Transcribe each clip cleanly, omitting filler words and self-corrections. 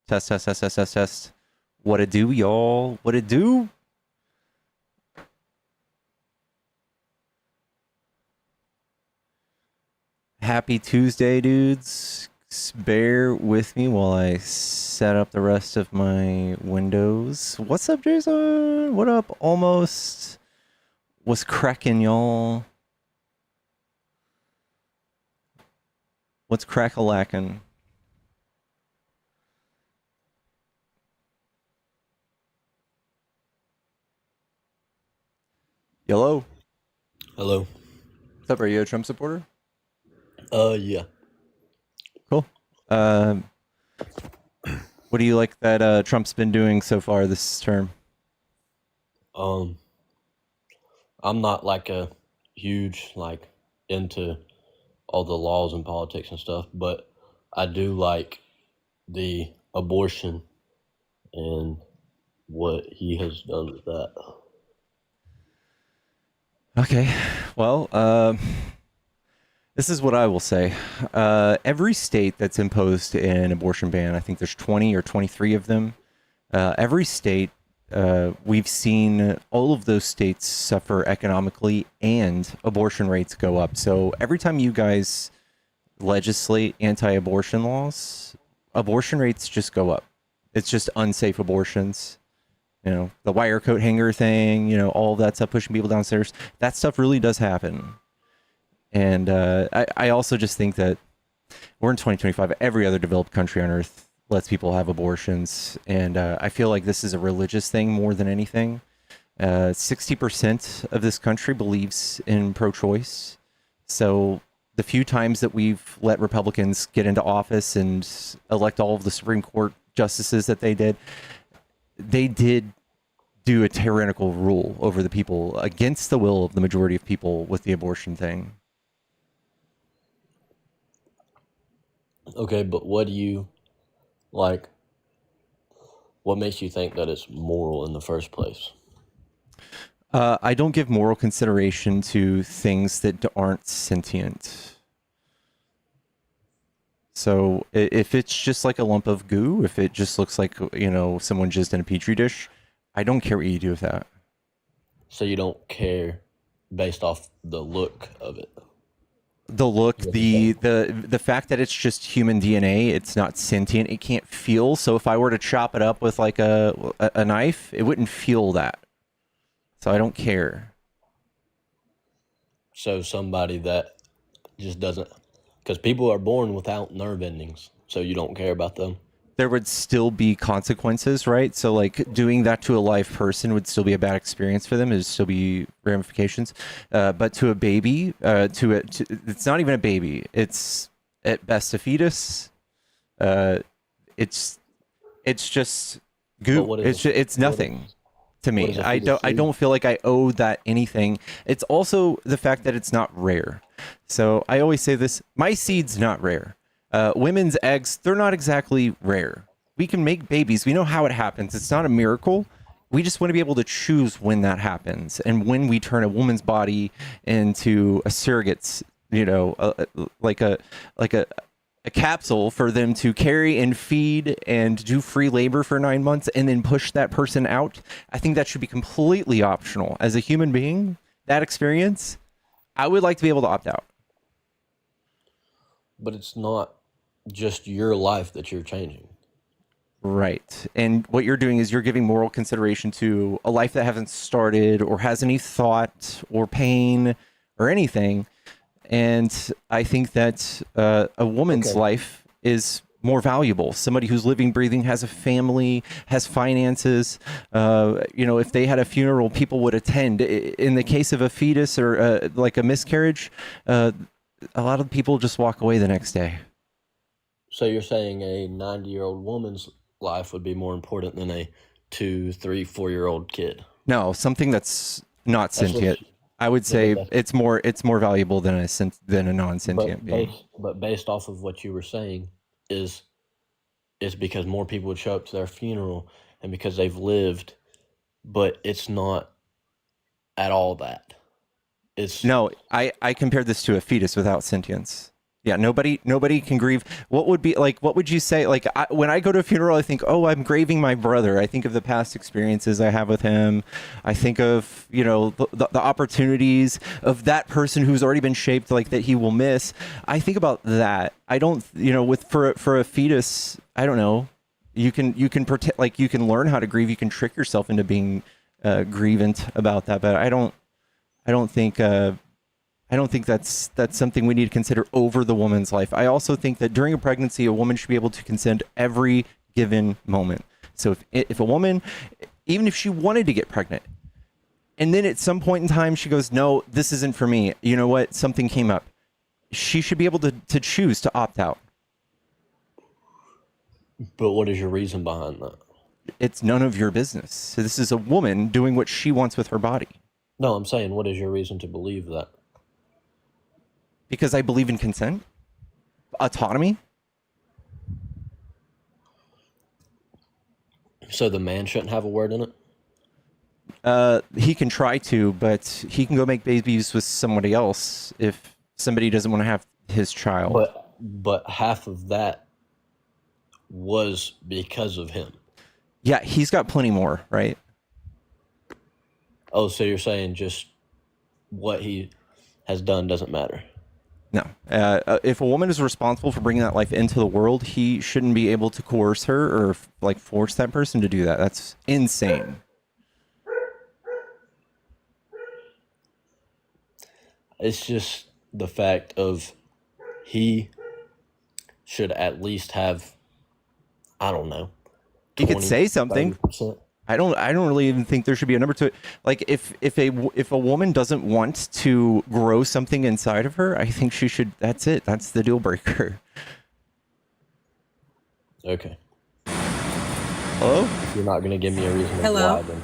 Test, test, test, test, test, test. What it do, y'all? What it do? Happy Tuesday, dudes. Bear with me while I set up the rest of my windows. What's up, Jason? What up, almost? What's cracking, y'all? What's crack-a-lackin'? Yellow. Hello. What's up? Are you a Trump supporter? Yeah. Cool. What do you like that Trump's been doing so far this term? Um, I'm not like a huge into all the laws and politics and stuff, but I do like the abortion and what he has done with that. Okay. Well, this is what I will say. Every state that's imposed an abortion ban, I think there's 20 or 23 of them. Every state, we've seen all of those states suffer economically and abortion rates go up. So every time you guys legislate anti-abortion laws, abortion rates just go up. It's just unsafe abortions. The wire coat hanger thing, all of that stuff, pushing people downstairs. That stuff really does happen. And I also just think that we're in 2025. Every other developed country on earth lets people have abortions. And I feel like this is a religious thing more than anything. 60% of this country believes in pro-choice. So the few times that we've let Republicans get into office and elect all of the Supreme Court justices that they did do a tyrannical rule over the people against the will of the majority of people with the abortion thing. Okay, but what do you like? What makes you think that it's moral in the first place? I don't give moral consideration to things that aren't sentient. So if it's just like a lump of goo, if it just looks like, someone jizzed in a petri dish, I don't care what you do with that. So you don't care based off the look of it. The look, Is what you're the saying. the fact that it's just human DNA, it's not sentient, it can't feel. So if I were to chop it up with like a knife, it wouldn't feel that. So I don't care. So somebody that just doesn't, because people are born without nerve endings, so you don't care about them. There would still be consequences, right? So like doing that to a live person would still be a bad experience for them. There'd still be ramifications. But to a baby, it's not even a baby. It's at best a fetus. Uh, it's it's just But goo. It's what nothing to what me. does a I fetus don't I do? don't feel like I owe that anything. It's also the fact that it's not rare. So I always say this: my seed's not rare. Women's eggs, they're not exactly rare. We can make babies. We know how it happens. It's not a miracle. We just want to be able to choose when that happens and when we turn a woman's body into a surrogate, like a capsule for them to carry and feed and do free labor for 9 months and then push that person out. I think that should be completely optional. As a human being, that experience, I would like to be able to opt out. But it's not just your life that you're changing. Right. And what you're doing is you're giving moral consideration to a life that hasn't started or has any thought or pain or anything. And I think that a woman's Okay. life is more valuable. Somebody who's living, breathing, has a family, has finances. If they had a funeral, people would attend. In the case of a fetus or like a miscarriage, a lot of people just walk away the next day. So you're saying a 90-year-old woman's life would be more important than a 2, 3, 4 year old kid. No, something that's not That's what. sentient. I would Yeah, but say it's more valuable than a non-sentient being. based off of what you were saying is is because more people would show up to their funeral and because they've lived, but it's not at all that. It's No, I compared this to a fetus without sentience. Yeah, nobody can grieve. What would be like? What would you say? Like when I go to a funeral, I think, oh, I'm grieving my brother. I think of the past experiences I have with him. I think of the opportunities of that person who's already been shaped, like that he will miss. I think about that. I don't, with for a fetus, I don't know. You can pretend, like you can learn how to grieve. You can trick yourself into being grievant about that, but I don't think. I don't think that's something we need to consider over the woman's life. I also think that during a pregnancy, a woman should be able to consent every given moment. So if a woman, even if she wanted to get pregnant, and then at some point in time she goes, no, this isn't for me. You know what? Something came up. She should be able to choose to opt out. But what is your reason behind that? It's none of your business. So this is a woman doing what she wants with her body. No, I'm saying, what is your reason to believe that? Because I believe in consent, autonomy. So the man shouldn't have a word in it? He can try to, but he can go make babies with somebody else if somebody doesn't want to have his child. But half of that was because of him. Yeah, he's got plenty more, right? Oh, so you're saying just what he has done doesn't matter? No. If a woman is responsible for bringing that life into the world, he shouldn't be able to coerce her or like force that person to do that. That's insane. It's just the fact of he should at least have, I don't know. He could say something. 30%. I don't really even think there should be a number to it. Like if a woman doesn't want to grow something inside of her, I think she should. That's it. That's the deal breaker. Okay. Hello? If you're not going to give me a reason Hello? why, then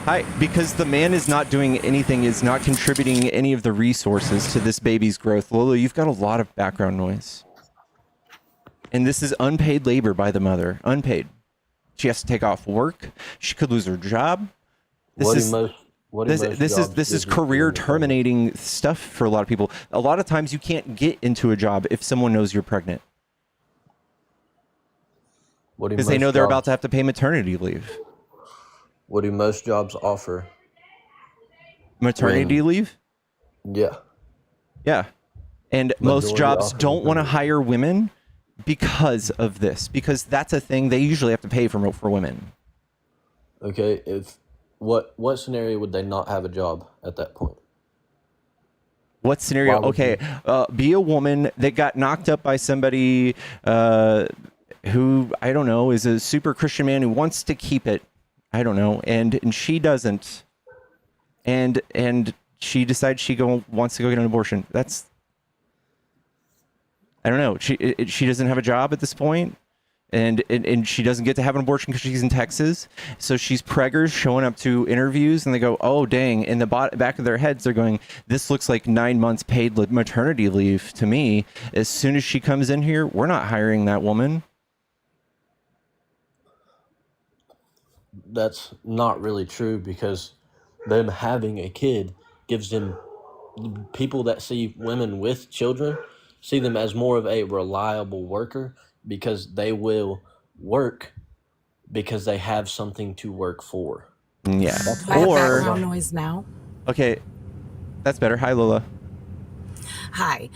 Hi. Because the man is not doing anything, is not contributing any of the resources to this baby's growth. Lola, you've got a lot of background noise. And this is unpaid labor by the mother. Unpaid. She has to take off work. She could lose her job. This is career terminating stuff for a lot of people. A lot of times you can't get into a job if someone knows you're pregnant because they know they're about to have to pay maternity leave. What do most jobs offer? Maternity leave? Yeah. Yeah. And most Majority jobs offer don't want to maternity. hire women because of this, because that's a thing they usually have to pay for women. Okay. What scenario would they not have a job at that point? What scenario? Why would Okay, be a woman that got knocked up by somebody who, I don't know, is a super Christian man who wants to keep it. I don't know, and she doesn't, and she decides wants to go get an abortion. That's, I don't know. She doesn't have a job at this point, and she doesn't get to have an abortion because she's in Texas. So she's preggers showing up to interviews, and they go, "Oh, dang!" In the back of their heads, they're going, "This looks like 9 months paid maternity leave to me." As soon as she comes in here, we're not hiring that woman. That's not really true, because them having a kid gives them, people that see women with children see them as more of a reliable worker, because they will work because they have something to work for. Yeah. Do I have background noise now? Okay, that's better. Hi, Lola. Hi.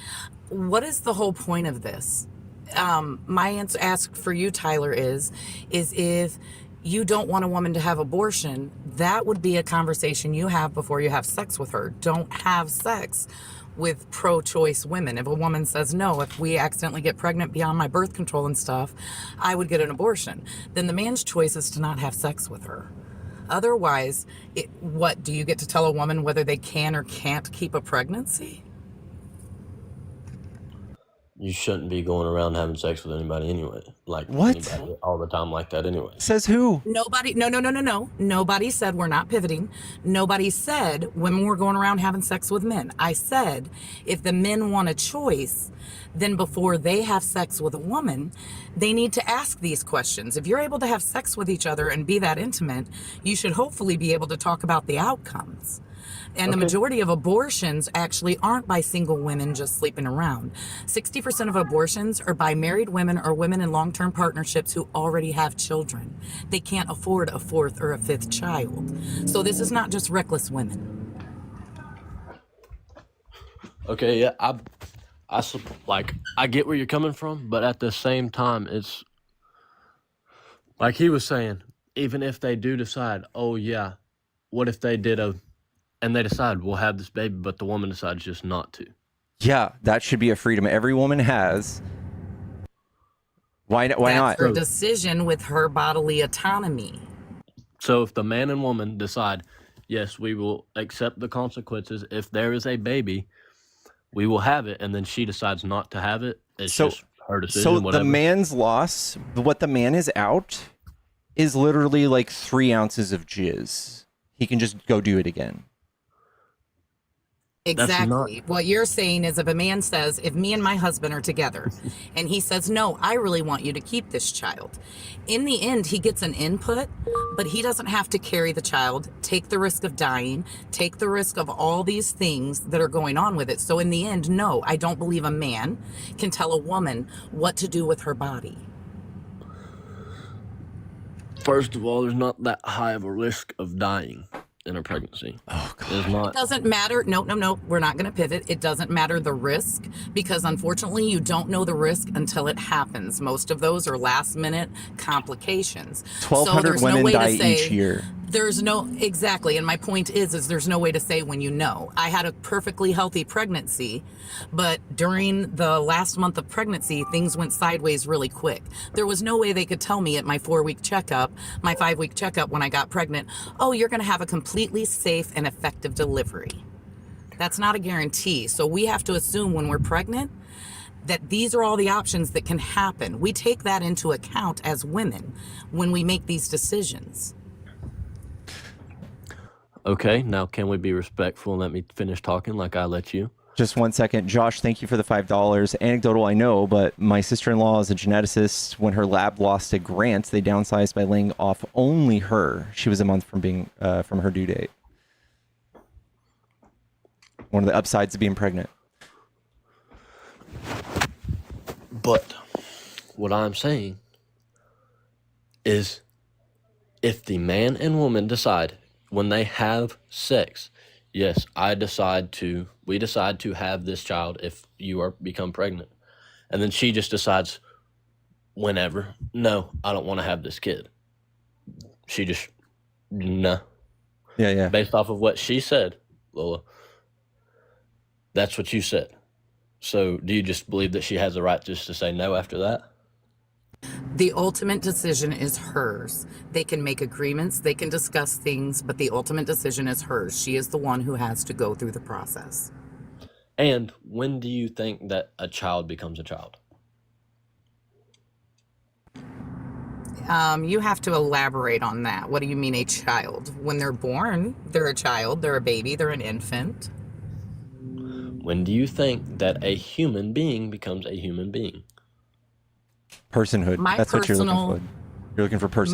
What is the whole point of this? My answer asked for you, Tyler, is if you don't want a woman to have abortion, that would be a conversation you have before you have sex with her. Don't have sex with pro-choice women. If a woman says, no, if we accidentally get pregnant beyond my birth control and stuff, I would get an abortion, then the man's choice is to not have sex with her. Otherwise, what, do you get to tell a woman whether they can or can't keep a pregnancy? You shouldn't be going around having sex with anybody anyway. Like, what? Anybody all the time like that anyway. Says who? Nobody, no. Nobody said we're not pivoting. Nobody said women were going around having sex with men. I said if the men want a choice, then before they have sex with a woman, they need to ask these questions. If you're able to have sex with each other and be that intimate, you should hopefully be able to talk about the outcomes. And the Okay. majority of abortions actually aren't by single women just sleeping around. 60% of abortions are by married women or women in long-term partnerships who already have children. They can't afford a fourth or a fifth child. So this is not just reckless women. Okay, yeah, like I get where you're coming from, but at the same time, it's like he was saying. Even if they do decide, oh yeah, what if they and they decide we'll have this baby, but the woman decides just not to. Yeah, that should be a freedom every woman has. Why That's not? her decision with her bodily autonomy. So if the man and woman decide, yes, we will accept the consequences. If there is a baby, we will have it, and then she decides not to have it. It's just her decision. So Whatever. the man's loss, what the man is out, is literally like 3 ounces of jizz. He can just go do it again. Exactly. What you're saying is if a man says, if me and my husband are together and he says, no, I really want you to keep this child. In the end, he gets an input, but he doesn't have to carry the child, take the risk of dying, take the risk of all these things that are going on with it. So in the end, no, I don't believe a man can tell a woman what to do with her body. First of all, there's not that high of a risk of dying in a pregnancy. Oh, God. There's It not. doesn't matter. No, we're not going to pivot. It doesn't matter the risk because unfortunately you don't know the risk until it happens. Most of those are last minute complications. 1,200 women die each year. There's no, exactly. And my point is there's no way to say when you know. I had a perfectly healthy pregnancy, but during the last month of pregnancy, things went sideways really quick. There was no way they could tell me at my 4-week checkup, my 5-week checkup when I got pregnant, oh, you're going to have a completely safe and effective delivery. That's not a guarantee. So we have to assume when we're pregnant that these are all the options that can happen. We take that into account as women when we make these decisions. Okay, now can we be respectful and let me finish talking like I let you? Just 1 second. Josh, thank you for the $5. Anecdotal, I know, but my sister-in-law is a geneticist. When her lab lost a grant, they downsized by laying off only her. She was a month from being from her due date. One of the upsides of being pregnant. But what I'm saying is if the man and woman decide when they have sex, yes, we decide to have this child if you become pregnant. And then she just decides whenever, no, I don't want to have this kid. She just, no. Yeah. Based off of what she said, Lola, that's what you said. So do you just believe that she has the right just to say no after that? The ultimate decision is hers. They can make agreements, they can discuss things, but the ultimate decision is hers. She is the one who has to go through the process. And when do you think that a child becomes a child? You have to elaborate on that. What do you mean a child? When they're born, they're a child, they're a baby, they're an infant. When do you think that a human being becomes a human being? Personhood. That's what you're looking for. You're looking for personhood.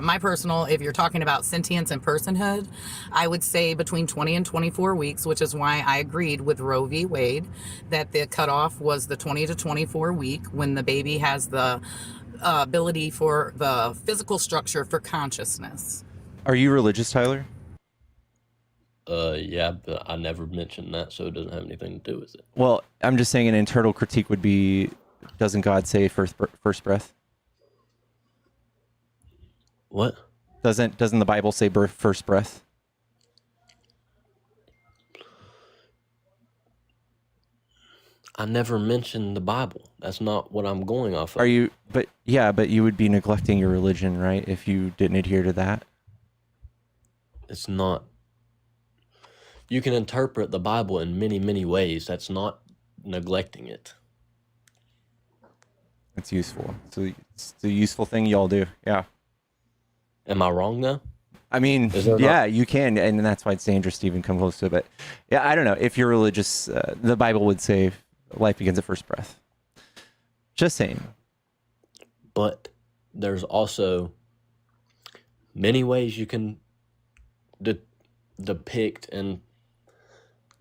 My personal, if you're talking about sentience and personhood, I would say between 20 and 24 weeks, which is why I agreed with Roe v. Wade that the cutoff was the 20 to 24 week when the baby has the ability for the physical structure for consciousness. Are you religious, Tyler? Yeah, but I never mentioned that, so it doesn't have anything to do with it. Well, I'm just saying an internal critique would be, doesn't God say first breath? What? Doesn't the Bible say first breath? I never mentioned the Bible. That's not what I'm going off of. Are you? But you would be neglecting your religion, right? If you didn't adhere to that. It's not. You can interpret the Bible in many, many ways. That's not neglecting it. It's useful. So it's a useful thing y'all do. Yeah. Am I wrong though? I mean, yeah, you can, and that's why it's dangerous to even come close to it. But yeah, I don't know. If you're religious, the Bible would say life begins at first breath. Just saying. But there's also many ways you can depict and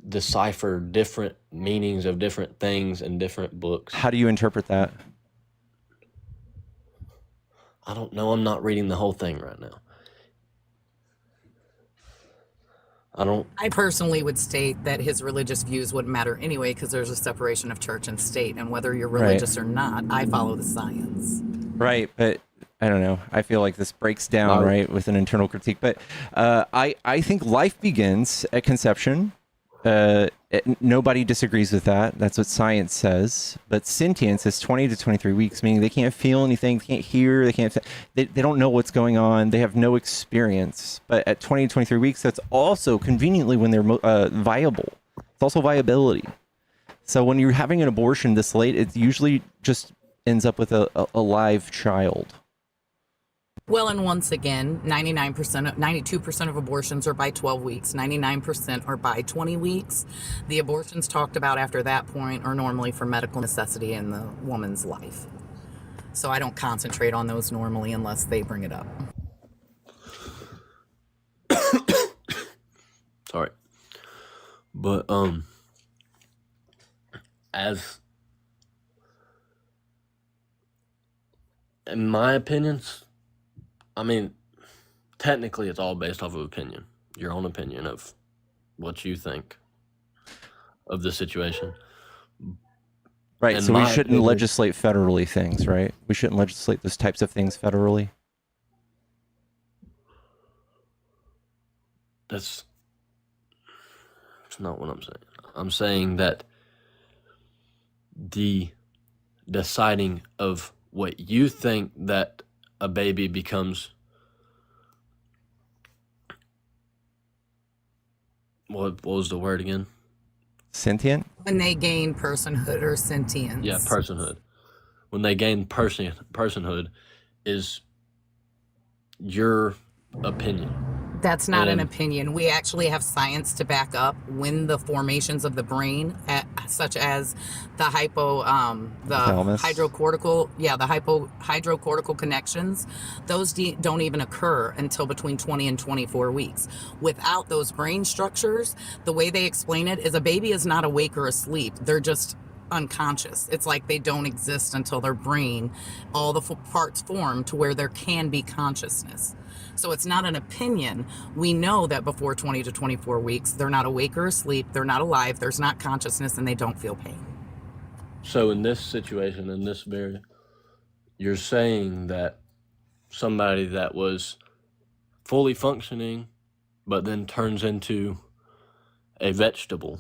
decipher different meanings of different things in different books. How do you interpret that? I don't know. I'm not reading the whole thing right now. I personally would state that his religious views wouldn't matter anyway because there's a separation of church and state. And whether you're religious or not, I follow the science. Right, but I don't know. I feel like this breaks down, right, with an internal critique. But I think life begins at conception. Nobody disagrees with that. That's what science says. But sentience is 20 to 23 weeks, meaning they can't feel anything, they can't hear, they don't know what's going on, they have no experience. But at 20 to 23 weeks, that's also conveniently when they're viable. It's also viability. So when you're having an abortion this late, it usually just ends up with a live child. Well, and once again, 92% of abortions are by 12 weeks, 99% are by 20 weeks. The abortions talked about after that point are normally for medical necessity in the woman's life. So I don't concentrate on those normally unless they bring it up. Sorry. But, as, in my opinions, I mean, technically it's all based off of opinion, your own opinion of what you think of the situation. Right, In so we my shouldn't opinion- legislate federally things, right? We shouldn't legislate those types of things federally. That's not what I'm saying. I'm saying that the deciding of what you think that a baby becomes, what was the word again? Sentient? When they gain personhood or sentience. Yeah, personhood. When they gain personhood is your opinion. That's not an And- opinion. We actually have science to back up when the formations of the brain, such as the Thalamus. hydrocortical connections, those don't even occur until between 20 and 24 weeks. Without those brain structures, the way they explain it is a baby is not awake or asleep. They're just unconscious. It's like they don't exist until their brain, all the parts form to where there can be consciousness. So it's not an opinion. We know that before 20 to 24 weeks, they're not awake or asleep, they're not alive, there's not consciousness, and they don't feel pain. So in this situation, in this very, you're saying that somebody that was fully functioning, but then turns into a vegetable,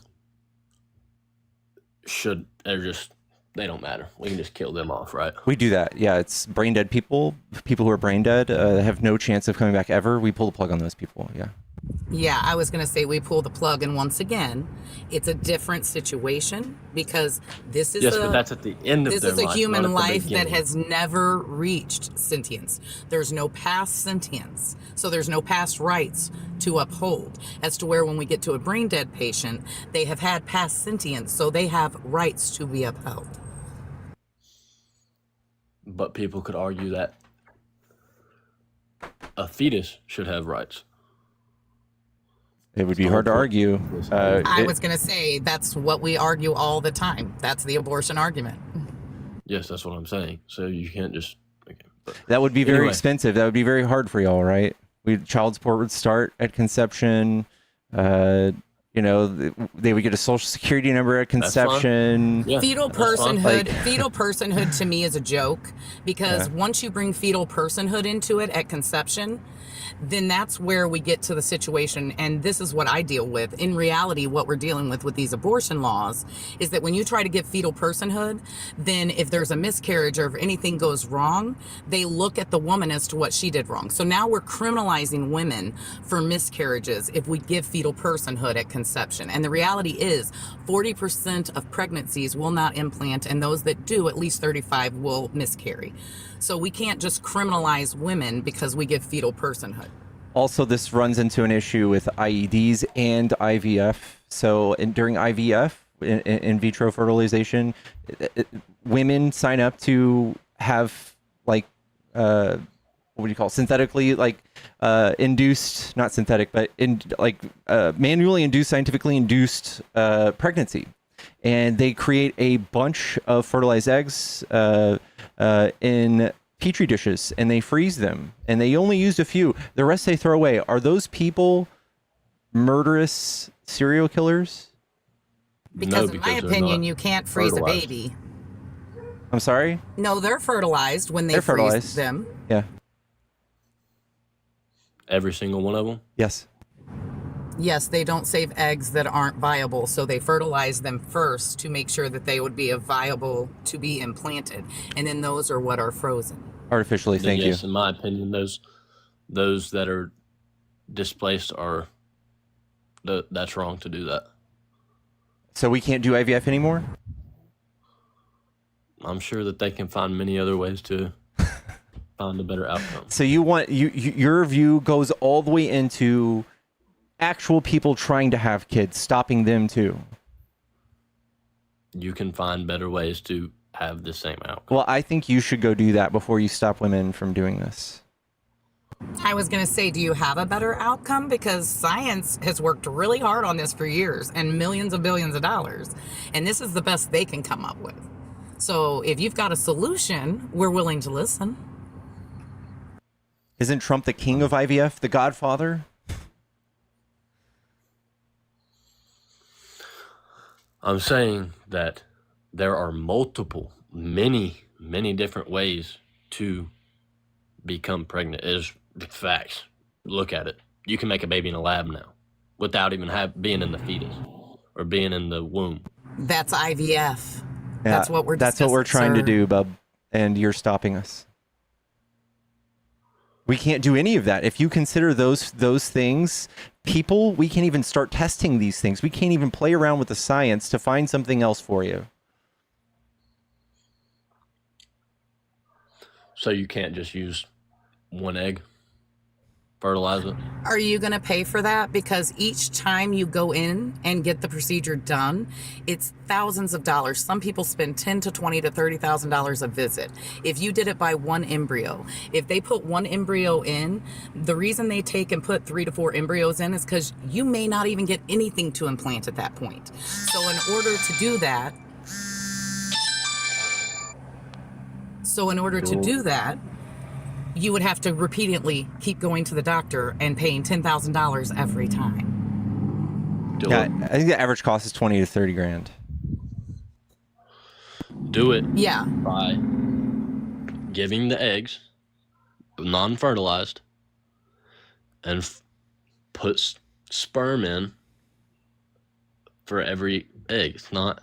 they don't matter. We can just kill them off, right? We do that. Yeah, it's brain dead people who are brain dead, have no chance of coming back ever. We pull the plug on those people. Yeah. Yeah, I was going to say we pull the plug, and once again, it's a different situation because this is but that's at the end of this their is a life, human not at the life that beginning. has never reached sentience. There's no past sentience, so there's no past rights to uphold. As to where when we get to a brain dead patient, they have had past sentience, so they have rights to be upheld. But people could argue that a fetus should have rights. It would be the hard to whole argue. I was going to say that's what we argue all the time. That's the abortion argument. Yes, that's what I'm saying. So you can't just. Okay, but That would be very Anyway. expensive. That would be very hard for y'all, right? Child support would start at conception. They would get a social security number at That's fine. conception. Yeah, Fetal that's fine. personhood, fetal personhood to me is a joke because once you bring fetal personhood into it at conception, then that's where we get to the situation. And this is what I deal with. In reality, what we're dealing with these abortion laws is that when you try to get fetal personhood, then if there's a miscarriage or if anything goes wrong, they look at the woman as to what she did wrong. So now we're criminalizing women for miscarriages if we give fetal personhood at conception. And the reality is 40% of pregnancies will not implant, and those that do, at least 35 will miscarry. So we can't just criminalize women because we give fetal personhood. Also, this runs into an issue with IEDs and IVF. So during IVF, in vitro fertilization, women sign up to have what do you call it? Synthetically induced, not synthetic, but manually induced, scientifically induced pregnancy. And they create a bunch of fertilized eggs in petri dishes, and they freeze them, and they only used a few. The rest they throw away. Are those people murderous serial killers? Because No, in my because they're opinion, not you can't freeze a fertilized. baby. I'm sorry? No, they're fertilized when they They're freeze fertilized. them. Yeah. Every single one of them. Yes. Yes, they don't save eggs that aren't viable, so they fertilize them first to make sure that they would be viable to be implanted, and then those are what are frozen. Artificially, Then thank you. yes, in my opinion, those that are displaced are that's wrong to do that. So we can't do IVF anymore? I'm sure that they can find many other ways to find a better outcome. So your view goes all the way into actual people trying to have kids, stopping them too. You can find better ways to have the same outcome. Well, I think you should go do that before you stop women from doing this. I was going to say, do you have a better outcome? Because science has worked really hard on this for years and millions of billions of dollars, and this is the best they can come up with. So if you've got a solution, we're willing to listen. Isn't Trump the king of IVF, the godfather? I'm saying that there are many different ways to become pregnant. It is facts. Look at it. You can make a baby in a lab now without even being in the fetus or being in the womb. That's IVF. Yeah, That's what we're That's what we're discussing, trying to sir. do, bub, and you're stopping us. We can't do any of that. If you consider those things, people, we can't even start testing these things. We can't even play around with the science to find something else for you. So you can't just use one egg, fertilize it. Are you going to pay for that? Because each time you go in and get the procedure done, it's thousands of dollars. Some people spend $10,000 to $20,000 to $30,000 a visit. If you did it by one embryo, if they put one embryo in, the reason they take and put 3 to 4 embryos in is because you may not even get anything to implant at that point. So in order to do that, you would have to repeatedly keep going to the doctor and paying $10,000 every time. Do Yeah, it. I think the average cost is 20 to 30 grand. Do it Yeah. by giving the eggs, non-fertilized, and put sperm in for every egg. It's not.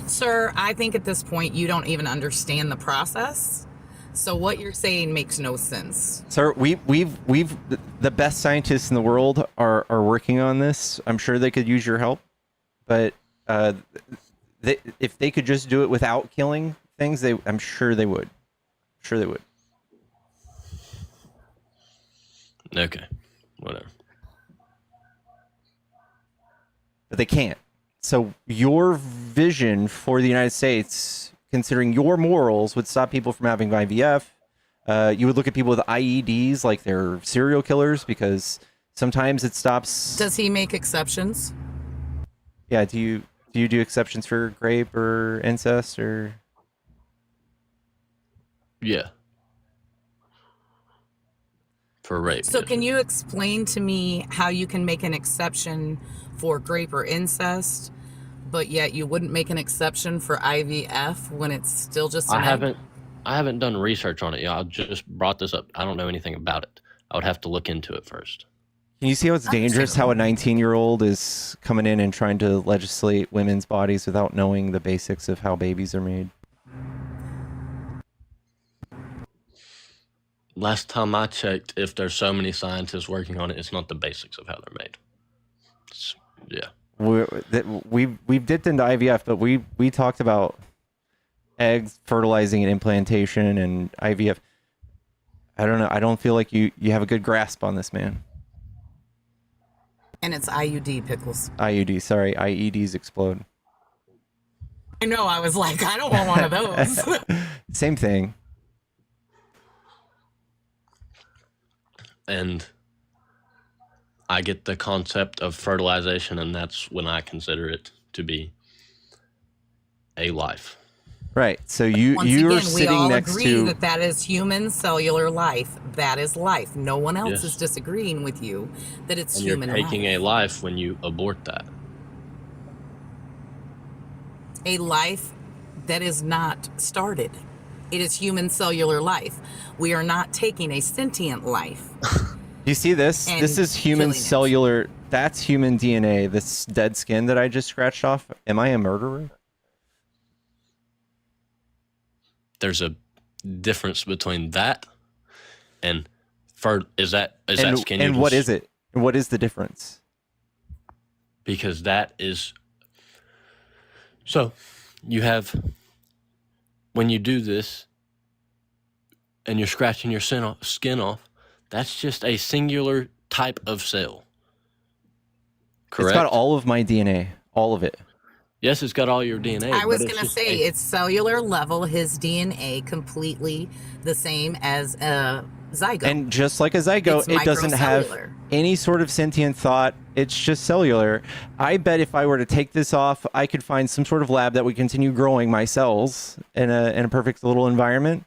Sir, I think at this point you don't even understand the process. So what you're saying makes no sense. Sir, the best scientists in the world are working on this. I'm sure they could use your help, but if they could just do it without killing things, I'm sure they would. Sure they would. Okay, whatever. But they can't. So your vision for the United States, considering your morals, would stop people from having IVF. You would look at people with IEDs like they're serial killers because sometimes it stops. Does he make exceptions? Yeah. Do you do exceptions for rape or incest or? Yeah. For rape. So yes. can you explain to me how you can make an exception for rape or incest, but yet you wouldn't make an exception for IVF when it's still just an egg? I haven't done research on it yet. I just brought this up. I don't know anything about it. I would have to look into it first. Can you see how it's dangerous how a 19-year-old is coming in and trying to legislate women's bodies without knowing the basics of how babies are made? Last time I checked, if there's so many scientists working on it, it's not the basics of how they're made. Yeah. We've dipped into IVF, but we talked about eggs, fertilizing and implantation, and IVF. I don't know. I don't feel like you have a good grasp on this, man. And it's IUD, Pickles. IUD, sorry, IEDs explode. I know, I was like, I don't want one of those. Same thing. and I get the concept of fertilization, and that's when I consider it to be a life. Right. So Once you're again, we sitting all next agree to. that is human cellular life. That is life. No one else is Yes. disagreeing with you that it's And you're human taking life. a life when you abort that. A life that is not started. It is human cellular life. We are not taking a sentient life You see this? This and is human killing it. cellular. That's human DNA. This dead skin that I just scratched off. Am I a murderer? There's a difference between that and is that skin? And what is it? What is the difference? Because that is, so you have, when you do this and you're scratching your skin off, that's just a singular type of cell. Correct? It's got all of my DNA, all of it. Yes, it's got all your DNA. I was but it's going to just say, it's cellular level, his DNA completely the same as a zygote. And just like a zygote, It's it doesn't have microcellular. any sort of sentient thought. It's just cellular. I bet if I were to take this off, I could find some sort of lab that would continue growing my cells in a perfect little environment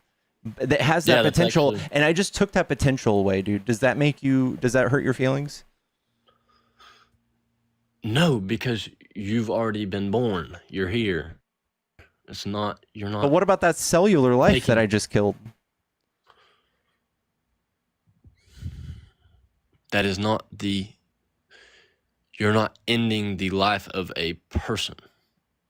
that has that that's potential. actually- And I just took that potential away, dude. Does that hurt your feelings? No, because you've already been born. You're here. You're not. But what about that cellular life Taking- that I just killed? That is not you're not ending the life of a person.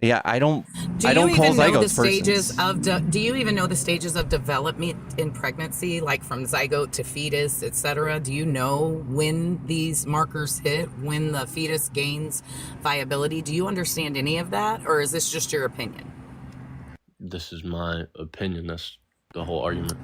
Yeah, I don't Do I don't you call even know the zygotes stages persons. of do you even know the stages of development in pregnancy, like from zygote to fetus, etc.? Do you know when these markers hit, when the fetus gains viability? Do you understand any of that, or is this just your opinion? This is my opinion. That's the whole argument.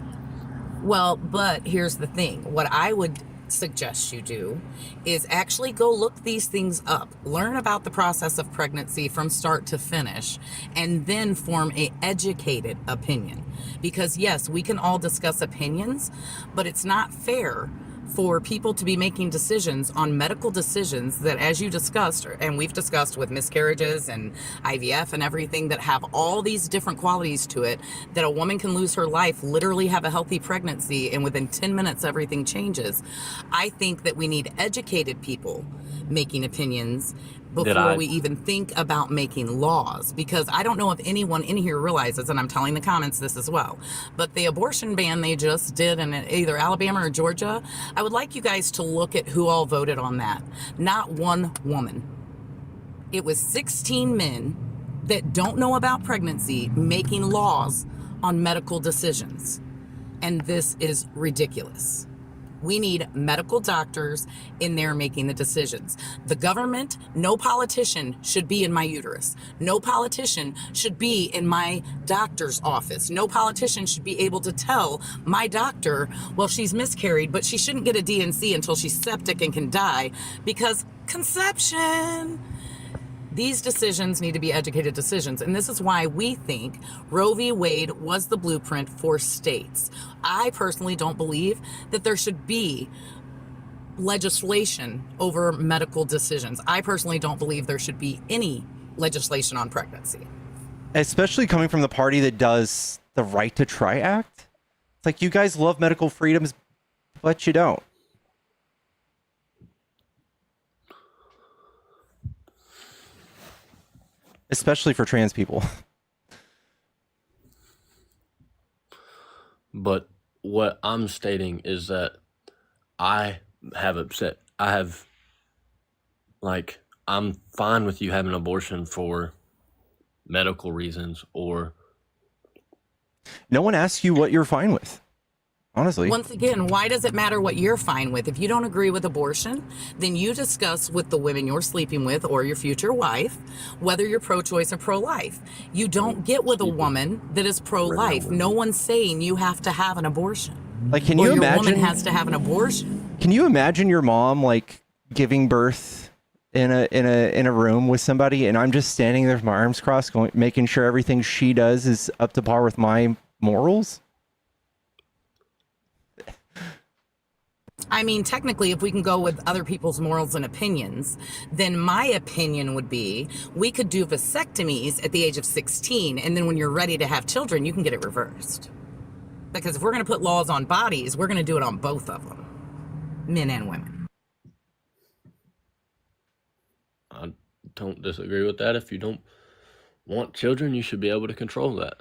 Well, but here's the thing. What I would suggest you do is actually go look these things up. Learn about the process of pregnancy from start to finish, and then form a educated opinion. Because yes, we can all discuss opinions, but it's not fair for people to be making decisions on medical decisions that, as you discussed, and we've discussed with miscarriages and IVF and everything, that have all these different qualities to it, that a woman can lose her life, literally have a healthy pregnancy, and within 10 minutes everything changes. I think that we need educated people making opinions before we even think about making laws, because I don't know if anyone in here realizes, and I'm telling the comments this as well, but the abortion ban they just did in either Alabama or Georgia, I would like you guys to look at who all voted on that. Not one woman. It was 16 men that don't know about pregnancy making laws on medical decisions. And this is ridiculous. We need medical doctors in there making the decisions. The government, no politician should be in my uterus. No politician should be in my doctor's office. No politician should be able to tell my doctor, well, she's miscarried, but she shouldn't get a D&C until she's septic and can die, because conception. These decisions need to be educated decisions, and this is why we think Roe v. Wade was the blueprint for states. I personally don't believe that there should be legislation over medical decisions. I personally don't believe there should be any legislation on pregnancy. Especially coming from the party that does the Right to Try Act. It's like, you guys love medical freedoms, but you don't. Especially for trans people. But what I'm stating is that I'm fine with you having an abortion for medical reasons, or No one asks you what you're fine with. Honestly. Once again, why does it matter what you're fine with? If you don't agree with abortion, then you discuss with the women you're sleeping with or your future wife whether you're pro-choice or pro-life. You don't get with a woman that is pro-life. No one's saying you have to have an abortion. Like, can Or you your imagine? woman has to have an abortion. Can you imagine your mom like giving birth in a room with somebody, and I'm just standing there with my arms crossed, making sure everything she does is up to par with my morals? I mean, technically, if we can go with other people's morals and opinions, then my opinion would be we could do vasectomies at the age of 16, and then when you're ready to have children, you can get it reversed. Because if we're going to put laws on bodies, we're going to do it on both of them, men and women. I don't disagree with that. If you don't want children, you should be able to control that.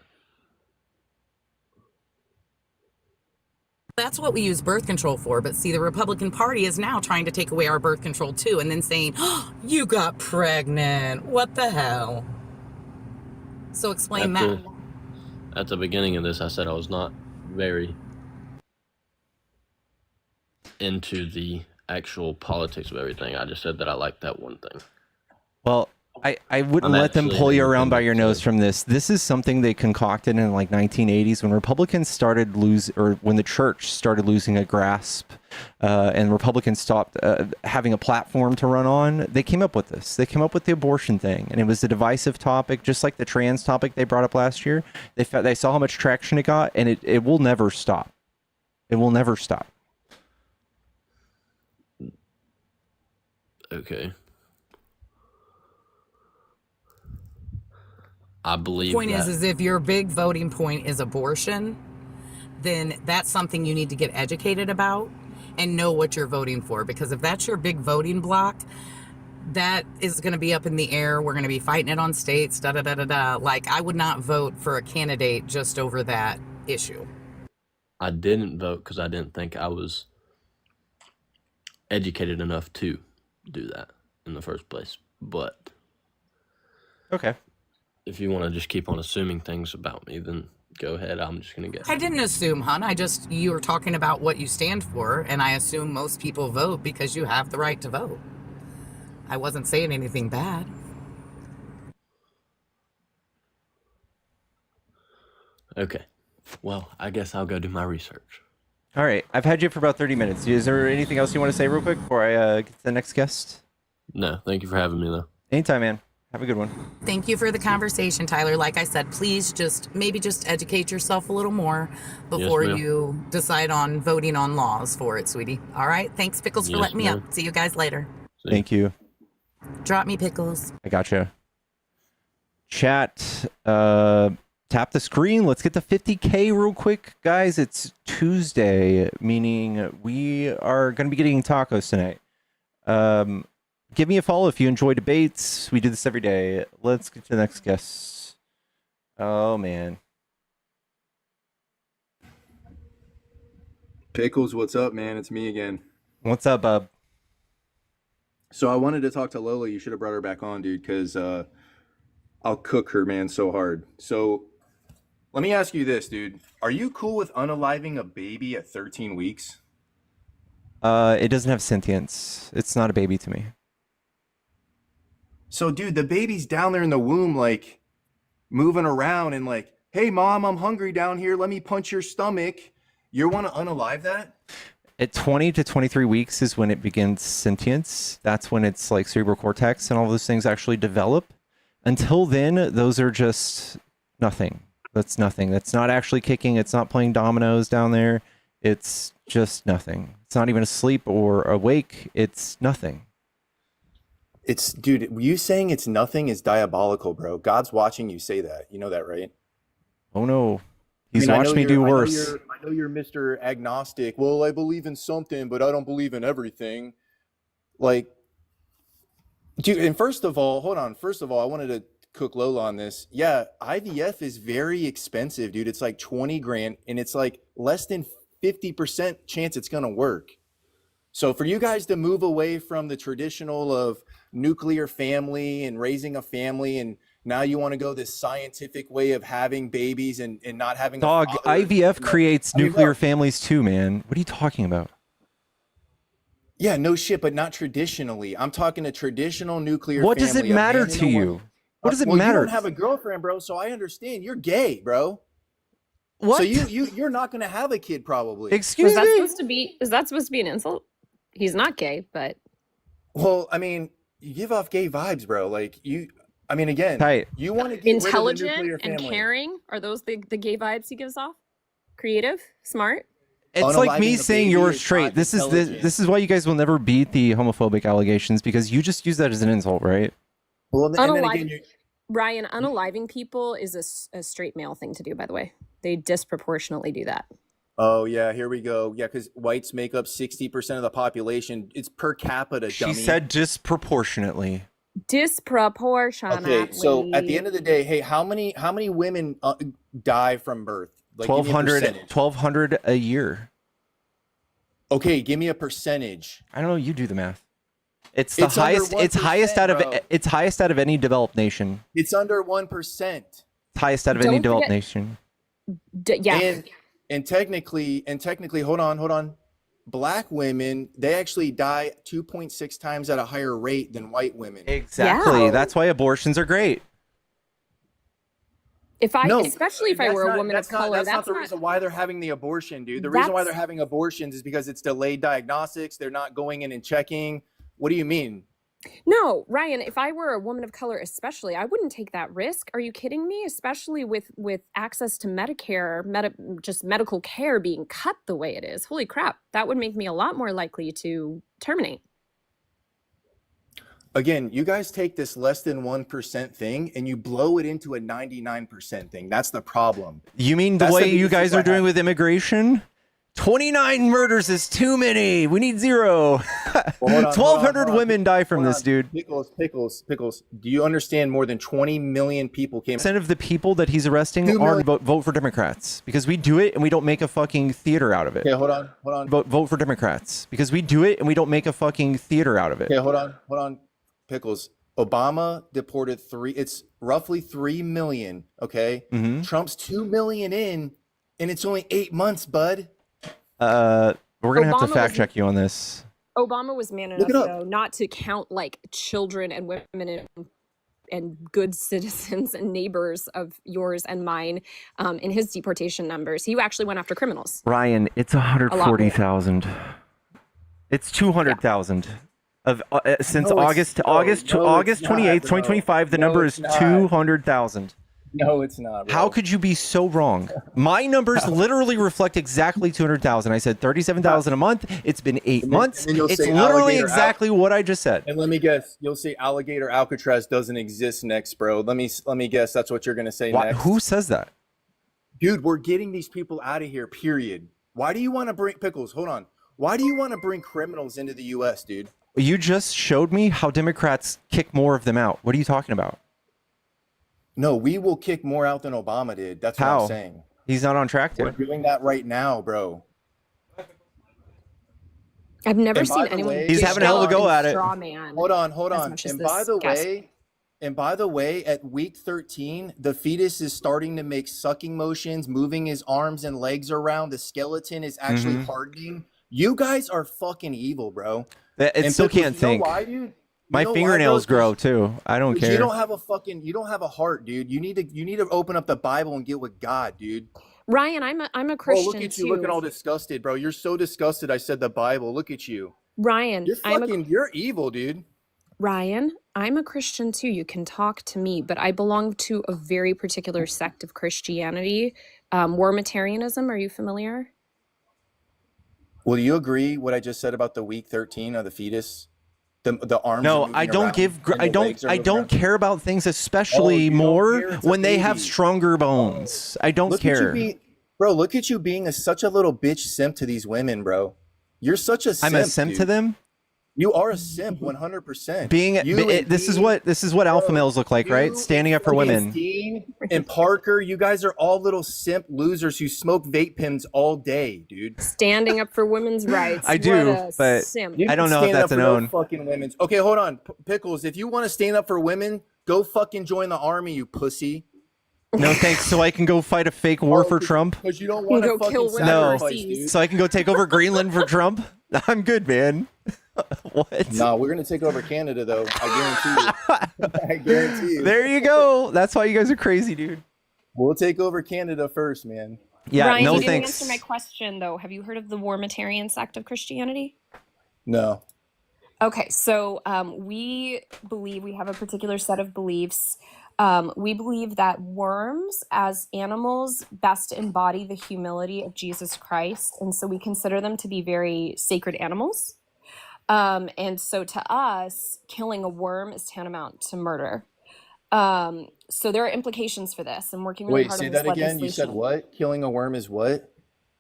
That's what we use birth control for. But see, the Republican Party is now trying to take away our birth control too, and then saying, oh, you got pregnant. What the hell? So explain that. At the beginning of this, I said I was not very into the actual politics of everything. I just said that I liked that one thing. Well, I wouldn't let them pull you around by your nose from this. This is something they concocted in like 1980s when Republicans started when the church started losing a grasp, and Republicans stopped having a platform to run on. They came up with this. They came up with the abortion thing, and it was a divisive topic, just like the trans topic they brought up last year. They saw how much traction it got, and it will never stop. It will never stop. Okay. I believe The point that. is if your big voting point is abortion, then that's something you need to get educated about and know what you're voting for. Because if that's your big voting block, that is going to be up in the air. We're going to be fighting it on states, da-da-da-da-da. Like, I would not vote for a candidate just over that issue. I didn't vote because I didn't think I was educated enough to do that in the first place. But Okay. if you want to just keep on assuming things about me, then go ahead. I'm just going to guess. I didn't assume, hon. You were talking about what you stand for, and I assume most people vote because you have the right to vote. I wasn't saying anything bad. Okay. Well, I guess I'll go do my research. All right. I've had you for about 30 minutes. Is there anything else you want to say real quick before I get to the next guest? No, thank you for having me, though. Anytime, man. Have a good one. Thank you for the conversation, Tyler. Like I said, please maybe educate yourself a little more before you decide on voting on laws for it, sweetie. All right? Thanks, Pickles, for letting me up. See you guys later. Thank you. Drop me, Pickles. I gotcha. Chat, tap the screen. Let's get to 50K real quick. Guys, it's Tuesday, meaning we are going to be getting tacos tonight. Give me a follow if you enjoy debates. We do this every day. Let's get to the next guest. Oh, man. Pickles, what's up, man? It's me again. What's up, bub? So I wanted to talk to Lola. You should have brought her back on, dude, because I'll cook her, man, so hard. So let me ask you this, dude. Are you cool with unaliving a baby at 13 weeks? It doesn't have sentience. It's not a baby to me. So, dude, the baby's down there in the womb, like, moving around and like, hey, mom, I'm hungry down here. Let me punch your stomach. You want to unalive that? At 20 to 23 weeks is when it begins sentience. That's when it's like cerebral cortex and all those things actually develop. Until then, those are just nothing. That's nothing. That's not actually kicking. It's not playing dominoes down there. It's just nothing. It's not even asleep or awake. It's nothing. Dude, you saying it's nothing is diabolical, bro. God's watching you say that. You know that, right? Oh, no. He's watched me do worse. I know you're Mr. Agnostic. Well, I believe in something, but I don't believe in everything. Like, dude, and first of all, hold on. First of all, I wanted to cook Lola on this. Yeah, IVF is very expensive, dude. It's like 20 grand, and it's like less than 50% chance it's going to work. So for you guys to move away from the traditional of nuclear family and raising a family, and now you want to go this scientific way of having babies and not having Dog, a father, IVF creates nuclear bro, families too, man. What are you talking about? Yeah, no shit, but not traditionally. I'm talking a traditional nuclear What family. does it matter to you? What does it Well, matter? you don't have a girlfriend, bro, so I understand. You're gay, bro. What? So you're not going to have a kid probably. Excuse me? Is that supposed to be an insult? He's not gay, but Well, I mean, you give off gay vibes, bro. Like again, Tight. you want to get rid of the intelligent nuclear and family. caring, are those the gay vibes he gives off? Creative, smart? It's like me Unaliving a saying baby you're is straight. not This is intelligent. this is why you guys will never beat the homophobic allegations, because you just use that as an insult, right? Well, and then Unalive again, Ryan, unaliving people is a straight male thing to do, by the way. They disproportionately do that. oh yeah, here we go. Yeah, because whites make up 60% of the population. It's per capita, She dummy. said disproportionately. Disproportionately. Okay, so at the end of the day, hey, how many women die from birth? Like, give me a 1,200 percentage. 1,200 a year. Okay, give me a percentage. I don't know. You do the math. It's the It's under highest. It's highest 1%, out of. bro. It's highest out of any developed nation. It's under 1%. It's highest out of any Don't developed forget- nation. Yeah. And technically, hold on. Black women, they actually die 2.6 times at a higher rate than white women. Exactly. Yeah. That's why abortions are great. Especially if I that's were a not- woman of color, that's not the reason why they're having the abortion, dude. The reason why they're having abortions is because it's delayed diagnostics. They're not going in and checking. What do you mean? No, Ryan, if I were a woman of color especially, I wouldn't take that risk. Are you kidding me? Especially with access to Medicare, just medical care being cut the way it is. Holy crap. That would make me a lot more likely to terminate. Again, you guys take this less than 1% thing and you blow it into a 99% thing. That's the problem. You mean the That's way the you reason guys why are doing with immigration? 29 murders is too many. We need 0. Well, hold on, 1,200 women die from this, dude. Pickles. Do you understand more than 20 million people came? Percent of the people that he's arresting 2 are million. vote for Democrats, because we do it and we don't make a fucking theater out of it. Okay, hold on. Vote for Democrats because we do it and we don't make a fucking theater out of it. Okay, hold on. Pickles. Obama deported it's roughly 3 million. Okay. Mm-hmm. Trump's 2 million in, and it's only 8 months, bud. We're gonna have to Obama fact was- check you on this. Obama was man Look enough, it up. though, not to count like children and women and good citizens and neighbors of yours and mine in his deportation numbers. He actually went after criminals. Ryan, it's 140,000. It's 200,000 of since No, it's- August no, August no, August it's not, 28th, bro. 2025. The No, number it's is not. 200,000. No, it's not. Bro. How could you be so wrong? My numbers literally reflect exactly 200,000. I said 37,000 a month. It's been 8 months. then you'll It's say literally alligator exactly what I just said. And let me guess, you'll say alligator Alcatraz doesn't exist next, bro. Let me guess, that's what you're gonna say Why, next. who says that? Dude, we're getting these people out of here. Period. Why do you want to bring Pickles? Hold on. Why do you want to bring criminals into the U.S., dude? You just showed me how Democrats kick more of them out. What are you talking about? No, we will kick more out than Obama did. That's what How? I'm saying. He's not on track We're to. doing that right now, bro. I've never And by seen the anyone. way- He's dish having a hell of a out go and at it. straw man. Hold on. As much as And this guy. by the way, at week 13, the fetus is starting to make sucking motions, moving his arms and legs around. The skeleton is actually Mhm. hardening. You guys are fucking evil, bro. It And still Pickles, can't you know think. why, dude? My You know why, bro? fingernails grow too. I don't 'Cause care. you don't have a heart, dude. You need to open up the Bible and get with God, dude. Ryan, I'm a Oh, Christian look at you too. looking all disgusted, bro. You're so disgusted. I said the Bible. Look at you. Ryan, You're evil, dude. Ryan, I'm a Christian too. You can talk to me, but I belong to a very particular sect of Christianity. Warmatarianism, are you familiar? Will you agree what I just said about the week 13 of the fetus? The arms. No, are moving I don't around give. and I the don't. legs are I moving don't around. care about things, especially you don't more care? It's a when they have baby. stronger bones. I don't Look care. at you bro. Look at you being such a little bitch simp to these women, bro. You're such a simp. I'm a simp dude. to them. You are a simp, 100%. Being this is what alpha bro, males look like, right? you Standing up for and women. Dean and Parker, you guys are all little simp losers who smoke vape pens all day, dude. Standing up for women's rights. I do, What a but simp. You I don't can know if stand that's up an for no own. fucking women's. Okay, hold on, Pickles. If you want to stand up for women, go fucking join the army, you pussy. No thanks. So I can go fight a fake war for Trump. Because you don't want to go fucking kill women No. sacrifice, overseas. dude. So I can go take over Greenland for Trump. I'm good, man. What? Nah, we're gonna take over Canada though. I guarantee you. I guarantee you. There you go. That's why you guys are crazy, dude. We'll take over Canada first, man. Yeah, Ryan, no you didn't thanks. answer my question though. Have you heard of the Warmatarian sect of Christianity? No. Okay, so we believe we have a particular set of beliefs We believe that worms as animals best embody the humility of Jesus Christ. And so we consider them to be very sacred animals. And so to us, killing a worm is tantamount to murder. So there are implications for this. I'm working really Wait, hard say on this that again. You said legislation. what? Killing a worm is what?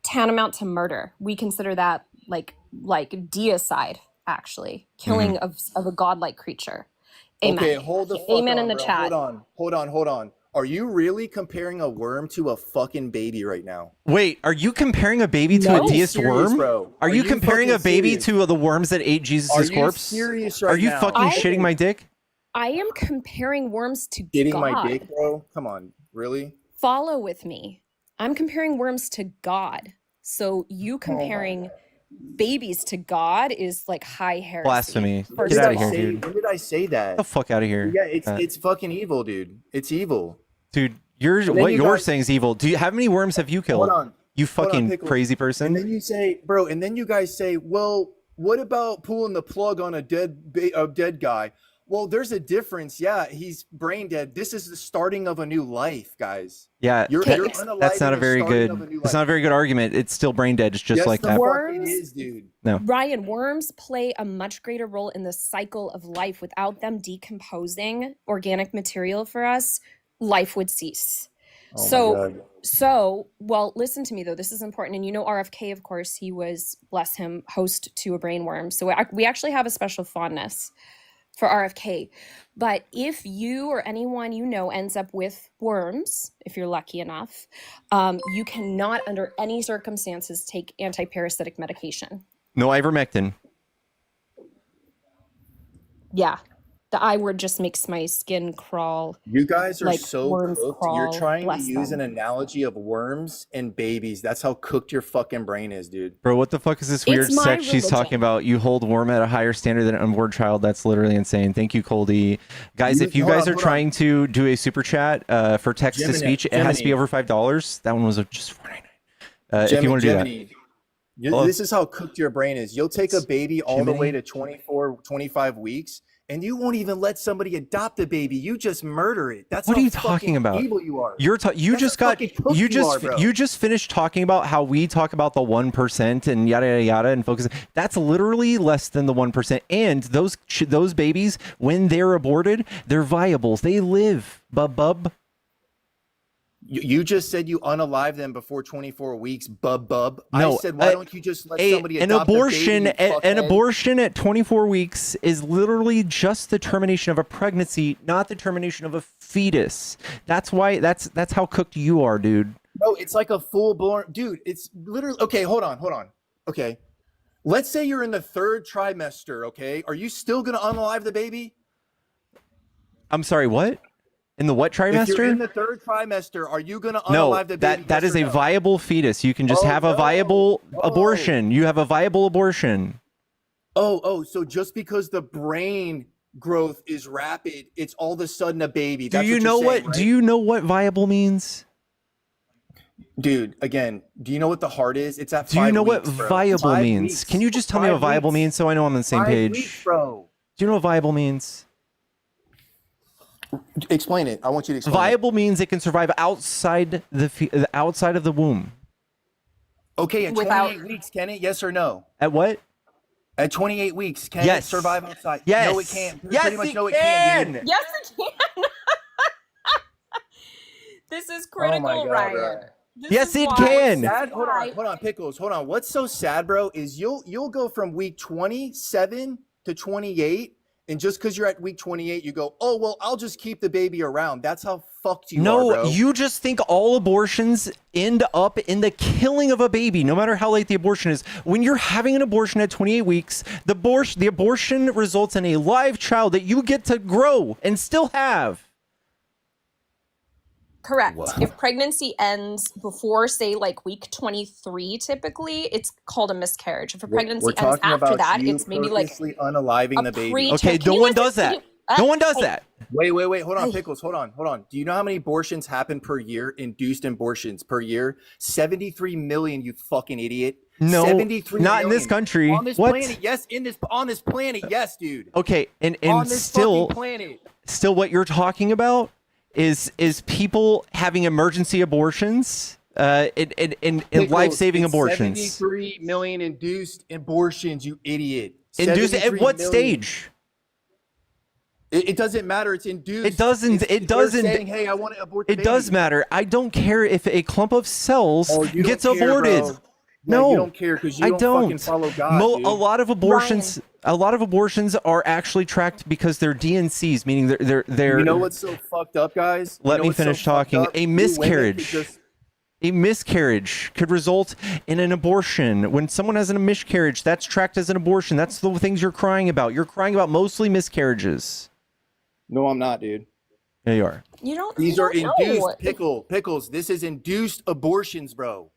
Tantamount to murder. We consider that like deicide, actually. Killing of a godlike creature. Amen. Okay, hold the fuck Amen on, in the bro. chat. Hold on. Are you really comparing a worm to a fucking baby right now? Wait, are you comparing a baby to No. a deist Serious, worm? bro. Are you comparing a fucking baby serious? to the worms that ate Jesus' Are you corpse? serious right Are you now? fucking shitting my dick? I am comparing worms to Getting God. my dick, bro? Come on, really? Follow with me. I'm comparing worms to God. So you comparing babies to God is like high heresy. Blasphemy. First Get of out of all. here, dude. When did I say that? Get the fuck out of here. Yeah, it's fucking evil, dude. It's evil. Dude, then what you you're guys- saying is evil. How many worms have you killed? Hold on. You Hold on, fucking Pickles. crazy And person. then you say, bro, and then you guys say, well, what about pulling the plug on a dead guy? Well, there's a difference. Yeah, he's brain dead. This is the starting of a new life, guys. Yeah, You're Okay, unaliving that's not a the very starting good. of a new It's life. not a very good argument. It's still brain dead. It's just Yes, like the that. fucking Worms- is, dude. Ryan, worms play a much greater role in the cycle of life. Without them decomposing organic material for us, life would cease. Oh my So, God. well, listen to me though. This is important. And you know, RFK, of course, he was, bless him, host to a brain worm. So we actually have a special fondness for RFK. But if you or anyone you know ends up with worms, if you're lucky enough, you cannot under any circumstances take antiparasitic medication. No ivermectin. Yeah. The I word just makes my skin crawl. You guys are Like so worms cooked. You're crawl, trying to bless use them. an analogy of worms and babies. That's how cooked your fucking brain is, dude. Bro, what the fuck is this weird It's my sex she's religion. talking about? You hold worm at a higher standard than an unborn child. That's literally insane. Thank you, Coldy. Guys, if you hold guys on, are hold trying to do a super chat for text to Gemini- speech, it has to be Gemini. over $5. That one was just $4.99. If you want to do that. Gemini, this is how cooked your brain is. You'll take a baby all the way to 24, 25 weeks, and you won't even let somebody adopt the baby. You just murder it. That's What how are you fucking talking about? evil you are. You That's just how got fucking cooked you you are, bro. just finished talking about how we talk about the 1% and yada yada yada and focus. That's literally less than the 1%. And those babies, when they're aborted, they're viable. They live. Bub. You just said you unalive them before 24 weeks, bub. No, I said, why don't you just let somebody adopt an a abortion? baby, you An fuckhead? abortion at 24 weeks is literally just the termination of a pregnancy, not the termination of a fetus. That's why. That's how cooked you are, dude. No, it's like a full-blown... Dude, it's literally... Okay, hold on. Okay. Let's say you're in the 3rd trimester, okay? Are you still going to unalive the baby? I'm sorry. What? In the what If you're in trimester? the 3rd trimester, are you going to No, unalive the baby? that yes is or a no? viable fetus. You can just Oh, have a no. viable Oh. abortion. You have a viable abortion. Oh, so just because the brain growth is rapid, it's all of a sudden a baby. Do That's you what know you're saying, what? right? Do you know what viable means? Dude, again, do you know what the heart is? It's at Do you 5 know weeks, what bro. viable 5 means? weeks. Can you just tell me 5 what viable weeks. means so I know I'm on the same 5 page? weeks, bro. Do you know what viable means? Explain it. I want you to explain Viable means it can survive outside outside of the womb. it. Okay, at Without- 28 weeks, can it? Yes or no? At what? At 28 weeks, can Yes. it survive outside? Yes. No, it can't. Yes, Pretty much it no, it can't, dude. Yes, it can. This is critical, God, Ryan. bro. This Yes, is it why- can. Sad, hold why- on, Pickles, hold on. What's so sad, bro, is you'll go from week 27 to 28, and just because you're at week 28, you go, oh, well, I'll just keep the baby around. That's how fucked you are, No, bro. you just think all abortions end up in the killing of a baby, no matter how late the abortion is. When you're having an abortion at 28 weeks, the abortion results in a live child that you get to grow and still have. Correct. Wow. If pregnancy ends before, say, like week 23, typically, it's called a miscarriage. If a pregnancy We're ends talking after about that, you it's maybe like purposely unaliving a the baby. preterm. Okay, Can no you one listen does to that. me? No one does Hey, that. Wait. Hold on, Pickles. Hold on. Do you know how many abortions happen per year? Induced abortions per year? 73 million, you fucking idiot. No, 73 not in this million. country. On this What? planet, yes. On this planet, yes, dude. Okay, On and this still, fucking planet. what you're talking about is people having emergency abortions, and life-saving abortions. 73 million induced abortions, you idiot. Induced at 73 what million. stage? It doesn't matter. It's induced. It doesn't. They're saying, hey, I want to abort the It baby. does matter. I don't care if a clump of cells You don't gets care, aborted. bro. No, you don't care because you I don't fucking follow God, dude. A lot of abortions are actually tracked because they're DNCs, meaning they're. You know what's so fucked up, guys? Let me finish talking. A miscarriage. A miscarriage could result in an abortion. When someone has a miscarriage, that's tracked as an abortion. That's the things you're crying about. You're crying about mostly miscarriages. No, I'm not, dude. There you are. You don't. These you are don't induced know. pickles. This is induced abortions, bro.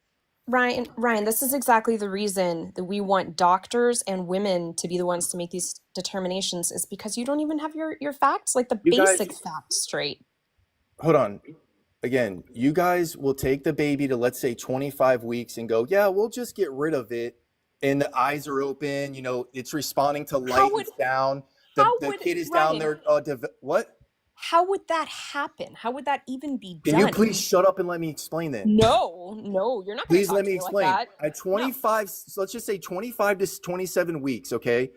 Ryan, this is exactly the reason that we want doctors and women to be the ones to make these determinations, is because you don't even have your facts, like the basic facts straight. Hold on. Again, you guys will take the baby to, let's say, 25 weeks and go, yeah, we'll just get rid of it. And the eyes are open, you know, it's responding to light, it's down. The kid is down there. What? How would that happen? How would that even be done? Can you please shut up and let me explain that? No, you're not going to Please let me explain. like that. At 25, so let's just say 25 to 27 weeks, okay?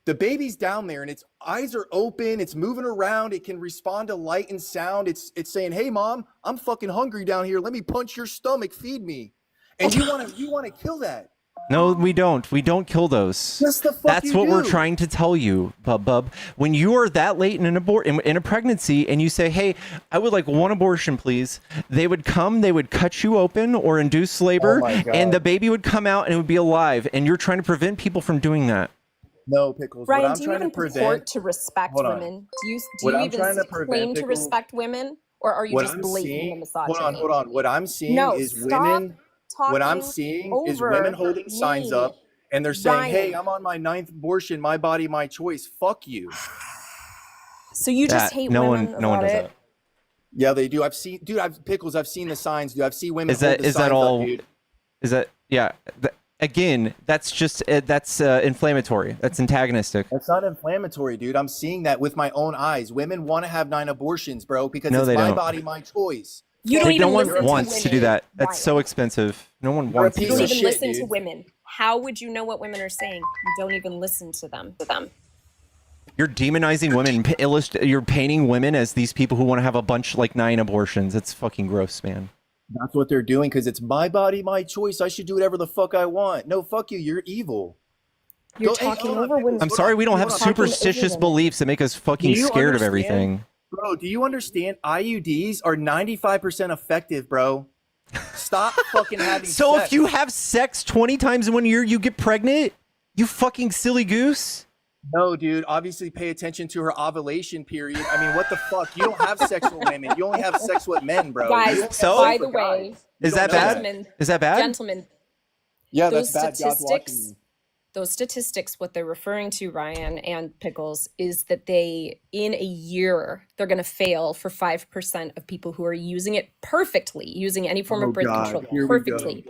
The baby's down there and its eyes are open, it's moving around, it can respond to light and sound. It's saying, "Hey mom, I'm fucking hungry down here. Let me punch your stomach, feed me." And you want to kill that. No, we don't. We don't kill those. Yes, the fuck That's you what we're do. trying to tell you, bub. When you are that late in in a pregnancy and you say, "Hey, I would like one abortion, please," they would come, they would cut you open or induce labor, and the baby would come out and it would be alive. And you're trying to prevent people from doing that. No, Pickles. Ryan, what I'm do you trying even to prevent, purport to respect women? Do you even claim to respect women, or are you just blatant in misogyny? Hold on. What I'm seeing is women. What I'm seeing is women holding signs up, and they're saying, Ryan. "Hey, I'm on my 9th abortion. My body, my choice. Fuck you." So you just hate women? No one does that. Yeah, they do. I've seen, dude. Pickles. I've seen the signs, dude. I've seen women. Is that signs all? Up, dude. Is that yeah? Again, that's just that's inflammatory. That's antagonistic. That's not inflammatory, dude. I'm seeing that with my own eyes. Women want to have 9 abortions, bro, because it's my body, my choice. You don't even no one listen wants to do that. That's Ryan. so expensive. No one wants to do You don't that. even listen to women. How would you know what women are saying? You don't even listen to them. You're demonizing women. You're painting women as these people who want to have a bunch, like 9 abortions. It's fucking gross, man. That's what they're doing because it's my body, my choice. I should do whatever the fuck I want. No, fuck you. You're evil. You're talking over women. I'm sorry we don't have superstitious beliefs that make us fucking scared of everything. Bro, do you understand? IUDs are 95% effective, bro. Stop fucking having So sex. if you have sex 20 times in 1 year, you get pregnant? You fucking silly goose. No, dude. Obviously, pay attention to her ovulation period. I mean, what the fuck? You don't have sex with women. You only have sex with men, bro. Guys, by the way, is that bad? Is that bad? Gentlemen, yeah, those that's bad. God's watching statistics, you. those statistics, what they're referring to, Ryan and Pickles, is that in a year, they're going to fail for 5% of people who are using it perfectly, using any form of birth control perfectly.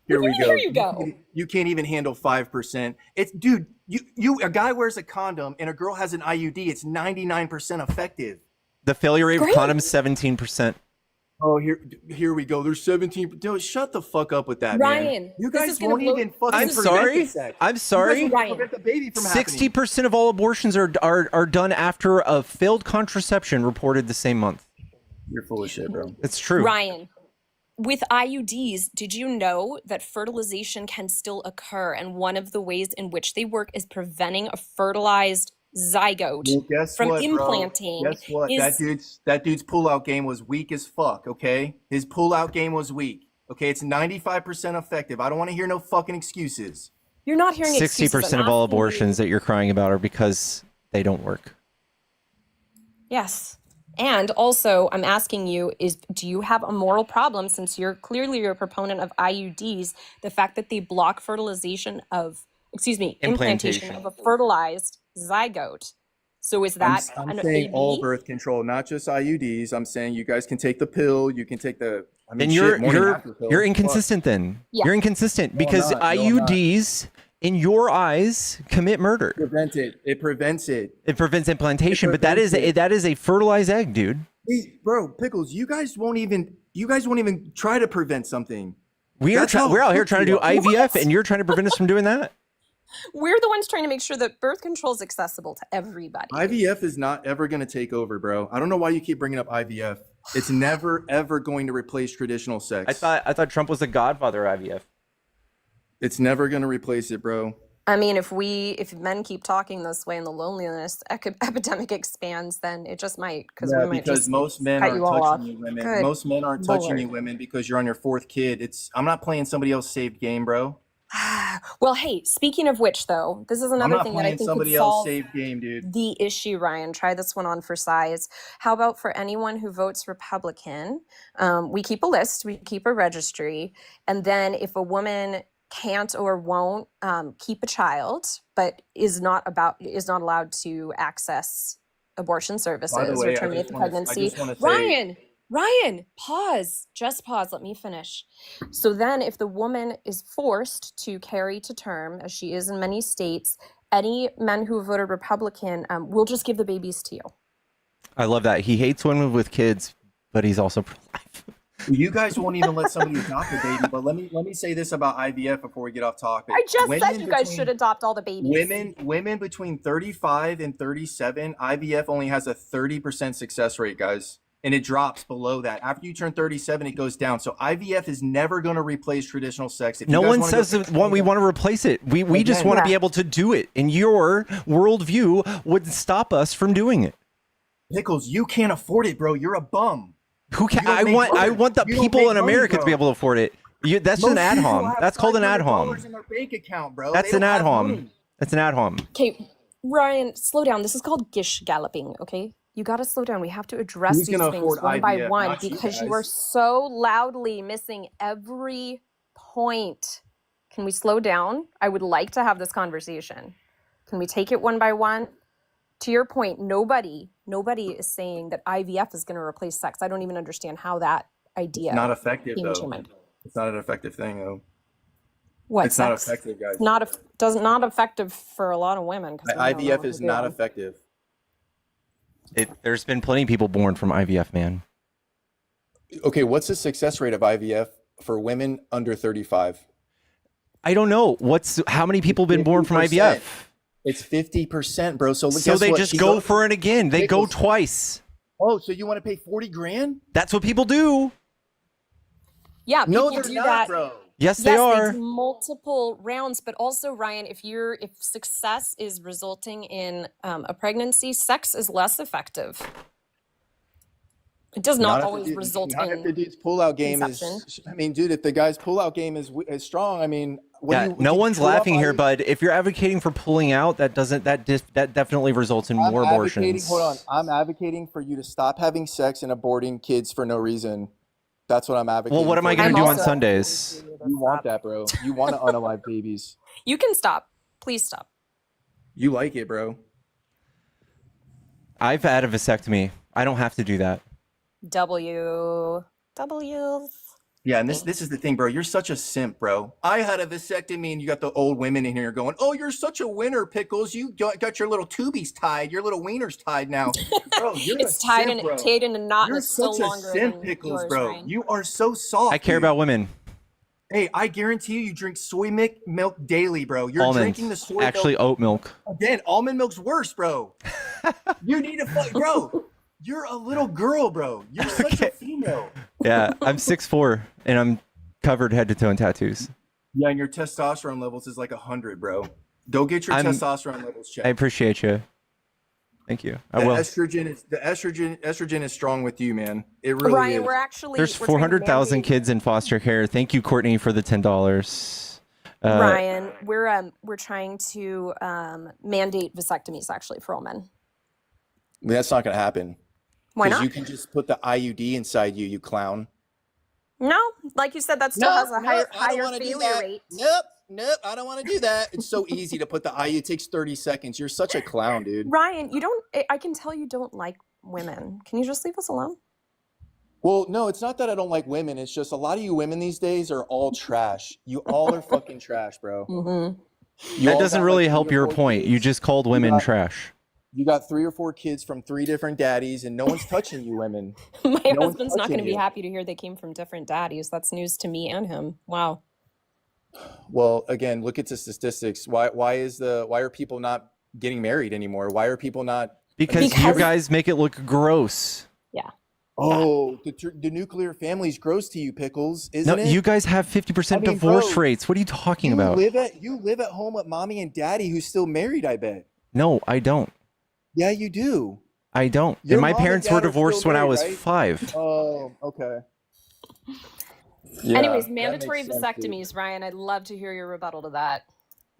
Here we go. Here you go. You can't even handle 5%. It's, dude, a guy wears a condom and a girl has an IUD. It's 99% effective. The failure rate of condoms 17%. Oh, here we go. There's 17. Dude, shut the fuck up with that, Ryan, man. You guys won't even fucking I'm sorry. I'm sorry. Prevent the baby from 60% of all abortions are done after a failed contraception reported the same month. You're full of shit, bro. It's true. Ryan, with IUDs, did you know that fertilization can still occur? And one of the ways in which they work is preventing a fertilized zygote from implanting. Guess what? That dude's pullout game was weak as fuck, okay? His pullout game was weak. Okay, it's 95% effective. I don't want to hear no fucking excuses. You're not hearing 60% of all abortions that you're crying about are because they don't work. Yes. And also, I'm asking you, do you have a moral problem, since you're clearly a proponent of IUDs, the fact that they block implantation of a fertilized zygote? So is that I'm saying baby? all birth control, not just IUDs. I'm saying you guys can take the pill. You can take the. I mean, And you're inconsistent then. Yeah. You're inconsistent because IUDs in your eyes commit murder. It prevents it. It prevents implantation, but that is a fertilized egg, dude. Hey, bro, Pickles, you guys won't even try to prevent something. We're out here trying to do IVF, and you're trying to prevent us from doing that. We're the ones trying to make sure that birth control is accessible to everybody. IVF is not ever going to take over, bro. I don't know why you keep bringing up IVF. It's never ever going to replace traditional sex. I thought Trump was the godfather of IVF. It's never going to replace it, bro. I mean, if men keep talking this way and the loneliness epidemic expands, then it just might, because we might just most men cut aren't you all off. touching you women. Good Most men aren't touching Lord. you women because you're on your fourth kid. I'm not playing somebody else's saved game, bro. Well, hey, speaking of which, though, this is I'm another not thing that I playing think somebody could else's solve saved game, dude. the issue, Ryan. Try this one on for size. How about for anyone who votes Republican, we keep a list, we keep a registry, and then if a woman can't or won't keep a child, but is not allowed to access abortion services way, or terminate the pregnancy. Ryan, Ryan, pause. Just pause. Let me finish. So then if the woman is forced to carry to term, as she is in many states, any men who voted Republican will just give the babies to you. I love that. He hates women with kids, but he's also pro-life. You guys won't even let somebody adopt a baby. But let me say this about IVF before we get off topic. I just said you guys should adopt all the babies. Women between 35 and 37, IVF only has a 30% success rate, guys. And it drops below that. After you turn 37, it goes down. So IVF is never going to replace traditional sex. No one says we want to replace it. We just want to be able to do it. And your worldview would stop us from doing it. Pickles, you can't afford it, bro. You're a bum. Who can? I want the people in America to be able to afford it. That's an ad hom. That's called an ad hom. In their bank account, bro. That's an ad hom. That's an ad hom. Okay, Ryan, slow down. This is called gish galloping, okay? You got to slow down. We have to address these things one by one because you are so loudly missing every point. Can we slow down? I would like to have this conversation. Can we take it one by one? To your point, nobody is saying that IVF is going to replace sex. I don't even understand how that idea. It's not effective, came to though. mind. It's not an effective thing, though. What? It's not effective, guys. Not effective for a lot of women. IVF is not effective. There's been plenty of people born from IVF, man. Okay, what's the success rate of IVF for women under 35? I don't know. How many people have been born from IVF? It's 50%, bro. So they just go for it again. They go twice. Oh, so you want to pay 40 grand? That's what people do. Yeah, people no, they're do not, that. bro. Yes, they are. They do multiple rounds, but also, Ryan, if success is resulting in a pregnancy, sex is less effective. It does not always result in. If the dude's pullout game is, I mean, dude, if the guy's pullout game is strong, I mean, no one's laughing here, bud. If you're advocating for pulling out, that definitely results in more abortions. Hold on, I'm advocating for you to stop having sex and aborting kids for no reason. That's what I'm advocating. Well, what am I going to do on Sundays? You want that, bro. You want to unalive babies. You can stop. Please stop. You like it, bro. I've had a vasectomy. I don't have to do that. W. Yeah, and this is the thing, bro. You're such a simp, bro. I had a vasectomy, and you got the old women in here going, "Oh, you're such a winner, Pickles. You got your little tubies tied, your little wieners tied now." Bro, it's tied in a knot. You're and it's still such a longer simp, than Pickles, yours, bro. Ryan. You are so soft. I care about women. Hey, I guarantee you drink soy milk daily, bro. You're Almond. drinking the soy Actually, milk. oat milk. Again, almond milk's worse, bro. You need to fuck, bro. You're a little girl, bro. You're such a female. Yeah, I'm 6'4", and I'm covered head to toe in tattoos. Yeah, and your testosterone levels is like 100, bro. Go get your testosterone levels checked. I appreciate you. Thank you. I will. Estrogen is strong with you, man. It really Ryan, is. There's 400,000 kids in foster care. Thank you, Courtney, for the $10. Ryan, we're trying to mandate vasectomies actually for all men. That's not going to happen. Why not? Because you can just put the IUD inside you, you clown. No, like you said, that still has a higher failure rate. Nope, I don't want to do that. It's so easy to put the IUD. It takes 30 seconds. You're such a clown, dude. Ryan, I can tell you don't like women. Can you just leave us alone? Well, no, it's not that I don't like women. It's just a lot of you women these days are all trash. You all are fucking trash, bro. Mm-hmm. That doesn't really help your point. You just called women trash. You got 3 or 4 kids from 3 different daddies, and no one's touching you, women. My No one's husband's not going to touching be you. happy to hear they came from different daddies. That's news to me and him. Wow. Well, again, look at the statistics. Why are people not getting married anymore? Why are people not? Because you Because- guys make it look gross. Yeah. Oh, the nuclear family's gross to you, Pickles, isn't No, it? you guys have 50% I mean, divorce bro, rates. What are you talking you about? live at home with mommy and daddy who's still married, I bet. No, I don't. Yeah, you do. I don't. Your And my mom and parents dad were are still divorced when I married, was right? 5. Oh, okay. Yeah, Anyways, that mandatory makes sense, dude. vasectomies, Ryan. I'd love to hear your rebuttal to that.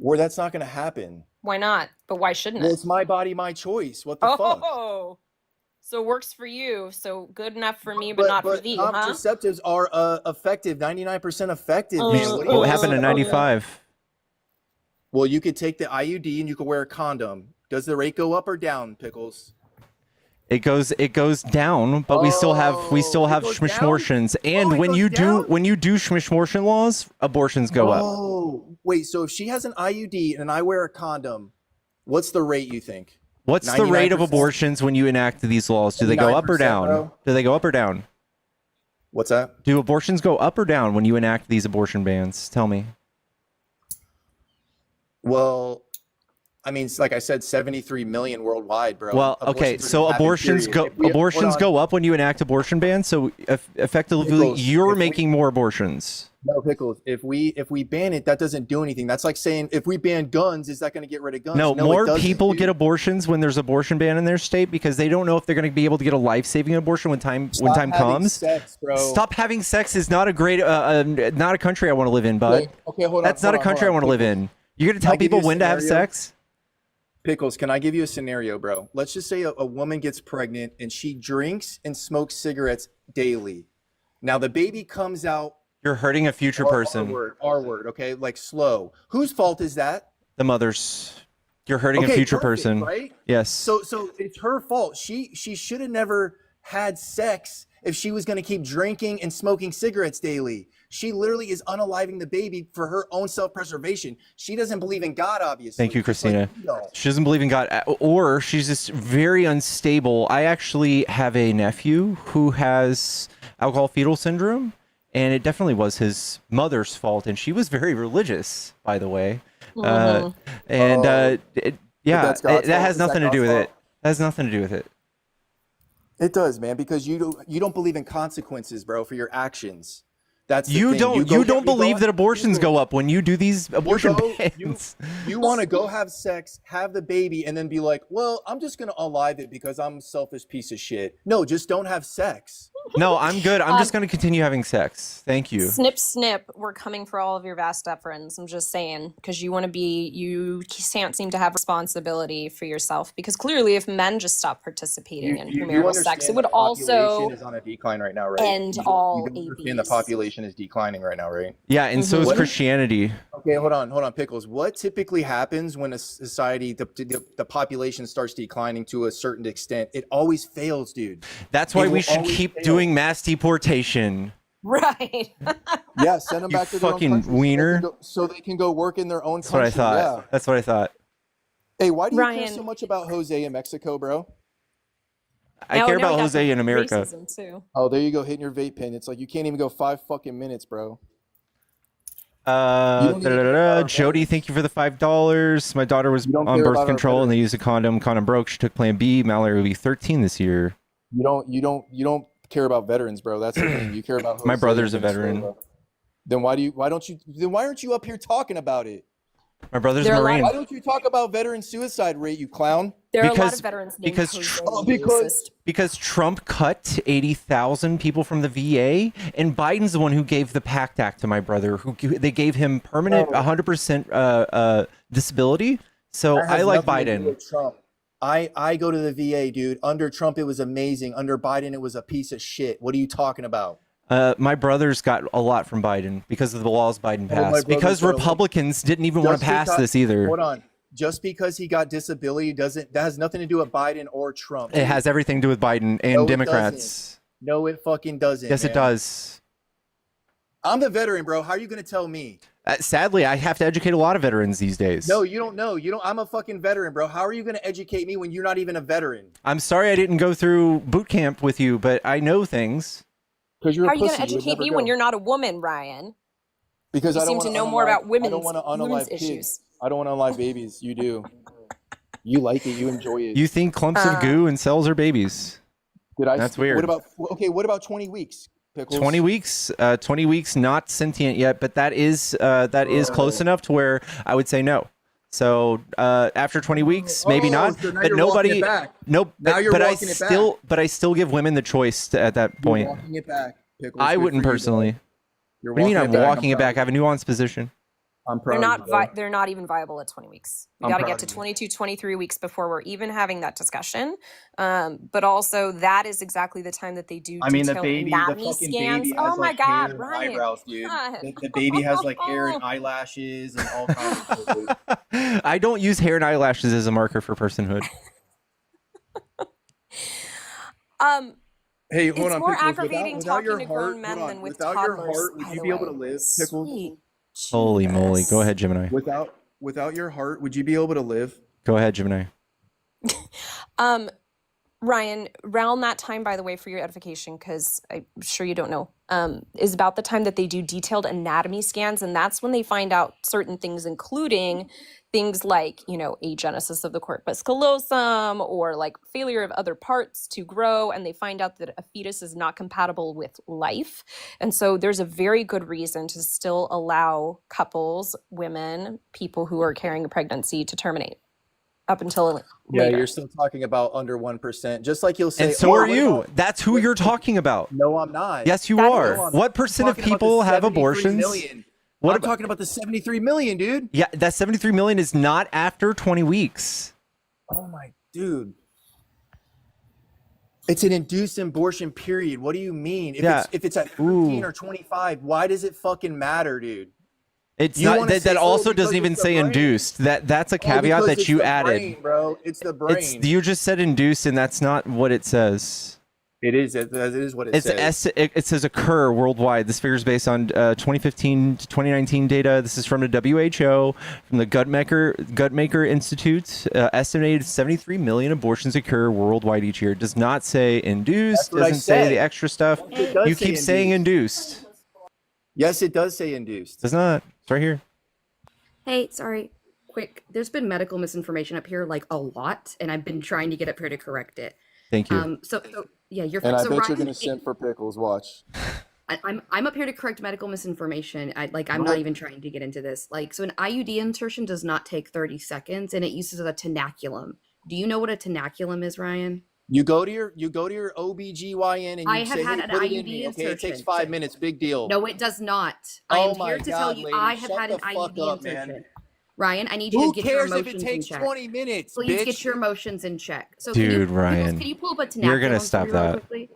Or that's not going to happen. Why not? But why shouldn't Well, it? it's my body, my choice. What the fuck? Oh, so it works for you. So good enough for me, but not for thee, huh? Contraceptives are effective, 99% effective, man. What, What happened in in 95? Well, you could take the IUD and you could wear a condom. Does the rate go up or down, Pickles? It goes down, but we still have Oh, it goes down? schmishmortions. And Oh, it when goes you down? do schmishmortion laws, abortions go up. Oh, wait. So if she has an IUD and I wear a condom, what's the rate you think? What's the rate of 99%? abortions when you enact these laws? Do they go up or 99%, down? bro. Do they go up or down? What's that? Do abortions go up or down when you enact these abortion bans? Tell me. Well, I mean, it's like I said, 73 million worldwide, bro. Well, okay, Abortions so are happening, abortions period. go abortions hold on. go up when you enact abortion bans. So effectively, Pickles, you're if we- making more abortions. No, Pickles. If we ban it, that doesn't do anything. That's like saying if we ban guns, is that going to get rid of guns? No, it more doesn't, people dude. get abortions when there's abortion ban in their state because they don't know if they're going to be able to get a life-saving abortion when time Stop having comes. sex, bro. Stop having sex is not a great not a country I want to live in, bud. Wait, okay, hold on. That's not a country I want to live in. You're going to tell I give you people a when to have scenario? sex? Pickles, can I give you a scenario, bro? Let's just say a woman gets pregnant and she drinks and smokes cigarettes daily. Now the baby comes out You're hurting a future person. R word, okay? Like slow. Whose fault is that? The mother's. You're hurting a Okay, future perfect, person. right? Yes. So it's her fault. She should have never had sex if she was going to keep drinking and smoking cigarettes daily. She literally is unaliving the baby for her own self-preservation. She doesn't believe in God, obviously. Thank you, just like Christina. you don't. She doesn't believe in God, or she's just very unstable. I actually have a nephew who has alcohol fetal syndrome, and it definitely was his mother's fault, and she was very religious, by the way. Yeah, that's God's fault? that has Is that nothing to do God's with fault? it. That has nothing to do with it. It does, man, because you don't believe in consequences, bro, for your actions. That's the You thing. don't believe that abortions go up when you do these abortion You bans. want to go have sex, have the baby, and then be like, well, I'm just going to unalive it because I'm a selfish piece of shit. No, just don't have sex. No, I'm good. I'm just going to continue having sex. Thank you. Snip, snip. We're coming for all of your vast friends. I'm just saying, because you can't seem to have responsibility for yourself. Because clearly, if men just stop participating in premarital sex, it would also population is on a decline right now, right? end all you understand ABs. the population is declining right now, right? Yeah, and so is What- Christianity. Okay, hold on, Pickles. What typically happens when a society, the population starts declining to a certain extent? It always fails, dude. That's why It we will should always keep fail. doing mass deportation. Right. Yeah, send them You back to their own fucking country wiener. so they can go work in their own That's what I country. thought. Yeah. That's what I thought. Hey, why do you care Ryan. so much about Jose in Mexico, bro? I Now- care now about we got Jose the in America. racism, too. Oh, there you go, hitting your vape pen. It's like you can't even go 5 fucking minutes, bro. You don't even care about our Jody, thank you for the $5. My daughter was You don't on care birth about our control and they veterans. used a condom. Condom broke. She took Plan B. Mallory will be 13 this year. You don't care about veterans, bro. That's the thing. You care about My Jose brother's in a veteran. Venezuela. Then why aren't you up here talking about it? My brother's There are a lot Marine. Why don't you talk about veteran suicide rate, you clown? There are a lot Because- of veterans named because Jose, Tr- you because- racist. Because Trump cut 80,000 people from the VA, and Biden's the one who gave the PACT Act to my brother. They gave him permanent 100% disability. So That has I like nothing to do Biden. with Trump. I go to the VA, dude. Under Trump, it was amazing. Under Biden, it was a piece of shit. What are you talking about? My brother's got a lot from Biden because of the laws Biden my passed. brother's Because got a lot- Republicans didn't even want to pass this either. Hold on. Just because he got disability that has nothing to do with Biden or Trump. It has everything to do with Biden and No, it Democrats. No, it fucking doesn't. Yes, it man. does. I'm the veteran, bro. How are you going to tell me? Sadly, I have to educate a lot of veterans these days. No, you don't know. You don't. I'm a fucking veteran, bro. How are you going to educate me when you're not even a veteran? I'm sorry I didn't go through boot camp with you, but I know things. Because you're How a are you pussy. going to You would educate never me go. when you're not a woman, Ryan? Because You I don't seem want to know more about I don't women's want to unalive kids. issues. I don't want to unalive babies. You do. You like it. You enjoy it. You think clumps of goo and cells are babies? Did I? That's weird. What about? Okay. What about 20 weeks? Pickles? 20 weeks. 20 weeks, not sentient yet, but that is close enough to where I would say no. So after 20 weeks, maybe not. So now but you're nobody. walking it back. Nope. Now you're but I walking it back. still, but I still give women the choice at that point. You're walking it back. Pickles. I Good wouldn't for you, personally. bro. You're What do you mean I'm back. walking I'm it back? I proud have a nuanced position. I'm proud They're of not you, bro. they're not even viable at 20 weeks. We I'm got to proud get to of you. 22, 23 weeks before we're even having that discussion. But also that is exactly the time that they do I mean, the detailed baby, the anatomy fucking scans. baby has Oh my like hair God, and Ryan. eyebrows, dude. God. The baby has like hair and eyelashes and all kinds of shit, dude. I don't use hair and eyelashes as a marker for personhood. Hey, hold It's on, more Pickles. aggravating without your talking to grown heart, men hold on. than with Without your toddlers, heart, would by you the be able to way. live, Pickles? Sweet Holy moly. Jesus. Go ahead, Gemini. Without your heart, would you be able to live? Go ahead, Gemini. Ryan, around that time, by the way, for your edification, because I'm sure you don't know, is about the time that they do detailed anatomy scans. And that's when they find out certain things, including things like, agenesis of the corpus callosum or like failure of other parts to grow. And they find out that a fetus is not compatible with life. And so there's a very good reason to still allow couples, women, people who are carrying a pregnancy to terminate up until Yeah, later. you're still talking about under 1%. Just like you'll say, And so are what you. about- That's who you're talking about. No, I'm not. Yes, you That are. is- What percent of I'm talking about people the have 73 abortions? million. What I'm about, talking about the 73 million, dude. yeah, that 73 million is not after 20 weeks. Oh my dude. It's an induced abortion period. What do you mean? If it's at 13 Ooh. or 25, why does it fucking matter, dude? It's You not wanna that, say, that oh, also because doesn't even it's the say brain. induced. That's a Oh, caveat because that it's you the added. brain, bro. It's the brain. It's you just said induced, and that's not what it says. It is what it says. It says occur worldwide. This figure is based on 2015 to 2019 data. This is from the WHO, from the Gutmaker Institute. Estimated 73 million abortions occur worldwide each year. It does not say induced. That's what I Doesn't say said. the extra stuff. It does You say keep saying induced. Yes, it does say induced. Does not. It's right here. Hey, sorry. Quick. There's been medical misinformation up here like a lot, and I've been trying to get up here to correct it. Thank you. So yeah, you're And fine. I So bet you're Ryan, gonna send for Pickles. Watch. I'm up here to correct medical misinformation. I'm not even trying to get into this. So an IUD insertion does not take 30 seconds, and it uses a tenaculum. Do you know what a tenaculum is, Ryan? You go to your OBGYN and you I have say, had hey, an put it IUD in me. Okay, it takes insertion. 5 minutes. Big deal. No, it does not. I Oh am my here to tell God, you lady, I have shut had the an fuck IUD up, man. insertion. Ryan, I need you Who to get your cares if emotions it takes in check. 20 minutes, Please bitch? get your emotions in check. So Dude, can Ryan, can you pull up a tenaculum? you're gonna for stop me real that. quickly?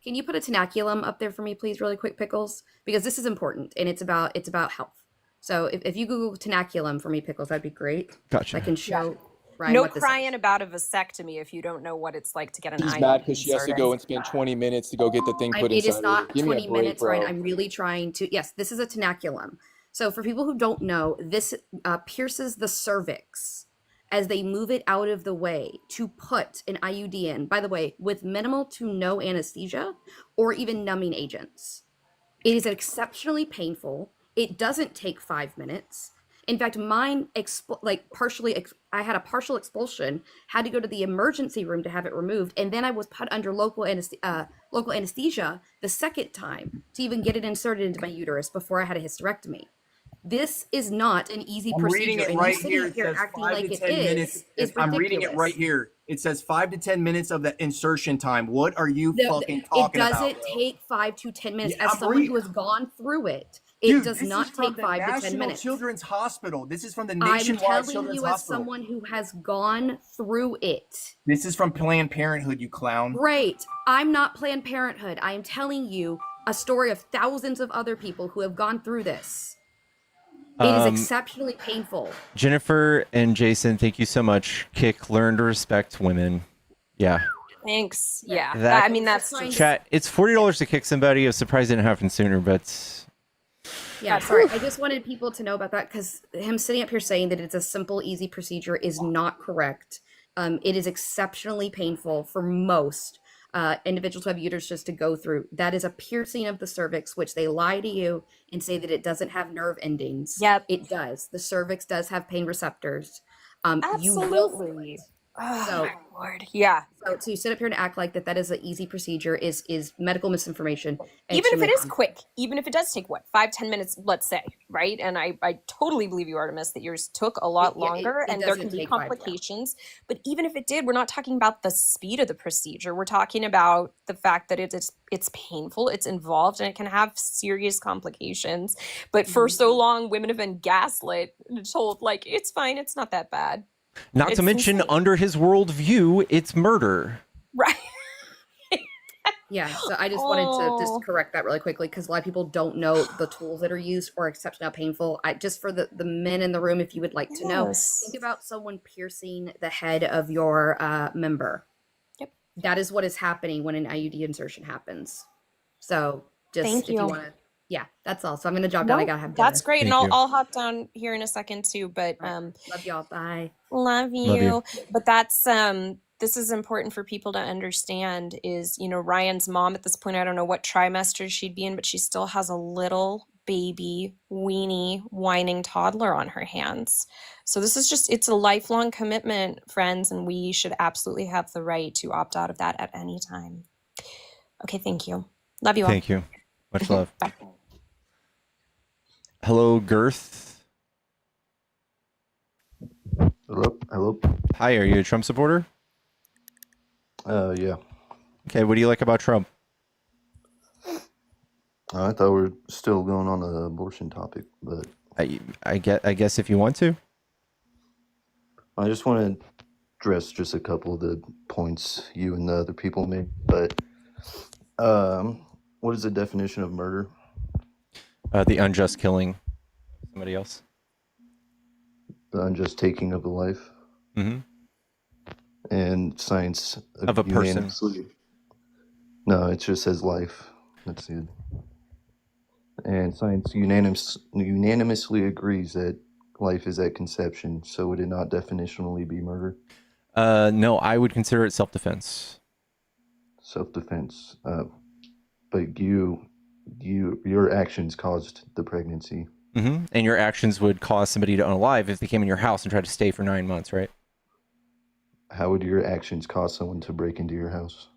Can you put a tenaculum up there for me, please, really quick, Pickles? Because this is important and it's about health. So if you Google tenaculum for me, Pickles, that'd be great. Gotcha. I can show Ryan No what this crying is. about a vasectomy if you don't know what it's like to get an She's IUD mad because she has to inserted. go and spend 20 minutes to go get the thing put It inside is not her. Give me a 20 break, minutes, bro. Ryan. I'm really trying to. Yes, this is a tenaculum. So for people who don't know, this pierces the cervix as they move it out of the way to put an IUD in, by the way, with minimal to no anesthesia or even numbing agents. It is exceptionally painful. It doesn't take 5 minutes. In fact, mine I had a partial expulsion, had to go to the emergency room to have it removed, and then I was put under local anesthesia the second time to even get it inserted into my uterus before I had a hysterectomy. This is not an easy I'm procedure. reading it and right you sitting here. It says acting 5 like to it 10 minutes. is ridiculous. I'm reading it right here. It says 5 to 10 minutes of the insertion time. What are you fucking talking It about? doesn't bro? take 5 to 10 minutes. Yeah, As I'm someone reading- who has gone through it, it Dude, does this not is from take the 5 to 10 National minutes. Children's Hospital. This is from the I'm Nationwide telling Children's you as Hospital. someone who has gone through it. This is from Planned Parenthood, you clown. Great. I'm not Planned Parenthood. I am telling you a story of thousands of other people who have gone through this. It is exceptionally painful. Jennifer and Jason, thank you so much. Kick, learn to respect women. Yeah. Thanks. Yeah. That- I mean, that's Fine. just, Chat, it's $40 to kick somebody. I was surprised it didn't happen sooner, but Yeah, That's sorry. I just wanted people to know about that because him sitting up here saying that it's a simple, easy procedure is not correct. It is exceptionally painful for most individuals who have uteruses to go through. That is a piercing of the cervix, which they lie to you and say that it doesn't have nerve endings. Yep. It does. The cervix does have pain receptors. You will feel Absolutely. it. Oh So my Lord. Yeah. So to sit up here and act like that is an easy procedure is medical misinformation and Even if extremely it is harmful. quick, even if it does take what, 5-10 minutes, let's say, right? And I totally believe you, Artemis, that yours took a lot longer It and there can doesn't be take 5 yeah. complications. But even if it did, we're not talking about the speed of the procedure. We're talking about the fact that it's painful, it's involved, and it can have serious complications. But for so long, women have been gaslit and told like it's fine, it's not that bad. Not to It's mention, insane. under his worldview, it's murder. Right. Yeah, so I just wanted to Oh. just correct that really quickly because a lot of people don't know the tools that are used or exceptionally how painful. Just for the men in the room, if you would like to know, Yes. think about someone piercing the head of your member. Yep. That is what is happening when an IUD insertion happens. So just Thank if you you. want to, yeah, that's all. So I'm going to drop down. I No, got to have dinner. that's great. And Thank you. I'll hop down here in a second too, but Love y'all. Bye. love you. Love you. But that's this is important for people to understand is, you know, Ryan's mom at this point, I don't know what trimester she'd be in, but she still has a little baby weenie whining toddler on her hands. So this is just, it's a lifelong commitment, friends, and we should absolutely have the right to opt out of that at any time. Okay, thank you. Love you all. Thank you. Much love. Bye. Hello, Girth. Hello. Hi, are you a Trump supporter? Yeah. Okay, what do you like about Trump? I thought we were still going on the abortion topic, but I guess if you want to. I just want to address just a couple of the points you and the other people made. But what is the definition of murder? The unjust killing of somebody else. The unjust taking of a life. Mm-hmm. And science Of a person. unanimously- No, it just says life. That's it. And science unanimously agrees that life is at conception, so would it not definitionally be murder? No, I would consider it self-defense. Self-defense. But your actions caused the pregnancy. Mm-hmm. And your actions would cause somebody to unalive if they came in your house and tried to stay for 9 months, right? How would your actions cause someone to break into your house?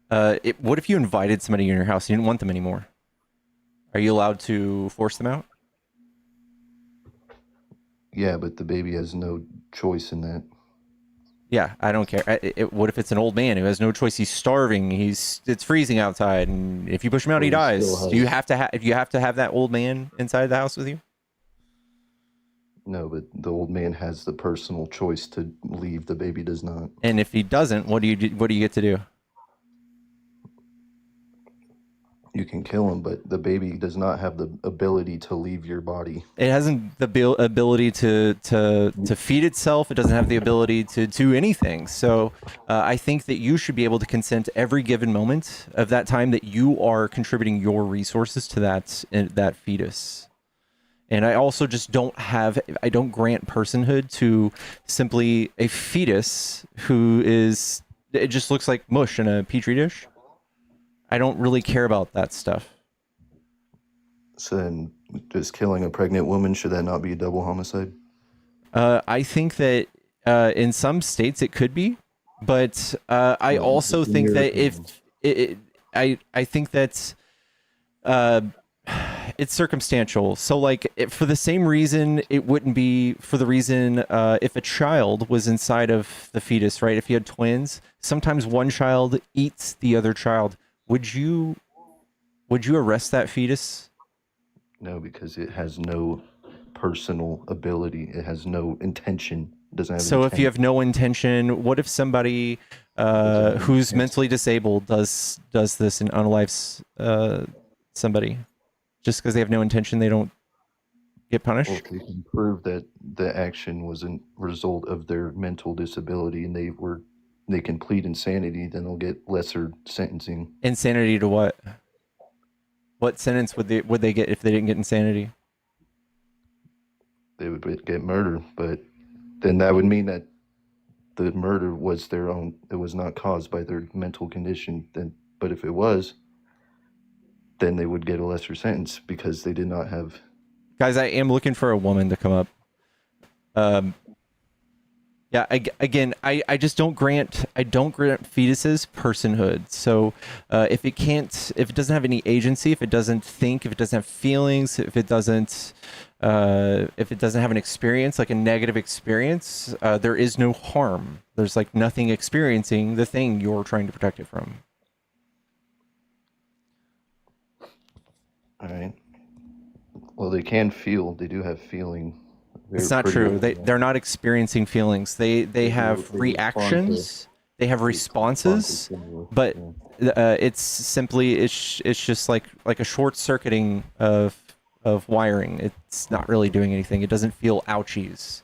What if you invited somebody in your house and you didn't want them anymore? Are you allowed to force them out? Yeah, but the baby has no choice in that. Yeah, I don't care. What if it's an old man who has no choice? He's starving. It's freezing outside, and if you push him out, he Well, he dies. still has- Do you have to if you have to have that old man inside the house with you? No, but the old man has the personal choice to leave. The baby does not. And if he doesn't, what do you get to do? You can kill him, but the baby does not have the ability to leave your body. It hasn't the ability to feed itself. It doesn't have the ability to do anything. So I think that you should be able to consent every given moment of that time that you are contributing your resources to that fetus. And I also just don't grant personhood to simply a fetus who it just looks like mush in a petri dish. I don't really care about that stuff. So then, just killing a pregnant woman, should that not be a double homicide? I think that in some states it could be, but I also think that I think that it's circumstantial. So like for the same reason, it wouldn't be for the reason if a child was inside of the fetus, right? If you had twins, sometimes one child eats the other child. Would you arrest that fetus? No, because it has no personal ability. It has no intention. It doesn't have So if you intent. have no intention, what if somebody who's mentally disabled does this and unalives somebody? Just because they have no intention, they don't get Well, punished? if they can prove that the action was a result of their mental disability and they can plead insanity, then they'll get lesser sentencing. Insanity to what? What sentence would they get if they didn't get insanity? They would get murder, but then that would mean that the murder was their own. It was not caused by their mental condition. But if it was, then they would get a lesser sentence because they did not have. Guys, I am looking for a woman to come up. Yeah, I just don't grant fetuses personhood. So if it doesn't have any agency, if it doesn't think, if it doesn't have feelings, if it doesn't have an experience, like a negative experience, there is no harm. There's like nothing experiencing the thing you're trying to protect it from. All right. Well, they can feel. They do have feeling. It's not true. They're not experiencing feelings. They have reactions. They have responses, but it's just like a short circuiting of wiring. It's not really doing anything. It doesn't feel ouchies.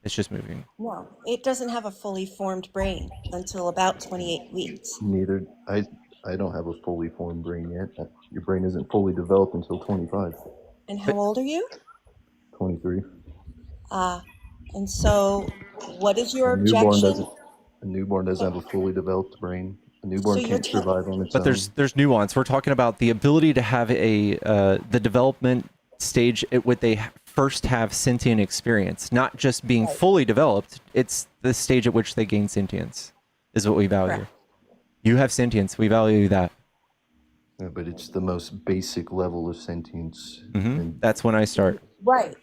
It's just moving. No, it doesn't have a fully formed brain until about 28 weeks. Neither. I don't have a fully formed brain yet. Your brain isn't fully developed until 25. And how old are you? 23. And so what is your A newborn objection? doesn't have a fully developed brain. A newborn So can't survive on its But own. there's nuance. We're talking about the ability to have the development stage at what they first have sentient experience, not just being fully developed. It's the stage at which they gain sentience is what we value. Correct. You have sentience. We value that. Yeah, but it's the most basic level of sentience. That's when I start. Right.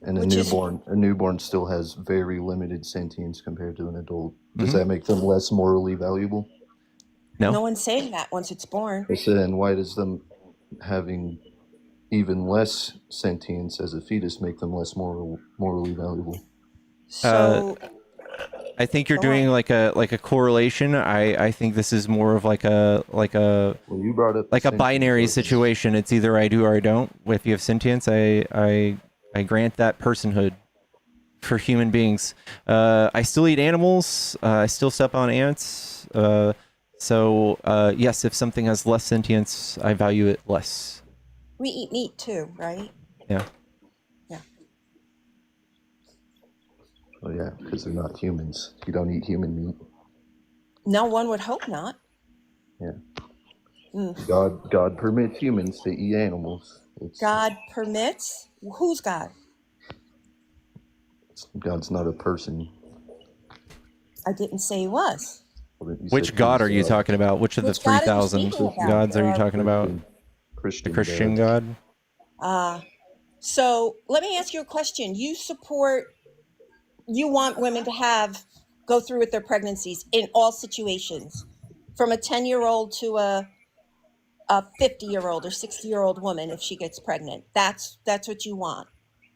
And Which is- a newborn still has very limited sentience compared to an adult. Does that make them less morally valuable? No. No one's saying that once it's born. I said, and why does them having even less sentience as a fetus make them less morally valuable? So I think you're Go doing on. like a correlation. I think this is more of like a Well, you brought up like a sentience binary versus- situation. It's either I do or I don't. If you have sentience, I grant that personhood for human beings. I still eat animals. I still step on ants. So yes, if something has less sentience, I value it less. we eat meat too, right? Yeah. Yeah. Oh yeah, because they're not humans. You don't eat human meat. No, one would hope not. Yeah. God permits humans to eat animals. God permits? Who's God? God's not a person. I didn't say he was. Well, you Which said God he's are you talking about? Which of the Which God are you 3,000 speaking about? gods are you talking about? Christian The Christian God? So let me ask you a question. You want women to go through with their pregnancies in all situations, from a 10-year-old to a 50-year-old or 60-year-old woman if she gets pregnant. That's what you want.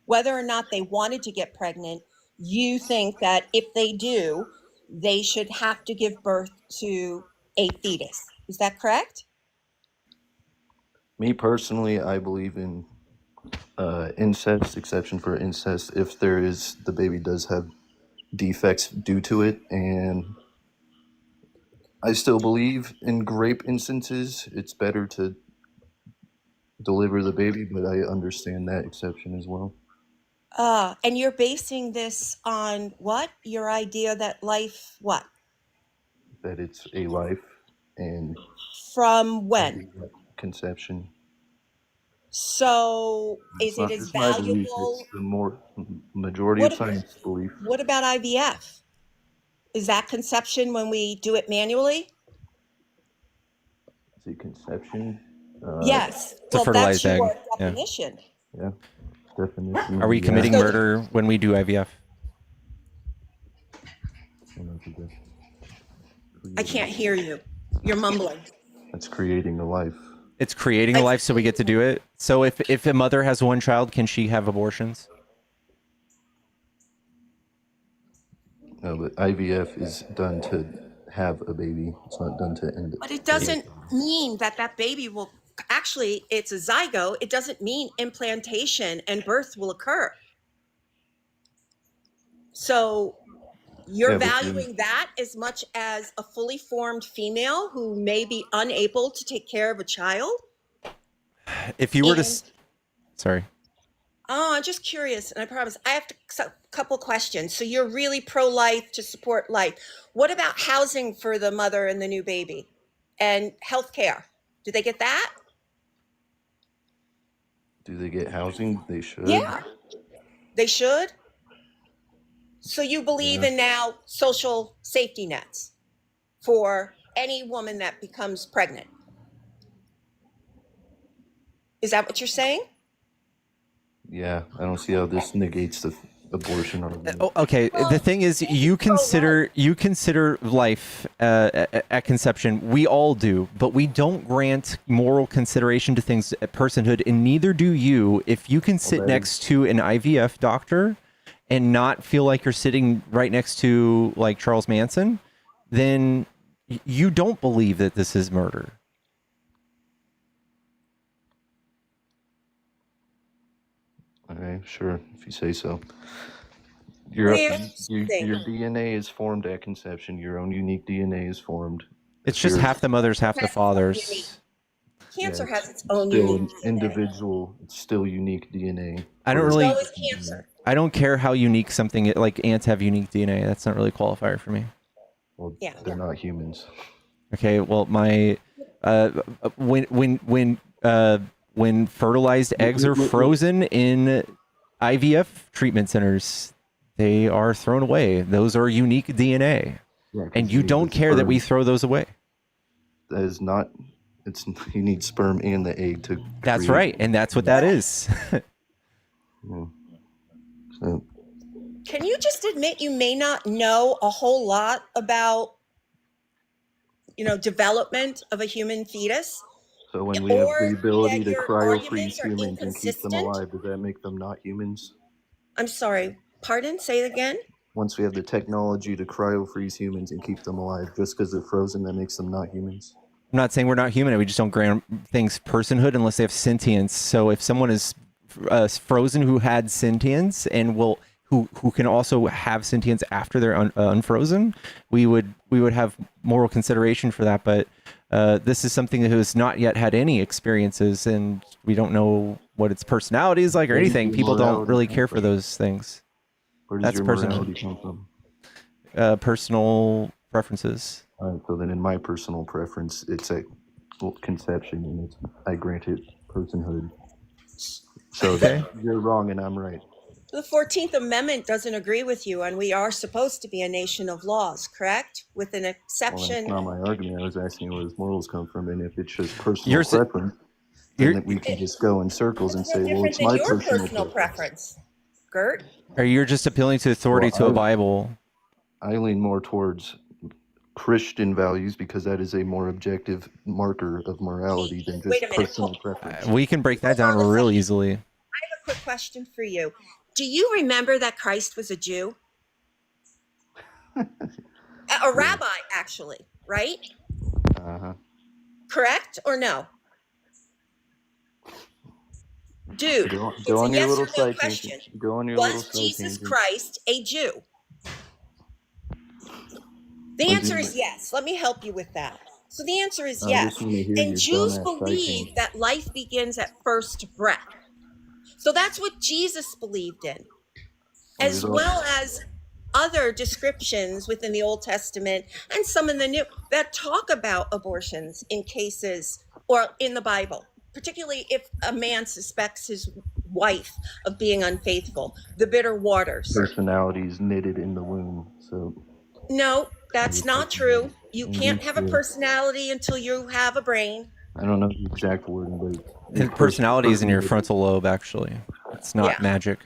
Whether or not they wanted to get pregnant, you think that if they do, they should have to give birth to a fetus. Is that correct? Me personally, I believe in incest, exception for incest, if the baby does have defects due to it. And I still believe in grape instances, it's better to deliver the baby, but I understand that exception as well. And you're basing this on what? Your idea that life, what? That it's a life and From when? conception. So is It's not it as just my belief, valuable? it's the majority What of ab- science belief. What about IVF? Is that conception when we do it manually? Is it conception? Yes. a Well, fertilized that's your egg, yeah. definition. Yeah. Definition. Are we yeah. committing So- murder when we do IVF? I can't hear you. You're mumbling. That's creating a life. It's creating a life, so we get to do it. So if a mother has one child, can she have abortions? No, but IVF is done to have a baby. It's not done to end it. But it doesn't mean that baby will actually, it's a zygote. It doesn't mean implantation and birth will occur. So you're Yeah, but then- valuing that as much as a fully formed female who may be unable to take care of a child? if you were to, And sorry. oh, I'm just curious, and I promise I have a couple questions. So you're really pro-life to support life. What about housing for the mother and the new baby, and health care? Do they get that? Do they get housing? They should. Yeah, they should. So you believe Yeah. in now social safety nets for any woman that becomes pregnant? Is that what you're saying? Yeah, I don't see how this negates the abortion argument. Oh, okay. Well, The thing is, you consider life at conception. We all do, but we don't grant moral consideration to things at personhood, and neither do you. If you can sit Okay. next to an IVF doctor and not feel like you're sitting right next to like Charles Manson, then you don't believe that this is murder. Okay, sure, if you say so. Your DNA is formed at conception. Your own unique DNA is formed. It's just Your- half the mothers, half the fathers. Cancer Yeah, has its own still unique an individual. It's still unique DNA. I don't really. So is cancer. I don't care how unique something like ants have unique DNA. That's not really a qualifier for me. Well, Yeah. they're not humans. Okay, well, my when fertilized eggs are frozen in IVF treatment centers, they are thrown away. Those are unique DNA, Yeah, 'cause and you need don't the care that we sperm. throw those away. That is not. It's you need sperm and the egg to. That's create- right, and that's what that is. Yeah. So, Can you just admit you may not know a whole lot about, development of a human fetus? so when we have Or the ability that to your cryo freeze arguments are humans and keep them inconsistent? alive, does that make them not humans? I'm sorry. Pardon? Say it again. Once we have the technology to cryo freeze humans and keep them alive, just because they're frozen, that makes them not humans. I'm not saying we're not human. We just don't grant things personhood unless they have sentience. So if someone is frozen who had sentience and who can also have sentience after they're unfrozen, we would have moral consideration for that. But this is something that has not yet had any experiences, and we don't know what its personality is like or Where does anything. your People don't morality really come care for from? those things. Where does That's your personal. morality come from? Personal preferences. All right, so then in my personal preference, it's at conception, and I grant it personhood. So Okay. you're wrong and I'm right. The 14th Amendment doesn't agree with you, and we are supposed to be a nation of laws, correct? With an Well, exception. that's not my argument. I was asking where does morals come from, and if it's just personal You're s- preference, you're- then we can just go in circles and It's say, no well, different it's than my your personal personal preference, Gert. Or you're just appealing to authority Well, to a I- Bible. I lean more towards Christian values because that is a more objective marker of morality than Wait just a minute. personal preference. We can break that down Hold on a real second. easily. I have a quick question for you. Do you remember that Christ was a Jew? A rabbi, actually, right? Uh-huh. Correct or no? Dude, Go it's on a your yes little or no side question. tangent. Go on your little Was side Jesus tangent. Christ a Jew? The Was answer he- is yes. Let me help you with that. So the answer is I yes. just want to hear And your Jews dumbass side believe tangent. that life begins at first breath. So that's what Jesus believed in, as there's also- well as other descriptions within the Old Testament and some in the New that talk about abortions in cases or in the Bible, particularly if a man suspects his wife of being unfaithful, the bitter waters. Personalities knitted in the womb. So No, that's not true. You Indeed can't have a true. personality until you have a brain. I don't know the exact wording, but His personality is in your frontal lobe, actually. It's not Yeah. magic.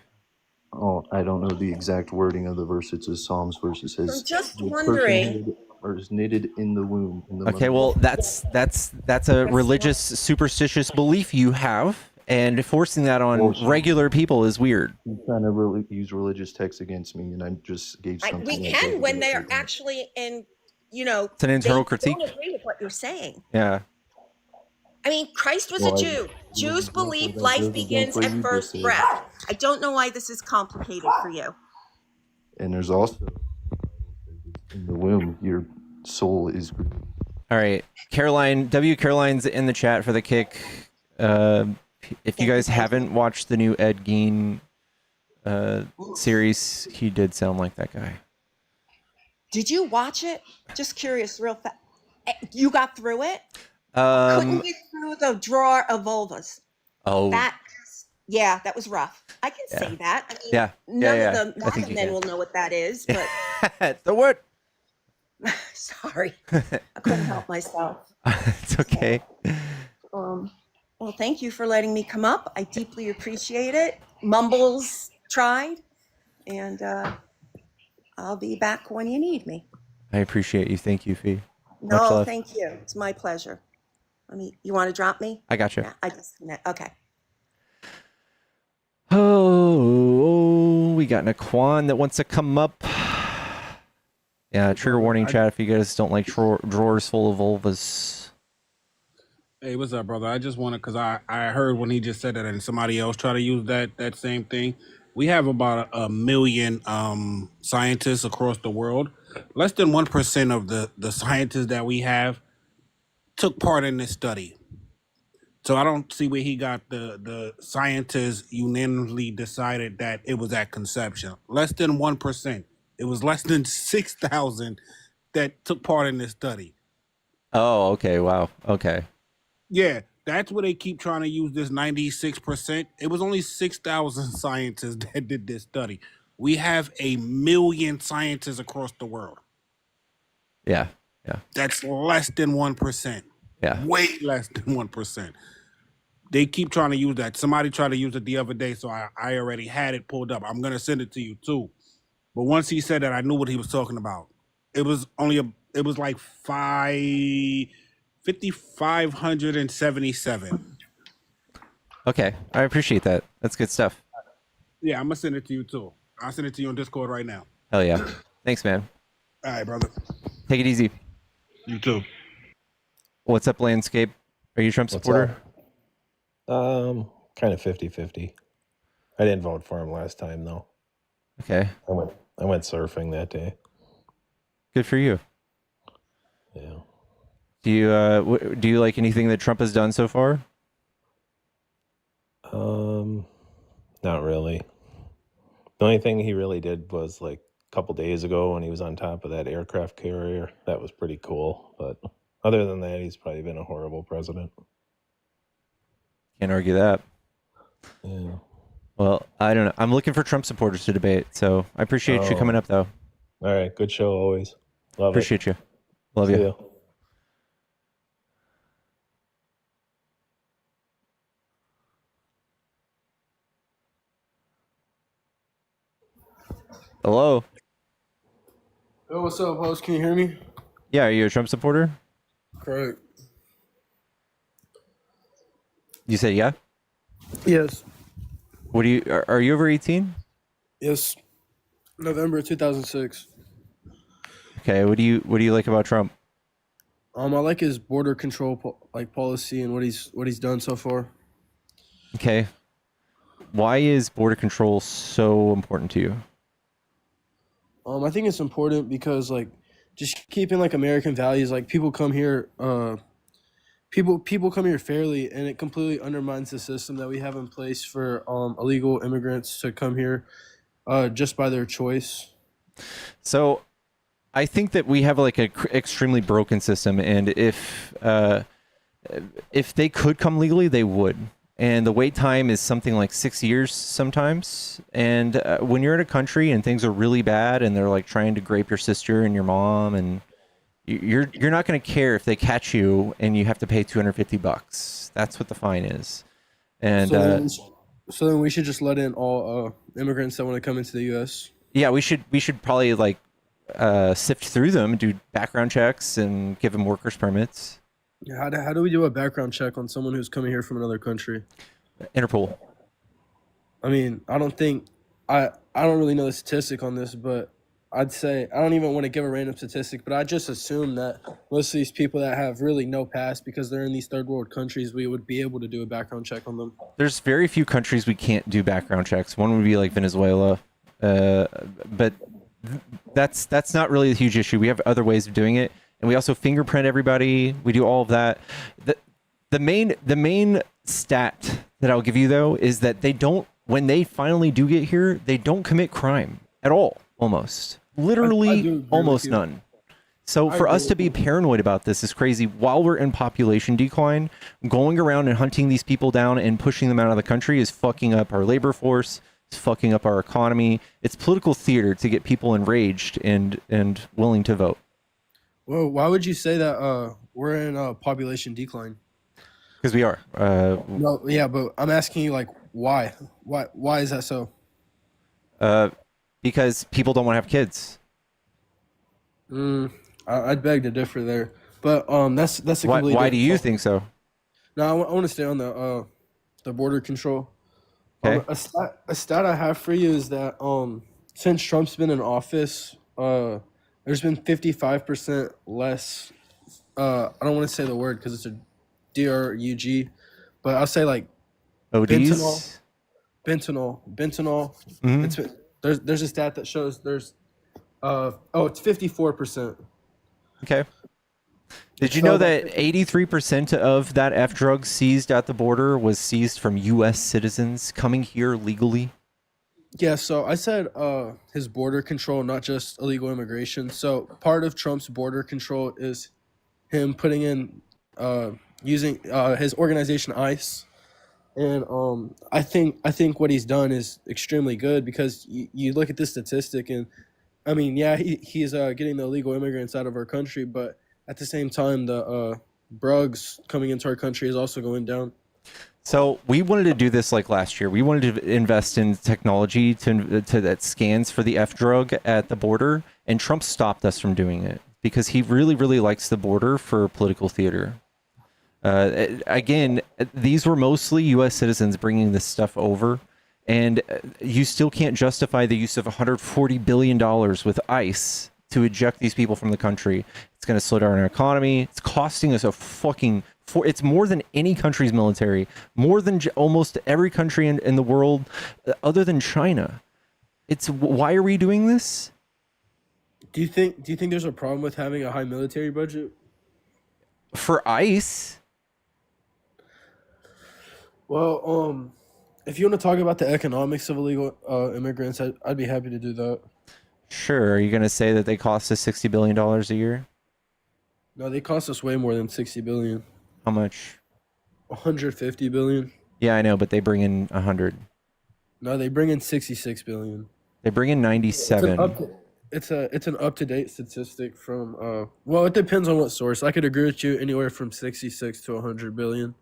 Oh, I don't know the exact wording of the verse. It's a Psalms verse. It says, I'm just "The wondering- person or is knitted in the womb." In the Okay, mother's well, womb." that's a religious, superstitious belief you have, and forcing that on Bullshit. regular people is weird. You're trying to really use religious texts against me, and I just gave something. We that can doesn't when make they're sense. actually in, It's an internal they critique. don't agree with what you're saying. Yeah. I mean, Christ was Well, a I- Jew. Jews well, believe that life goes against begins what at you just first said. breath. I don't know why this is complicated for you. And there's also in the womb, your soul is. All right, Caroline's in the chat for the kick. If you guys haven't watched the new Ed Gein series, he did sound like that guy. Did you watch it? Just curious, real fast. You got through it? Couldn't get through the drawer of vulvas. Oh, That was rough. I can say that. I mean, none of the MAGA men will know what that is, but the what? sorry, I couldn't help myself. It's okay. Well, thank you for letting me come up. I deeply appreciate it. Mumbles tried, and I'll be back when you need me. I appreciate you. Thank you, Fee. Much No, love. thank you. It's my pleasure. You want to drop me? I got you. Yeah, I just okay. Oh, we got Naquan that wants to come up. Yeah, trigger warning, chat, if you guys don't like drawers full of vulvas. Hey, what's up, brother? I just wanted, because I heard when he just said that and somebody else try to use that same thing. We have about a million scientists across the world. Less than 1% of the scientists that we have took part in this study. So I don't see where he got the scientists unanimously decided that it was at conception. Less than 1%. It was less than 6,000 that took part in this study. Oh, okay. Wow. Okay. Yeah, that's where they keep trying to use this 96%. It was only 6,000 scientists that did this study. We have a million scientists across the world. Yeah. Yeah. That's less than 1%. Yeah. Way less than 1%. They keep trying to use that. Somebody tried to use it the other day, so I already had it pulled up. I'm going to send it to you too. But once he said that, I knew what he was talking about. It was like 5,577. Okay. I appreciate that. That's good stuff. Yeah, I'm going to send it to you too. I'll send it to you on Discord right now. Hell yeah. Thanks, man. All right, brother. Take it easy. You too. What's up, Landscape? Are you a Trump supporter? Kind of 50-50. I didn't vote for him last time though. Okay. I went surfing that day. Good for you. Yeah. Do you like anything that Trump has done so far? Not really. The only thing he really did was like a couple days ago when he was on top of that aircraft carrier. That was pretty cool. But other than that, he's probably been a horrible president. Can't argue that. Yeah. Well, I don't know. I'm looking for Trump supporters to debate, so I appreciate you coming up, though. All right. Good show always. Love Appreciate you. Love See you. ya. Hello. Yo, what's up, host? Can you hear me? Yeah, are you a Trump supporter? Correct. You said yeah? Yes. What do you are you over 18? Yes. November 2006. Okay, what do you like about Trump? I like his border control policy and what he's done so far. Okay. Why is border control so important to you? I think it's important because just keeping American values. People come here people come here fairly, and it completely undermines the system that we have in place for illegal immigrants to come here just by their choice. So I think that we have like a extremely broken system, and if they could come legally, they would. And the wait time is something like 6 years sometimes. And when you're in a country and things are really bad, and they're like trying to grape your sister and your mom, and you're not going to care if they catch you and you have to pay $250. That's what the fine is. And so then we should just let in all immigrants that want to come into the U.S. Yeah, we should probably like sift through them, do background checks, and give them workers permits. How do we do a background check on someone who's coming here from another country? Interpol. I mean, I don't really know the statistic on this, but I'd say I don't even want to give a random statistic, but I just assume that most of these people that have really no past because they're in these third world countries, we would be able to do a background check on them. There's very few countries we can't do background checks. One would be like Venezuela, but that's not really a huge issue. We have other ways of doing it. And we also fingerprint everybody. We do all of that. The main stat that I'll give you though is that they don't, when they finally do get here, they don't commit crime at all. Almost, I literally, do agree with almost you. none. So I for agree us to with be you. paranoid about this is crazy. While we're in population decline, going around and hunting these people down and pushing them out of the country is fucking up our labor force. It's fucking up our economy. It's political theater to get people enraged and willing to vote. Well, why would you say that we're in a population decline? Because we are. No, yeah, but I'm asking you, like, why? Why is that so? Because people don't want to have kids. I'd beg to differ there. But that's a Why, completely why do different you topic. think so? No, I want to stay on the border control. Okay. A stat I have for you is that since Trump's been in office, there's been 55% less. I don't want to say the word because it's a DRUG, but I'll say like ODs? Bentonol. Mhm. It's been, there's a stat that shows there's it's 54%. Okay. Did you So know that 83% of that F drug seized at the border was seized from U.S. citizens coming here legally? Yeah, so I said his border control, not just illegal immigration. So part of Trump's border control is him putting in using his organization ICE, and I think what he's done is extremely good because you look at this statistic, and I mean, yeah, he's getting the illegal immigrants out of our country, but at the same time, the drugs coming into our country is also going down. So we wanted to do this like last year. We wanted to invest in technology to that scans for the F drug at the border, and Trump stopped us from doing it because he really, really likes the border for political theater. Again, these were mostly U.S. citizens bringing this stuff over, and you still can't justify the use of $140 billion with ICE to eject these people from the country. It's going to slow down our economy. It's costing us a fucking... it's more than any country's military, more than almost every country in the world other than China. It's why are we doing this? Do you think there's a problem with having a high military budget? For ICE? Well, if you want to talk about the economics of illegal immigrants, I'd be happy to do that. Sure. Are you going to say that they cost us $60 billion a year? No, they cost us way more than 60 billion. How much? 150 billion. Yeah, I know, but they bring in 100. No, they bring in 66 billion. They bring in 97. It's an up to date statistic from well, it depends on what source. I could agree with you anywhere from 66 to 100 billion.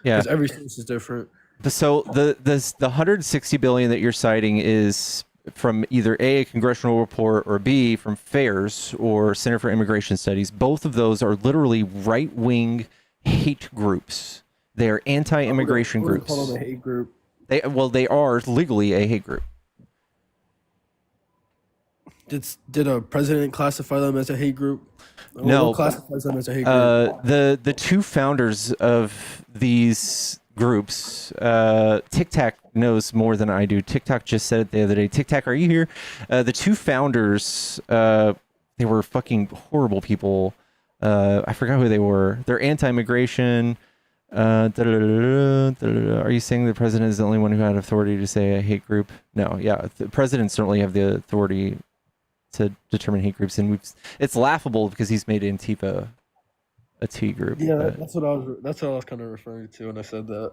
Yeah. Because every source is different. So the 160 billion that you're citing is from either A, congressional report, or B, from FAIRS or Center for Immigration Studies. Both of those are literally right-wing hate groups. They are anti-immigration groups. Call them a hate group. They are legally a hate group. Did a president classify them as a hate group? No. What classifies them as a hate group? The two founders of these groups, TikTok knows more than I do. TikTok just said it the other day. TikTok, are you here? The two founders, they were fucking horrible people. I forgot who they were. They're anti-immigration. Are you saying the president is the only one who had authority to say a hate group? No, yeah, the presidents certainly have the authority to determine hate groups, and it's laughable because he's made Antifa a T group. Yeah, but, that's what I was kind of referring to when I said that.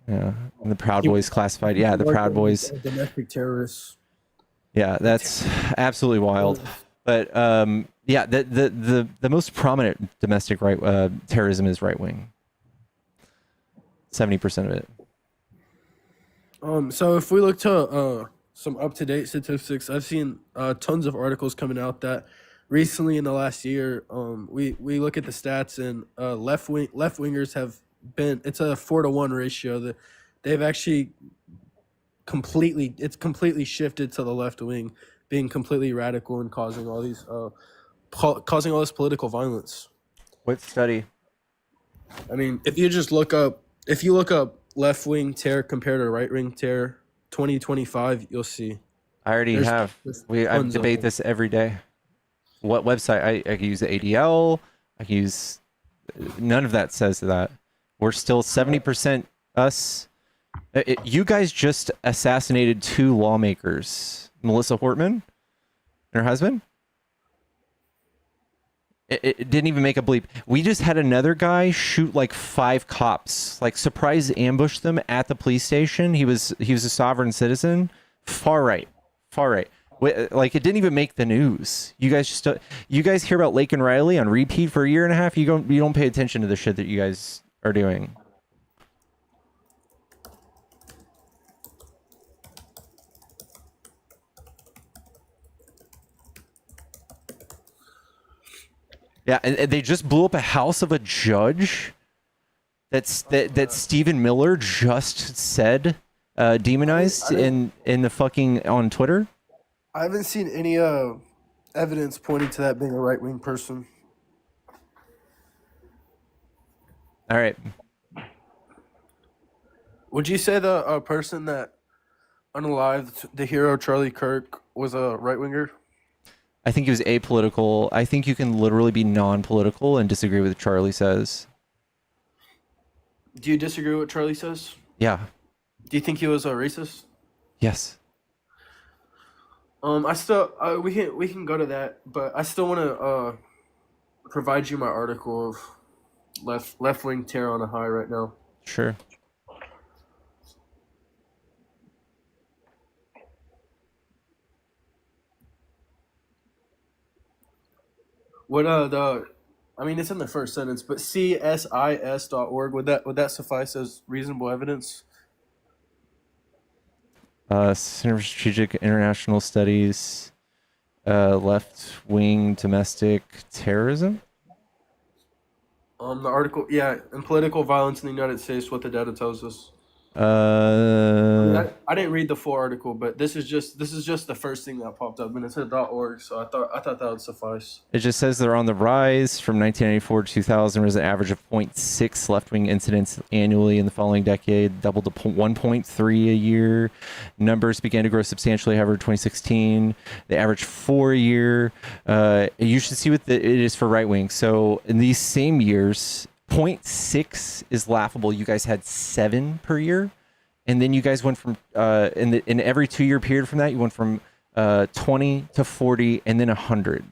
yeah, and the Proud Boys classified. Yeah, the Proud Boys. Domestic terrorists. Yeah, that's absolutely wild. But yeah, the most prominent domestic terrorism is right wing. 70% of it. So if we look to some up-to-date statistics, I've seen tons of articles coming out that recently in the last year, we look at the stats, and left-wingers have been, it's a 4-to-1 ratio that they've actually completely shifted to the left wing, being completely radical and causing all this political violence. What study? I mean, if you look up left-wing terror compared to right-wing terror 2025, you'll see. I already have. I debate this every day. What website? I can use the ADL. I can use. None of that says that. We're still 70% us. You guys just assassinated 2 lawmakers, Melissa Hortman and her husband. It didn't even make a bleep. We just had another guy shoot like 5 cops, like surprise ambush them at the police station. He was a sovereign citizen. Far right. Like, it didn't even make the news. You guys just you guys hear about Lake and Riley on repeat for a year and a half. You don't pay attention to the shit that you guys are doing. Yeah, and they just blew up a house of a judge. That Stephen Miller just said demonized in the fucking on Twitter. I haven't seen any evidence pointing to that being a right wing person. All right. Would you say the person that unalived the hero Charlie Kirk was a right winger? I think he was apolitical. I think you can literally be non-political and disagree with what Charlie says. Do you disagree with what Charlie says? Yeah. Do you think he was a racist? Yes. I still we can go to that, but I still want to provide you my article of left wing terror on a high right now. Sure. What I mean, it's in the first sentence, but csis.org, would that suffice as reasonable evidence? Center for Strategic International Studies, left-wing domestic terrorism. The article, yeah, and political violence in the United States, what the data tells us. I didn't read the full article, but this is just the first thing that popped up, and it said .org, so I thought that would suffice. It just says they're on the rise. From 1994 to 2000, there was an average of 0.6 left-wing incidents annually in the following decade, doubled to 1.3 a year. Numbers began to grow substantially, however, in 2016. They averaged 4 a year. You should see what it is for right-wing. So in these same years, 0.6 is laughable. You guys had 7 per year. And then you guys went from, in every 2-year period from that, you went from 20 to 40 and then 100.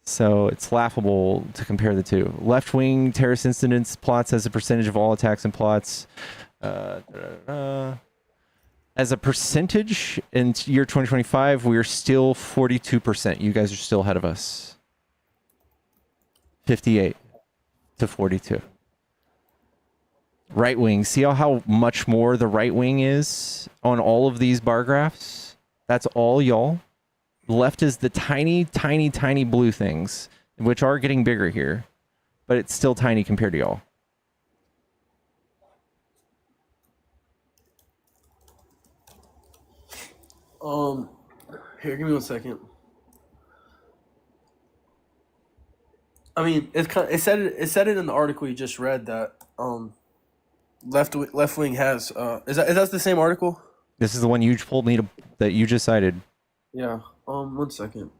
So it's laughable to compare the two. Left-wing terrorist incidents plots as a percentage of all attacks and plots. As a percentage in year 2025, we are still 42%. You guys are still ahead of us. 58 to 42. Right wing. See how much more the right wing is on all of these bar graphs? That's all y'all. Left is the tiny, tiny, tiny blue things, which are getting bigger here, but it's still tiny compared to y'all. Here, give me 1 second. I mean, it said it in the article you just read that left wing has is that the same article? This is the one you told me that you just cited. Yeah. 1 second.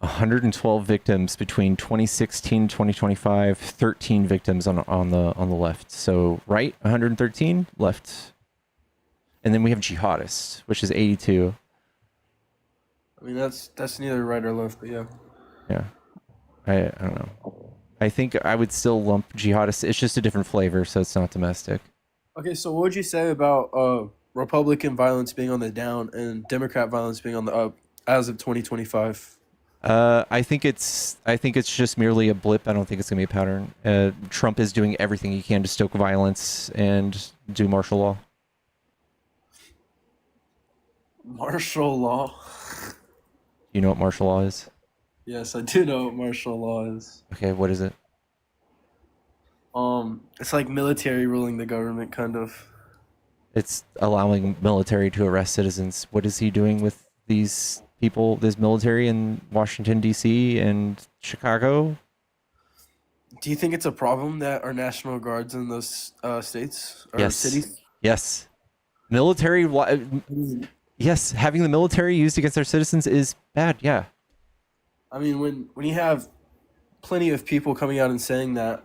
A 112 victims between 2016 2025, 13 victims on the left. So right 113, left. And then we have jihadists, which is 82. I mean, that's neither right or left, but yeah. Yeah. I don't know. I think I would still lump jihadists. It's just a different flavor, so it's not domestic. Okay, so what would you say about Republican violence being on the down and Democrat violence being on the up as of 2025? I think it's just merely a blip. I don't think it's gonna be a pattern. Trump is doing everything he can to stoke violence and do martial law. Martial law. You know what martial law is? Yes, I do know what martial law is. Okay, what is it? It's like military ruling the government, kind of. It's allowing military to arrest citizens. What is he doing with these people, this military in Washington, D.C. and Chicago? Do you think it's a problem that our national guards in those states or Yes. cities? Yes. Military, yes, having the military used against our citizens is bad, yeah. I mean, when you have plenty of people coming out and saying that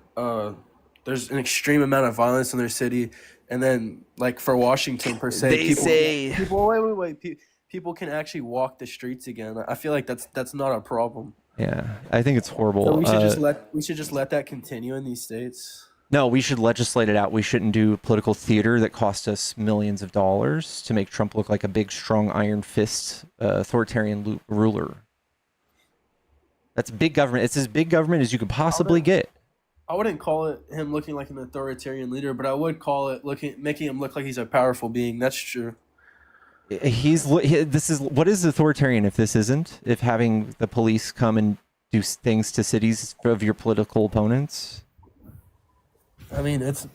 there's an extreme amount of violence in their city, and then like for Washington per se, people can actually walk the streets again. I feel like that's not a problem. Yeah, I think it's horrible. So we should just let that continue in these states. No, we should legislate it out. We shouldn't do political theater that cost us millions of dollars to make Trump look like a big, strong, iron fist authoritarian ruler. That's big government. It's as big government as you could possibly get. I wouldn't call it him looking like an authoritarian leader, but I would call it making him look like he's a powerful being. That's true. This is what is authoritarian if this isn't? If having the police come and do things to cities of your political opponents? I mean, it's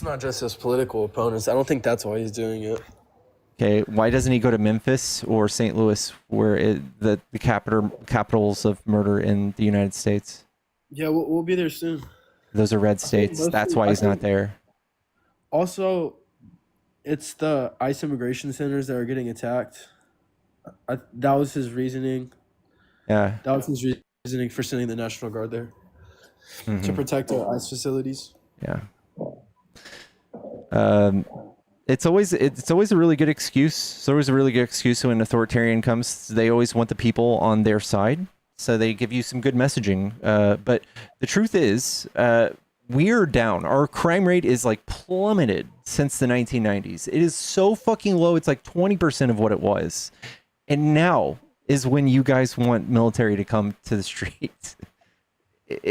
not just his political opponents. I don't think that's why he's doing it. Okay, why doesn't he go to Memphis or St. Louis, where the capitals of murder in the United States? Yeah, we'll be there soon. Those are red states. That's why he's not there. Also, it's the ICE immigration centers that are getting attacked. That was his reasoning. Yeah. That was his reasoning for sending the National Guard there to protect the ICE facilities. Yeah. It's always a really good excuse. It's always a really good excuse when an authoritarian comes. They always want the people on their side, so they give you some good messaging. But the truth is, we're down. Our crime rate is like plummeted since the 1990s. It is so fucking low. It's like 20% of what it was. And now is when you guys want military to come to the streets.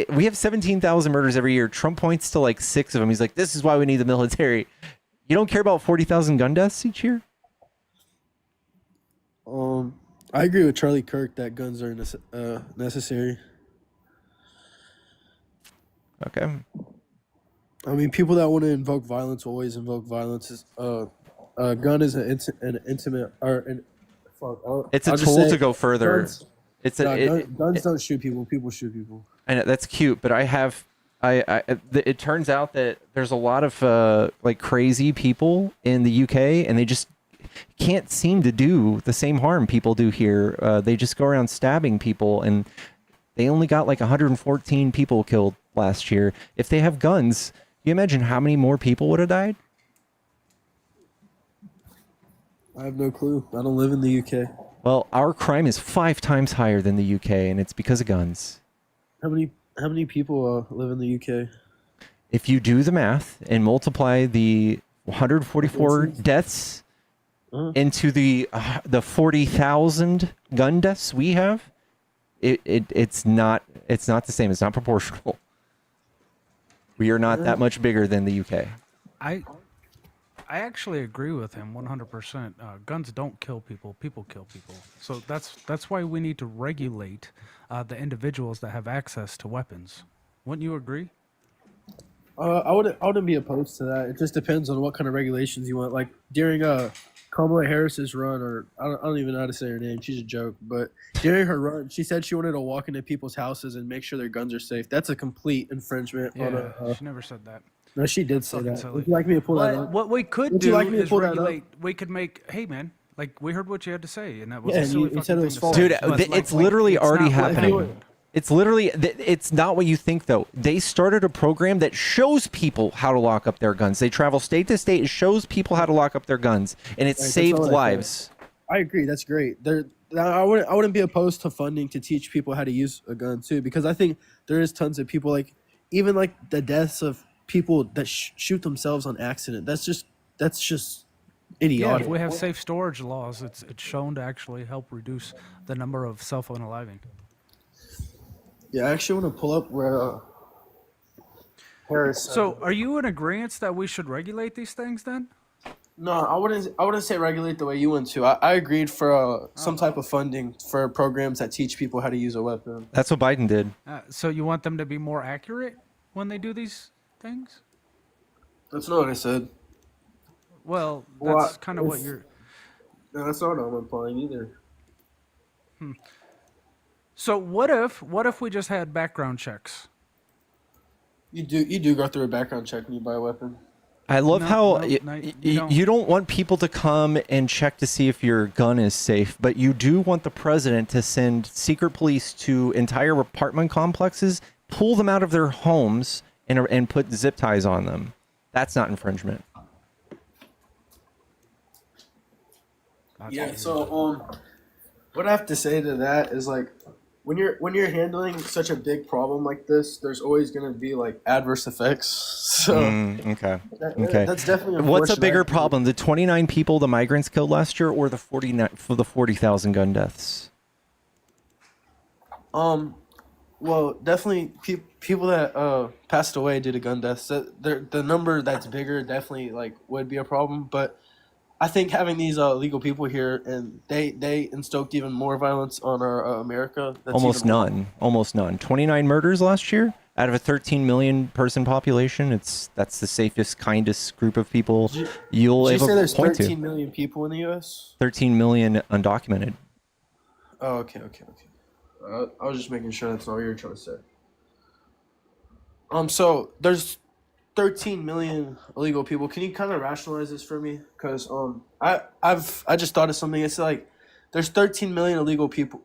We have 17,000 murders every year. Trump points to like 6 of them. He's like, this is why we need the military. You don't care about 40,000 gun deaths each year? I agree with Charlie Kirk that guns are necessary. Okay. I mean, people that want to invoke violence always invoke violence. A gun is an intimate or an. Fuck, it's a tool to go further. Guns don't shoot people. People shoot people. I know that's cute, but it turns out that there's a lot of like crazy people in the UK, and they just can't seem to do the same harm people do here. They just go around stabbing people, and they only got like 114 people killed last year. If they have guns, you imagine how many more people would have died? I have no clue. I don't live in the UK. Well, our crime is 5 times higher than the UK, and it's because of guns. How many people live in the UK? If you do the math and multiply the 144 deaths into the 40,000 gun deaths we have, it's not the same. It's not proportional. We are not that much bigger than the UK. I actually agree with him 100%. Guns don't kill people; people kill people. So that's why we need to regulate the individuals that have access to weapons. Wouldn't you agree? I wouldn't be opposed to that. It just depends on what kind of regulations you want. Like during Kamala Harris's run, or I don't even know how to say her name. She's a joke, but during her run, she said she wanted to walk into people's houses and make sure their guns are safe. That's a complete infringement. Yeah, she never said that. No, she did say that. Silly. Would you like me to pull that up? What we could do is regulate. We could make. Hey, man, like we heard what you had to say, and that was a silly you said it was fucking false. thing Dude, to say. it's literally already not happening. It's literally, it's not what you think, though. They started a program that shows people how to lock up their guns. They travel state to state. It shows people how to lock up their guns, and it saved lives. I agree. That's great. I wouldn't be opposed to funding to teach people how to use a gun too, because I think there is tons of people, like even like the deaths of people that shoot themselves on accident. That's just idiotic. Yeah, if we have safe storage laws, it's shown to actually help reduce the number of self-unaliving. Yeah, I actually want to pull up where Harris. So, are you in agreement that we should regulate these things then? No, I wouldn't say regulate the way you went to. I agreed for some type of funding for programs that teach people how to use a weapon. That's what Biden did. So you want them to be more accurate when they do these things? That's not what I said. Well, Well, that's kind of what you're. No, that's not what I'm implying either. So what if we just had background checks? You do go through a background check when you buy a weapon. I love how you you don't want people to come and check to see if your gun is safe, but you do want the president to send secret police to entire apartment complexes, pull them out of their homes, and put zip ties on them. That's not infringement. Yeah. So what I have to say to that is like when you're handling such a big problem like this, there's always going to be like adverse effects. So Okay. that's definitely What's a unfortunate. bigger problem, the 29 people the migrants killed last year, or the 40,000 gun deaths? Well, definitely people that passed away due to gun deaths. The number that's bigger definitely like would be a problem, but I think having these illegal people here and they instoked even more violence on our America. That's Almost even more. none. Almost none. 29 murders last year out of a 13 million person population. That's the safest, kindest group of people you'll Did you say ever there's point 13 to. million people in the U.S.? 13 million undocumented. Oh, okay. I was just making sure that's not what you were trying to say. So there's 13 million illegal people. Can you kind of rationalize this for me? Because I just thought of something. It's like there's 13 million illegal people,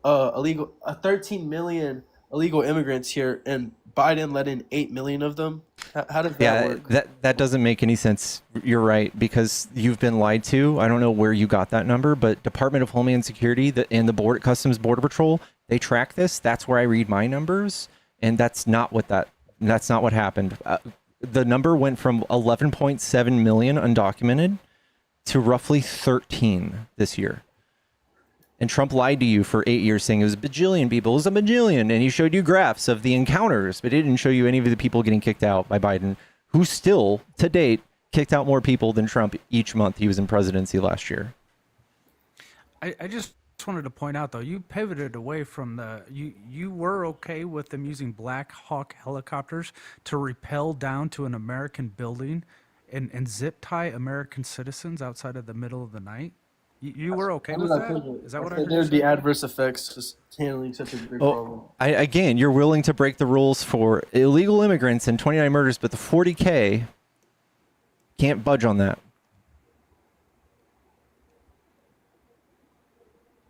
13 million illegal immigrants here, and Biden let in 8 million of them. How does that work? that doesn't make any sense. You're right, because you've been lied to. I don't know where you got that number, but Department of Homeland Security and the Customs Border Patrol, they track this. That's where I read my numbers, and that's not what happened. The number went from 11.7 million undocumented to roughly 13 this year. And Trump lied to you for 8 years saying it was a bajillion people. It was a bajillion. And he showed you graphs of the encounters, but he didn't show you any of the people getting kicked out by Biden, who still, to date, kicked out more people than Trump each month he was in presidency last year. I just wanted to point out, though, you pivoted away from you were okay with them using Black Hawk helicopters to rappel down to an American building and zip tie American citizens outside of the middle of the night? You were okay with that? Is that what I heard? There'd be adverse effects just handling such a big problem. Again, you're willing to break the rules for illegal immigrants and 29 murders, but the 40K can't budge on that.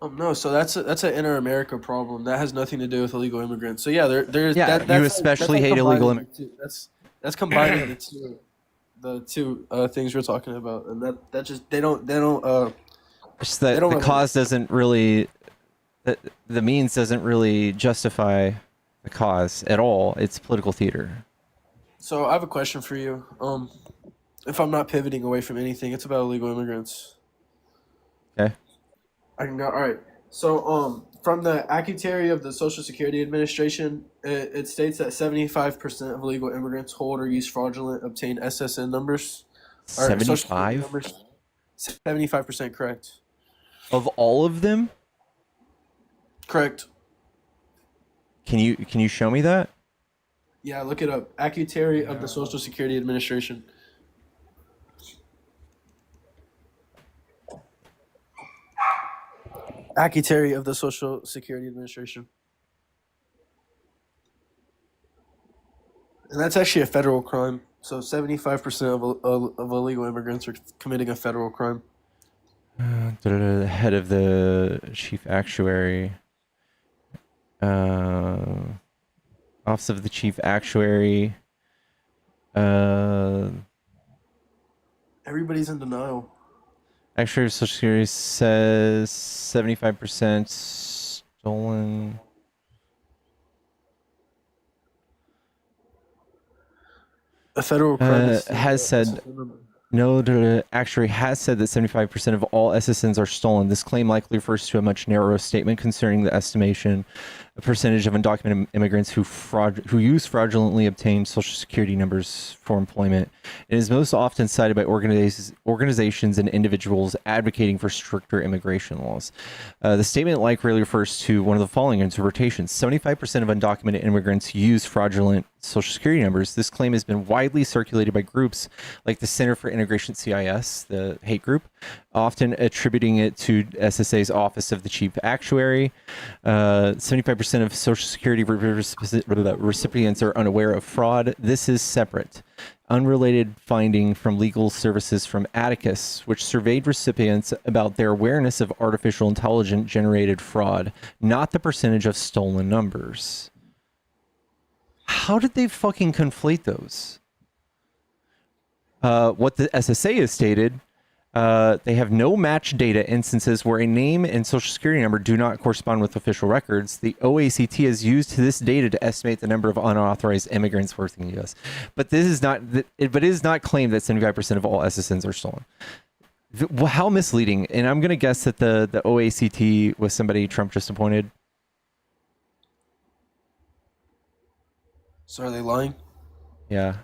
No, so that's an inner America problem. That has nothing to do with illegal immigrants. So yeah, there's Yeah, you especially hate illegal immigrants. That's combining the two things we're talking about, and that just they don't Just that the cause doesn't really, the means doesn't really justify the cause at all. It's political theater. So I have a question for you. If I'm not pivoting away from anything, it's about illegal immigrants. Okay. I can go. All right. So from the Acutary of the Social Security Administration, it states that 75% of illegal immigrants hold or use fraudulent obtained SSN numbers. Or Social Security 75 numbers. 75% correct. of all of them. Correct. Can you show me that? Yeah, look it up. Acutary of the Social Security Administration. Acutary of the Social Security Administration. And that's actually a federal crime. So 75% of illegal immigrants are committing a federal crime. The head of the chief actuary. Office of the chief actuary. Everybody's in denial. Actuary of Social Security says 75% stolen. A federal crime Has said no. The actuary has said that 75% of all SSNs are stolen. This claim likely refers to a much narrower statement concerning the estimation percentage of undocumented immigrants who use fraudulently obtained social security numbers for employment, and is most often cited by organizations and individuals advocating for stricter immigration laws. The statement likely refers to one of the following interpretations: 75% of undocumented immigrants use fraudulent social security numbers. This claim has been widely circulated by groups like the Center for Integration CIS, the hate group, often attributing it to SSA's Office of the Chief Actuary. 75% of Social Security recipients are unaware of fraud. This is separate. Unrelated finding from legal services from Atticus, which surveyed recipients about their awareness of artificial intelligence generated fraud, not the percentage of stolen numbers. How did they fucking conflate those? What the SSA has stated, they have no match data instances where a name and social security number do not correspond with official records. The OACT has used this data to estimate the number of unauthorized immigrants working in the U.S. But this is not. But it is not claimed that 75% of all SSNs are stolen. How misleading! And I'm going to guess that the OACT was somebody Trump just appointed. So are they lying? Yeah.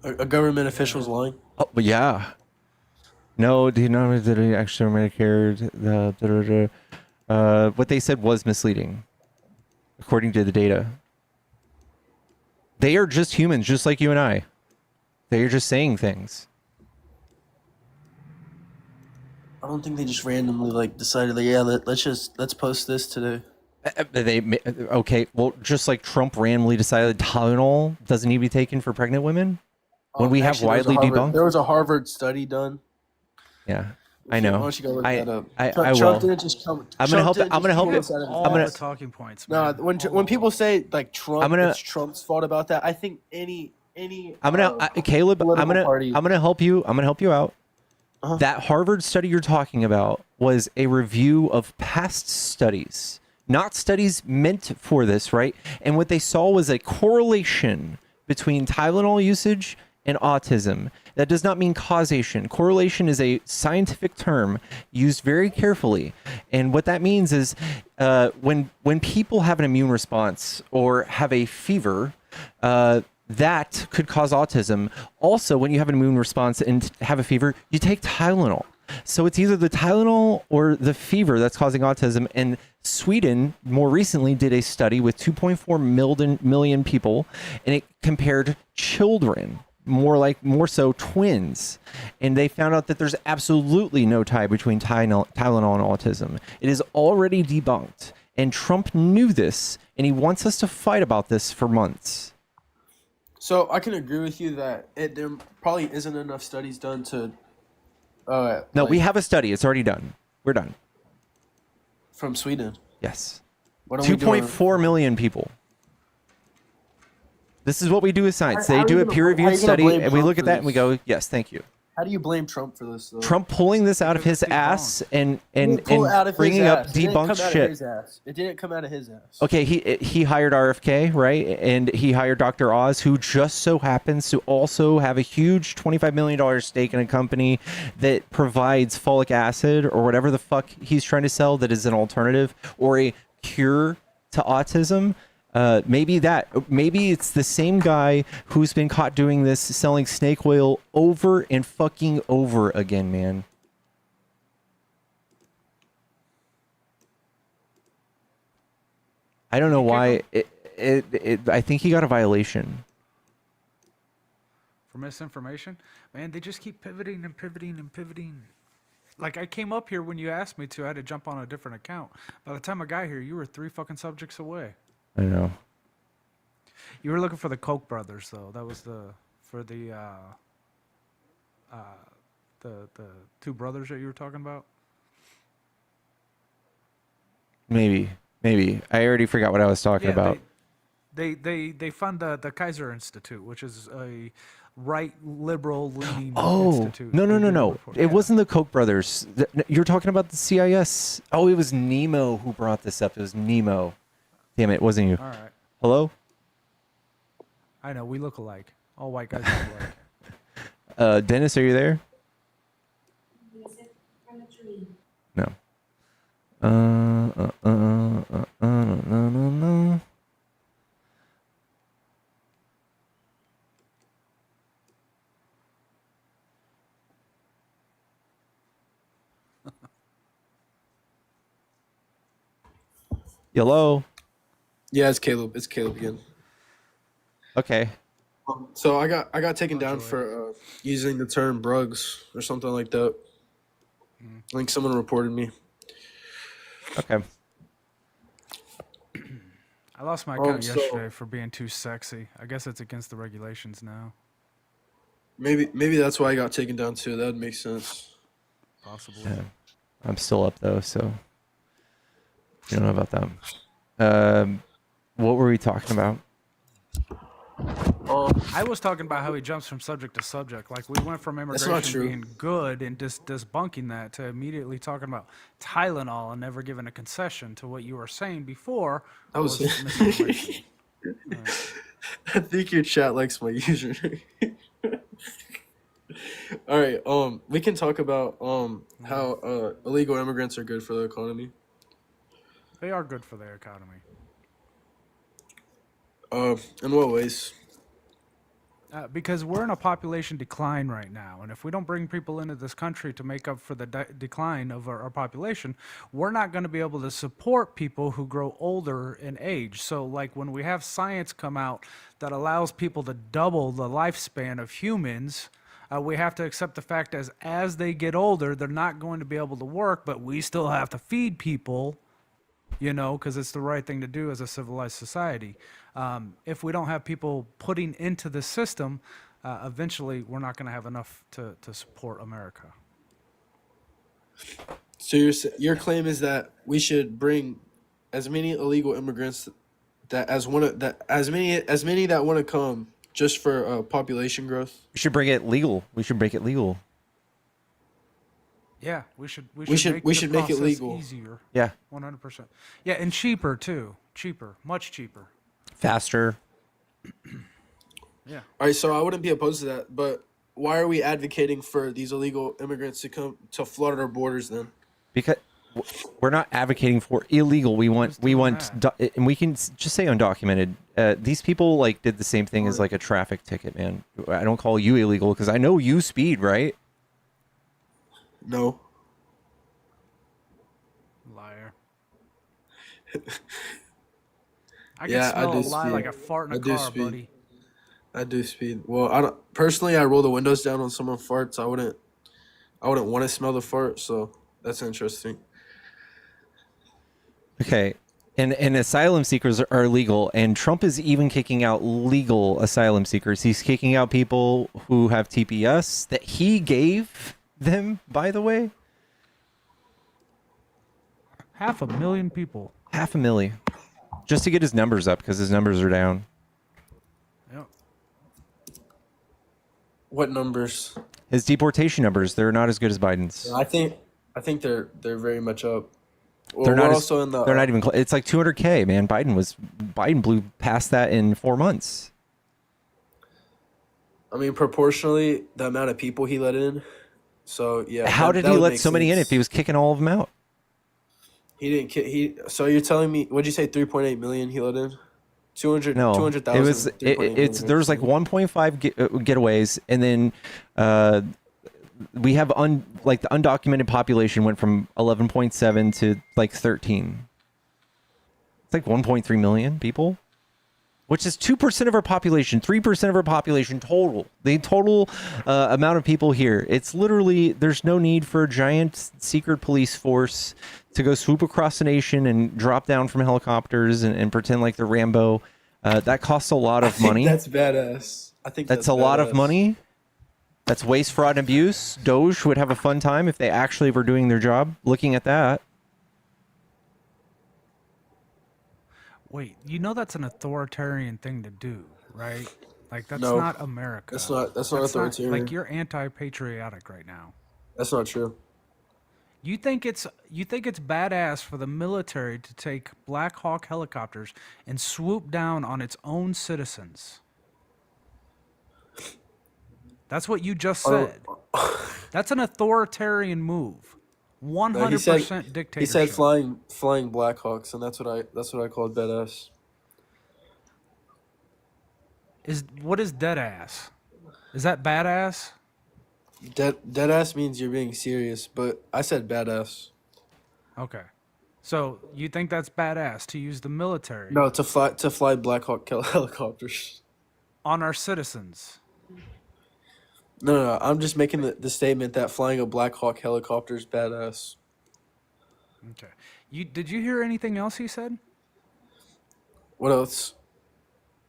A government official's lying? Oh, but yeah. No, do you know that he actually Medicare? What they said was misleading, according to the data. They are just humans, just like you and I. They are just saying things. I don't think they just randomly like decided that, yeah, let's post this today. Okay, well, just like Trump randomly decided Tylenol doesn't need to be taken for pregnant women, when we have widely debunked. There was a Harvard study done. Yeah, I know. Why don't you go look that up? I Trump will. didn't just come. I'm gonna help. I'm gonna help you. All I'm gonna. the talking points. No, Man. when people say like Trump, gonna- it's Trump's fault about that. I think any. I'm gonna Caleb. I'm political party. gonna help you. I'm gonna help you out. Uh-huh. That Harvard study you're talking about was a review of past studies, not studies meant for this, right? And what they saw was a correlation between Tylenol usage and autism. That does not mean causation. Correlation is a scientific term used very carefully. And what that means is when people have an immune response or have a fever, that could cause autism. Also, when you have an immune response and have a fever, you take Tylenol. So it's either the Tylenol or the fever that's causing autism. And Sweden more recently did a study with 2.4 million people, and it compared children, more so twins, and they found out that there's absolutely no tie between Tylenol and autism. It is already debunked, and Trump knew this, and he wants us to fight about this for months. So I can agree with you that there probably isn't enough studies done to. No, we have a study. It's already done. We're done. From Sweden. Yes. What are we doing? 2.4 million people. This is what we do with science. How They are do you a gonna- peer-reviewed how are you gonna study, blame and we Trump look for at that and we this? go, yes, thank you. How do you blame Trump for this, though? Trump pulling this out of his ass and bringing up debunked shit. It didn't come out of his ass. Okay, he hired RFK, right? And he hired Dr. Oz, who just so happens to also have a huge $25 million stake in a company that provides folic acid or whatever the fuck he's trying to sell that is an alternative or a cure to autism. Maybe it's the same guy who's been caught doing this, selling snake oil over and fucking over again, man. I don't know why. I think he got a violation. For misinformation? Man, they just keep pivoting and pivoting and pivoting. Like, I came up here when you asked me to. I had to jump on a different account. By the time I got here, you were 3 fucking subjects away. I know. You were looking for the Koch brothers, though. That was the two brothers that you were talking about. Maybe. I already forgot what I was talking about. They fund the Kaiser Institute, which is a right liberal leaning institute. No. It wasn't the Koch brothers. You're talking about the CIS. Oh, it was Nemo who brought this up. It was Nemo. Damn it wasn't you. All right. Hello? I know, we look alike. All white guys look alike. Dennis, are you there? No. No. Hello. Yeah, it's Caleb. It's Caleb again. Okay. So I got taken down Joey. for using the term "brugs" or something like that. I think someone reported me. Okay. I lost my account So yesterday for being too sexy. I guess it's against the regulations now. maybe that's why I got taken down too. That would make sense. Possibly. Yeah. I'm still up though, so you don't know about that. What were we talking about? I was talking about how he jumps from subject to subject. Like we went from That's not immigration true. being good and debunking that to immediately talking about Tylenol and never giving a concession to what you were saying before That was. misinformation. I think your chat likes my username. All right. We can talk about how illegal immigrants are good for the economy. They are good for their economy. In what ways? Because we're in a population decline right now, and if we don't bring people into this country to make up for the decline of our population, we're not going to be able to support people who grow older in age. So, like when we have science come out that allows people to double the lifespan of humans, we have to accept the fact as they get older, they're not going to be able to work, but we still have to feed people. Because it's the right thing to do as a civilized society. If we don't have people putting into the system, eventually we're not going to have enough to support America. So your claim is that we should bring as many illegal immigrants as many that want to come just for population growth. We should bring it legal. We should make it legal. Yeah, we should We make should the make it process legal. easier. Yeah. 100%. Yeah, and cheaper too. Much cheaper. Faster. Yeah. All right, so I wouldn't be opposed to that, but why are we advocating for these illegal immigrants to come to flood our borders then? Because we're not advocating for illegal. We want and we can just say undocumented. These people like did the same thing as like a traffic ticket, man. I don't call you illegal because I know you speed, right? No. Liar. I can smell a lie speed. like a fart in a I do car, speed. buddy. I do speed. Well, I don't personally. I roll the windows down when someone farts. I wouldn't want to smell the fart. So that's interesting. Okay. And asylum seekers are legal, and Trump is even kicking out legal asylum seekers. He's kicking out people who have TPS that he gave them, by the way. 500,000 people. 500,000. Just to get his numbers up because his numbers are down. Yep. What numbers? His deportation numbers, they're not as good as Biden's. I think they're very much up. Well, They're not we're as, also in the. they're not even it's like 200K, man. Biden blew past that in 4 months. I mean, proportionally, the amount of people he let in. So yeah. How did he let so many in if he was kicking all of them out? He didn't. So you're telling me? What'd you say? 3.8 million he let in. 200. No, 200,000. it was it's there's like 1.5 getaways, and then we have the undocumented population went from 11.7 to like 13. It's like 1.3 million people, which is 2% of our population, 3% of our population total. The total amount of people here. It's literally, there's no need for a giant secret police force to go swoop across the nation and drop down from helicopters and pretend like they're Rambo. That costs a lot of money. That's badass. I think that's a lot of money. That's waste, fraud, and abuse. Doge would have a fun time if they actually were doing their job looking at that. Wait, that's an authoritarian thing to do, right? Like that's No, not America. That's not authoritarian. Like you're anti-patriotic right now. That's not true. You think it's badass for the military to take Black Hawk helicopters and swoop down on its own citizens? That's what you just said. That's an authoritarian move. No, he said 100% he dictatorship. said flying Blackhawks, and that's what I called badass. What is dead ass? Is that badass? Deadass means you're being serious, but I said badass. Okay. So you think that's badass to use the military No, to fly Blackhawk helicopters. on our citizens? No. I'm just making the statement that flying a Blackhawk helicopter is badass. Okay. Did you hear anything else he said? What else?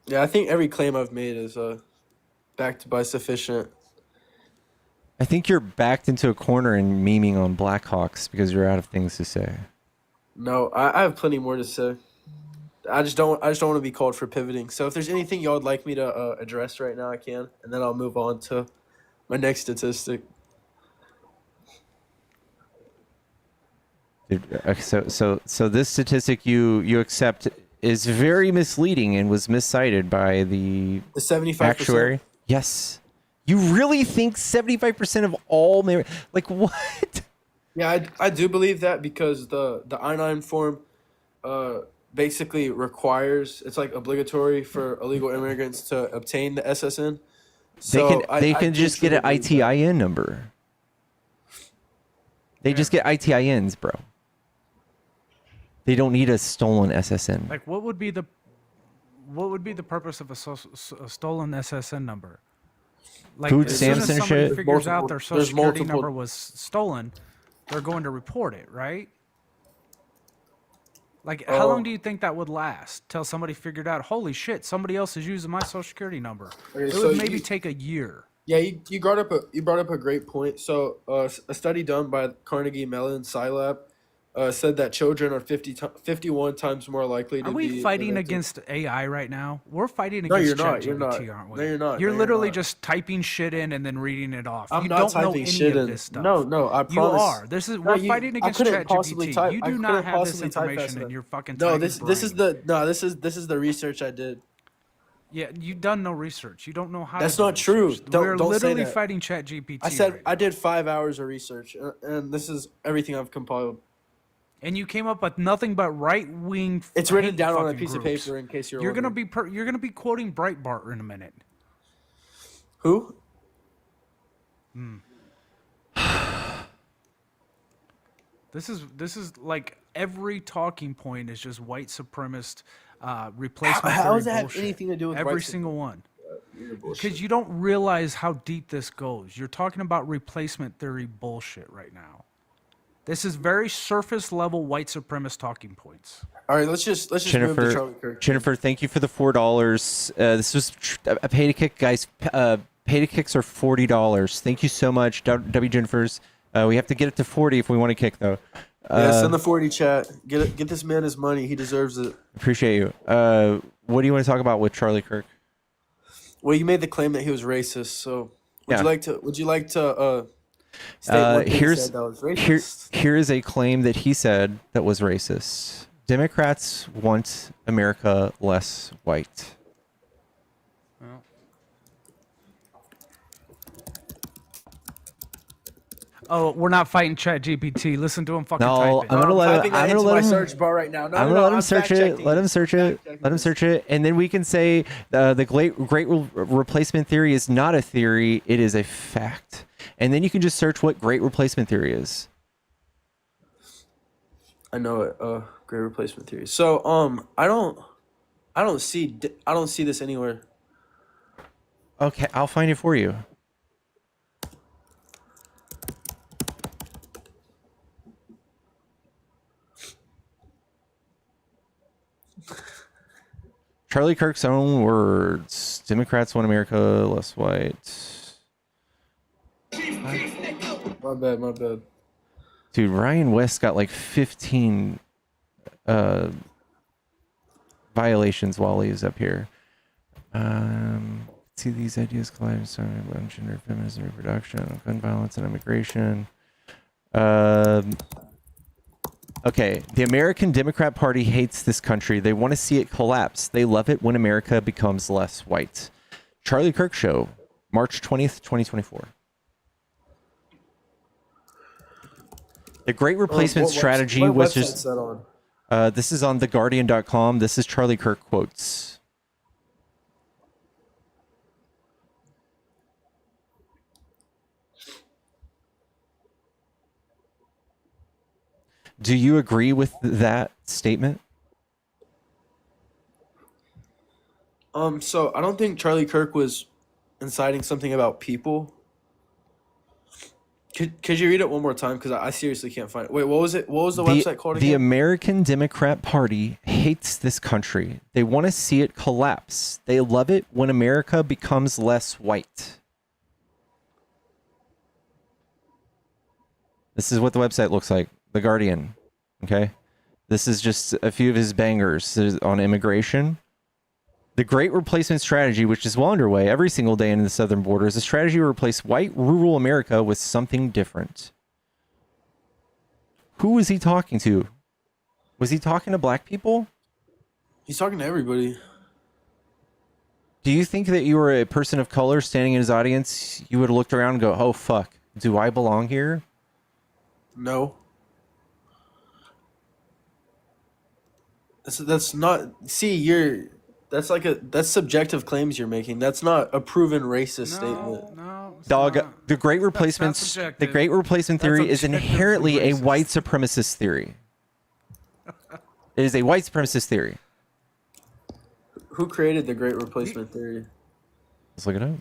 Yeah, I think every claim I've made is backed by sufficient. I think you're backed into a corner and memeing on Blackhawks because you're out of things to say. No, I have plenty more to say. I just don't want to be called for pivoting. So if there's anything y'all would like me to address right now, I can, and then I'll move on to my next statistic. Okay, so this statistic you accept is very misleading and was miscited by the 75%. actuary. Yes. You really think 75% of all like what? Yeah, I do believe that because the I-9 form basically requires, it's like obligatory for illegal immigrants to obtain the SSN. So They I can do just get an truly believe that. ITIN number. They just get ITINs, bro. They don't need a stolen SSN. Like, what would be the purpose of a stolen SSN number? Like, Food as soon stamps as and somebody shit? figures out their social There's security multiple- number was stolen, they're going to report it, right? Like, how long do you think that would last? Till somebody figured out, holy shit, somebody else is using my social security number. Okay, It so would maybe take a year. Yeah, you brought up a great point. So a study done by Carnegie Mellon Scilab said that children are 51 times more likely to Are we be fighting evicted. against AI right now? We're fighting No, against you're not. You're ChatGPT, not. aren't we? No, you're not. You're No, you're literally not. just typing shit in and then reading it off. I'm You not don't know typing any shit of in. this stuff. No, I You promise. are. We're you- fighting I against couldn't possibly ChatGPT. type- You I do not couldn't have this possibly type information fast in enough. your fucking No, tiny this is brain. this is the research I did. Yeah, you've done no research. You don't know how. That's to do not true. research. Don't- We're don't say literally that. fighting ChatGPT. I said right I now. did 5 hours of research, and this is everything I've compiled. And you came up with nothing but right wing. It's written down on a piece of paper in case you're You're gonna wondering. be you're gonna be quoting Breitbart in a minute. Who? This is like every talking point is just white supremacist replacement. How theory does that have bullshit. anything to do with every white single one? You're bullshit. Because you don't realize how deep this goes. You're talking about replacement theory bullshit right now. This is very surface level white supremacist talking points. All right, let's just move to Charlie Jennifer, Kirk. Jennifer, thank you for the $4. This was a pay to kick, guys. Pay to kicks are $40. Thank you so much, W Jennifers. We have to get it to 40 if we want to kick, though. Yeah, send the 40 chat. Get this man his money. He deserves it. Appreciate you. What do you want to talk about with Charlie Kirk? Well, you made the claim that he was racist. So would Yeah. you like to state what he here's said that was racist? here is a claim that he said that was racist. Democrats want America less white. Oh, we're not fighting ChatGPT. Listen to him fucking No, type it. I'm gonna let him. typing that I'm gonna into my let him. search bar right now. No, I'm no, gonna no, let him I'm search it. fact-checking Let him this. search it. Fact-checking Let him this. search it, and then we can say the great replacement theory is not a theory; it is a fact. And then you can just search what great replacement theory is. I know it. Great replacement theory. So I don't see this anywhere. Okay, I'll find it for you. Charlie Kirk's own words. Democrats want America less white. My bad. Dude, Ryan West got like 15 violations while he was up here. See these ideas collide about gender, feminism, reproduction, gun violence, and immigration. Okay, the American Democrat Party hates this country. They want to see it collapse. They love it when America becomes less white. Charlie Kirk Show, March 20th, 2024. The Great Replacement Strategy what was website's just. that on? This is on theguardian.com. This is Charlie Kirk quotes. Do you agree with that statement? So I don't think Charlie Kirk was inciting something about people. Could you read it one more time? Because I seriously can't find it. Wait, what was it? What was the website called The again? American Democrat Party hates this country. They want to see it collapse. They love it when America becomes less white. This is what the website looks like. The Guardian. Okay. This is just a few of his bangers on immigration. The Great Replacement Strategy, which is well underway every single day in the southern border, is a strategy to replace white rural America with something different. Who was he talking to? Was he talking to black people? He's talking to everybody. Do you think that you were a person of color standing in his audience, you would have looked around and go, oh, fuck, do I belong here? No. That's not. See, that's subjective claims you're making. That's not a proven racist statement. No, it's Dog, not. the Great That's Replacement subjective. Theory is objectively inherently a racist. white supremacist theory. It is a white supremacist theory. Who created the Great Replacement Theory? Let's look it up.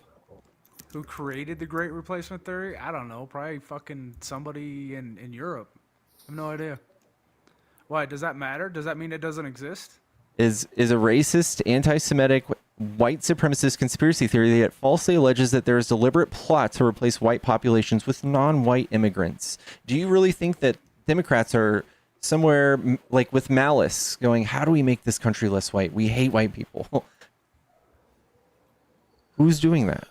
Who created the Great Replacement Theory? I don't know. Probably fucking somebody in Europe. I have no idea. Why? Does that matter? Does that mean it doesn't exist? Is a racist, anti-Semitic, white supremacist conspiracy theory that falsely alleges that there is deliberate plot to replace white populations with non-white immigrants. Do you really think that Democrats are somewhere like with malice going, how do we make this country less white? We hate white people. Who's doing that?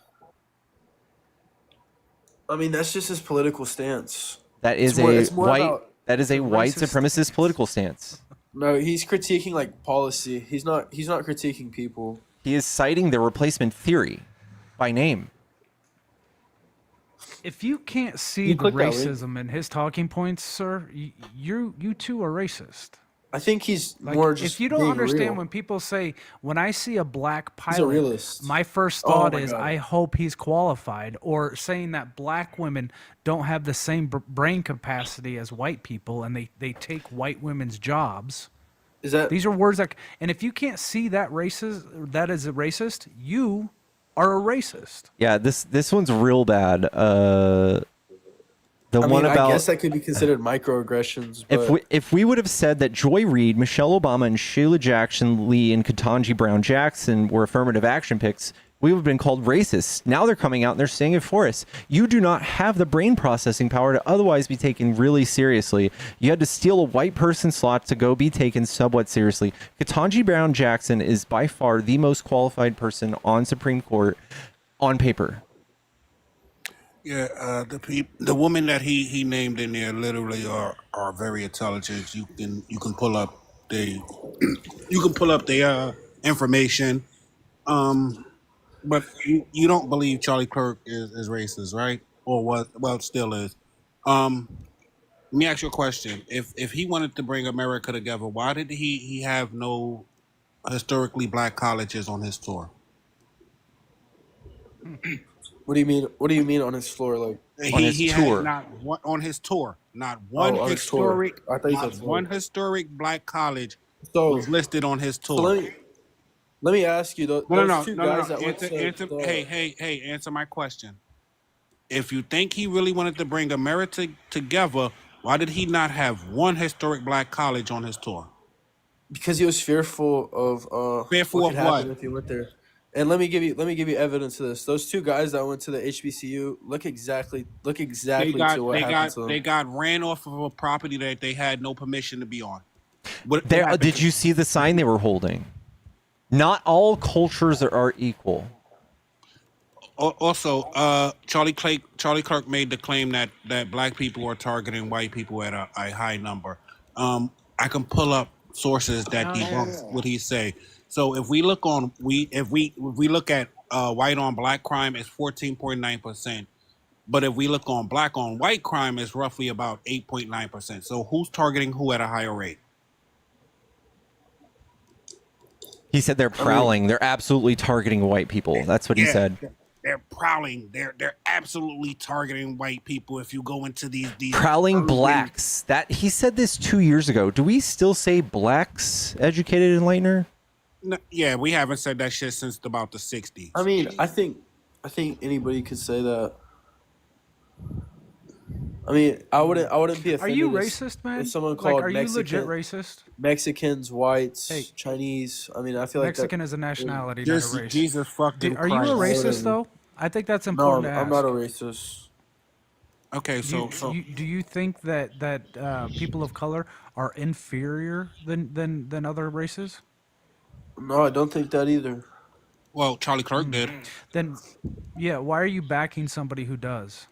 I mean, that's just his political stance. That is it's more white. about That is a white racist supremacist stance. political stance. No, he's critiquing like policy. He's not critiquing people. He is citing the replacement theory by name. If you can't see You the click that link. racism in his talking points, sir, you too are racist. I think he's Like, more just if you don't being understand real. when people say, when I see a black He's a pilot, realist. my first Oh thought my is, God. I hope he's qualified, or saying that black women don't have the same brain capacity as white people and they take white women's jobs. Is that These are words that, and if you can't see that that is a racist, you are a racist. Yeah, this one's real bad. The I one mean, about I guess that could be considered microaggressions. But if we would have said that Joy Reid, Michelle Obama, and Sheila Jackson Lee and Ketanji Brown Jackson were affirmative action picks, we would have been called racist. Now they're coming out and they're saying it for us. You do not have the brain processing power to otherwise be taken really seriously. You had to steal a white person slot to go be taken somewhat seriously. Ketanji Brown Jackson is by far the most qualified person on Supreme Court on paper. Yeah, the women that he named in there literally are very intelligent. You can pull up the information. But you don't believe Charlie Kirk is racist, right? Or what? Well, it still is. Let me ask you a question. If he wanted to bring America together, why did he have no historically black colleges on his tour? what do you mean? What do you mean on his floor? Like On his tour. Had not one on his tour. Not one on his tour. historic. I thought you Not said one floor. historic black college So was listed on his so tour. let me ask you those No. two guys that went Answer, to hey, answer my question. If you think he really wanted to bring America together, why did he not have one historic black college on his tour? because he was fearful of Fearful what could of happen what? if he went there. And let me give you evidence of this. Those two guys that went to the HBCU look exactly They to what happened to them. they got ran off of a property that they had no permission to be on. What There, happened? did you see the sign they were holding? Not all cultures are equal. Also, Charlie Kirk made the claim that black people are targeting white people at a high number. I can pull up sources that debunk what he say. So if we look if we look at white on black crime, it's 14.9%. But if we look on black on white crime, it's roughly about 8.9%. So who's targeting who at a higher rate? He said they're prowling. They're absolutely targeting white people. That's what he said. They're prowling. They're absolutely targeting white people. If you go into these Prowling blacks. That he said this 2 years ago. Do we still say blacks, educated enlightener? No, yeah, we haven't said that shit since about the 60s. I mean, I think anybody could say that. I mean, I wouldn't be offended. Are you racist, man? If someone Like, called are you legit racist? Mexicans, whites, Hey, Chinese. I mean, I feel like Mexican is a nationality, not a Jesus, race. Jesus fucking Are you a Christ. racist though? I think that's No, important to ask. I'm not a racist. Okay, so Do you think that people of color are inferior than other races? No, I don't think that either. well, Charlie Kirk did. Then, yeah, why are you backing somebody who does?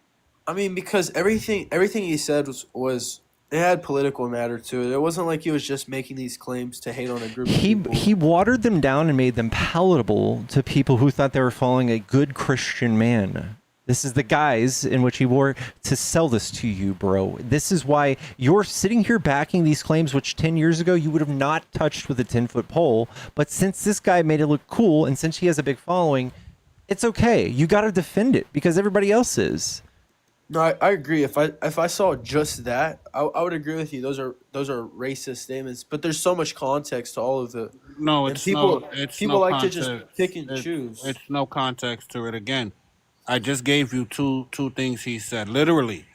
I mean, because everything he said was it had political matter to it. It wasn't like he was just making these claims to hate on a group of people. He watered them down and made them palatable to people who thought they were following a good Christian man. This is the guise in which he wore to sell this to you, bro. This is why you're sitting here backing these claims, which 10 years ago you would have not touched with a 10-foot pole. But since this guy made it look cool and since he has a big following, it's okay. You got to defend it because everybody else is. No, I agree. If I saw just that, I would agree with you. Those are racist statements. But there's so much context to all of it. No, And it's people it's people no like context. to just pick and choose. It's no context to it. Again, I just gave you two things he said. Literally,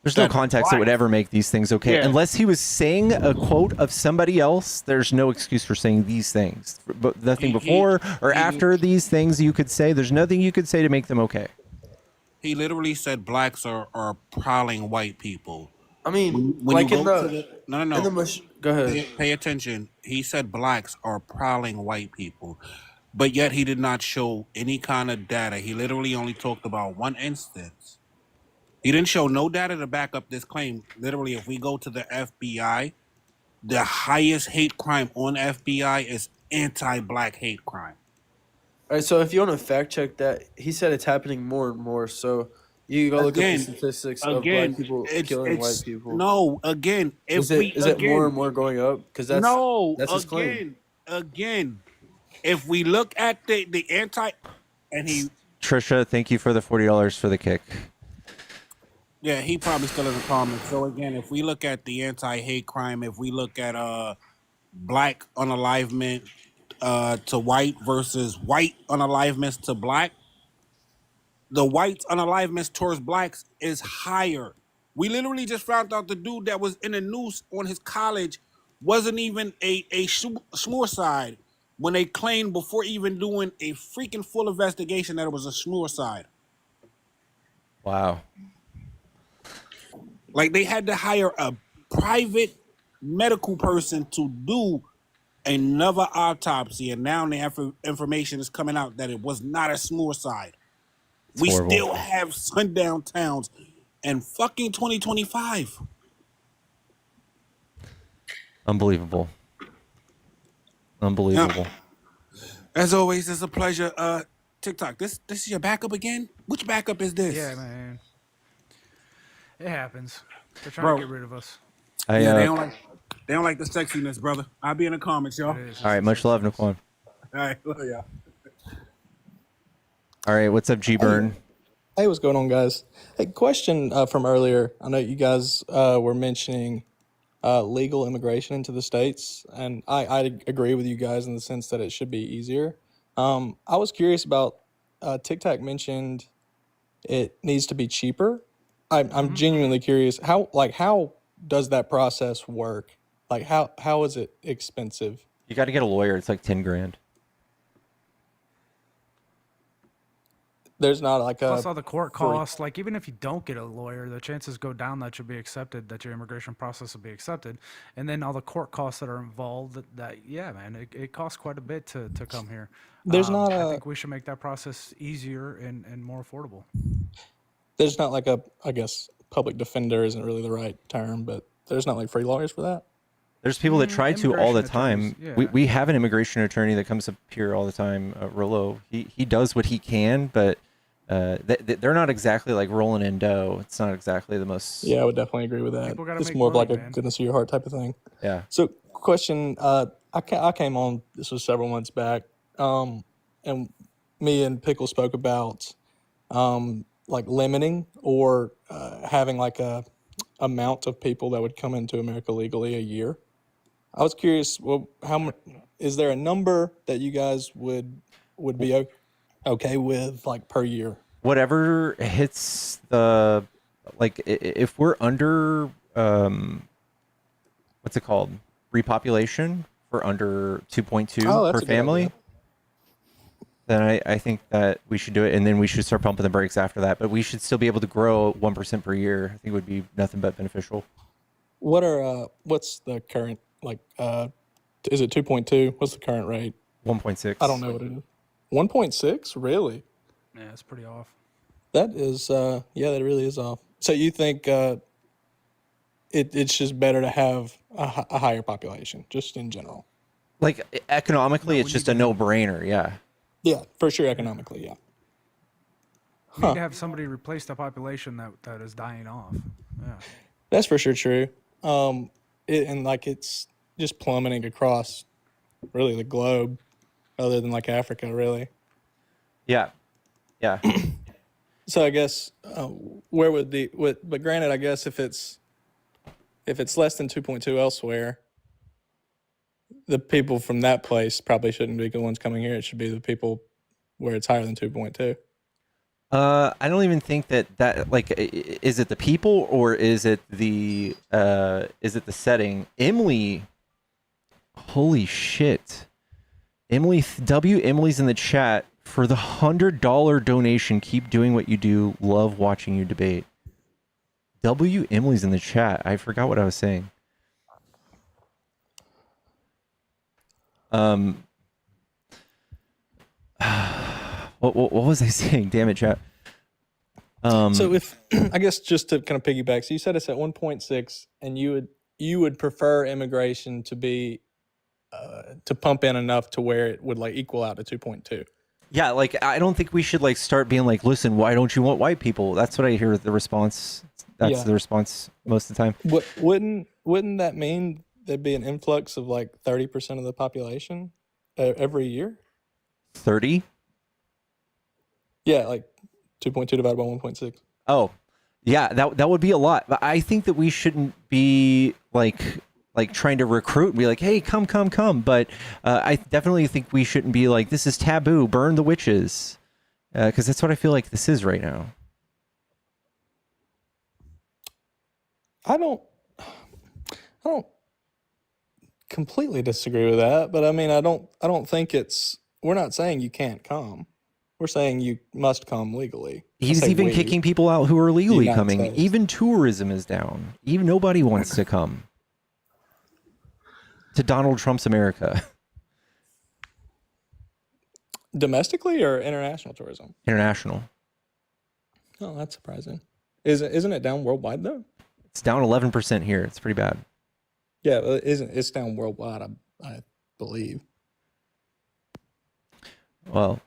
There's no that context that would black- ever make these things okay. Yeah. Unless he was saying a quote of somebody else, there's no excuse for saying these things. But nothing He- before or he- after these things you could say. There's nothing you could say to make them okay. He literally said blacks are prowling white people. I mean, When like you in go the to no. in the go ahead. Pay attention. He said blacks are prowling white people, but yet he did not show any kind of data. He literally only talked about one instance. He didn't show no data to back up this claim. Literally, if we go to the FBI, the highest hate crime on FBI is anti-black hate crime. All right, so if you want to fact check that, he said it's happening more and more. So you go look at Again, the statistics of Again, black people it's killing white people. no. Again, if Is it we is it more again, and more going up? Because that's no. his claim. Again, if we look at the anti, and he Trisha, thank you for the $40 for the kick. Yeah, he probably still in the comments. So again, if we look at the anti-hate crime, if we look at black unalivement to white versus white unalivements to black, the white unalivements towards blacks is higher. We literally just found out the dude that was in the news on his college wasn't even a suicide when they claimed before even doing a freaking full investigation that it was a suicide. Wow. Like they had to hire a private medical person to do another autopsy, and now the information is coming out that it was not a suicide. We horrible. still have sundown towns in fucking 2025. Unbelievable. Unbelievable. As always, it's a pleasure. TikTok, this is your backup again? Which backup is this? Yeah, man. It happens. They're trying Bro. to get rid of us. I, Yeah, they don't like the sexiness, brother. I'll be in the comments, y'all. It is. all right, much love, Naquan. All right, love y'all. All right, what's up, G Burn? Hey, what's going on, guys? Hey, question from earlier. I know you guys were mentioning legal immigration into the states, and I agree with you guys in the sense that it should be easier. I was curious about TikTok mentioned it needs to be cheaper. I'm genuinely curious how does that process work? Like how is it expensive? You got to get a lawyer. It's like 10 grand. There's not like a Plus all the court costs. Like even if you don't get a lawyer, the chances go down that you'll be accepted, that your immigration process will be accepted, and then all the court costs that are involved. That yeah, man, it costs quite a bit to come here. There's not I a- think we should make that process easier and more affordable. there's not like a, I guess public defender isn't really the right term, but there's not like free lawyers for that. There's people that try to all the Immigration time. attorneys, We, yeah. we have an immigration attorney that comes up here all the time, Rollo. He does what he can, but They're not exactly like rolling in dough. It's not exactly the most. Yeah, I would definitely agree with that. People gotta It's make more of money, like a man. goodness of your heart type of thing. Yeah. So, question: I came on. This was several months back, and me and Pickle spoke about like limiting or having like a amount of people that would come into America legally a year. I was curious. Well, is there a number that you guys would be okay with, like per year? Whatever hits the, like, if we're under, what's it called? Repopulation for under 2.2 Oh, per that's a good family, idea. then I think that we should do it. And then we should start pumping the brakes after that. But we should still be able to grow 1% per year. I think would be nothing but beneficial. What's the current, like, is it 2.2? What's the current rate? 1.6. I don't know what it is. 1.6? Really? Yeah, it's pretty off. That is, yeah, that really is off. So you think it's just better to have a higher population, just in general? Like, economically, No, it's we just need a to no-brainer. Yeah. Yeah, for sure, economically, yeah. We need to have somebody replace the population that is dying off. Yeah. That's for sure true. And like it's just plummeting across really the globe, other than like Africa, really. Yeah. Yeah. So I guess where would but granted, I guess if it's less than 2.2 elsewhere, the people from that place probably shouldn't be the ones coming here. It should be the people where it's higher than 2.2. I don't even think that like, is it the people or is it the setting? Emily, holy shit. Emily's in the chat for the $100 donation. Keep doing what you do. Love watching you debate. Emily's in the chat. I forgot what I was saying. What was I saying? Damn it, chat. So if I guess just to kind of piggyback, so you said it's at 1.6, and you would prefer immigration to be to pump in enough to where it would like equal out to 2.2. Yeah, like I don't think we should like start being like, listen, why don't you want white people? That's what I hear the response. That's Yeah. the response most of the time. Wouldn't that mean there'd be an influx of like 30% of the population every year? 30? Yeah, like 2.2 divided by 1.6. Oh, yeah, that would be a lot. But I think that we shouldn't be like trying to recruit and be like, hey, come. But I definitely think we shouldn't be like, this is taboo, burn the witches. Because that's what I feel like this is right now. I don't completely disagree with that, but I mean, I don't think we're not saying you can't come. We're saying you must come legally. He's even kicking people out who are legally United coming. States. Even tourism is down. Even nobody wants to come to Donald Trump's America. Domestically or international tourism? International. Oh, that's surprising. Isn't it down worldwide though? It's down 11% here. It's pretty bad. Yeah, it's down worldwide, I believe. Well,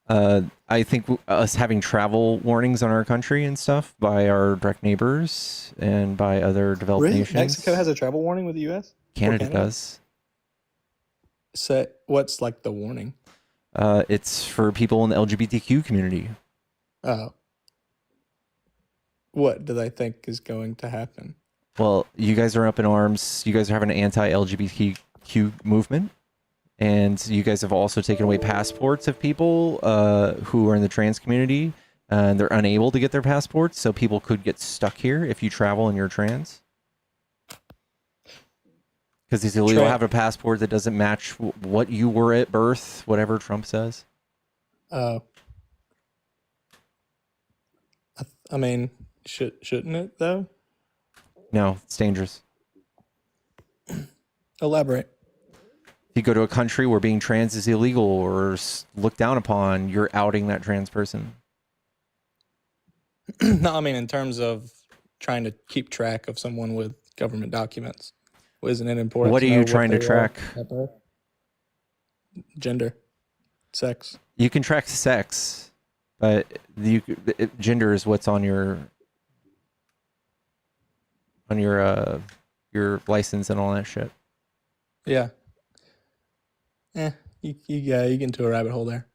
I think us having travel warnings on our country and stuff by our direct neighbors and by other developed nations. Mexico has a travel warning with the U.S.? Canada does. So what's like the warning? It's for people in the LGBTQ community. What do they think is going to happen? Well, you guys are up in arms. You guys are having an anti-LGBTQ movement. And you guys have also taken away passports of people who are in the trans community. And they're unable to get their passports. So people could get stuck here if you travel and you're trans. Because it's illegal to have a passport that doesn't match what you were at birth, whatever Trump says. I mean, shouldn't it though? No, it's dangerous. Elaborate. If you go to a country where being trans is illegal or looked down upon, you're outing that trans person. No, I mean in terms of trying to keep track of someone with government documents. Isn't it important? What are you trying to track? Gender, sex. You can track sex, but gender is what's on your license and all that shit. Yeah. You get into a rabbit hole there.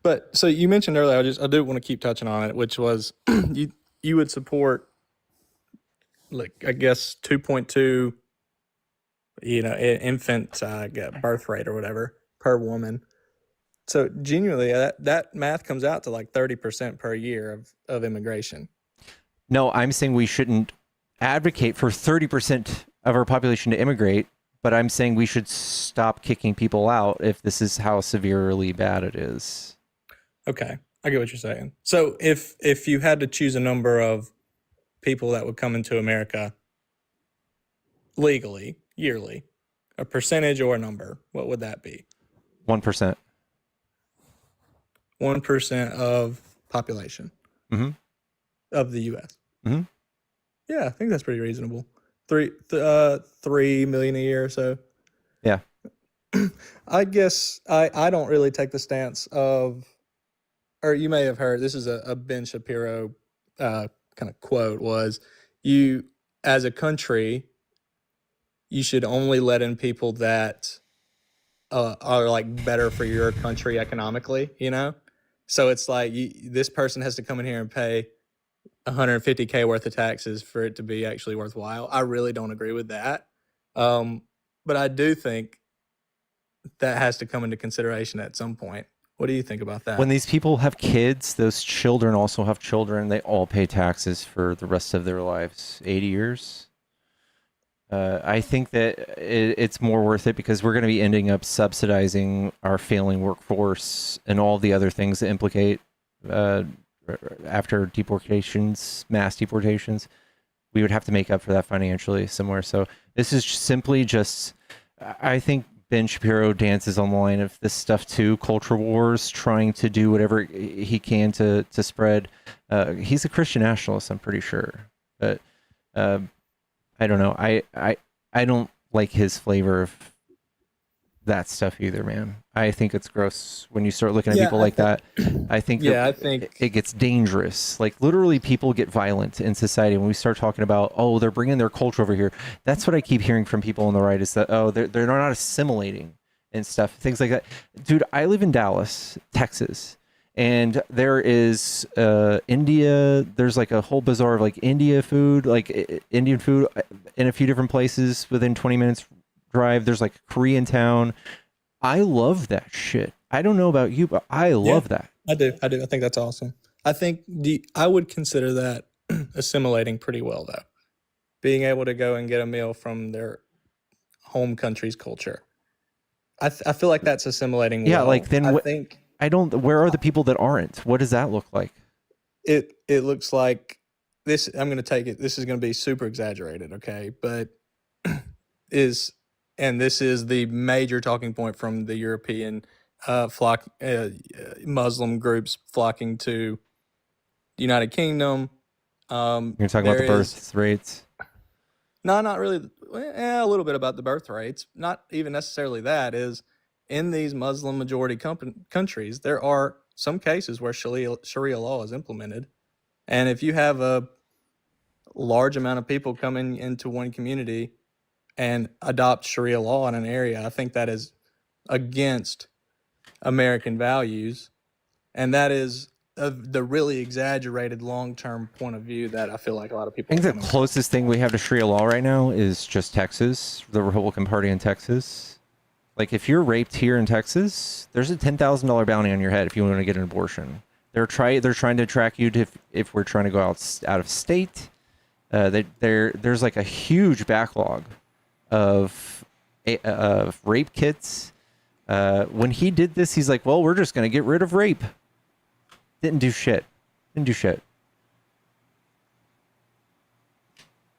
But so you mentioned earlier, I do want to keep touching on it, which was you would support, like, I guess 2.2, infant birth rate or whatever per woman. So genuinely, that math comes out to like 30% per year of immigration. No, I'm saying we shouldn't advocate for 30% of our population to immigrate, but I'm saying we should stop kicking people out if this is how severely bad it is. Okay, I get what you're saying. So if you had to choose a number of people that would come into America legally, yearly, a percentage or a number, what would that be? 1%. 1% of population of the U.S. Mm-hmm. Yeah, I think that's pretty reasonable. 3 million a year or so. Yeah. I guess I don't really take the stance of, or you may have heard, this is a Ben Shapiro kind of quote, was, you, as a country, you should only let in people that are like better for your country economically, So it's like this person has to come in here and pay $150K worth of taxes for it to be actually worthwhile. I really don't agree with that. But I do think that has to come into consideration at some point. What do you think about that? When these people have kids, those children also have children. They all pay taxes for the rest of their lives, 80 years. I think that it's more worth it because we're going to be ending up subsidizing our failing workforce and all the other things that implicate after deportations, mass deportations. We would have to make up for that financially somewhere. So this is simply just, I think Ben Shapiro dances on the line of this stuff too, culture wars, trying to do whatever he can to spread. He's a Christian nationalist, I'm pretty sure. But I don't know. I don't like his flavor of that stuff either, man. I think it's gross when you start looking at people like that. I think it gets dangerous. Like literally people get violent in society when we start talking about, oh, they're bringing their culture over here. That's what I keep hearing from people on the right is that, oh, they're not assimilating and stuff, things like that. Dude, I live in Dallas, Texas. And there is India. There's like a whole bazaar of like Indian food in a few different places within 20 minutes drive. There's like Korean town. I love that shit. I don't know about you, but I love that. I do. I think that's awesome. I think I would consider that assimilating pretty well, though. Being able to go and get a meal from their home country's culture. I feel like that's assimilating well. Yeah, like then where are the people that aren't? What does that look like? It looks like this. I'm going to take it. This is going to be super exaggerated, okay? But this is the major talking point from the European Muslim groups flocking to the United Kingdom. You're talking about the birth rates? No, not really. A little bit about the birth rates. Not even necessarily that. Is in these Muslim majority countries, there are some cases where Sharia law is implemented. And if you have a large amount of people coming into one community and adopt Sharia law in an area, I think that is against American values. And that is the really exaggerated long-term point of view that I feel like a lot of people. I think the closest thing we have to Sharia law right now is just Texas, the Republican Party in Texas. Like if you're raped here in Texas, there's a $10,000 bounty on your head if you want to get an abortion. They're trying to track you if we're trying to go out of state. There's like a huge backlog of rape kits. When he did this, he's like, well, we're just going to get rid of rape. Didn't do shit.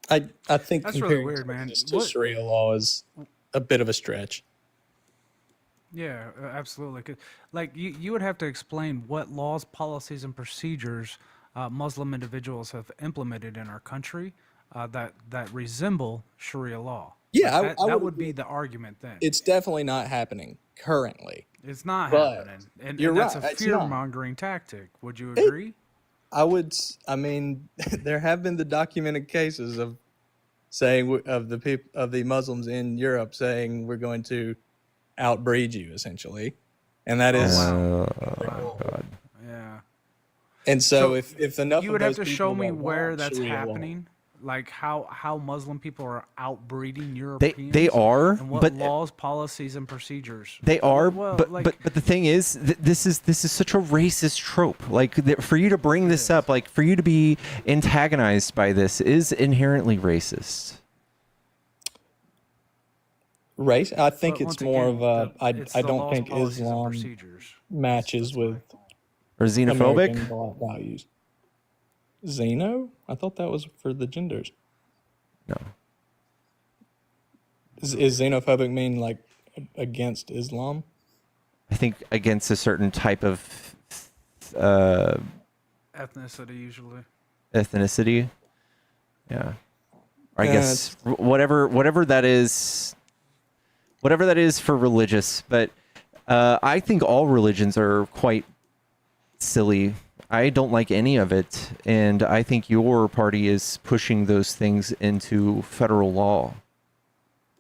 I think that's really weird, man. Sharia law is a bit of a stretch. Yeah, absolutely. 'Cause, like you would have to explain what laws, policies, and procedures Muslim individuals have implemented in our country that resemble Sharia law. Yeah, like that would be the argument then. It's definitely not happening currently. It's not But happening, and you're that's right. a It's fear not. mongering tactic. Would you It, agree? I mean, there have been the documented cases of saying of the people of the Muslims in Europe saying we're going to outbreed you essentially, and that Oh is. wow, Oh wow, God. yeah. And so So if enough you of would have those to people show me that where want that's Sharia law, happening, like how Muslim people are outbreeding They Europeans, are, and what but laws, policies, and procedures. they are, Well, like but the thing is, this is such a racist trope. Like for you to bring it this is. up, like for you to be antagonized by this is inherently racist. race. I think But it's once more of again, a. it's I the don't laws, think policies, and Islam procedures. matches That's why. with Or xenophobic? American values. Xeno? I thought that was for the genders. No. Is xenophobic mean like against Islam? I think against a certain type of uh, Ethnicity usually. ethnicity. Yeah. I Yeah, guess whatever that is, whatever that is for religious. But I think all religions are quite silly. I don't like any of it, and I think your party is pushing those things into federal law,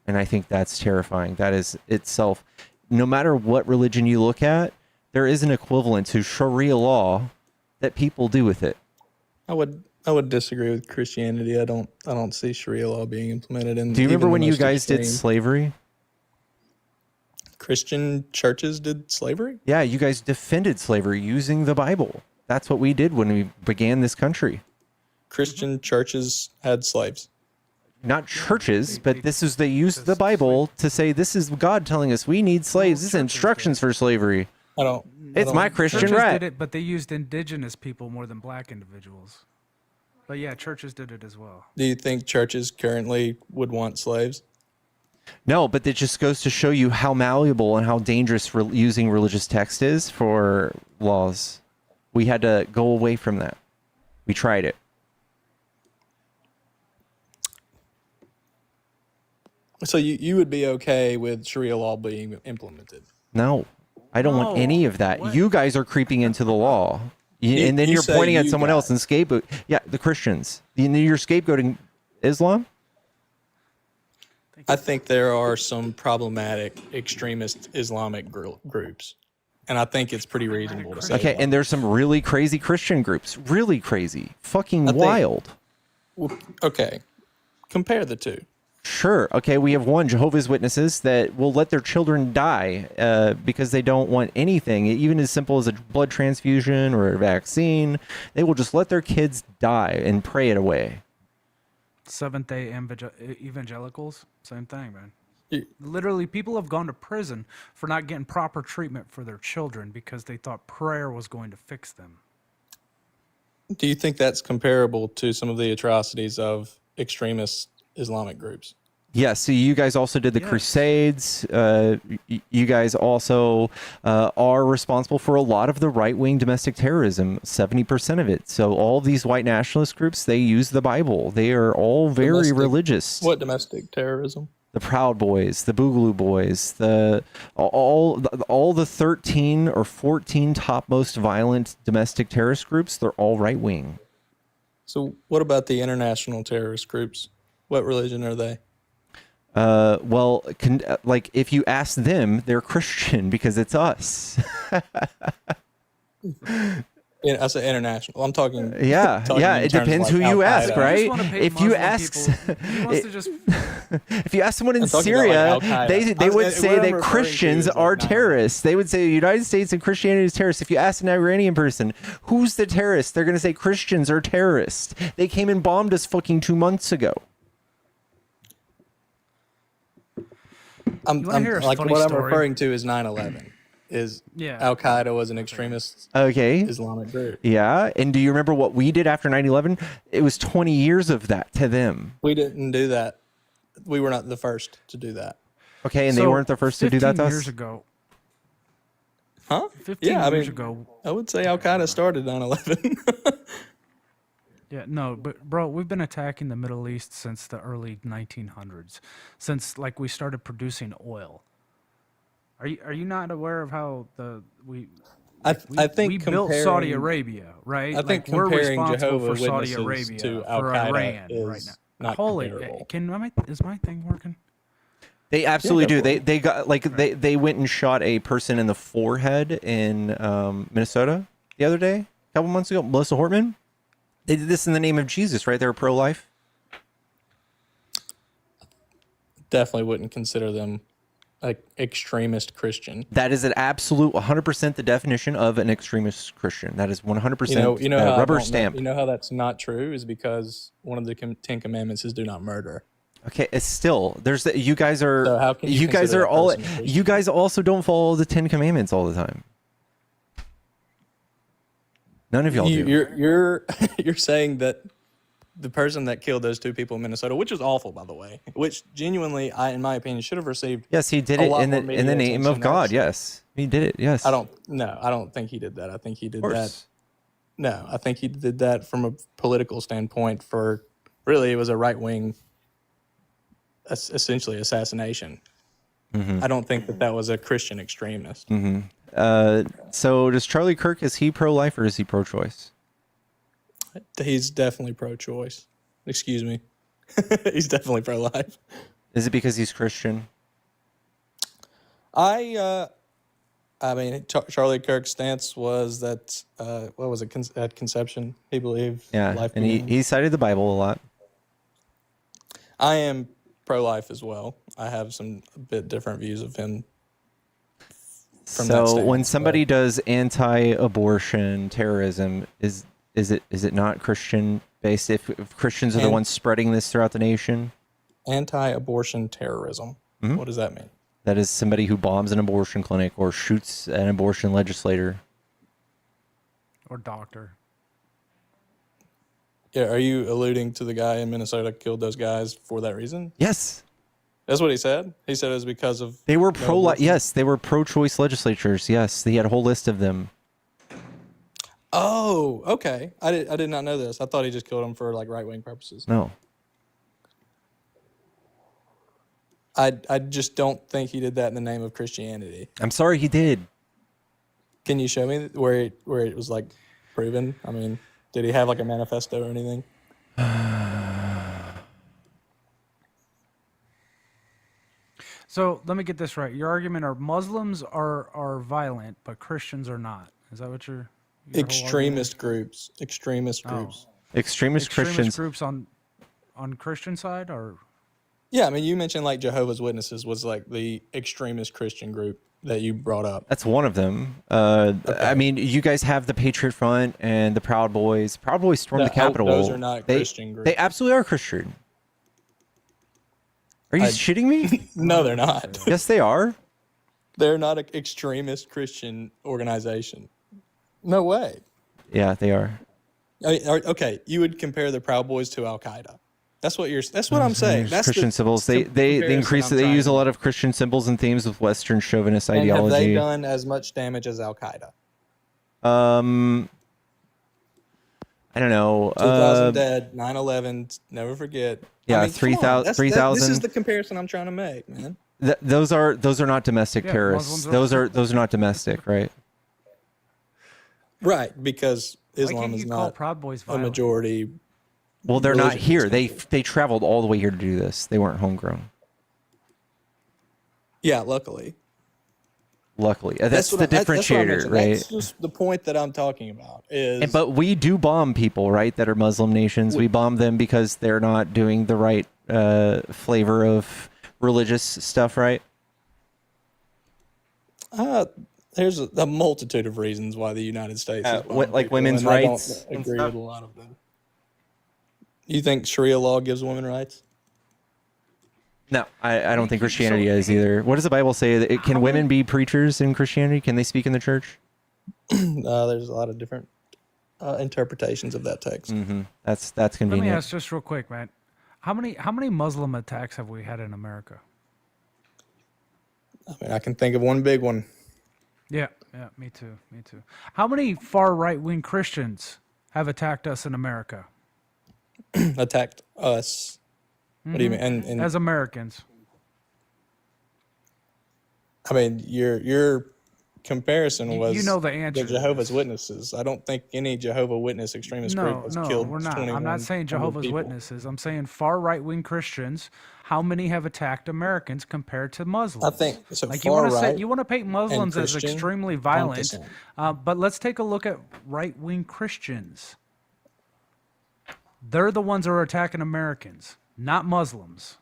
and I think that's terrifying. That is itself, no matter what religion you look at, there is an equivalent to Sharia law that people do with it. I would disagree with Christianity. I don't see Sharia law being implemented in Do you remember even the when you most guys did extreme. slavery? Christian churches did slavery? Yeah, you guys defended slavery using the Bible. That's what we did when we began this country. Christian churches had slaves. Not churches, but they used the just Bible to say this is God telling us we need slaves. This is churches instructions for slavery. I It's don't- my Christian Churches right. did it, but they used indigenous people more than black individuals. But yeah, churches did it as well. Do you think churches currently would want slaves? No, but it just goes to show you how malleable and how dangerous using religious text is for laws. We had to go away from that. We tried it. So you would be okay with Sharia law being implemented? No, I don't want any of that. What? You guys are creeping into the law. And then you you're say pointing at you someone else guys. and scapegoat. Yeah, the Christians. You're scapegoating Islam? I think there are some problematic extremist Islamic groups, and I think it's pretty reasonable to say. Okay, that. and there's some really crazy Christian groups. Really crazy. Fucking think- wild. Okay, compare the two. Sure. Okay, we have one, Jehovah's Witnesses, that will let their children die because they don't want anything, even as simple as a blood transfusion or a vaccine. They will just let their kids die and pray it away. Seventh-day evangelicals, same thing, man. Y- Literally, people have gone to prison for not getting proper treatment for their children because they thought prayer was going to fix them. Do you think that's comparable to some of the atrocities of extremist Islamic groups? Yeah, so you guys also did the Yes. Crusades. You guys also are responsible for a lot of the right-wing domestic terrorism, 70% of it. So all these white nationalist groups, they use the Bible. They are all very Domestic- religious. What domestic terrorism? The Proud Boys, the Boogaloo Boys, all the 13 or 14 top most violent domestic terrorist groups, they're all right-wing. So what about the international terrorist groups? What religion are they? Well, like if you ask them, they're Christian because it's us. I say international. I'm talking. Yeah, talking yeah. in It terms of depends like who you ask, Al-Qaeda. right? Just wanna paint If you Muslim ask, people- he wants to just if you ask someone in I'm talking about, Syria, like, Al-Qaeda. they would What say I'm that referring to Christians is, like, are 9/11. terrorists. They would say the United States and Christianity is terrorists. If you ask an Iranian person, who's the terrorist? They're going to say Christians are terrorists. They came and bombed us fucking 2 months ago. You wanna hear a like funny what I'm story? referring to is 9/11. Is Yeah. Al Qaeda was an extremist Okay. Islamic group. Yeah. And do you remember what we did after 9/11? It was 20 years of that to them. We didn't do that. We were not the first to do that. Okay. And they So, weren't the first to do that to 15 us? years ago. Huh? 15 Yeah, I years mean, ago. I would say Al Qaeda started 9/11. Yeah, no, but bro, we've been attacking the Middle East since the early 1900s, since like we started producing oil. Are you not aware of how I think we built Saudi comparing Arabia, right? I think Like we're comparing responsible Jehovah for Saudi Witnesses Arabia, to Al for Qaeda Iran right now. is not Holy, comparable. is my thing working? They absolutely go do. for They it. they got like they went and shot a person in the forehead in Minnesota the other day, a couple months ago. Melissa Hortman. They did this in the name of Jesus, right? They were pro-life. Definitely wouldn't consider them like extremist Christian. That is an absolute 100% the definition of an extremist Christian. That is 100% You know how I rubber don't know- stamp. you know how that's not true is because one of the Ten Commandments is do not murder. Okay, it's still there's you guys are So how can you guys consider are that all person a Christian? you guys also don't follow the 10 Commandments all the time. None of y'all do. You're saying that the person that killed those two people in Minnesota, which was awful, by the way, which genuinely, in my opinion, should have received. Yes, he did a it lot in more the media name of attention. God. Yes, he did it. Yes. I don't think he did that. I think he did Of that. course. No, I think he did that from a political standpoint. For really, it was a right wing, essentially assassination. Mhm. I don't think that was a Christian extremist. Mhm. So does Charlie Kirk, is he pro-life or is he pro-choice? He's definitely pro-choice. Excuse me. He's definitely pro-life. Is it because he's Christian? I mean, Charlie Kirk's stance was that what was it at conception? He believed Yeah, life and he began. cited the Bible a lot. I am pro-life as well. I have some a bit different views of him. From that So when stance, somebody does anti-abortion terrorism, is it not Christian based? If Christians are the And- ones spreading this throughout the nation, Anti-abortion terrorism. Mhm. What does that mean? that is somebody who bombs an abortion clinic or shoots an abortion legislator. Or doctor? Yeah, are you alluding to the guy in Minnesota who killed those guys for that reason? Yes, That's what he said. He said it was because of they were no pro-life. abortion? Yes, they were pro-choice legislatures. Yes, he had a whole list of them. Oh, okay. I did not know this. I thought he just killed them for like right wing purposes. No, I just don't think he did that in the name of Christianity. I'm sorry, he did. Can you show me where it was like proven? I mean, did he have like a manifesto or anything? So let me get this right. Your argument are Muslims are violent, but Christians are not. Is that what your whole argument is? Extremist groups. Extremist Oh. groups. Extremist Christians. groups on Christian side, or Yeah, I mean, you mentioned like Jehovah's Witnesses was like the extremist Christian group that you brought up. That's one of them. I mean, you guys have the Patriot Front and the Proud Boys. Proud Boys stormed No, the Capitol. those are not Christian groups. They absolutely are Christian. Are you shitting me? No, they're not. Yes, they are. They're not an extremist Christian organization. No way. Yeah, they are. I mean, okay, you would compare the Proud Boys to Al Qaeda. That's what I'm saying. That's Christian the symbols. They comparison increase. I'm They trying use to a lot of Christian symbols and themes with Western chauvinist And have they ideology. done as much damage as Al Qaeda? I don't know. 2,000 dead, 9/11. Never forget. Yeah, I mean, come on, 3,000. This 3,000. is the comparison I'm trying to make, man. Those are not domestic Yeah, terrorists. Muslims are- Those are not domestic, right? Right, because why Islam can't is you call not Proud Boys a violent? majority. Well, they're not religion. here. They traveled all the way here to do this. They weren't homegrown. Yeah, luckily. Luckily, that's the what I differentiator, mentioned. right? That's just the point that I'm talking about. Is But we do bomb people, right? That are Muslim nations. We bomb them because they're not doing the right flavor of religious stuff, right? there's a multitude of reasons why the United States is bombing like people, women's and I don't rights and agree stuff? with a lot of them. You think Sharia law gives women rights? No, I don't think Christianity is either. What does the Bible say? Can women be preachers in Christianity? Can they speak in the church? There's a lot of different interpretations of that text. Mm-hmm. That's Let me convenient. ask just real quick, man. How many Muslim attacks have we had in America? I mean, I can think of one big one. Yeah, me too. How many far right wing Christians have attacked us in America? Attacked us. What do you mean? And As Americans? I mean, your comparison You was know the the answer to Jehovah's this. Witnesses. I don't think any Jehovah Witness extremist group No, has no, killed we're not. I'm not saying 2,100 Jehovah's people. Witnesses. I'm saying far right wing Christians. How many have attacked Americans compared to I Muslims? think so. Like Far right you want to paint and Muslims as Christian, extremely 100%. violent, but let's take a look at right wing Christians. They're the ones that are attacking Americans, not Muslims.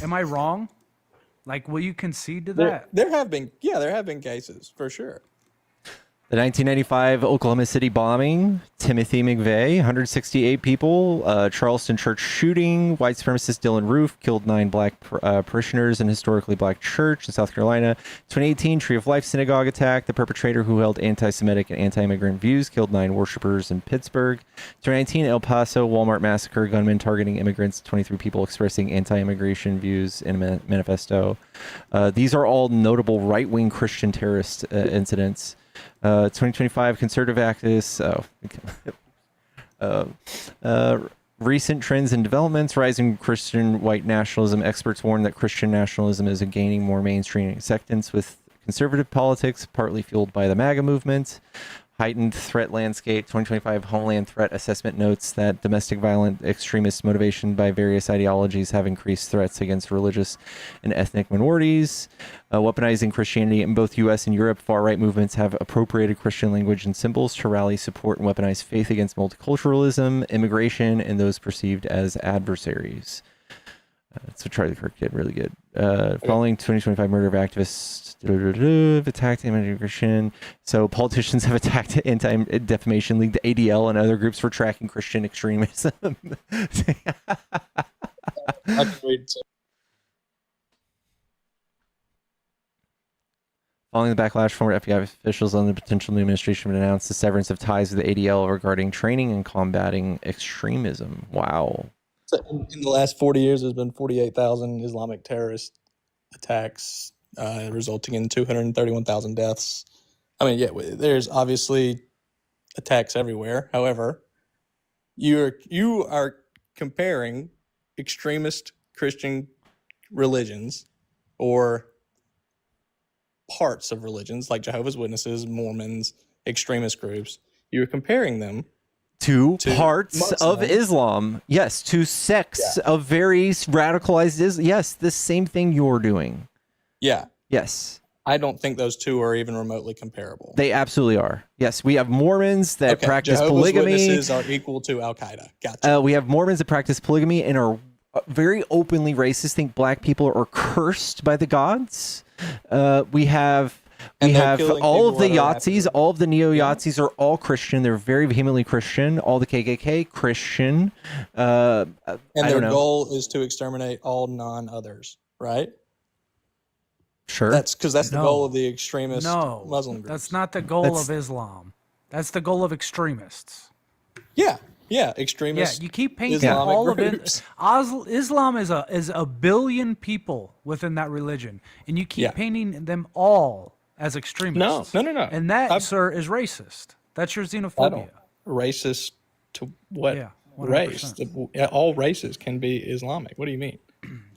Am I wrong? Like, will you concede to that? There have been cases for sure. The 1995 Oklahoma City bombing, Timothy McVeigh, 168 people, Charleston church shooting, white supremacist Dylan Roof killed 9 black parishioners in a historically black church in South Carolina. 2018 Tree of Life synagogue attack, the perpetrator who held anti-Semitic and anti-immigrant views killed 9 worshipers in Pittsburgh. 2019 El Paso Walmart massacre, gunmen targeting immigrants, 23 people expressing anti-immigration views in a manifesto. These are all notable right-wing Christian terrorist incidents. 2025 conservative activists. Recent trends and developments. Rising Christian white nationalism. Experts warn that Christian nationalism is gaining more mainstream acceptance with conservative politics, partly fueled by the MAGA movement. Heightened threat landscape. 2025 Homeland Threat Assessment notes that domestic violent extremist motivation by various ideologies have increased threats against religious and ethnic minorities. Weaponizing Christianity in both U.S. and Europe, far-right movements have appropriated Christian language and symbols to rally support and weaponize faith against multiculturalism, immigration, and those perceived as adversaries. So Charlie Kirk did really good. Following 2025 murder of activists, attacked immigration. So politicians have attacked Anti-Defamation League, the ADL, and other groups for tracking Christian extremism. I can read. Following the backlash, former FBI officials on the potential new administration have announced the severance of ties with the ADL regarding training and combating extremism. Wow. So in the last 40 years, there's been 48,000 Islamic terrorist attacks, resulting in 231,000 deaths. I mean, yeah, there's obviously attacks everywhere. However, you are comparing extremist Christian religions or parts of religions like Jehovah's Witnesses, Mormons, extremist groups. You're comparing them to parts Muslim. of Islam. Yes, to sects of very radicalized Islam. Yes, the same thing you're doing. Yeah. Yes. I don't think those two are even remotely comparable. They absolutely are. Yes, we have Mormons that practice Jehovah's polygamy. Witnesses are equal to Al-Qaeda. Gotcha. We have Mormons that practice polygamy and are very openly racist, think black people are cursed by the gods. We have all of the Yahtzees, all of the neo-Yahtzees are all Christian. They're very vehemently Christian. All the KKK, Christian. And their goal is to exterminate all non-others, right? Sure. That's because that's the goal of the extremist Muslim groups. That's not the goal of Islam. That's the goal of extremists. Yeah, extremists. Yeah, you keep painting Islamic all groups. of it. Islam is a billion people within that religion, and you keep painting them all as extremists. No. And that, sir, is racist. That's your xenophobia. Racist to what Yeah, race? 100%. All races can be Islamic. What do you mean?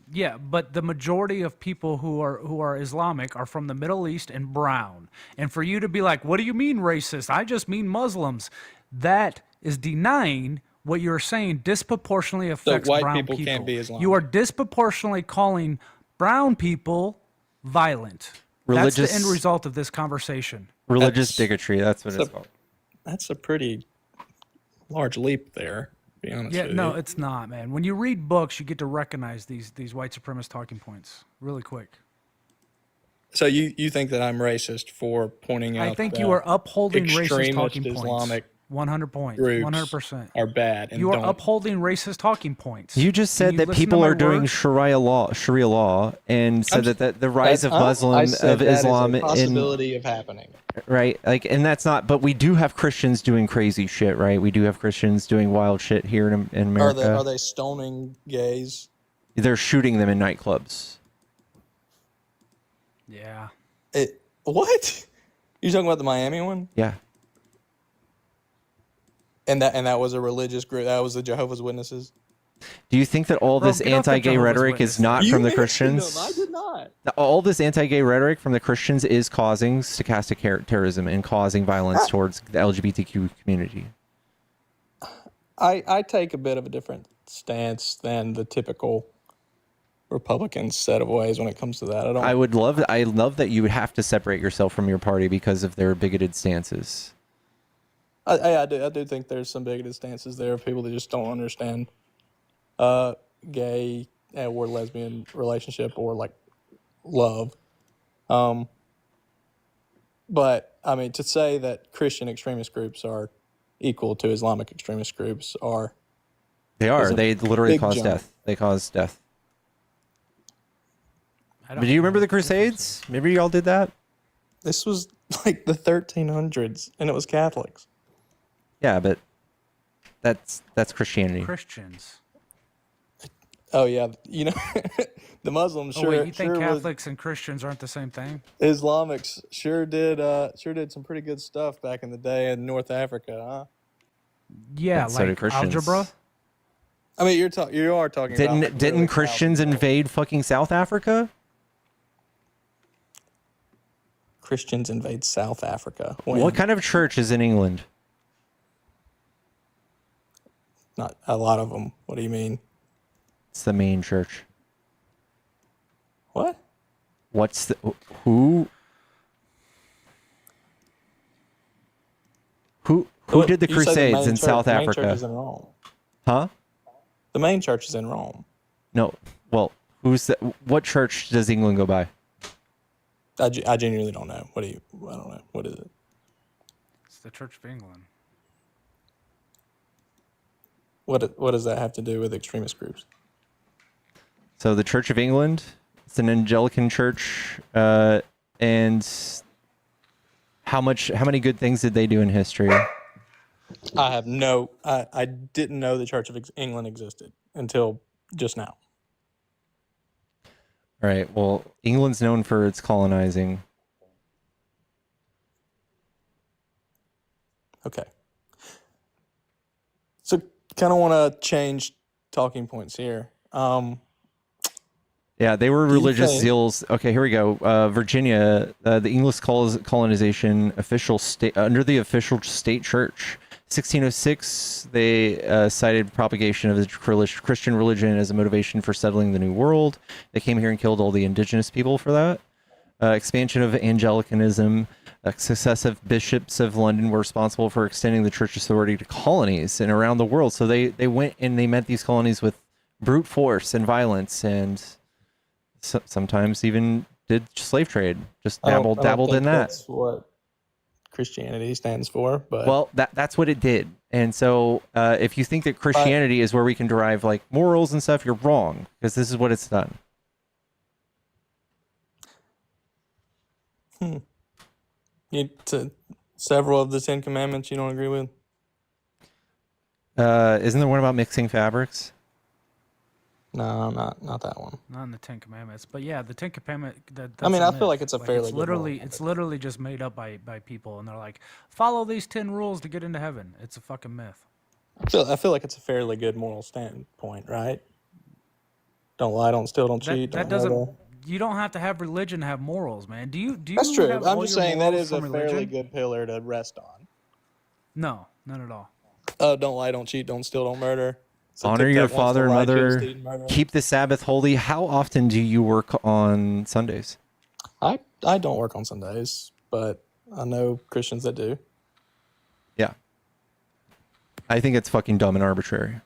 Yeah, but the majority of people who are Islamic are from the Middle East and brown. And for you to be like, what do you mean racist? I just mean Muslims. That is denying what you're saying disproportionately affects white brown people people. can't be Islamic. You are disproportionately calling brown people violent. That's the end result of this conversation. Religious bigotry. That's what it's called. That's a pretty large leap there. To be honest with No, you. it's not, man. When you read books, you get to recognize these white supremacist talking points really quick. So you think that I'm racist for pointing out? I think you are upholding racist talking extremist points. Islamic 100 points. groups 100% are bad. And you are don't- upholding racist talking points. You just said you that listen people to my are doing words? Sharia law, and said that the rise of I Muslim said of that is Islam a possibility of happening. Right, like, and that's not. But we do have Christians doing crazy shit, right? We do have Christians doing wild shit here in America. Are they stoning gays? They're shooting them in nightclubs. Yeah. What? You talking about the Miami one? Yeah. And that was a religious group. That was the Jehovah's Witnesses. Do you think that all Bro, this get off the anti-gay Jehovah's rhetoric is Witness not thing. from the mentioned Christians? them. I did not. All this anti-gay rhetoric from the Christians is causing stochastic terrorism and causing violence towards the LGBTQ community. I take a bit of a different stance than the typical Republican set of ways when it comes to that. I love that you would have to separate yourself from your party because of their bigoted stances. I do think there's some bigoted stances there of people that just don't understand gay or lesbian relationship or like love. But I mean, to say that Christian extremist groups are equal to Islamic extremist groups They are. They literally big cause jump. death. They cause death. I Do you remember the Crusades? Maybe y'all did that? This was like the 1300s, and it was Catholics. Yeah, but that's Christianity. Christians. Oh yeah, you know, the Muslims Oh sure. wait, you think sure was- Catholics and Christians aren't the same thing? Islamics sure did some pretty good stuff back in the day in North Africa, huh? Yeah, But so did like Christians. algebra. I mean, you are talking about like, Didn't literally Christians thousands of- invade fucking South Africa? Christians invade South Africa. When? What kind of church is in England? Not a lot of them. What do you mean? It's the main church. What? What's the who did the You say Crusades main in church- South the main church Africa? is in Rome. Huh? The main church is in Rome. No. Well, what church does England go by? I genuinely don't know. I don't know. What is it? It's the Church of England. What does that have to do with extremist groups? So the Church of England, it's an Anglican church, and how many good things did they do in history? I didn't know the Church of England existed until just now. All right. Well, England's known for its colonizing. Okay. So kind of want to change talking points here. Yeah, they were Do you religious think- zeals. Okay, here we go. Virginia, the English colonization official state under the official state church. 1606, they cited propagation of the Christian religion as a motivation for settling the New World. They came here and killed all the indigenous people for that. Expansion of Anglicanism. Successive bishops of London were responsible for extending the church's authority to colonies and around the world. So they went and they met these colonies with brute force and violence, and sometimes even did slave trade. Just I don't dabbled think in that. That's what Christianity stands for. But Well, that's what it did. And so if you think that Christianity is where we can derive like morals and stuff, you're wrong, because this is what it's done. Several of the Ten Commandments you don't agree with? Isn't there one about mixing fabrics? No, not that one. Not in the Ten Commandments, but yeah, the Ten Commandments. I mean, I feel like it's a fairly it's good literally moral it's literally just made up by people, and they're like, follow these 10 rules to get into heaven. It's a fucking myth. I feel like it's a fairly good moral standpoint, right? Don't lie, don't steal, don't cheat. That don't doesn't. murder. You don't have to have religion to have morals, man. Do you? That's true. have I'm all just your saying that morals is a from fairly religion? good pillar to rest on. No, not at all. Don't lie, don't cheat, don't steal, don't murder. So Honor take your that once father to and lie, kill, mother. steal, murder. Keep the Sabbath holy. How often do you work on Sundays? I don't work on Sundays, but I know Christians that do. Yeah. I think it's fucking dumb and arbitrary.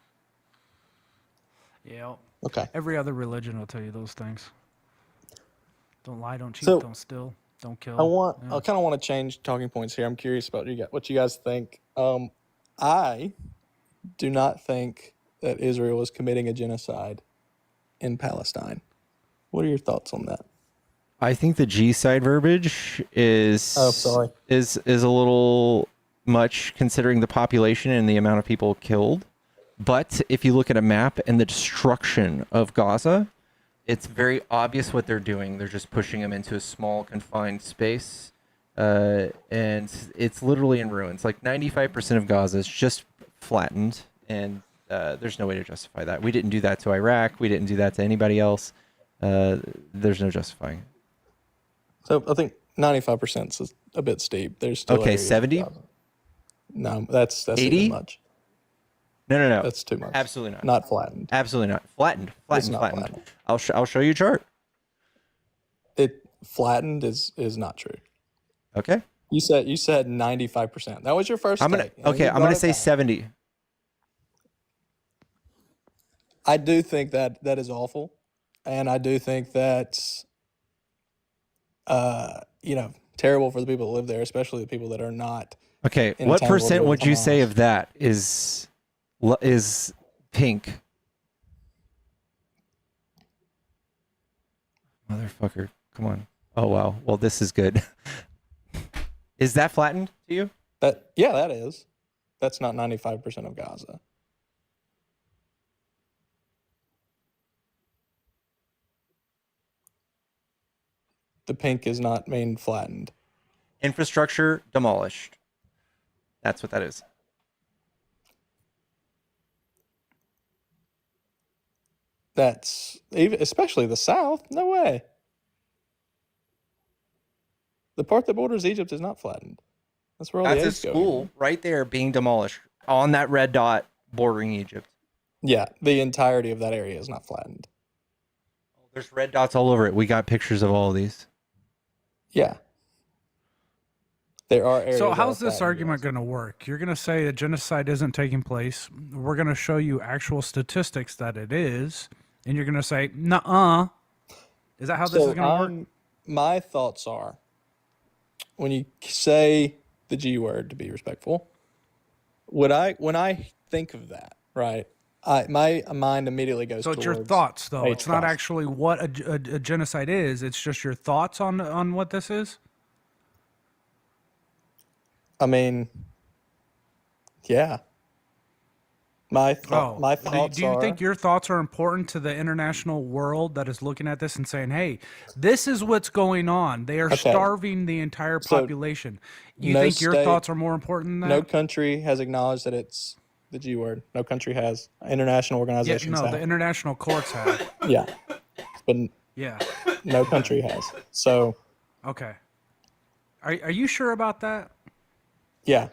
Yeah. Okay. Every other religion will tell you those things. Don't lie, don't cheat, So, don't steal, don't kill. I kind of want to change talking points here. I'm curious about what you guys think. I do not think that Israel is committing a genocide in Palestine. What are your thoughts on that? I think the G side verbiage is sorry. is a little much considering the population and the amount of people killed. But if you look at a map and the destruction of Gaza, it's very obvious what they're doing. They're just pushing them into a small confined space, and it's literally in ruins. Like 95% of Gaza is just flattened, and there's no way to justify that. We didn't do that to Iraq. We didn't do that to anybody else. There's no justifying it. So I think 95% is a bit steep. There's still Okay, areas of 70? Gaza. No, that's 80? even much. No. That's too much. Absolutely not. Not flattened. Absolutely not. Flattened. It's not Flattened. flattened. I'll show you a chart. It flattened is not true. Okay. You said 95%. That was your first. I'm gonna take, and you I'm brought gonna it say back. 70. I do think that is awful, and I do think that's terrible for the people that live there, especially the people that are not. Okay. What entangled percent with would you say Hamas. of that is pink? Motherfucker. Come on. Oh wow. Well, this is good. Is that flattened to you? That is. That's not 95% of Gaza. The pink is not mean flattened. Infrastructure demolished. That's what that is. That's even, especially the south. No way. The part that borders Egypt is not flattened. That's where all That's the a aid's going. school right there being demolished on that red dot bordering Egypt. Yeah, the entirety of that area is not flattened. There's red dots all over it. We got pictures of all of these. Yeah. There are areas. So that how's are this flattened, argument yes. going to work? You're going to say that genocide isn't taking place. We're going to show you actual statistics that it is, and you're going to say, "Nuh-uh." Is that how this is going to work? My thoughts are, when you say the G word, to be respectful, when I think of that, right, my mind immediately goes. So it's your towards thoughts, though. It's not Holocaust. actually what a genocide is. It's just your thoughts on what this is. I mean, yeah. My Oh, thoughts do you are. think your thoughts are important to the international world that is looking at this and saying, "Hey, this is what's going on. They are Okay. starving the entire So, population." You no think your state- thoughts are more important than that? No country has acknowledged that it's the G word. No country has. International Yeah, organizations no, have. the international courts have. Yeah, but Yeah. no country has. So Okay. Are you sure about that? yeah,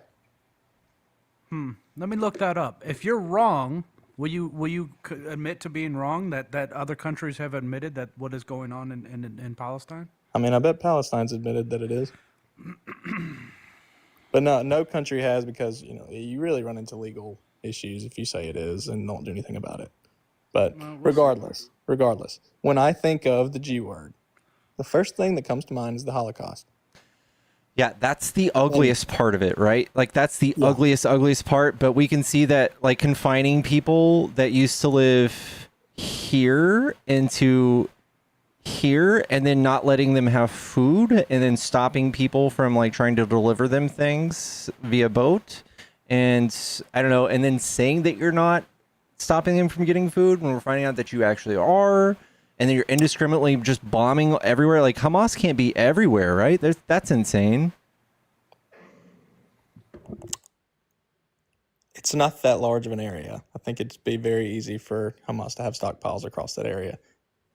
Let me look that up. If you're wrong, will you admit to being wrong that other countries have admitted that what is going on in Palestine? I mean, I bet Palestine's admitted that it is. But no country has, because you really run into legal issues if you say it is and don't do anything about it. But Well, we'll see. regardless, when I think of the G word, the first thing that comes to mind is the Holocaust. Yeah, that's the ugliest part of it, right? Like that's the Yeah. ugliest part, but we can see that like confining people that used to live here into here and then not letting them have food and then stopping people from like trying to deliver them things via boat and I don't know, and then saying that you're not stopping them from getting food when we're finding out that you actually are. And then you're indiscriminately just bombing everywhere. Like Hamas can't be everywhere, right? That's insane. It's not that large of an area. I think it'd be very easy for Hamas to have stockpiles across that area.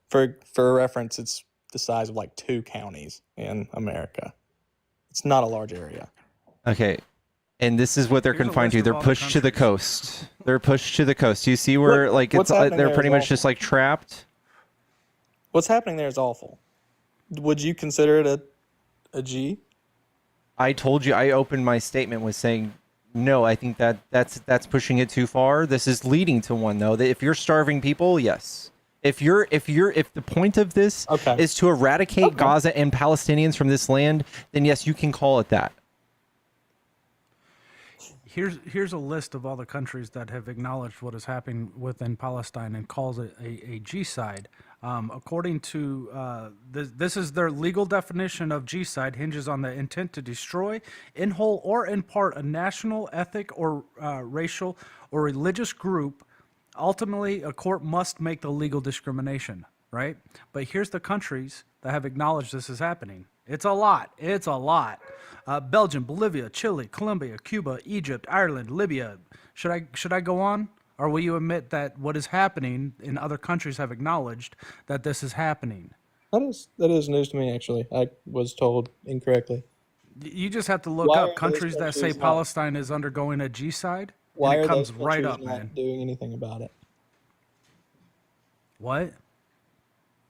For reference, it's the size of like 2 counties in America. It's not a large area. Okay. And this is what they're Here's a confined to. list of They're all the pushed to the countries. coast. They're pushed to the coast. You see where Look, like what's it's happening they're there pretty is much awful. just like trapped. What's happening there is awful. Would you consider it a G? I told you I opened my statement with saying no, I think that's pushing it too far. This is leading to one though. That if you're starving people, yes. If the point of this Okay. is to eradicate Gaza and Palestinians from this land, then yes, you can call it that. Here's a list of all the countries that have acknowledged what is happening within Palestine and calls it a G-side. According to this is their legal definition of G-side, hinges on the intent to destroy, in whole or in part, a national, ethnic, or racial or religious group. Ultimately, a court must make the legal discrimination, right? But here's the countries that have acknowledged this is happening. It's a lot. It's a lot. Belgium, Bolivia, Chile, Colombia, Cuba, Egypt, Ireland, Libya. Should I go on? Or will you admit that what is happening in other countries have acknowledged that this is happening? That is news to me. Actually, I was told incorrectly. You just have to look Why up are those countries that say countries not? Palestine is undergoing a genocide, and Why it are those comes right countries up, not man. doing anything about it? What?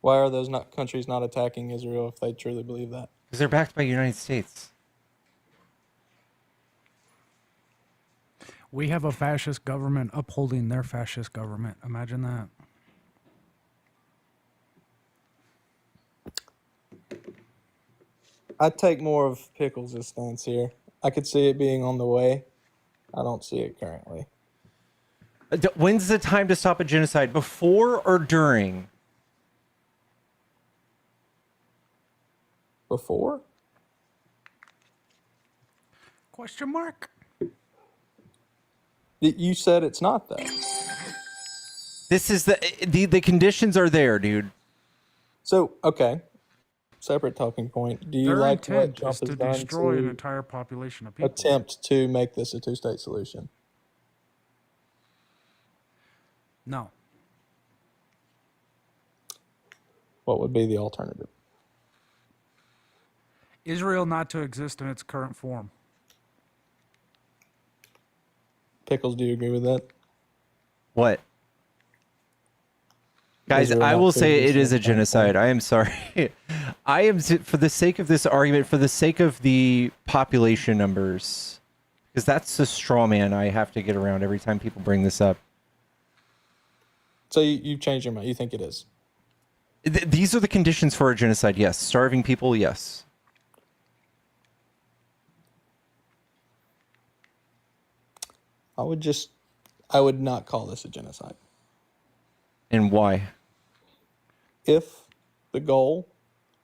Why are those not countries not attacking Israel if they truly believe that? Because they're backed by the United States. We have a fascist government upholding their fascist government. Imagine that. I take more of Pickles' stance here. I could see it being on the way. I don't see it currently. When's the time to stop a genocide? Before or during? Before? Question mark? You said it's not, though. This is the conditions are there, dude. So, okay. Separate talking point. Do you Their like what intent Trump is has to done destroy an to entire population of people. attempt to make this a two-state solution? No. What would be the alternative? Israel not to exist in its current form. Pickles, do you agree with that? What? Guys, Israel I not will to say exist it in is a its current genocide. form? I am sorry. I am, for the sake of this argument, for the sake of the population numbers, because that's the straw man I have to get around every time people bring this up. So you've changed your mind. You think it is? These are the conditions for a genocide, yes. Starving people, yes. I would not call this a genocide. And why? If the goal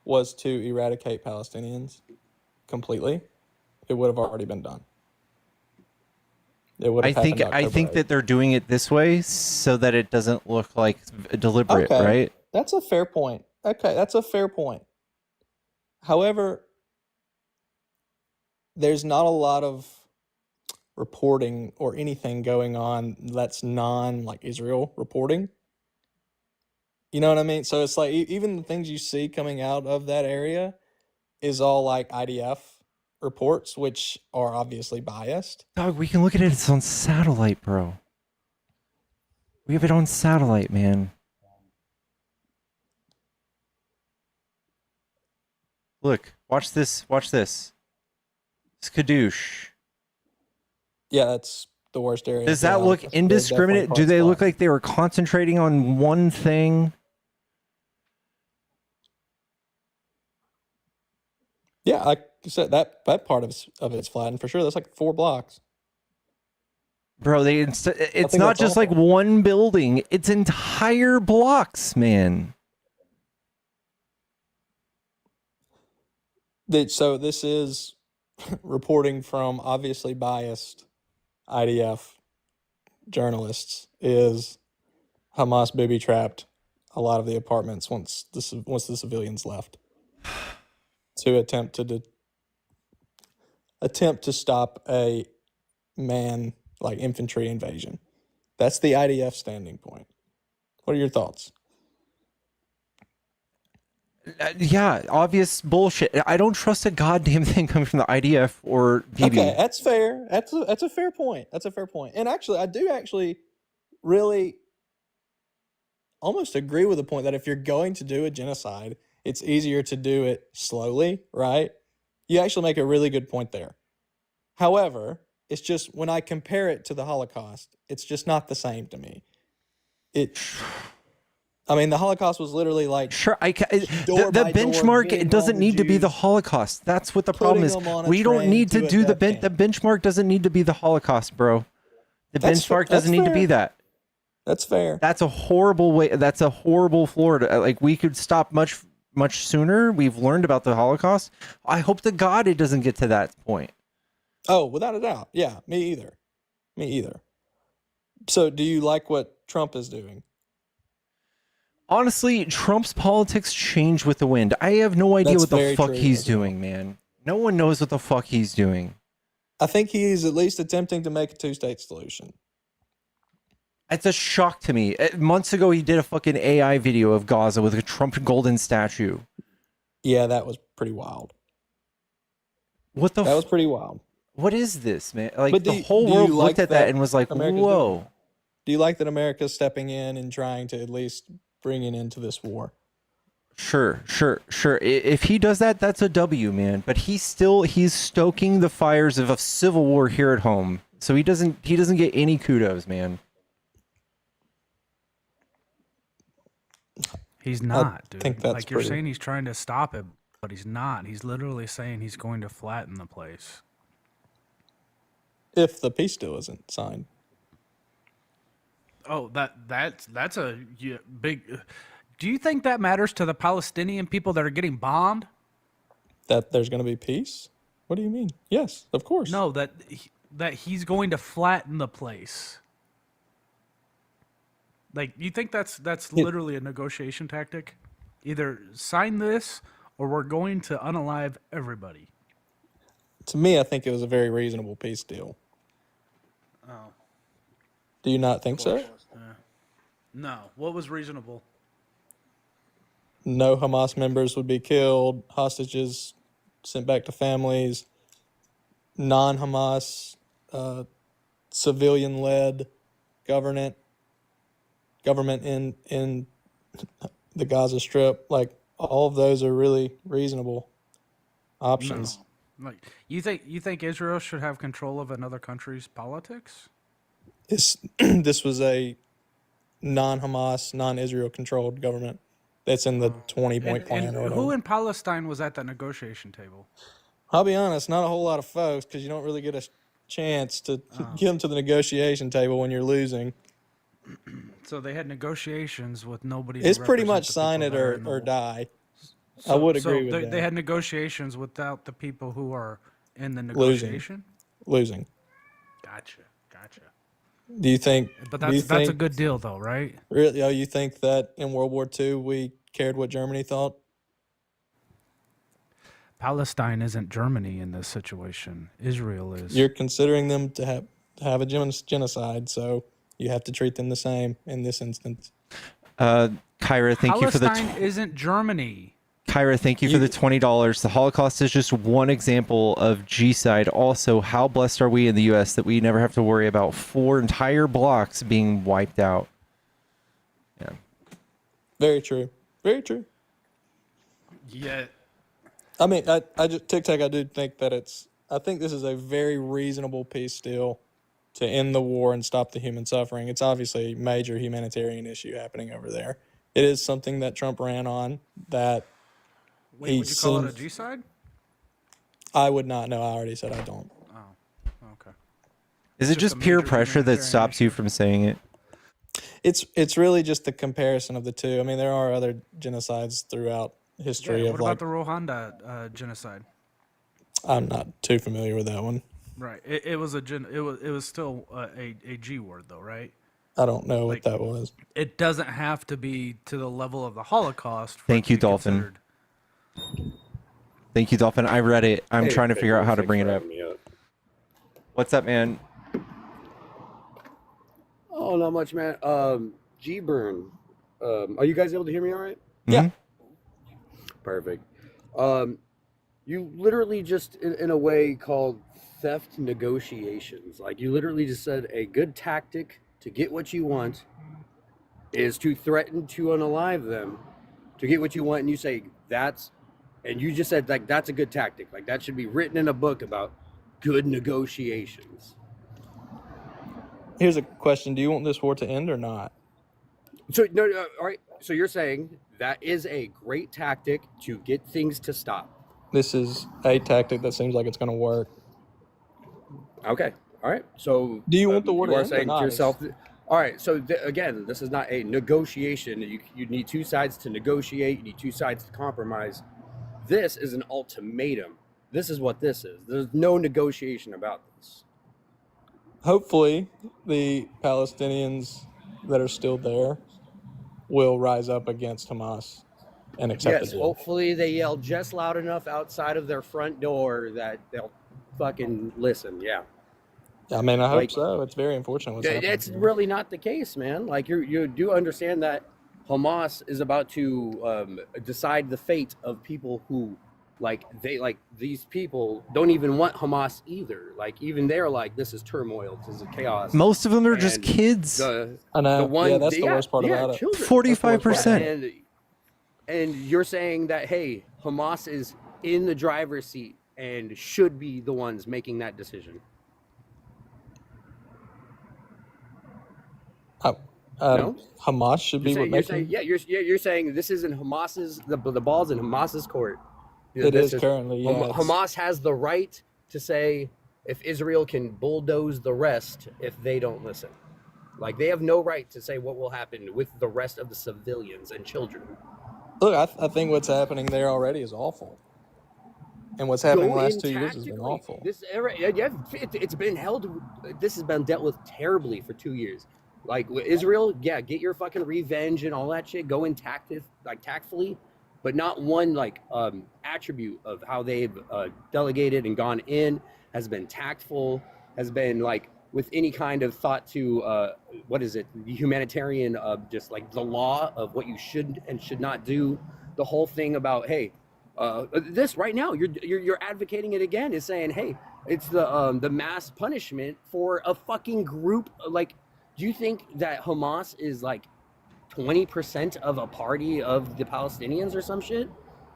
was to eradicate Palestinians completely, it would have already been done. It would have happened I think that they're doing it this way so that it doesn't look like deliberate, Okay, right? that's a fair point. Okay, that's a fair point. However, there's not a lot of reporting or anything going on that's like Israel reporting. You know what I mean? So it's like even the things you see coming out of that area is all like IDF reports, which are obviously biased. Dog, we can look at it. It's on satellite, bro. We have it on satellite, man. Look, watch this. Watch this. Skadoosh. Yeah, that's the worst area. Does that look indiscriminate? Do they look like they were concentrating on one thing? Yeah, like you said, that part of it's flattened for sure. That's like 4 blocks. Bro, it's think not that's just like awful. one building. It's entire blocks, man. So this is reporting from obviously biased IDF journalists. Is Hamas booby trapped a lot of the apartments once the civilians left to attempt to stop a infantry invasion. That's the IDF standing point. What are your thoughts? Yeah, obvious bullshit. I don't trust a goddamn thing coming from the IDF or BB. Okay, that's fair. That's a fair point. That's a fair point. And actually, I do really almost agree with the point that if you're going to do a genocide, it's easier to do it slowly, right? You actually make a really good point there. However, it's just when I compare it to the Holocaust, it's just not the same to me. I mean, the Holocaust was literally like Sure, door the by door benchmark getting it doesn't all the need to be the Jews, Holocaust. That's what the problem is. putting them on a We don't train need to to a do the death camp. benchmark doesn't need to be the Holocaust, bro. The benchmark doesn't need to be that. That's fair. That's a horrible way. That's a horrible floor to like. We could stop much sooner. We've learned about the Holocaust. I hope to God it doesn't get to that point. Oh, without a doubt. Yeah, me either. Me either. So, do you like what Trump is doing? Honestly, Trump's politics change with the wind. I have no idea That's what the very fuck true he's as well. doing, man. No one knows what the fuck he's doing. I think he's at least attempting to make a two-state solution. It's a shock to me. Months ago, he did a fucking AI video of Gaza with a Trump golden statue. Yeah, that was pretty wild. What the? That was pretty wild. What is this, man? Like But the whole world looked at that and was like, America's doing "Whoa." it? Do you like that America's stepping in and trying to at least bring an end to this war? Sure. If he does that, that's a W, man. But he's stoking the fires of a civil war here at home. So he doesn't get any kudos, man. He's not, dude. think that's like you're pretty- saying he's trying to stop it, but he's not. He's literally saying he's going to flatten the place. If the peace deal isn't signed. Oh, that's a big. Do you think that matters to the Palestinian people that are getting bombed? That there's going to be peace? What do you mean? Yes, of course. No, that he's going to flatten the place. Like, you think that's literally a negotiation tactic? Either sign this or we're going to unalive everybody. To me, I think it was a very reasonable peace deal. Oh. Do you not think so? No. What was reasonable? No Hamas members would be killed, hostages sent back to families, non-Hamas, civilian-led government in the Gaza Strip. Like, all of those are really reasonable options. No. Like, you think Israel should have control of another country's politics? This was a non-Hamas, non-Israel controlled government that's in the 20-point plan or whatever. Who in Palestine was at that negotiation table? I'll be honest, not a whole lot of folks, because you don't really get a chance to get them to the negotiation table when you're losing. So they had negotiations with nobody. It's to pretty represent much the sign people it that are in the or war. die. I would agree with that. They had negotiations without the people who are in the negotiation. Losing. Gotcha. Do you think? But do you that's a think- good deal, though, right? Really? Oh, you think that in World War II we cared what Germany thought? Palestine isn't Germany in this situation. Israel is. You're considering them to have a genocide, so you have to treat them the same in this instance. Kyra, thank you for the Palestine isn't Germany. Kyra, thank you for the $20. The Holocaust is just one example of G-side. Also, how blessed are we in the U.S. that we never have to worry about 4 entire blocks being wiped out? Yeah. Very true. Very true. Yeah. I mean, I just Tic Tac. I do think that I think this is a very reasonable peace deal to end the war and stop the human suffering. It's obviously a major humanitarian issue happening over there. It is something that Trump ran on. That Wait, would you call it a G-side? I would not. No, I already said I don't. Oh, okay. Is it Just just a peer major pressure that humanitarian stops you from saying it? It's really just the comparison of the two. I mean, there are other genocides throughout history Yeah, of what like. about the Rwanda genocide? I'm not too familiar with that one. Right. It was it was still a G word, though, right? I don't know Like- what that was. It doesn't have to be to the level of the Holocaust. For Thank it to you, be Dolphin. considered. Thank you, Dolphin. I read it. I'm Hey, trying to figure out how to thanks bring for it up. having me up. What's up, man? Oh, not much, man. G-Burn. Are you guys able to hear me all right? Yeah. Perfect. You literally just, in a way, called theft negotiations. Like, you literally just said a good tactic to get what you want is to threaten to unalive them to get what you want. And you say, and you just said, like, that's a good tactic. Like, that should be written in a book about good negotiations. Here's a question: do you want this war to end or not? So no, all right. So you're saying that is a great tactic to get things to stop. This is a tactic that seems like it's going to work. Okay. All right. So Do you want the war to you are end or saying not? to yourself? All right. So again, this is not a negotiation. You need two sides to negotiate. You need two sides to compromise. This is an ultimatum. This is what this is. There's no negotiation about this. Hopefully, the Palestinians that are still there will rise up against Hamas and accept Yes. the deal. Hopefully they yell just loud enough outside of their front door that they'll fucking listen. Yeah. I mean, I hope Like, so. It's very unfortunate what's happening. it's really not the case, man. Like, you do understand that Hamas is about to decide the fate of people who, like, these people don't even want Hamas either. Like, even they're like, this is turmoil, this is chaos. Most of them are just And kids. I know. the one, Yeah, that's the worst part about it. children. 45%. And you're saying that, hey, Hamas is in the driver's seat and should be the ones making that decision. No? Hamas should be You're making. saying, you're saying this isn't Hamas's, the ball's in Hamas's court. It This is currently, yeah. Hamas has the right to say if Israel can bulldoze the rest if they don't listen. Like, they have no right to say what will happen with the rest of the civilians and children. Look, I think what's happening there already is awful. And what's happening the last 2 years has been awful. It's been held. This has been dealt with terribly for 2 years. Like, with Israel, yeah, get your fucking revenge and all that shit. Go in tactfully, but not one attribute of how they've delegated and gone in has been tactful. Has been like with any kind of thought to the humanitarian, just like the law of what you should and should not do. The whole thing about, hey, this right now you're advocating it again, is saying, hey, it's the mass punishment for a fucking group. Like, do you think that Hamas is like 20% of a party of the Palestinians or some shit?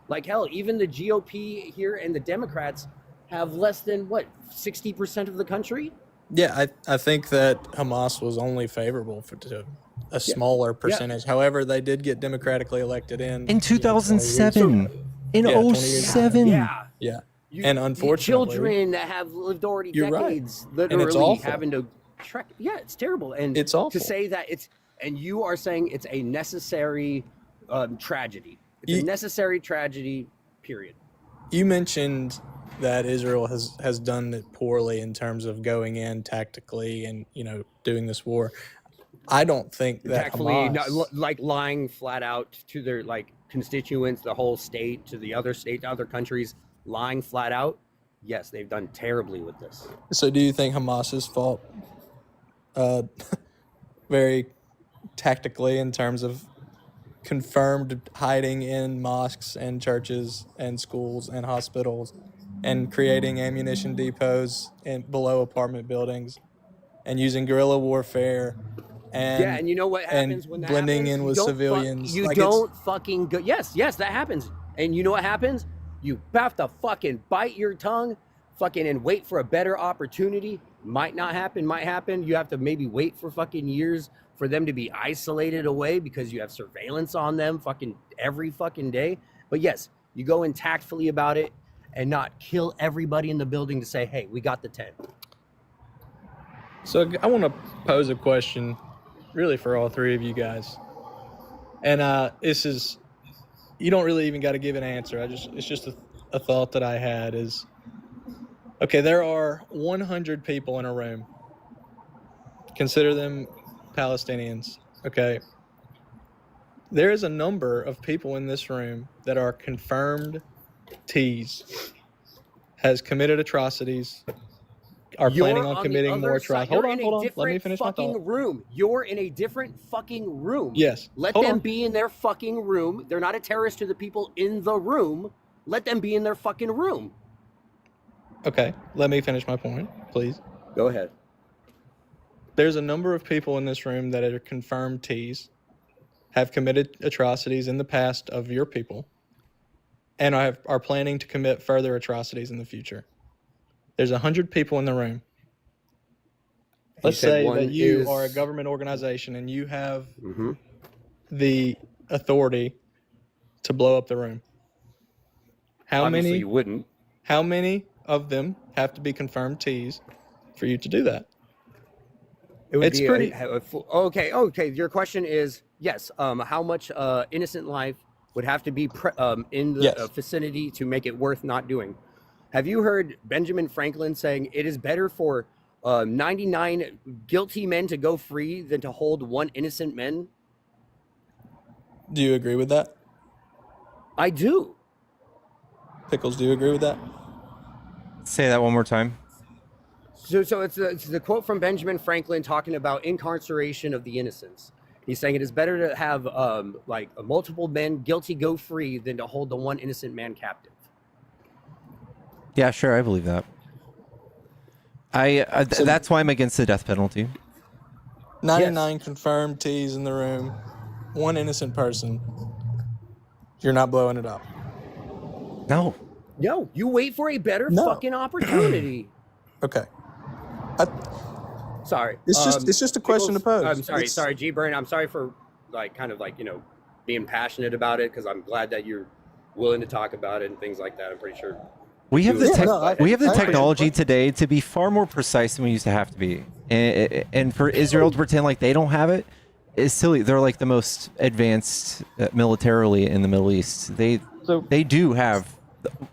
Like, hell, even the GOP here and the Democrats have less than 60% of the country. Yeah, I think that Hamas was only favorable to a smaller percentage. However, they did get democratically elected in 2007. In 07. Yeah. And unfortunately, children that have lived already decades, literally having to trek. Yeah, it's terrible. And it's awful. To say that and you are saying it's a necessary tragedy. It's a necessary tragedy, period. You mentioned that Israel has done it poorly in terms of going in tactically and, doing this war. I don't think that tactfully, Hamas, lying flat out to their constituents, the whole state, to the other state, to other countries, lying flat out. Yes, they've done terribly with this. So do you think Hamas's fault very tactically in terms of confirmed hiding in mosques and churches and schools and hospitals and creating ammunition depots below apartment buildings and using guerrilla warfare and you know what happens when that blending happens? in with civilians? You don't fucking go. Yes, that happens. And you know what happens? You have to fucking bite your tongue, and wait for a better opportunity. Might not happen, might happen. You have to maybe wait for fucking years for them to be isolated away because you have surveillance on them every fucking day. But yes, you go in tactfully about it and not kill everybody in the building to say, hey, we got the 10. So I want to pose a question really for all three of you guys. And this is, you don't really even got to give an answer. It's just a thought that I had is, okay, there are 100 people in a room. Consider them Palestinians, okay? There is a number of people in this room that are confirmed T's, has committed atrocities, are planning on committing more atrocities. Hold on. Let me finish my thought. Room. You're in a different fucking room. Yes. Let them be in their fucking room. They're not a terrorist to the people in the room. Let them be in their fucking room. Okay, let me finish my point, please. Go ahead. There's a number of people in this room that are confirmed T's, have committed atrocities in the past of your people, and are planning to commit further atrocities in the future. There's 100 people in the room. Let's say that you are a government organization and you have the authority to blow up the room. Obviously, you wouldn't. How many of them have to be confirmed T's for you to do that? It's pretty. Okay. Your question is, yes. How much innocent life would have to be in the vicinity to make it worth not doing? Have you heard Benjamin Franklin saying it is better for 99 guilty men to go free than to hold one innocent man? Do you agree with that? I do. Pickles, do you agree with that? Say that one more time. So it's the quote from Benjamin Franklin talking about incarceration of the innocents. He's saying it is better to have like multiple men guilty go free than to hold the one innocent man captive. Yeah, sure, I believe that. So That's why I'm against the death penalty. 99 confirmed T's in the room, one innocent person. You're not blowing it up. No. No, you wait for a better No. fucking opportunity. Okay. Sorry. It's just a question to pose. I'm sorry, G Burn. I'm sorry for being passionate about it, because I'm glad that you're willing to talk about it and things like that. I'm pretty sure We have the I technology today to be far more precise than we used to have to be, and for Israel to pretend like they don't have it is silly. They're like the most advanced militarily in the Middle East. They do have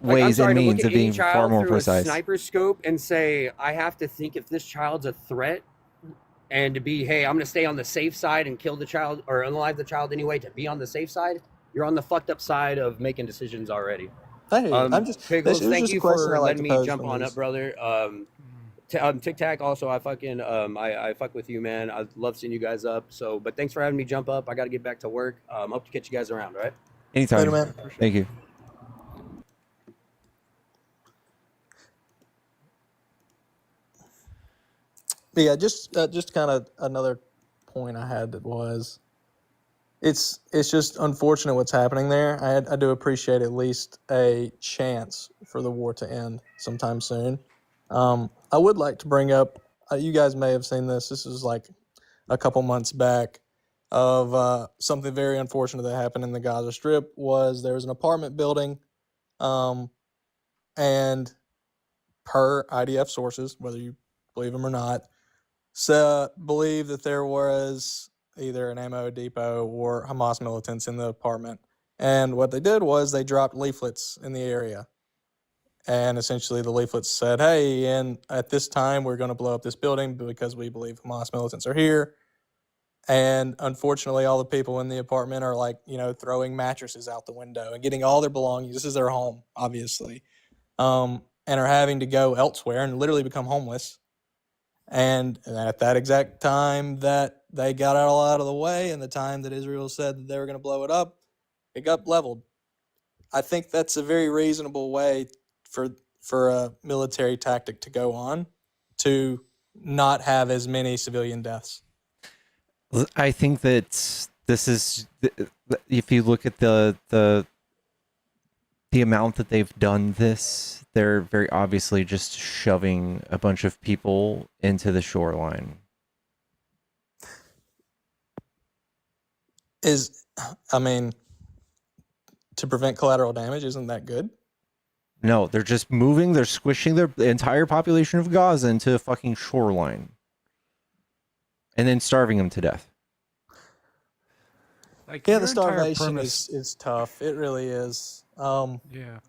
ways and means of being far more precise. A sniper scope and say, I have to think if this child's a threat, and to be, hey, I'm going to stay on the safe side and kill the child or unalive the child anyway to be on the safe side. You're on the fucked up side of making decisions already. Hey, Pickles, thank you for letting me jump on up, brother. Tic Tac, also, I fucking I fuck with you, man. I love seeing you guys up. So, but thanks for having me jump up. I got to get back to work. Hope to catch you guys around. All right. Anytime. Later, man. Thank you. But yeah, just kind of another point I had that was, it's just unfortunate what's happening there. I do appreciate at least a chance for the war to end sometime soon. I would like to bring up, you guys may have seen this. This was like a couple months back of something very unfortunate that happened in the Gaza Strip. Was there was an apartment building, and per IDF sources, whether you believe them or not, believe that there was either an ammo depot or Hamas militants in the apartment. And what they did was they dropped leaflets in the area. And essentially the leaflets said, hey, and at this time we're going to blow up this building because we believe Hamas militants are here. And unfortunately, all the people in the apartment are throwing mattresses out the window and getting all their belongings. This is their home, obviously. And are having to go elsewhere and literally become homeless. And at that exact time that they got it all out of the way and the time that Israel said that they were going to blow it up, it got leveled. I think that's a very reasonable way for a military tactic to go on to not have as many civilian deaths. I think that this is, if you look at the amount that they've done this, they're very obviously just shoving a bunch of people into the shoreline. To prevent collateral damage, isn't that good? No, they're just moving, they're squishing the entire population of Gaza into a fucking shoreline. And then starving them to death. The starvation is tough. It really is. And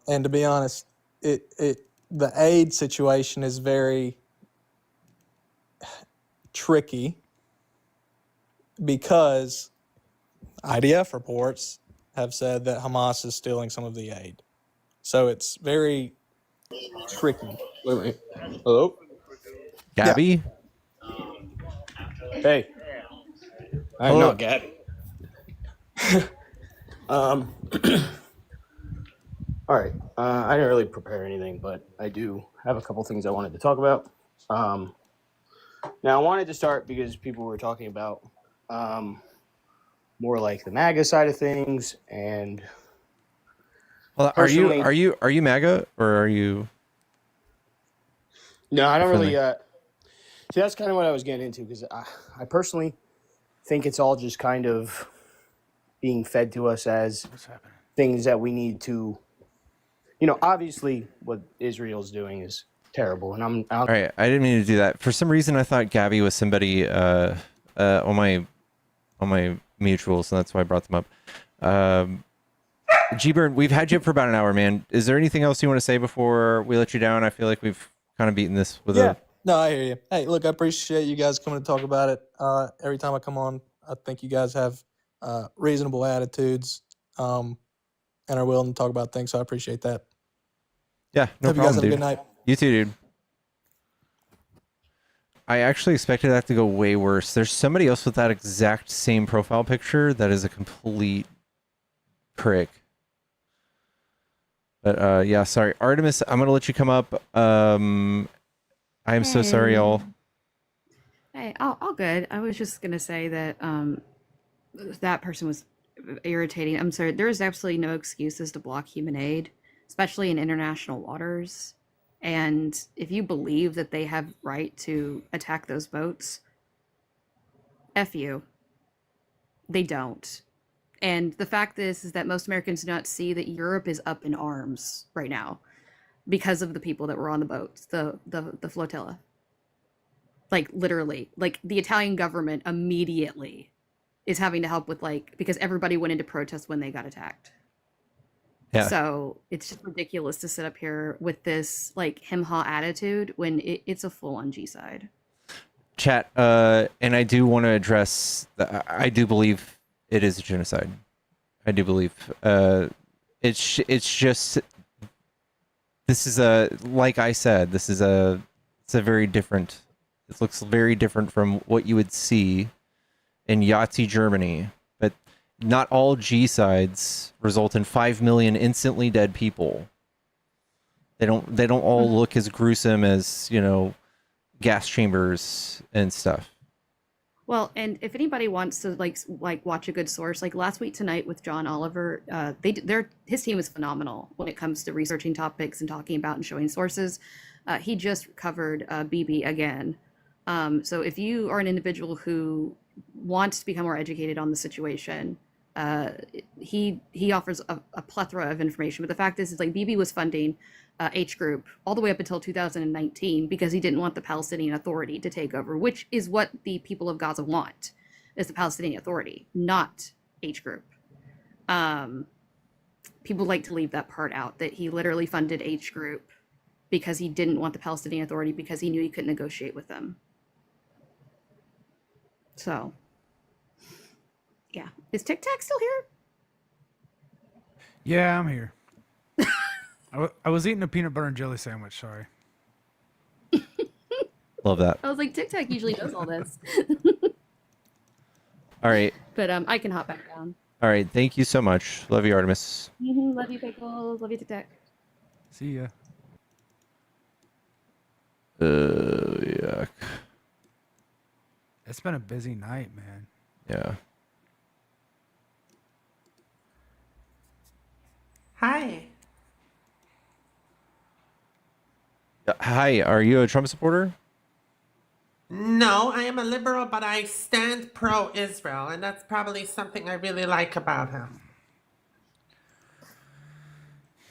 to be honest, the aid situation is very tricky because IDF reports have said that Hamas is stealing some of the aid. So it's very tricky. Wait. Hello? Gabby? Hey. I'm not Gabby. All right. I didn't really prepare anything, but I do have a couple things I wanted to talk about. Now, I wanted to start because people were talking about more like the MAGA side of things, and well, are you MAGA or are you? No, I don't really. See, that's kind of what I was getting into because I personally think it's all just kind of being fed to us as things that we need to. Obviously, what Israel's doing is terrible, and I'm all right. I didn't mean to do that. For some reason, I thought Gabby was somebody on my mutuals, so that's why I brought them up. G-Burn, we've had you up for about an hour, man. Is there anything else you want to say before we let you down? I feel like we've kind of beaten this with No, I hear you. Hey, look, I appreciate you guys coming to talk about it. Every time I come on, I think you guys have reasonable attitudes and are willing to talk about things, so I appreciate that. Yeah, no Hope problem, you guys have dude. a good night. You too, dude. I actually expected that to go way worse. There's somebody else with that exact same profile picture that is a complete prick. But yeah, sorry. Artemis, I'm going to let you come up. I'm so sorry, y'all. Hey, all good. I was just gonna say that that person was irritating. I'm sorry. There is absolutely no excuses to block human aid, especially in international waters. And if you believe that they have right to attack those boats, F you. They don't. And the fact is that most Americans do not see that Europe is up in arms right now because of the people that were on the boats, the flotilla. Like literally, like the Italian government immediately is having to help with because everybody went into protest when they got attacked. Yeah. So it's just ridiculous to sit up here with this hem-haw attitude when it's a full-on G-side. Chat, and I do want to address, I do believe it is a genocide. I do believe. It's just, this is like I said, it's a very different, it looks very different from what you would see in Yahtzee, Germany. But not all G-sides result in 5 million instantly dead people. They don't all look as gruesome as, gas chambers and stuff. Well, and if anybody wants to watch a good source, like Last Week Tonight with John Oliver, his team is phenomenal when it comes to researching topics and talking about and showing sources. He just covered BB again. So if you are an individual who wants to become more educated on the situation, he offers a plethora of information. But the fact is BB was funding H Group all the way up until 2019 because he didn't want the Palestinian Authority to take over, which is what the people of Gaza want, is the Palestinian Authority, not H Group. People like to leave that part out, that he literally funded H Group because he didn't want the Palestinian Authority because he knew he couldn't negotiate with them. So, yeah. Is Tic Tac still here? Yeah, I'm here. I was eating a peanut butter and jelly sandwich, sorry. Love that. I was like, Tic Tac usually does all this. All right. But I can hop back down. All right. Thank you so much. Love you, Artemis. Love you, Pickles. Love you, Tic Tac. See ya. Yuck. It's been a busy night, man. Yeah. Hi. Hi, are you a Trump supporter? No, I am a liberal, but I stand pro-Israel, and that's probably something I really like about him.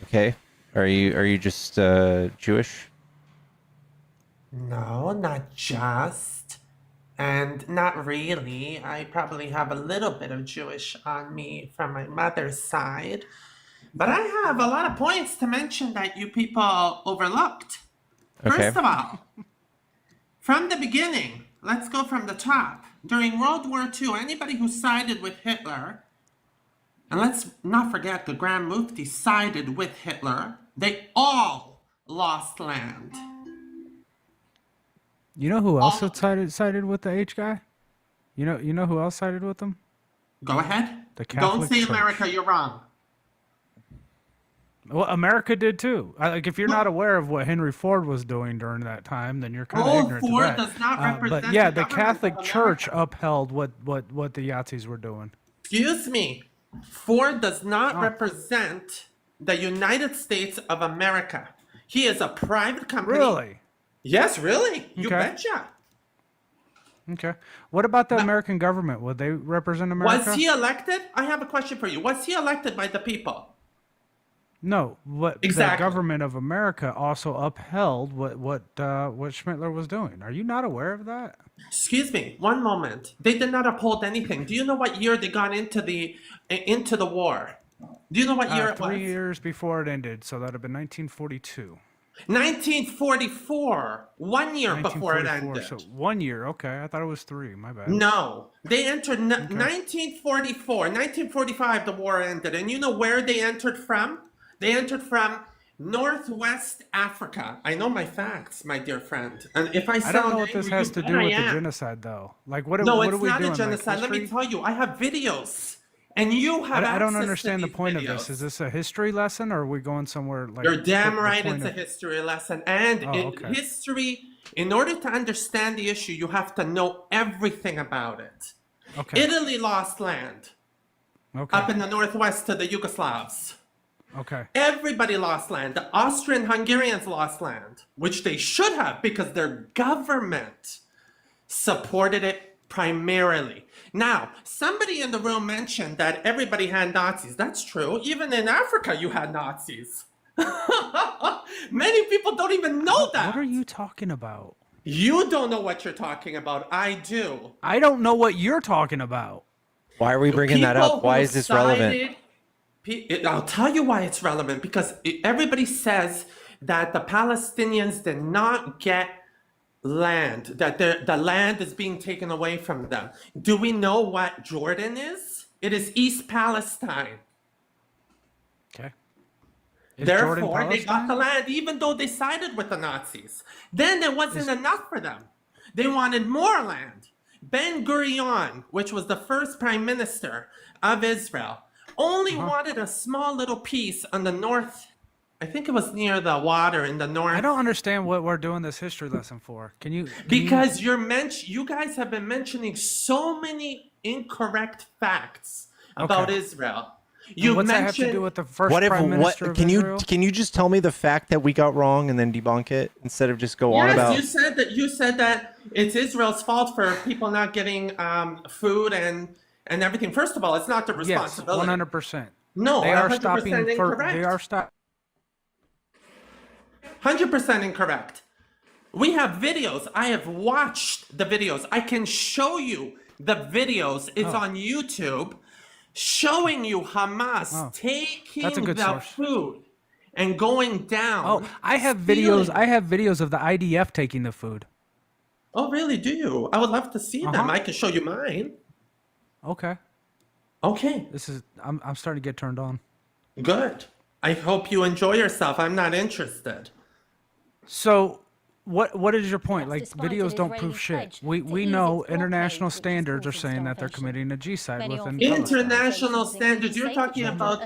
Okay. Are you just Jewish? No, not just. And not really. I probably have a little bit of Jewish on me from my mother's side. But I have a lot of points to mention that you people overlooked. Okay. First of all, from the beginning, let's go from the top. During World War II, anybody who sided with Hitler, and let's not forget the Grand Mufti sided with Hitler, they all lost land. You know who else sided with the H guy? You know who else sided with them? Go ahead. The Catholic Don't say Church. America, you're wrong. Well, America did too. If you're not aware of what Henry Ford was doing during that time, then you're kind of ignorant Ford to that. does not represent but yeah, the the government Catholic of Church upheld what the Yahtzees were doing. Excuse me. Ford does not represent the United States of America. He is a private company. Really? Yes, really. You Okay. betcha. Okay. What about the American government? Would they represent America? Was he elected? I have a question for you. Was he elected by the people? No. What Exactly. the government of America also upheld what Schmittler was doing. Are you not aware of that? Excuse me, one moment. They did not uphold anything. Do you know what year they got into the war? Do you know what year it was? 3 years before it ended, so that'd have been 1942. 1944. 1 year before it 1944, ended. so 1 year. Okay, I thought it was 3. My bad. No, they entered 1944. 1945, the war ended. And you know where they entered from? They entered from Northwest Africa. I know my facts, my dear friend. And if I I sound don't know what this angry, has you to bet do I with the am. genocide, though. Like, what No, are it's we not doing? a genocide. Like Let me history? tell you, I have videos, and you have I don't access to understand the these point of this. Is videos. this a history lesson, or are we going somewhere like You're damn the right point it's a of? history lesson. And Oh, in okay. history, in order to understand the issue, you have to know everything about it. Okay. Italy lost land Okay. up in the northwest to the Yugoslavs. Okay. Everybody lost land. The Austrian-Hungarians lost land, which they should have because their government supported it primarily. Now, somebody in the room mentioned that everybody had Nazis. That's true. Even in Africa, you had Nazis. Many people don't even know that. What are you talking about? You don't know what you're talking about. I do. I don't know what you're talking about. Why are we bringing that up? Why who is this relevant? I'll tell you why it's relevant, because everybody says that the Palestinians did not get land, that the land is being taken away from them. Do we know what Jordan is? It is East Palestine. Okay. Is Jordan Therefore, they got Palestine? the land even though they sided with the Nazis. Then it wasn't enough for them. They wanted more land. Ben Gurion, which was the first prime minister of Israel, only wanted a small little piece on the north. I think it was near the water in the north. I don't understand what we're doing this history lesson for. Can you? Because you guys have been mentioning so many incorrect facts about Israel. You What's that have mentioned to do with the first What if prime minister of can Israel? you just tell me the fact that we got wrong and then debunk it instead of just go on about? You said that it's Israel's fault for people not getting food and everything. First of all, it's not the responsibility. Yes, 100%. No, they are 100% stopping. incorrect. They are stopping. 100% incorrect. We have videos. I have watched the videos. I can show you the videos. It's on YouTube, showing you Hamas taking That's a good the source. food and going down. Oh, I have stealing. videos. I have videos of the IDF taking the food. Oh, really? Do you? I would love to see them. I can show you mine. Okay. Okay. I'm starting to get turned on. Good. I hope you enjoy yourself. I'm not interested. So, what is your point? Like, videos don't prove shit. We know international standards are saying that they're committing a genocide within Palestine. International standards. You're talking about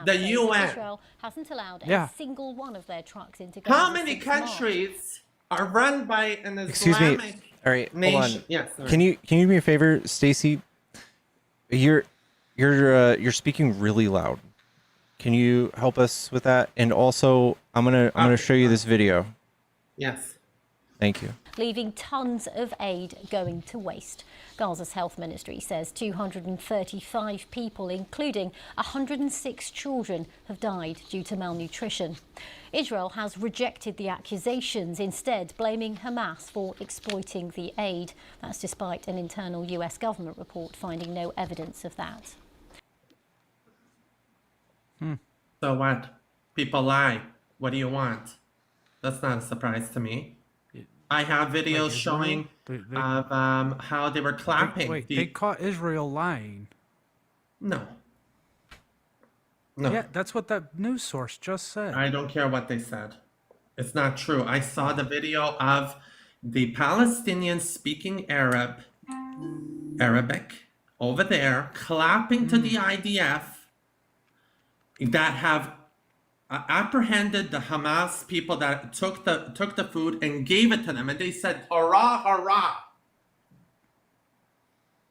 the UN. Israel hasn't allowed Yeah. a single one of their trucks into How Gaza many since March. countries are run by an Excuse Islamic me. All right, nation? hold on. Yes. sorry. Can you do me a favor, Stacy? You're speaking really loud. Can you help us with that? And also, I'm gonna show you this video. Yes. Thank you. Leaving tons of aid going to waste. Gaza's health ministry says 235 people, including 106 children, have died due to malnutrition. Israel has rejected the accusations, instead blaming Hamas for exploiting the aid. That's despite an internal US government report finding no evidence of that. So what? People lie. What do you want? That's not a surprise to me. I have videos showing of how they were clapping. Wait, they caught Israel lying. No. No. Yeah, that's what that news source just said. I don't care what they said. It's not true. I saw the video of the Palestinians speaking Arabic over there, clapping to the IDF that have apprehended the Hamas people that took the food and gave it to them, and they said, "Hurrah, hurrah!"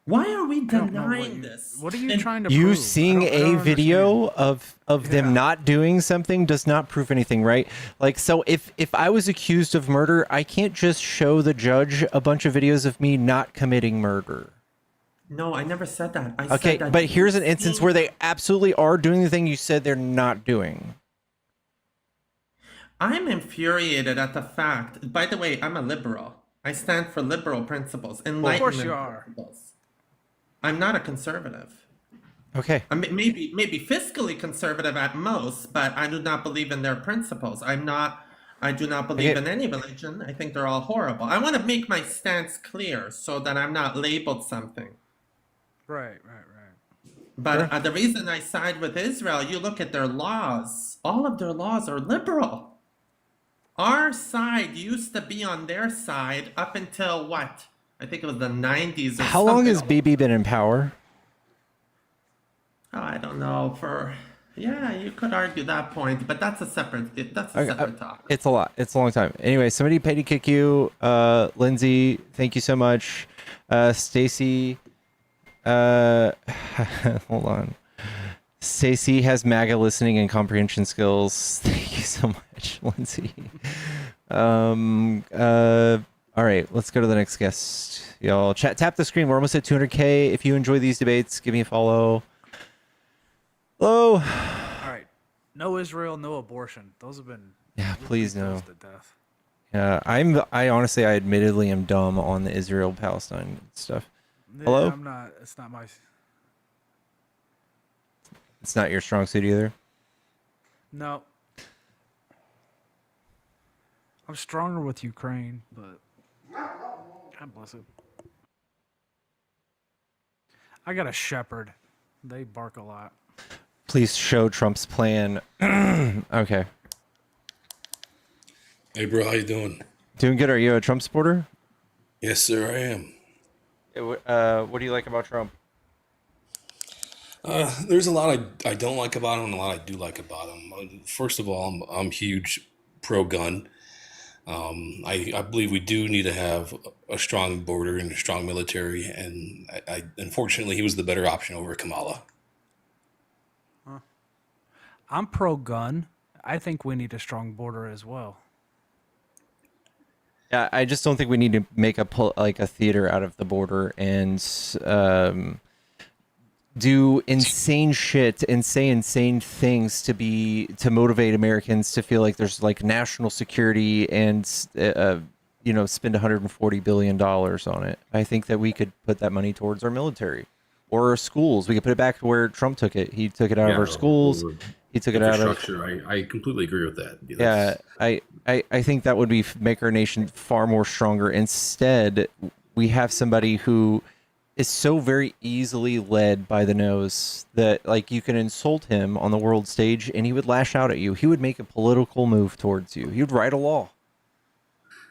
Why are we denying this? What are you trying to You prove? seeing I don't a video of them not doing something does not prove anything, right? Like, so if I was accused of murder, I can't just show the judge a bunch of videos of me not committing murder. No, I never said that. I Okay, said that but here's an instance where they absolutely are doing the thing you said they're not doing. I'm infuriated at the fact. By the way, I'm a liberal. I stand for liberal principles, enlightenment Of course you are. principles. I'm not a conservative. Okay. I mean, maybe fiscally conservative at most, but I do not believe in their principles. I do not believe in any religion. I think they're all horrible. I want to make my stance clear so that I'm not labeled something. Right. But the reason I side with Israel, you look at their laws. All of their laws are liberal. Our side used to be on their side up until what? I think it was the 90s or How long something. has BB been in power? Oh, I don't know. Yeah, you could argue that point, but that's a separate talk. It's a lot. It's a long time. Anyway, somebody paid to kick you. Lindsay, thank you so much. Stacy, hold on. Stacy has MAGA listening and comprehension skills. Thank you so much, Lindsay. All right, let's go to the next guest. Y'all tap the screen. We're almost at 200K. If you enjoy these debates, give me a follow. Hello. All right. No Israel, no abortion. Those have been Please no. close to death. Yeah, I honestly, I admittedly am dumb on the Israel-Palestine stuff. Yeah, Hello? I'm not. It's not my. It's not your strong suit either. No. I'm stronger with Ukraine, but God bless it. I got a shepherd. They bark a lot. Please show Trump's plan. Okay. Hey, bro, how you doing? Doing good. Are you a Trump supporter? Yes, sir, I am. What do you like about Trump? There's a lot I don't like about him and a lot I do like about him. First of all, I'm huge pro-gun. I believe we do need to have a strong border and a strong military, and I unfortunately he was the better option over Kamala. I'm pro-gun. I think we need a strong border as well. Yeah, I just don't think we need to make a theater out of the border and do insane shit and say insane things to motivate Americans to feel like there's like national security and spend $140 billion on it. I think that we could put that money towards our military or our schools. We could put it back to where Trump took it. He took it out of our schools. He took it out of infrastructure. I completely agree with that. Yeah, I think that would make our nation far more stronger. Instead, we have somebody who is so very easily led by the nose that like you can insult him on the world stage and he would lash out at you. He would make a political move towards you. He would write a law.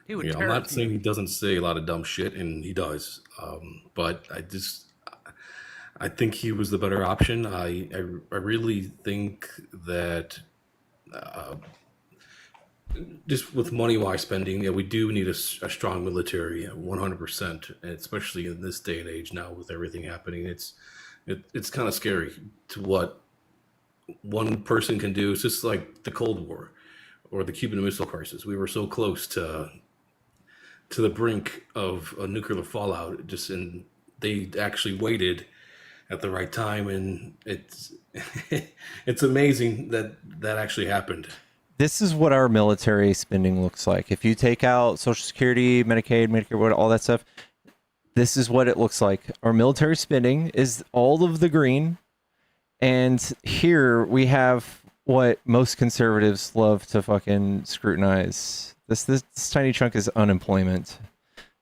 He would. I'm not saying he doesn't say a lot of dumb shit, and he does. But I think he was the better option. I really think that just with money-wise spending, we do need a strong military, 100%, especially in this day and age now with everything happening. It's kind of scary to what one person can do. It's just like the Cold War or the Cuban Missile Crisis. We were so close to the brink of a nuclear fallout, and they actually waited at the right time, and it's it's amazing that actually happened. This is what our military spending looks like. If you take out Social Security, Medicaid, Medicare, all that stuff, this is what it looks like. Our military spending is all of the green, and here we have what most conservatives love to fucking scrutinize. This tiny chunk is unemployment.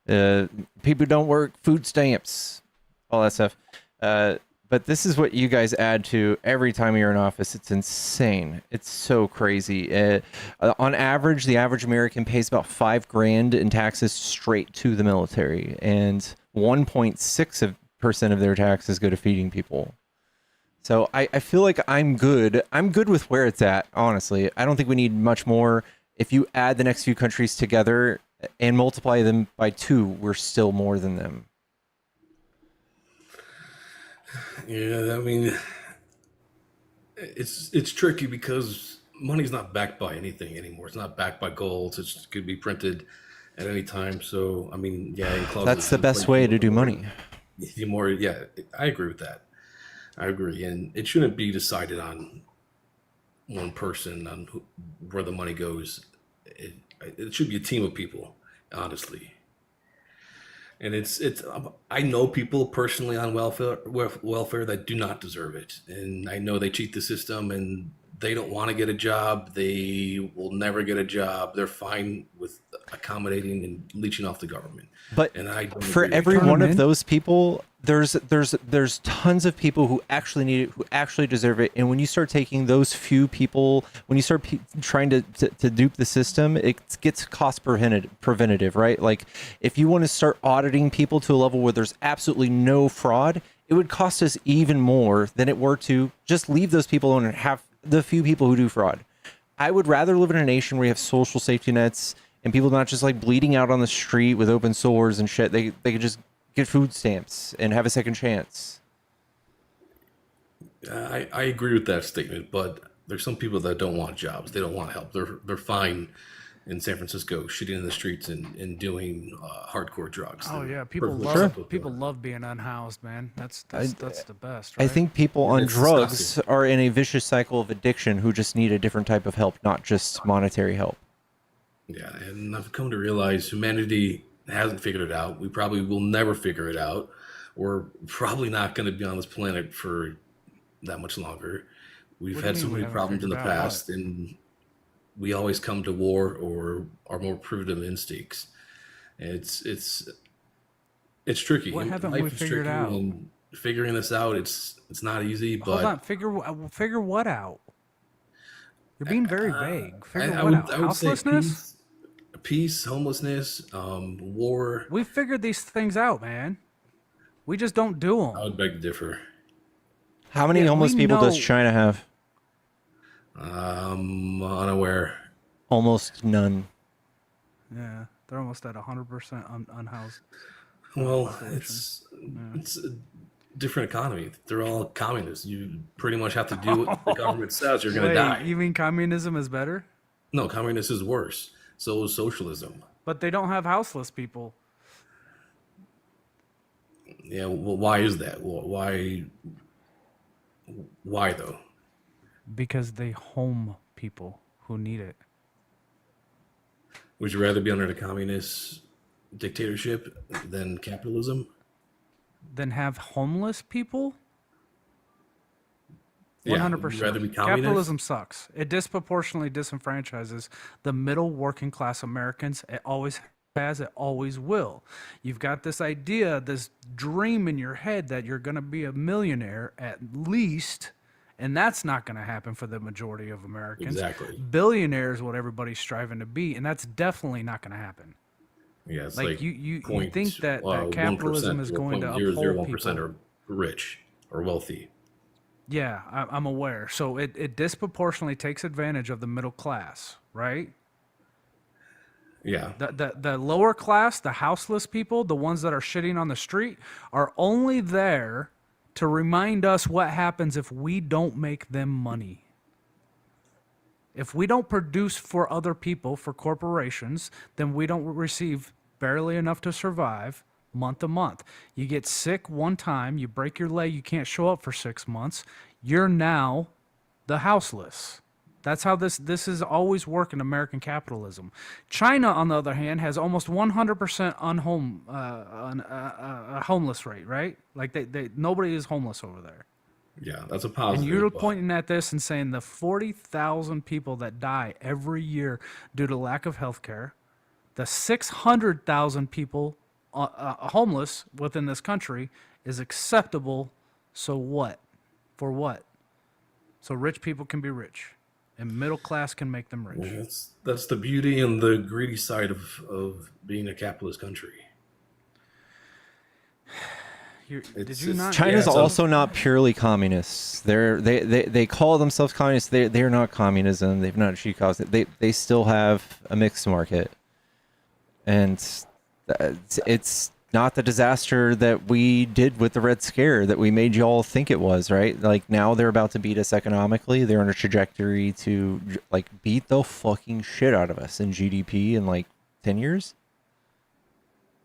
People don't work, food stamps, all that stuff. But this is what you guys add to every time you're in office. It's insane. It's so crazy. On average, the average American pays about $5,000 in taxes straight to the military, and 1.6% of their taxes go to feeding people. So I feel like I'm good. I'm good with where it's at, honestly. I don't think we need much more. If you add the next few countries together and multiply them by 2, we're still more than them. Yeah, I mean, it's tricky because money's not backed by anything anymore. It's not backed by gold. It could be printed at any time. So, I mean, That's the best way to do money. I agree with that. I agree, and it shouldn't be decided on one person on where the money goes. It should be a team of people, honestly. And it's I know people personally on welfare that do not deserve it, and I know they cheat the system and they don't want to get a job. They will never get a job. They're fine with accommodating and leeching off the government. But and I don't for agree. every one of those people, there's tons of people who actually need it, who actually deserve it, and when you start taking those few people, when you start trying to dupe the system, it gets cost preventative, right? Like if you want to start auditing people to a level where there's absolutely no fraud, it would cost us even more than it were to just leave those people alone and have the few people who do fraud. I would rather live in a nation where you have social safety nets and people not just like bleeding out on the street with open sores and shit. They could just get food stamps and have a second chance. I agree with that statement, but there's some people that don't want jobs. They don't want help. They're fine in San Francisco, shitting in the streets and doing hardcore drugs. Oh They're yeah, people perfectly love acceptable. people love being unhoused, man. That's the best, I right? think people And on it's drugs disgusting. are in a vicious cycle of addiction who just need a different type of help, not just monetary help. Yeah, and I've come to realize humanity hasn't figured it out. We probably will never figure it out. We're probably not going to be on this planet for that much longer. We've What do you had so mean we many haven't problems in the figured out what? past, and we always come to war or our more primitive instincts. And it's tricky. What haven't Life we is figured tricky, out? and figuring this out, it's not easy. Hold But on, figure what out? You're being very vague. Figure I what would out? I would say Houselessness? peace, homelessness, war. We figured these things out, man. We just don't do I them. would beg to differ. How many Yeah, homeless we people does know. China have? Unaware. Almost none. Yeah, they're almost at 100% unhoused Well, population. it's a different economy. They're all communists. You pretty much have to do what the government says. You're gonna Wait, die. you mean communism is better? No, communism is worse. So is socialism. But they don't have houseless people. Yeah. Well, why is that? Why though? Because they home people who need it. Would you rather be under the communist dictatorship than capitalism? Then have homeless people? Yeah. Would you rather 100%. be communist? Capitalism sucks. It disproportionately disenfranchises the middle working class Americans. It always has, it always will. You've got this idea, this dream in your head that you're going to be a millionaire at least, and that's not going to happen for the majority of Americans. Exactly. Billionaire is what everybody's striving to be, and that's definitely not going to happen. Yeah, it's Like like you point think that 1% capitalism is or going to 0.001% uphold people. are rich or wealthy. Yeah, I'm aware. So it disproportionately takes advantage of the middle class, right? Yeah. The lower class, the houseless people, the ones that are shitting on the street, are only there to remind us what happens if we don't make them money. If we don't produce for other people, for corporations, then we don't receive barely enough to survive month to month. You get sick one time, you break your leg, you can't show up for 6 months, you're now the houseless. That's how this is always work in American capitalism. China, on the other hand, has almost 100% homeless rate, right? Like they nobody is homeless over there. Yeah, that's a And positive. you're but pointing at this and saying the 40,000 people that die every year due to lack of health care, the 600,000 people homeless within this country is acceptable. So what? For what? So rich people can be rich, and middle class can make them rich. well, that's the beauty and the greedy side of being a capitalist country. Did you not? China's yeah, also not purely communists. They call themselves communists. They're not communism. They've not achieved communism. They still have a mixed market, and it's not the disaster that we did with the Red Scare that we made you all think it was, right? Like now they're about to beat us economically. They're on a trajectory to like beat the fucking shit out of us in GDP in like 10 years.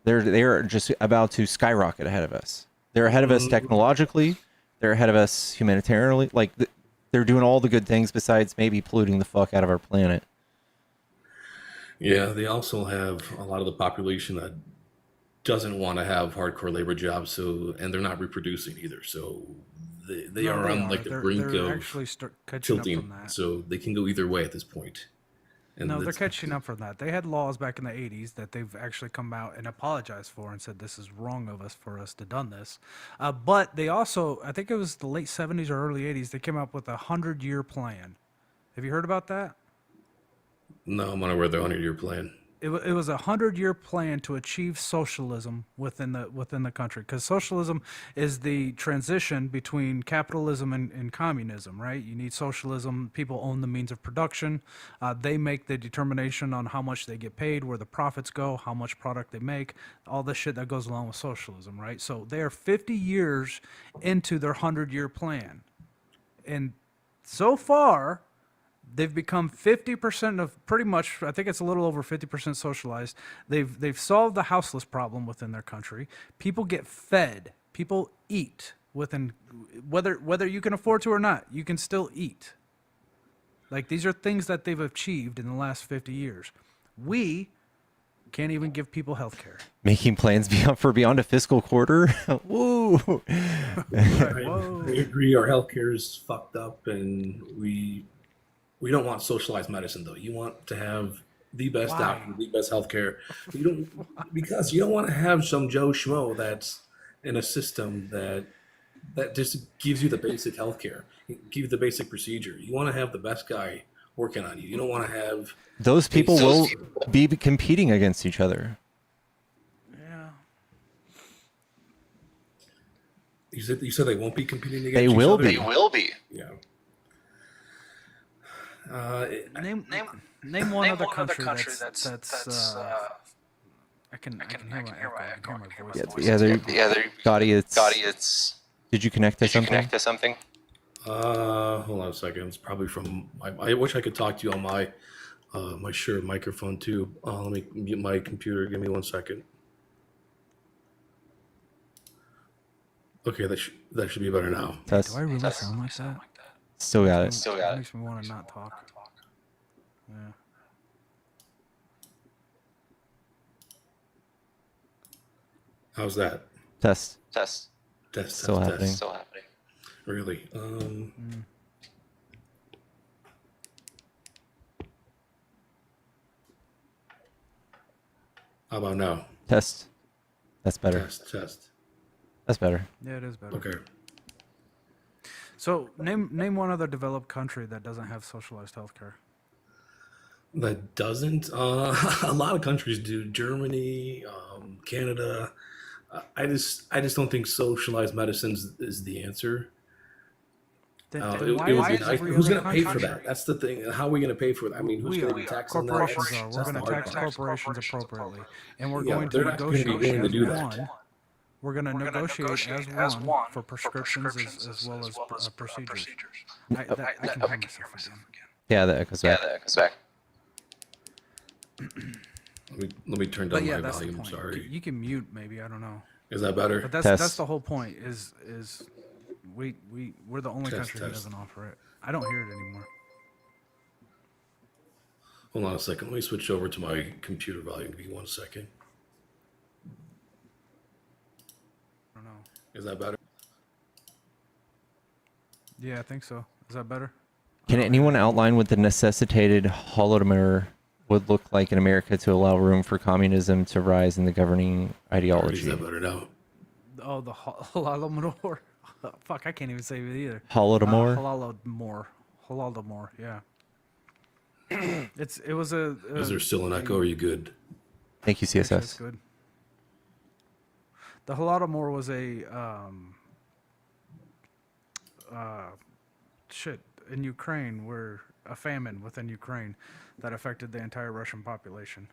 They're just about to skyrocket ahead of us. They're ahead of us technologically. They're ahead of us humanitarianly. Like they're doing all the good things besides maybe polluting the fuck out of our planet. Yeah, they also have a lot of the population that doesn't want to have hardcore labor jobs, and they're not reproducing either. So they No, are they on are. like the They're brink of actually catching up tilting. from that. So they can go either way at this point. And No, they're it's, catching up from that. They had laws back in the 80s that they've actually come out and apologized for and said this is wrong of us for us to done this. But they also, I think it was the late 70s or early 80s, they came up with a 100-year plan. Have you heard about that? no, I'm unaware of the 100-year plan. It was a 100-year plan to achieve socialism within the country, because socialism is the transition between capitalism and communism, right? You need socialism. People own the means of production. They make the determination on how much they get paid, where the profits go, how much product they make, all the shit that goes along with socialism, right? So they are 50 years into their 100-year plan, and so far they've become 50% of pretty much, I think it's a little over 50% socialized. They've solved the houseless problem within their country. People get fed. People eat within, whether you can afford to or not, you can still eat. Like, these are things that they've achieved in the last 50 years. We can't even give people health care. Making plans beyond a fiscal quarter. Woo! I agree. Our healthcare is fucked up, and we don't want socialized medicine, though. You want to have the best doctor, the best healthcare. Because you don't want to have some Joe Schmo that's in a system that just gives you the basic healthcare, give you the basic procedure. You want to have the best guy working on you. You don't want to have Those people will be competing against each other. Yeah. You said they won't be competing against They each will other? be. They will be. Yeah. Name one other country that's I can hear my voice. Yeah, Gotti, did you connect to something? Hold on a second. It's probably from I wish I could talk to you on my my shared microphone too. Let me get my computer. Give me 1 second. Okay, that should be better now. Do I really sound like that? Still got it. It makes me want to not talk. Yeah. How's that? Test. Still happening. Really? How about now? Test. That's better. Test. That's better. Yeah, it is better. Okay. So name one other developed country that doesn't have socialized healthcare. That doesn't. A lot of countries do. Germany, Canada. I just don't think socialized medicine is the answer. Who's going to pay for that? That's the thing. How are we going to pay for that? I mean, who's going to be taxing that? Corporations are. We're going to tax corporations appropriately, and we're going to they're not going to be negotiate willing to do as that. one. We're going to negotiate as one for prescriptions as well as procedures. I can hear myself again. Yeah, that echoes back. Let me turn But down yeah, my that's the volume. point. Sorry. You can mute maybe. I don't know. Is that better? But that's the whole point. Is we're the only country that test. doesn't offer it. I don't hear it anymore. Hold on a second. Let me switch over to my computer volume. Give me 1 second. I don't know. Is that better? Yeah, I think so. Is that better? Can anyone outline what the necessitated Holodomor would look like in America to allow room for communism to rise in the governing ideology? Is that better now? Oh, the Holodomor. Fuck, I can't even say it either. Holodomor? Holodomor, yeah. It was a. Is there still an echo? Are you good? Thank you, CSS. That's good. The Holodomor was a in Ukraine, where a famine within Ukraine that affected the entire Russian population.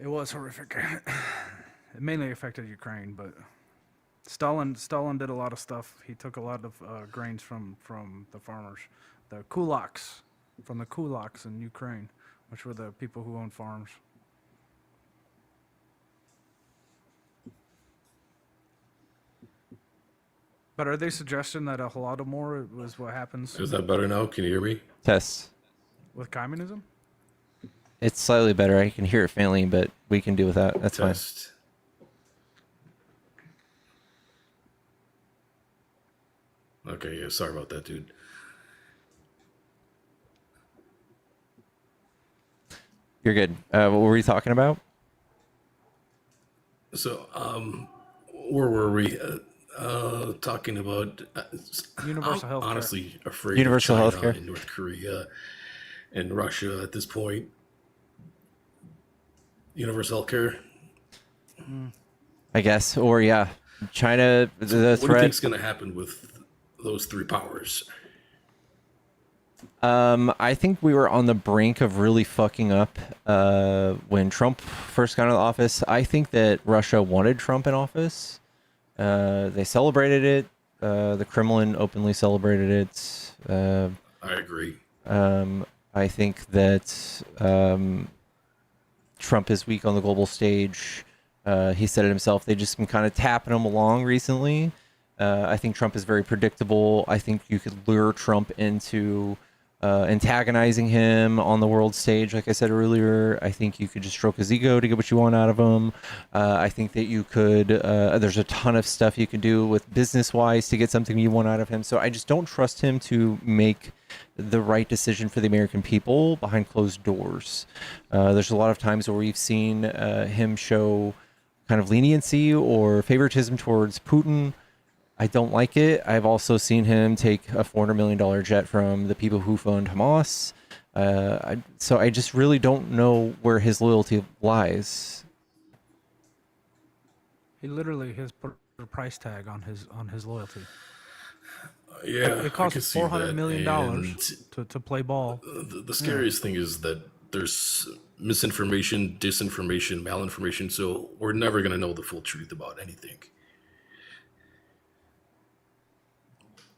It was horrific. It mainly affected Ukraine, but Stalin did a lot of stuff. He took a lot of grains from the farmers, the kulaks, from the kulaks in Ukraine, which were the people who owned farms. But are they suggesting that a Holodomor was what happens? Is that better now? Can you hear me? Test. With communism? It's slightly better. I can hear it faintly, but we can do without. That's Test. Okay, yeah, sorry about that, dude. You're good. What were we talking about? So, where were we? Talking about. Universal I'm health care. honestly afraid Universal of health China care. and North Korea and Russia at this point. Universal health care. I guess, or yeah, China. So The what do you threat. think's going to happen with those three powers? I think we were on the brink of really fucking up when Trump first got into office. I think that Russia wanted Trump in office. They celebrated it. The Kremlin openly celebrated it. I agree. I think that Trump is weak on the global stage. He said it himself. They just been kind of tapping him along recently. I think Trump is very predictable. I think you could lure Trump into antagonizing him on the world stage, like I said earlier. I think you could just stroke his ego to get what you want out of him. I think that you could, there's a ton of stuff you can do with business-wise to get something you want out of him. So I just don't trust him to make the right decision for the American people behind closed doors. There's a lot of times where we've seen him show kind of leniency or favoritism towards Putin. I don't like it. I've also seen him take a $400 million jet from the people who fund Hamas. So I just really don't know where his loyalty lies. He literally has put a price tag on his loyalty. Yeah, It I costs can see $400 that. million And to play ball. the scariest thing is that there's misinformation, disinformation, malinformation. So we're never going to know the full truth about anything.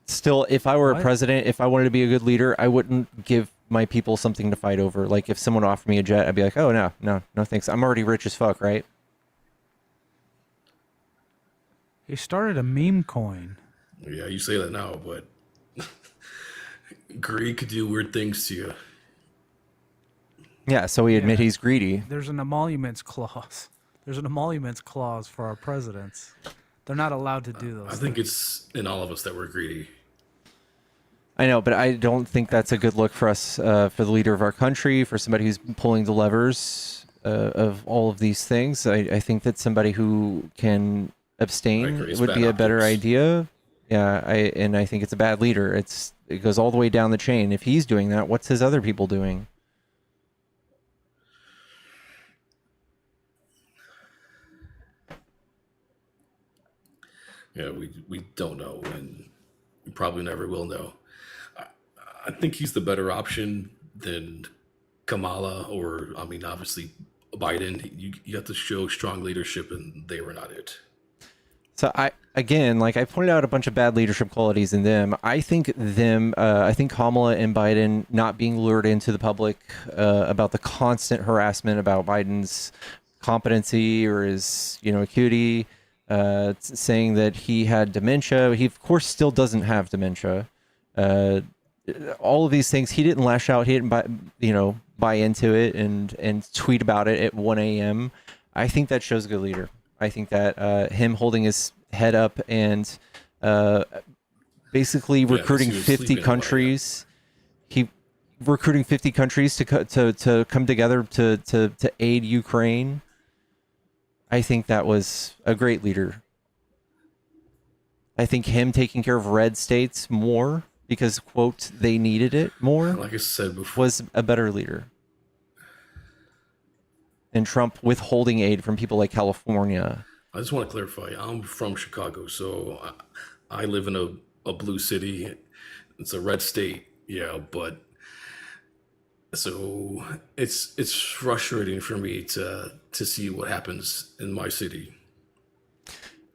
Still, if I were a What? president, if I wanted to be a good leader, I wouldn't give my people something to fight over. Like if someone offered me a jet, I'd be like, oh, no, thanks. I'm already rich as fuck, right? He started a meme coin. Yeah, you say that now, but greed could do weird things to you. Yeah, so we admit he's greedy. There's an emoluments clause. There's an emoluments clause for our presidents. They're not allowed to do those. I think it's in all of us that we're greedy. I know, but I don't think that's a good look for us, for the leader of our country, for somebody who's pulling the levers of all of these things. I think that somebody who can abstain It's would bad be a better optics. idea. Yeah, I think it's a bad leader. It goes all the way down the chain. If he's doing that, what's his other people doing? Yeah, we don't know, and we probably never will know. I think he's the better option than Kamala, or I mean, obviously Biden. You have to show strong leadership, and they were not it. So I pointed out a bunch of bad leadership qualities in them. I think Kamala and Biden not being lured into the public about the constant harassment about Biden's competency or his acuity, saying that he had dementia. He of course still doesn't have dementia. All of these things, he didn't lash out. He didn't buy into it and tweet about it at 1 a.m. I think that shows a good leader. I think that him holding his head up and basically recruiting he was 50 sleeping a lot, countries. He recruiting 50 countries to come together to aid Ukraine. I think that was a great leader. I think him taking care of red states more because, quote, they needed it more, Like I said before, was a better leader. And Trump withholding aid from people like California. I just want to clarify. I'm from Chicago, so I live in a blue city. It's a red state, yeah, but so it's frustrating for me to see what happens in my city.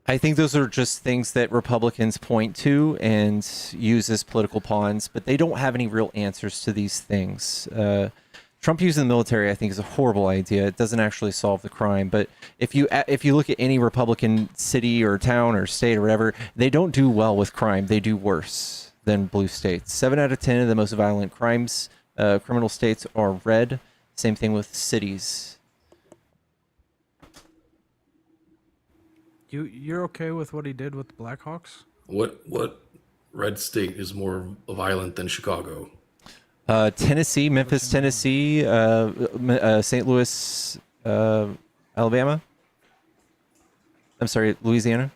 I think those are just things that Republicans point to and use as political pawns, but they don't have any real answers to these things. Trump using the military, I think, is a horrible idea. It doesn't actually solve the crime. But if you look at any Republican city or town or state or whatever, they don't do well with crime. They do worse than blue states. 7 out of 10 of the most violent crimes, criminal states are red. Same thing with cities. You're okay with what he did with the Blackhawks? What red state is more violent than Chicago? Tennessee, Memphis, Tennessee, St. Louis, Alabama. I'm sorry, Louisiana.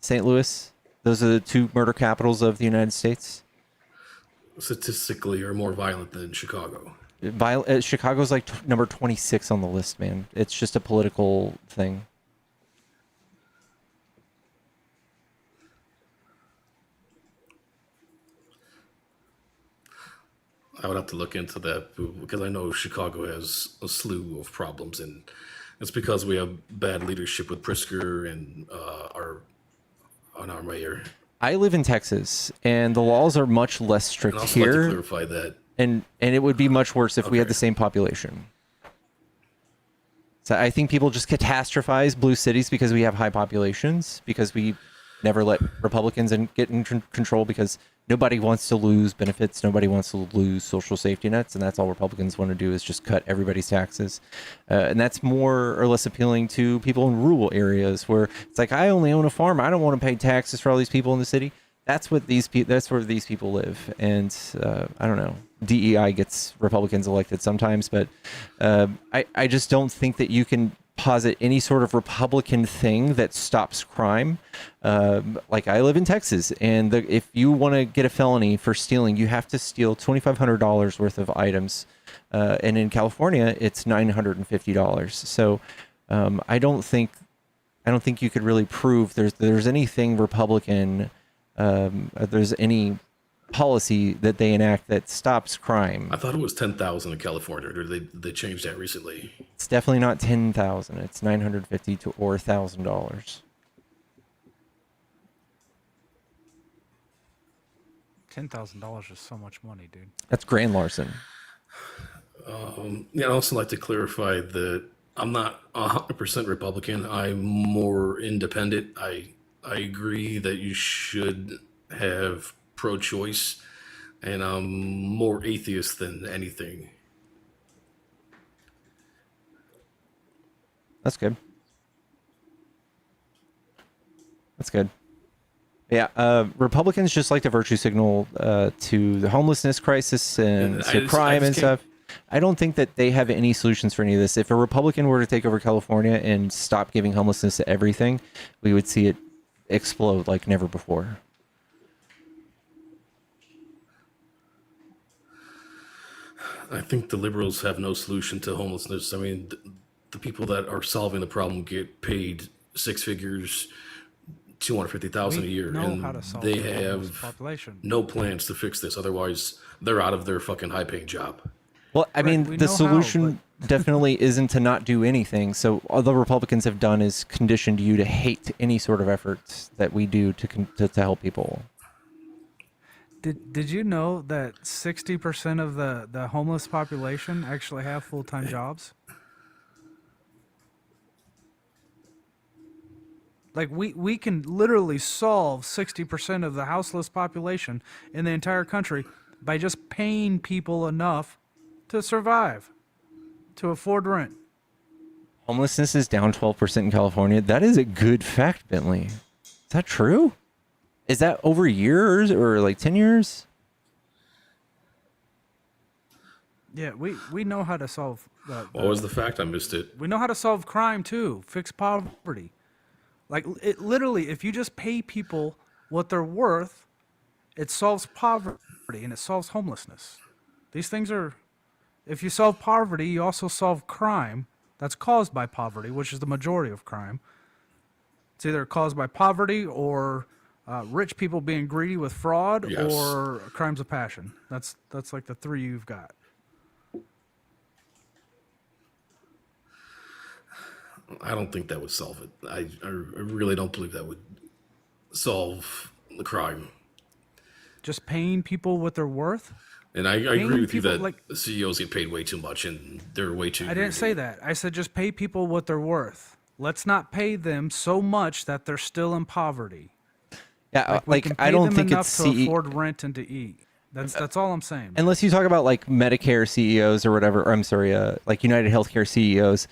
St. Louis. Those are the 2 murder capitals of the United States. Statistically, are more violent than Chicago. Chicago's like number 26 on the list, man. It's just a political thing. I would have to look into that because I know Chicago has a slew of problems, and it's because we have bad leadership with Pritzker and our mayor. I live in Texas, and the laws are much less And strict I'd also like to here, clarify that. and it would be much worse if we had the same population. So I think people just catastrophize blue cities because we have high populations, because we never let Republicans get in control, because nobody wants to lose benefits, nobody wants to lose social safety nets, and that's all Republicans want to do is just cut everybody's taxes. And that's more or less appealing to people in rural areas where it's like, I only own a farm, I don't want to pay taxes for all these people in the city. That's where these people live. And I don't know. DEI gets Republicans elected sometimes, but I just don't think that you can posit any sort of Republican thing that stops crime. Like, I live in Texas, and if you want to get a felony for stealing, you have to steal $2,500 worth of items. And in California, it's $950. So I don't think you could really prove there's anything Republican. There's any policy that they enact that stops crime. I thought it was 10,000 in California. Or they changed that recently? It's definitely not 10,000. It's $950 or $1,000. $10,000 is so much money, dude. That's grand larceny. Yeah, I'd also like to clarify that I'm not 100% Republican. I'm more independent. I agree that you should have pro-choice, and I'm more atheist than anything. That's good. That's good. Yeah, Republicans just like to virtue signal to the homelessness crisis and to crime and stuff. I don't think that they have any solutions for any of this. If a Republican were to take over California and stop giving homelessness to everything, we would see it explode like never before. I think the liberals have no solution to homelessness. I mean, the people that are solving the problem get paid 6 figures, $250,000 a year, and they have no plans to fix this. Otherwise, they're out of their fucking high-paying job. Well, I mean, the solution definitely isn't to not do anything. So all the Republicans have done is conditioned you to hate any sort of efforts that we do to help people. Did you know that 60% of the homeless population actually have full-time jobs? Like, we can literally solve 60% of the houseless population in the entire country by just paying people enough to survive, to afford rent. Homelessness is down 12% in California. That is a good fact, Bentley. Is that true? Is that over years or like 10 years? Yeah, we know how to solve that. What was the fact? I missed it. We know how to solve crime too, fix poverty. Like, it literally, if you just pay people what they're worth, it solves poverty and it solves homelessness. These things are, if you solve poverty, you also solve crime that's caused by poverty, which is the majority of crime. It's either caused by poverty or rich people being greedy with fraud, Yes, or crimes of passion. That's like the 3 you've got. I don't think that would solve it. I really don't believe that would solve the crime. Just paying people what they're worth? And I agree with you that like, CEOs get paid way too much and they're way too I didn't say that. I said just pay people what they're worth. Let's not pay them so much that they're still in poverty. Yeah, we can pay I don't them think enough it's to afford rent and to eat. That's all I'm saying. Unless you talk about like Medicare CEOs or whatever, or I'm sorry, like United Healthcare CEOs.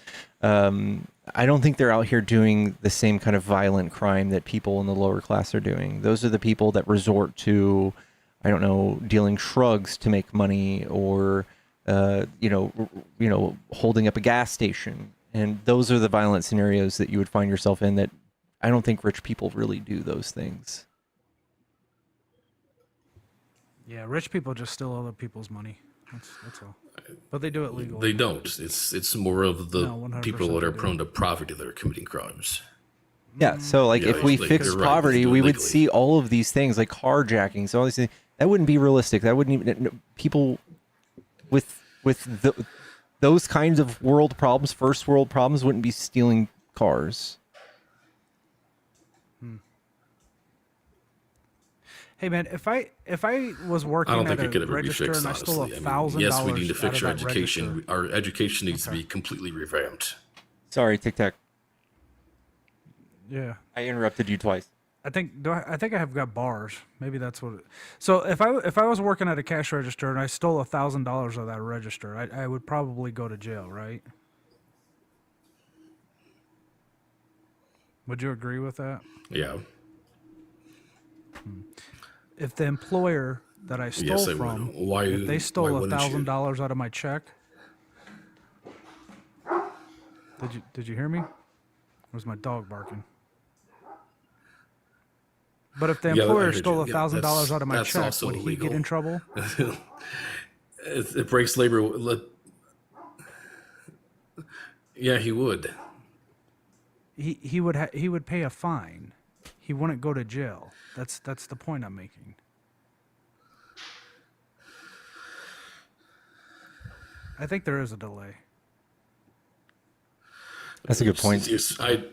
I don't think they're out here doing the same kind of violent crime that people in the lower class are doing. Those are the people that resort to I don't know, dealing shrugs to make money, or holding up a gas station. And those are the violent scenarios that you would find yourself in, that I don't think rich people really do those things. Yeah, rich people just steal other people's money. That's all. But they do it legally. They don't. It's more of the No, 100% people that they are do. prone to poverty that are committing crimes. Yeah, so like Yeah, if we like, fixed you're right, poverty, do it we would legally. see all of these things like carjacking. So all these things, that wouldn't be realistic. That wouldn't even people with those kinds of world problems, first world problems, wouldn't be stealing cars. Hey man, if I was I working don't at think it a could ever be register fixed, and I stole honestly. I mean, $1,000 yes, we need to fix out our of that education. register. Our education needs to be completely revamped. Sorry, Tic Tac. Yeah. I interrupted you twice. I think I have got bars. Maybe that's what it. So if I was working at a cash register and I stole $1,000 of that register, I would probably go to jail, right? Would you agree with that? Yeah. If the employer that I stole Yes, I would. from, Why- if they why stole wouldn't you? $1,000 out of my check, did you hear me? Or was my dog barking? But if the Yeah, I employer heard stole you. $1,000 out of my That's check, also would he illegal. get in trouble? It breaks labor. Yeah, he would. He would pay a fine. He wouldn't go to jail. That's the point I'm making. I think there is a delay. That's a good point. Yeah,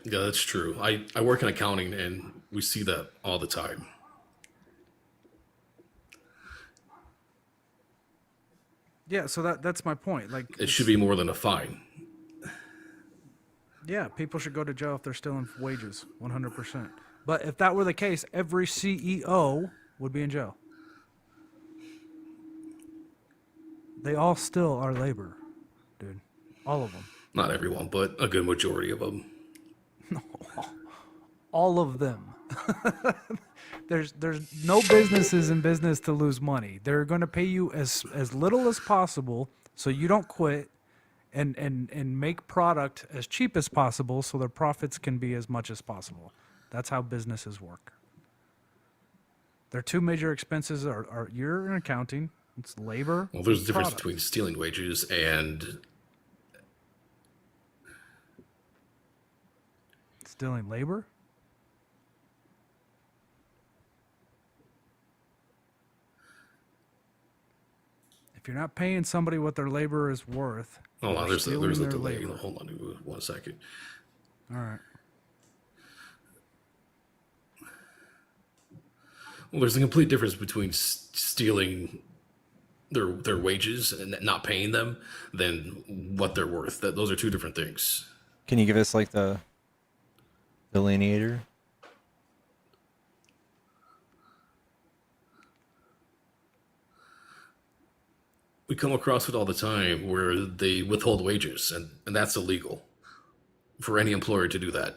that's true. I work in accounting, and we see that all the time. Yeah, so that's my point. Like, It should be more than a fine. yeah, people should go to jail if they're stealing wages, 100%. But if that were the case, every CEO would be in jail. They all still are labor, dude. All of them. Not everyone, but a good majority of them. All of them. There's no businesses in business to lose money. They're going to pay you as little as possible so you don't quit, and make product as cheap as possible so their profits can be as much as possible. That's how businesses work. Their two major expenses are you're in accounting, it's labor. Well, there's a and difference product. between stealing wages and Stealing labor? If you're not paying somebody what their labor is worth, hold on. you're There's a stealing their delay. labor. Hold on 1 second. All right. Well, there's a complete difference between stealing their wages and not paying them than what they're worth. Those are two different things. Can you give us like the delineator? We come across it all the time where they withhold wages, and that's illegal for any employer to do that.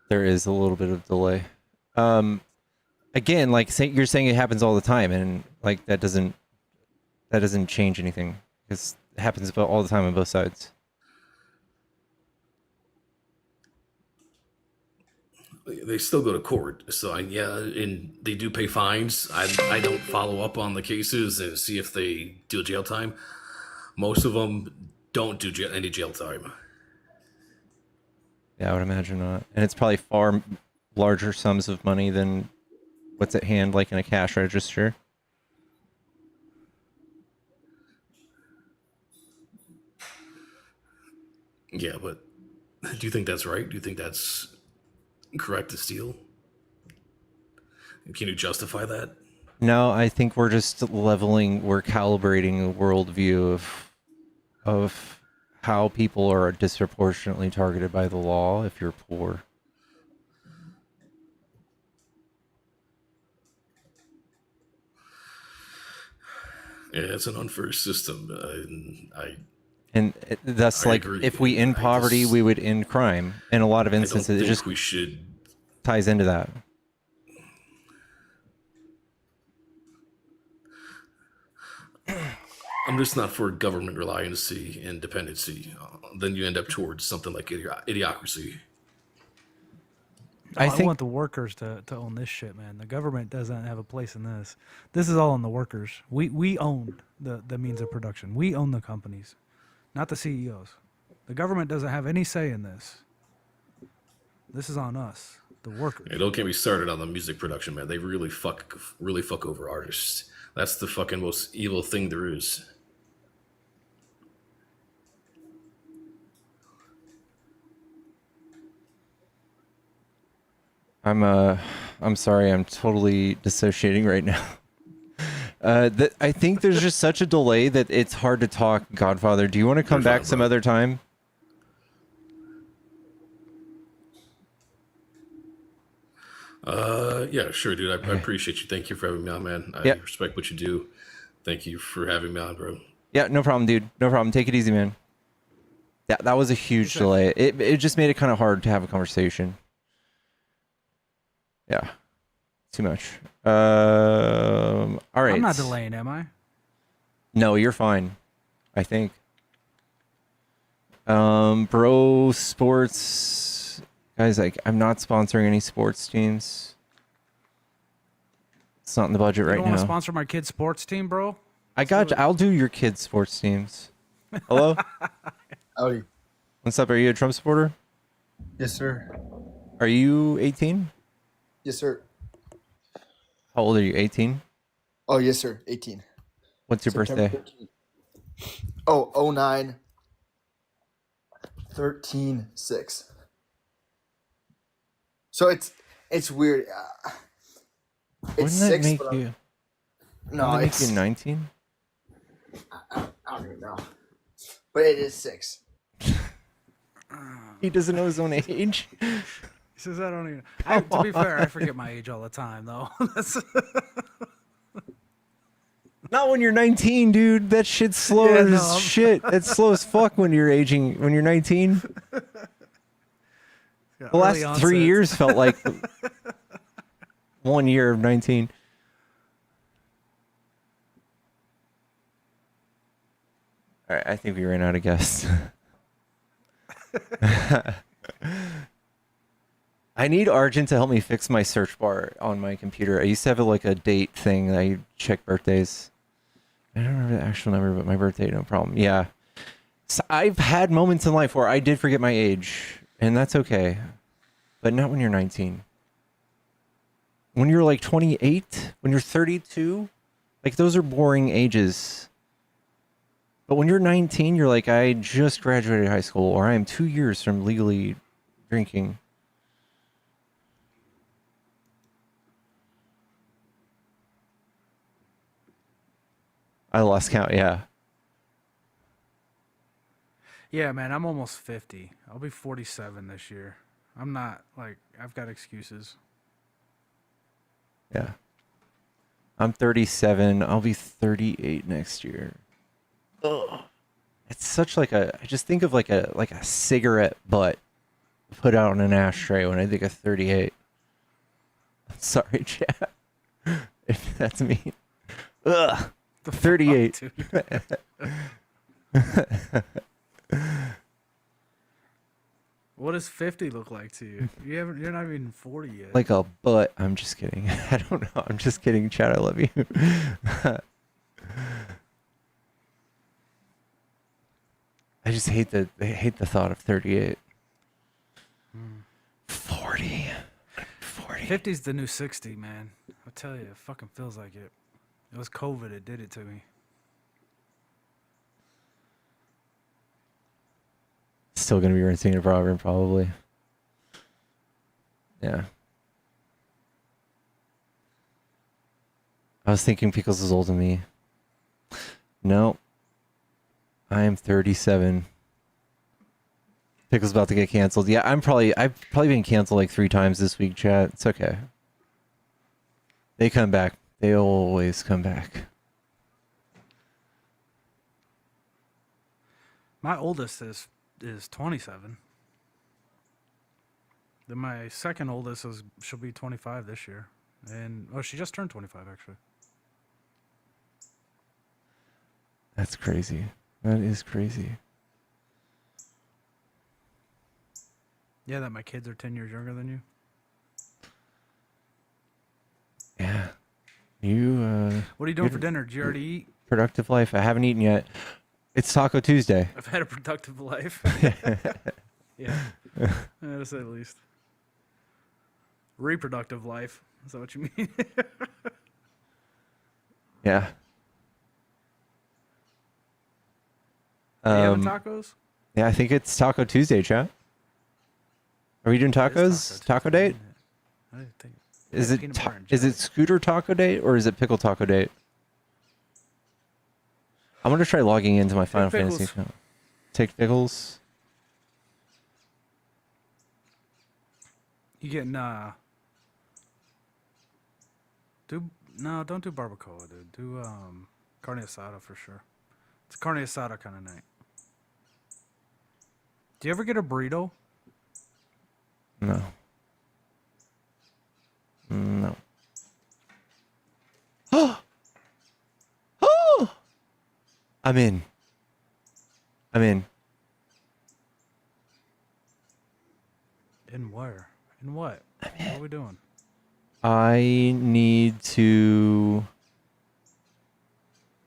There is a little bit of delay. Again, like you're saying, it happens all the time, and like that doesn't change anything, because it happens all the time on both sides. They still go to court, so and they do pay fines. I don't follow up on the cases and see if they do jail time. Most of them don't do any jail time. Yeah, I would imagine not. And it's probably far larger sums of money than what's at hand, like in a cash register. Yeah, but do you think that's right? Do you think that's correct to steal? Can you justify that? No, I think we're just we're calibrating a worldview of how people are disproportionately targeted by the law if you're poor. Yeah, it's an unfair system. That's I like agree. if we end poverty, we would end crime. In a lot of I don't instances, it think just we should. ties into that. I'm just not for government reliancy and dependency. Then you end up towards something like idiocracy. Oh, I I think want the workers to own this shit, man. The government doesn't have a place in this. This is all on the workers. We own the means of production. We own the companies, not the CEOs. The government doesn't have any say in this. This is on us, the workers. Hey, don't get me started on the music production, man. They really fuck over artists. That's the fucking most evil thing there is. I'm sorry, I'm totally dissociating right now. I think there's just such a delay that it's hard to talk. Godfather, do you want to come back some other time? Yeah, sure, dude. I appreciate you. Thank you for having me on, man. I Yep. respect what you do. Thank you for having me on, bro. Yeah, no problem, dude. No problem. Take it easy, man. That was a huge delay. It just made it kind of hard to have a conversation. Yeah. Too much. All right. I'm not delaying, am I? No, you're fine. I think. Bro sports guys, like I'm not sponsoring any sports teams. It's not in the budget You right don't want to now. sponsor my kid's sports team, bro? I got you. I'll do your kids' sports teams. Hello? Howdy. What's up? Are you a Trump supporter? Yes, sir. Are you 18? Yes, sir. How old are you? 18? Oh, yes, sir. 18. What's your September birthday? 13th. Oh, 09 13 6. So it's weird. It's Wouldn't that 6, make but you? no, Wouldn't that it's make you 19? I don't even know. But it is 6. He doesn't know his own age. He says I don't even. To be fair, I forget my age all the time, though. That's Not when you're 19, dude. That shit's slow Yeah, as no, I'm- shit. It's slow as fuck when you're 19. Yeah, The last early 3 onset. years felt like 1 year of 19. All right, I think we ran out of guests. I need Argent to help me fix my search bar on my computer. I used to have like a date thing that I check birthdays. I don't remember the actual number, but my birthday, no problem. Yeah. So I've had moments in life where I did forget my age, and that's okay. But not when you're 19. When you're like 28, when you're 32, like those are boring ages. But when you're 19, you're like, I just graduated high school, or I am 2 years from legally drinking. I lost count, yeah. Yeah, man, I'm almost 50. I'll be 47 this year. I'm not, like, I've got excuses. Yeah. I'm 37. I'll be 38 next year. Ugh. It's such like a, I just think of like a cigarette butt put out on an ashtray when I think of 38. Sorry, chat. If that's me. Ugh. The 38. What does 50 look like to you? You're not even 40 yet. Like a butt. I'm just kidding. I don't know. I'm just kidding, chat. I love you. I just hate the thought of 38. 40. 50's the new 60, man. I tell you, it fucking feels like it. It was COVID. It did it to me. Still gonna be rinsing a proverb, probably. Yeah. I was thinking Pickles is older than me. No. I am 37. Pickles about to get canceled. Yeah, I've probably been canceled like 3 times this week, chat. It's okay. They come back. They always come back. My oldest is 27. Then my second oldest she'll be 25 this year. And she just turned 25 actually. That's crazy. That is crazy. Yeah, that my kids are 10 years younger than you. Yeah. You, What are you doing for dinner? Did you already eat? Productive life. I haven't eaten yet. It's Taco Tuesday. I've had a productive life. Yeah. To say the least. Reproductive life. Is that what you mean? Yeah. Are you having tacos? Yeah, I think it's Taco Tuesday, chat. Are we doing tacos? Taco date? I didn't think. Is it Scooter Taco Date or is it Pickle Taco Date? I'm gonna try logging into my Final Fantasy account. Take pickles. You getting don't do barbacoa, dude. Do carne asada for sure. It's carne asada kind of night. Do you ever get a burrito? No. No. Oh! Oh! I'm in. In where? In what? What are we doing? I need to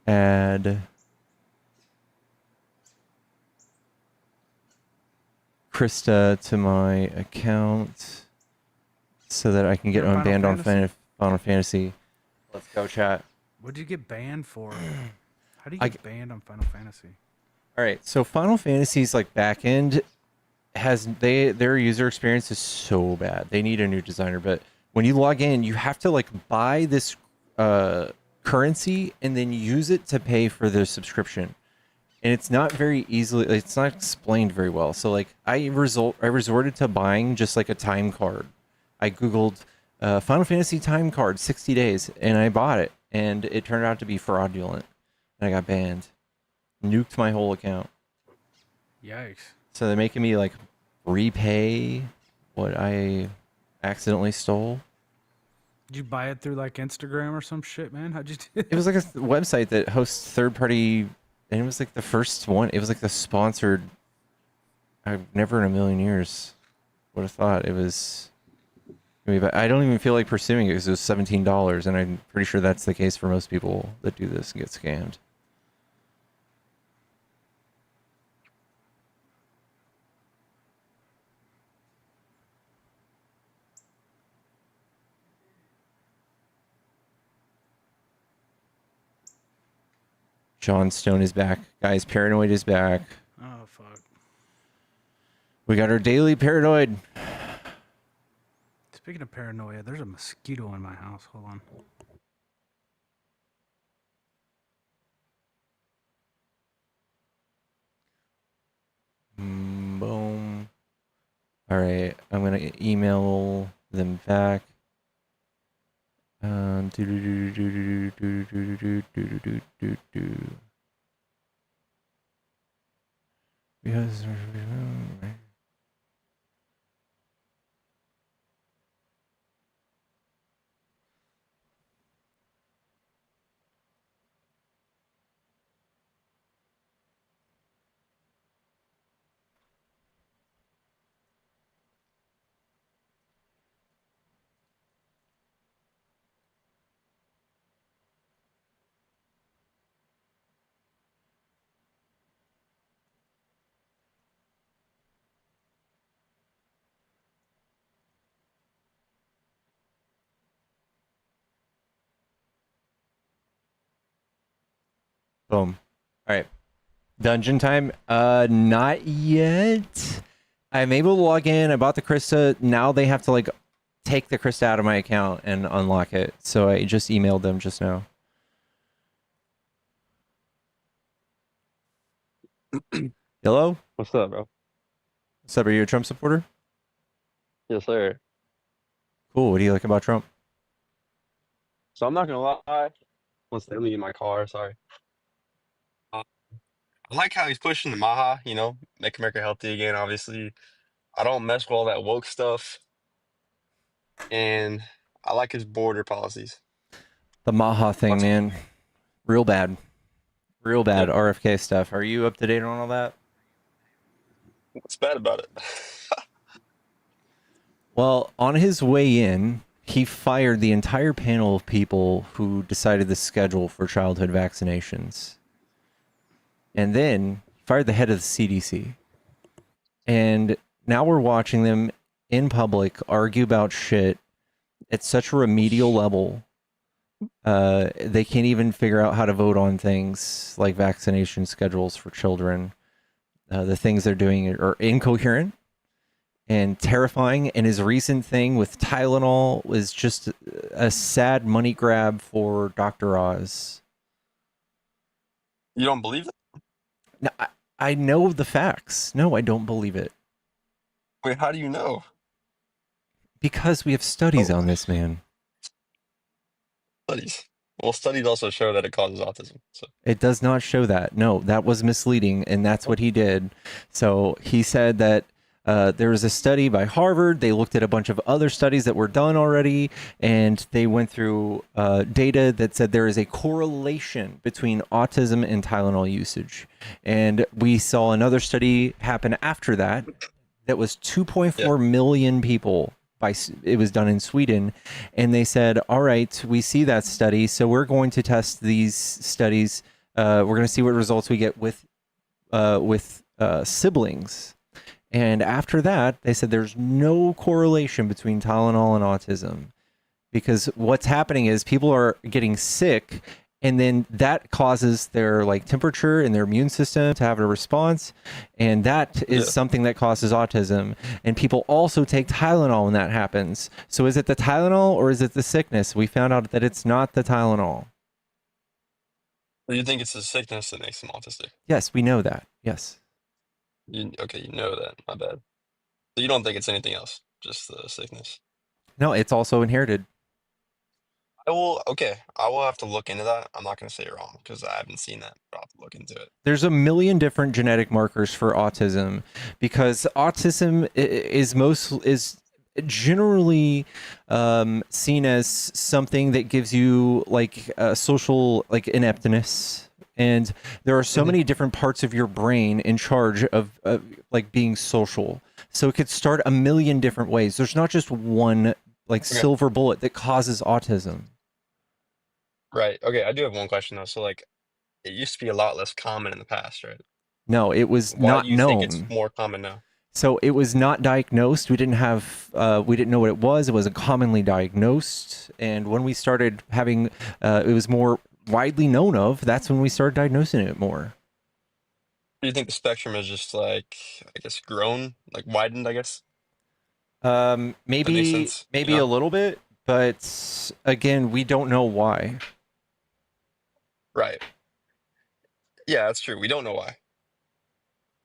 add Krista to my account so that I can get unbanned on Final Fantasy. Let's go, chat. What'd you get banned for? How do you get banned on Final Fantasy? All right, so Final Fantasy's like backend has their user experience is so bad. They need a new designer, but when you log in, you have to like buy this currency and then use it to pay for the subscription. And it's not very easily, it's not explained very well. So like I resorted to buying just like a time card. I Googled Final Fantasy time card, 60 days, and I bought it. And it turned out to be fraudulent. And I got banned. Nuked my whole account. Yikes. So they're making me like repay what I accidentally stole. Did you buy it through like Instagram or some shit, man? How'd you do It was like a website that hosts third-party, and it was like the first one. It was like the sponsored. I've never in a million years would have thought it was. I don't even feel like pursuing it because it was $17, and I'm pretty sure that's the case for most people that do this and get scammed. John Stone is back. Guys, Paranoid is back. Oh, fuck. We got our daily Paranoid. Speaking of paranoia, there's a mosquito in my house. Hold on. Boom. All right, I'm gonna email them back. Because boom. All right. Dungeon time? Not yet. I'm able to log in. I bought the Krista. Now they have to like take the Krista out of my account and unlock it. So I just emailed them just now. Hello? What's up, bro? What's up? Are you a Trump supporter? Yes, sir. Cool. What do you like about Trump? So I'm not gonna lie. Let me get my car. Sorry. I like how he's pushing the MAHA. Make America healthy again. Obviously, I don't mess with all that woke stuff, and I like his border policies. The Maha thing, man. Real bad. Real bad Yep. RFK stuff. Are you up to date on all that? What's bad about it? Well, on his way in, he fired the entire panel of people who decided the schedule for childhood vaccinations. And then fired the head of the CDC. And now we're watching them in public argue about shit at such a remedial level. They can't even figure out how to vote on things like vaccination schedules for children. The things they're doing are incoherent and terrifying. And his recent thing with Tylenol was just a sad money grab for Dr. Oz. You don't believe it? No, I know the facts. No, I don't believe it. Wait, how do you know? Because we have studies on this, man. Studies. Well, studies also show that it causes autism. So It does not show that. No, that was misleading, and that's what he did. So he said that there was a study by Harvard. They looked at a bunch of other studies that were done already, and they went through data that said there is a correlation between autism and Tylenol usage. And we saw another study happen after that that was 2.4 million people. It was done in Sweden, and they said, all right, we see that study, so we're going to test these studies. We're going to see what results we get with siblings. And after that, they said there's no correlation between Tylenol and autism, because what's happening is people are getting sick, and then that causes their temperature and their immune system to have a response, and that is something that causes autism. And people also take Tylenol when that happens. So is it the Tylenol or is it the sickness? We found out that it's not the Tylenol. do you think it's the sickness that makes them autistic? Yes, we know that. Yes. Okay, you know that. My bad. So you don't think it's anything else, just the sickness? No, it's also inherited. I will have to look into that. I'm not going to say you're wrong because I haven't seen that, but I'll have to look into it. There's a million different genetic markers for autism, because autism is generally seen as something that gives you social ineptness, and there are so many different parts of your brain in charge of being social. So it could start a million different ways. There's not just one silver bullet that causes autism. Right. Okay, I do have one question though. So it used to be a lot less common in the past, right? No, it was Why not do you known. think it's more common now? So it was not diagnosed. We didn't know what it was. It wasn't commonly diagnosed. And when we started having, it was more widely known of, that's when we started diagnosing it more. Do you think the spectrum is just grown, widened, I guess? Maybe sense, a little bit, but again, we don't know why. Right. Yeah, that's true. We don't know why.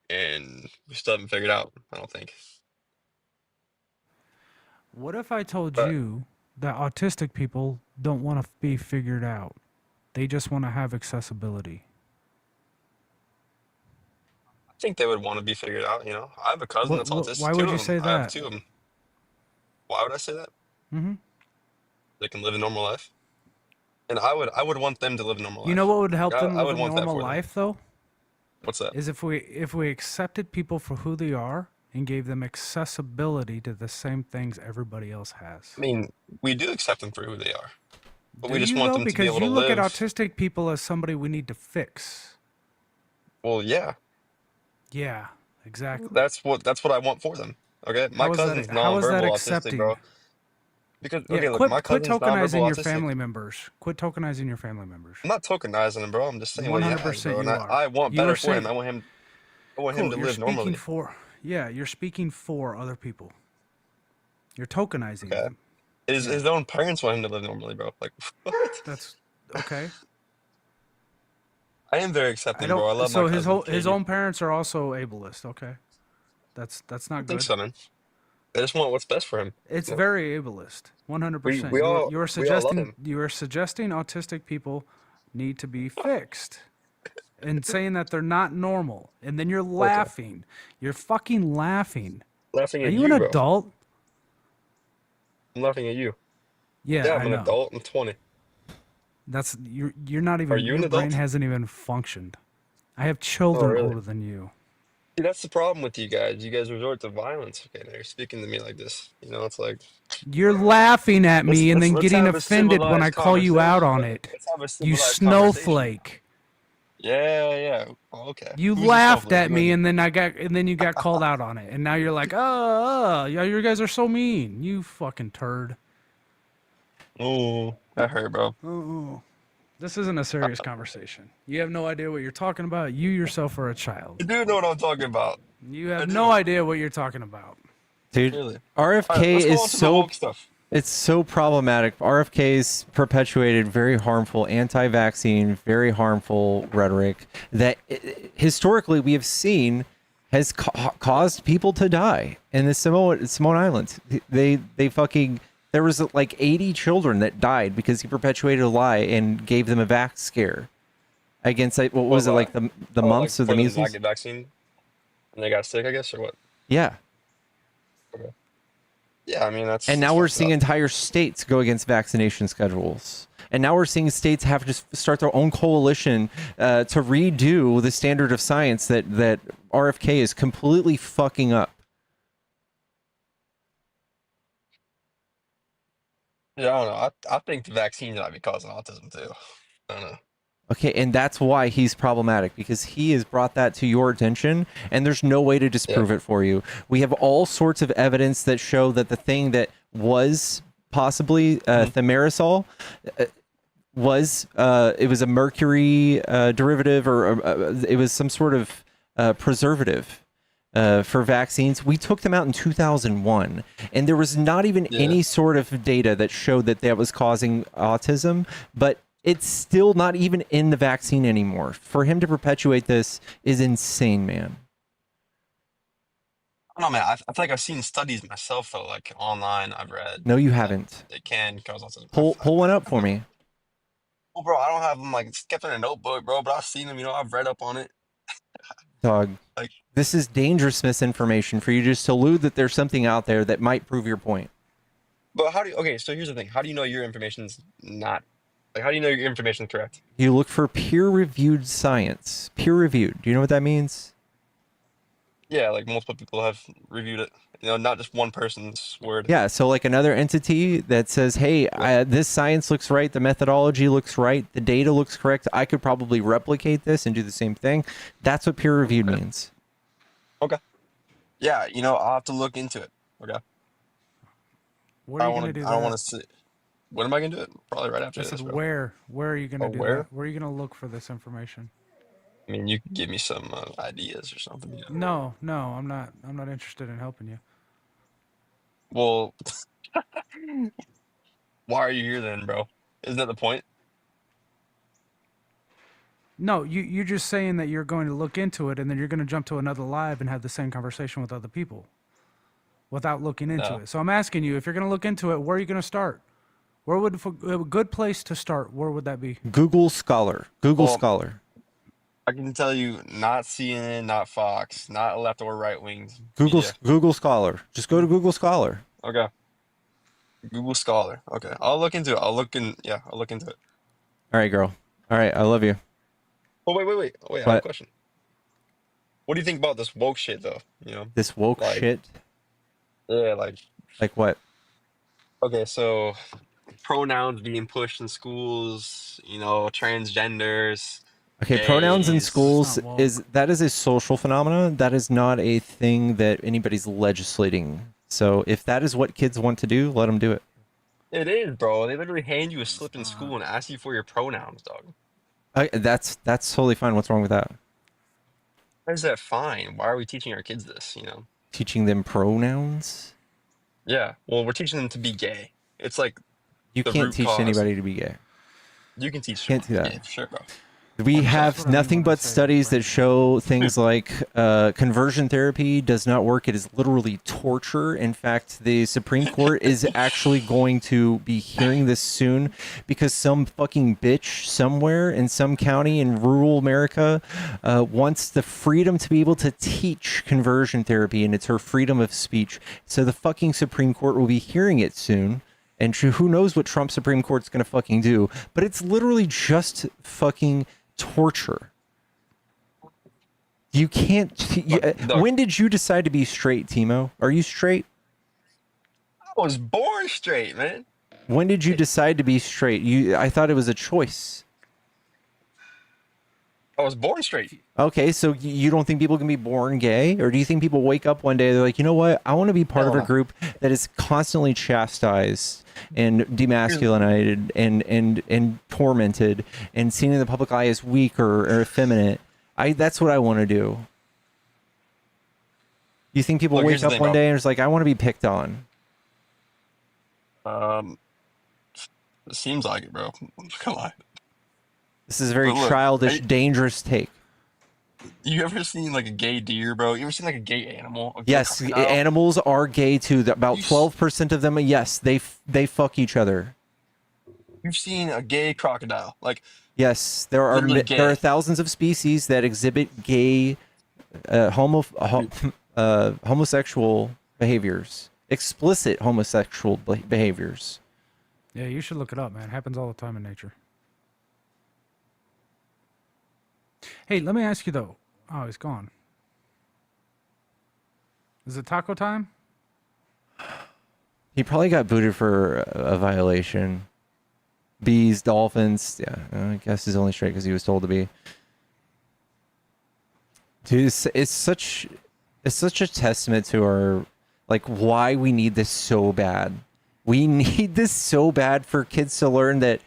And we still haven't figured out, I don't think. What if I told you that autistic people don't want to be figured out? They just want to have accessibility. I think they would want to be figured out, I have a cousin that's autistic. Why would you say I have that? two of them. Why would I say that? Mm-hmm. They can live a normal life. And I would want them to live a normal life. You know what would help them I live would a want that normal for them. life, though? What's that? Is if we accepted people for who they are and gave them accessibility to the same things everybody else has. I mean, we do accept them for who they are. But we Do just you, want though? them to be Because able you to look live. at autistic people as somebody we need to fix. Well, yeah. Yeah, exactly. That's what I want for them. Okay? My cousin's how is that nonverbal autistic, accepting? bro. Because Yeah, okay, look, quit my cousin's tokenizing nonverbal your autistic. family members. Quit tokenizing your family members. I'm not tokenizing him, bro. I'm just saying what he has, 100% bro. And you are. I want You better are for him. saying, I want him cool, to you're live speaking normally. for, you're speaking for other people. You're tokenizing Okay. them. His own parents want him to live normally, bro. What? That's okay. I am very accepting, bro. I love my So cousin. his Katie. own parents are also ableist. Okay, that's I not think good. so, man. I just want what's best for him. It's Yeah. very ableist. 100%. We all You are love him. suggesting autistic people need to be fixed, and saying that they're not normal, and then you're laughing. You're fucking laughing. Laughing Are at you you, an bro. adult? I'm laughing at you. Yeah, I'm I an know. adult. I'm 20. That's you're not Are even you an your brain adult? hasn't even functioned. I have Oh, children really? older than you. See, that's the problem with you guys. You guys resort to violence. Okay, now you're speaking to me like this. You know, it's like You're laughing at let's me and let's then let's getting have a offended when I civilized call you out conversation, on though. it. Let's have a You civilized conversation. snowflake. Yeah, yeah. Oh, okay. You Who's the laughed snowflake? at You me and and then you got called out on it. And now you're like, yeah, you guys are so mean. You fucking turd. oh, that hurt, bro. Oh. This isn't a serious conversation. You have no idea what you're talking about. You yourself are a child. I do know what I'm talking about. You I have no do. idea what you're talking about. Dude, Really. All right, RFK let's go is on to the woke stuff. it's so problematic. RFK's perpetuated very harmful anti-vaccine, very harmful rhetoric that historically we have seen has caused people to die in the Samoan Islands. They fucking there was like 80 children that died because he perpetuated a lie and gave them a vax scare against like, what was it, like the Like mumps or for the them to not measles? get vaccine and they got sick, I guess, or what? Yeah. Okay. Yeah, I mean And now we're seeing entire states go against vaccination schedules. And now we're seeing states have to start their own coalition to redo the standard of science that RFK is completely fucking up. Yeah, I don't know. I think the vaccines might be causing autism too. I don't know. Okay, and that's why he's problematic, because he has brought that to your attention, and there's no way to disprove it for you. We have all sorts of evidence that show that the thing that was possibly thimerosal was it was a mercury derivative, or it was some sort of preservative for vaccines. We took them out in 2001, and there was not even any sort of data that showed that that was causing autism, but it's still not even in the vaccine anymore. For him to perpetuate this is insane, man. I don't know, man. I feel like I've seen studies myself though, like online. I've read No, you haven't. it can cause autism. Pull one up for me. Well, bro, I don't have them like kept in a notebook, bro. But I've seen them. You know, I've read up on it. Dog, Like, this is dangerous misinformation for you just to allude that there's something out there that might prove your point. but how do you? Okay, so here's the thing. How do you know your information's not? Like, how do you know your information's correct? You look for peer-reviewed science. Peer-reviewed. Do you know what that means? Yeah, like multiple people have reviewed it. You know, not just one person's word. Yeah, so like another entity that says, hey, this science looks right, the methodology looks right, the data looks correct, I could probably replicate this and do the same thing. That's what peer-reviewed means. Okay. Yeah, you know, I'll have to look into it. Okay. What are you going to do? I don't want to sit. When am I going to do it? Probably right after I this, said, bro. where are you going to do where? that? Where are you going to look for this information? I mean, you could give me some ideas or something. You know? No, I'm not interested in helping you. Well, why are you here then, bro? Isn't that the point? No, you're just saying that you're going to look into it and then you're going to jump to another live and have the same conversation with other people without looking into No. it. So I'm asking you, if you're going to look into it, where are you going to start? Where would a good place to start? Where would that be? Google Scholar. Google Well, Scholar. I can tell you, not CNN, not Fox, not left or right wings. Google Scholar. Just go to Google Scholar. Okay. Google Scholar. Okay. I'll look into it. I'll look into it. All right, girl. All right, I love you. Oh, wait. I have a What? question. What do you think about this woke shit, though? You know? This woke Like, shit? yeah, like, Like what? okay, so pronouns being pushed in schools, you know, transgenders, Okay, pronouns in gays. schools is a social phenomenon. That is not a thing that anybody's legislating. So if that is what kids want to do, let them do it. It is, bro. They literally hand you a slip in school and ask you for your pronouns, dog. That's totally fine. What's wrong with that? Why is that fine? Why are we teaching our kids this, you know? Teaching them pronouns? Yeah, well, we're teaching them to be gay. It's like You the can't root teach cause. anybody to be gay. You can teach Can't do that. Yeah, for sure, bro. We have what I mean nothing when I but say studies that show things like conversion therapy does not work. It is literally torture. In fact, the Supreme Court is actually going to be hearing this soon because some fucking bitch somewhere in some county in rural America wants the freedom to be able to teach conversion therapy, and it's her freedom of speech. So the fucking Supreme Court will be hearing it soon. And who knows what Trump Supreme Court's going to fucking do. But it's literally just fucking torture. You can't... when did you decide to be straight, Timo? Are you straight? I was born straight, man. When did you decide to be straight? I thought it was a choice. I was born straight. Okay, so you don't think people can be born gay? Or do you think people wake up one day, they're like, you know what? I want to be part of a group that is constantly chastised and demasculinated and tormented and seen in the public eye as weak or effeminate. That's what I want to do. You think people Look, wake here's the up thing, one bro. day and it's like, I want to be picked on? It seems like it, bro. I'm not gonna lie. This is a very But look, childish, dangerous take. you ever seen like a gay deer, bro? You ever seen like a gay animal? A gay Yes, crocodile? animals are gay too. About 12% of them, yes, they fuck each other. You've seen a gay crocodile, like Yes, there are literally there are gay. thousands of species that exhibit gay, homosexual behaviors, explicit homosexual behaviors. Yeah, you should look it up, man. It happens all the time in nature. Hey, let me ask you though. Oh, he's gone. Is it taco time? He probably got booted for a violation. Bees, dolphins. Yeah, I guess he's only straight because he was told to be. Dude, it's such a testament to our, like, why we need this so bad. We need this so bad for kids to learn that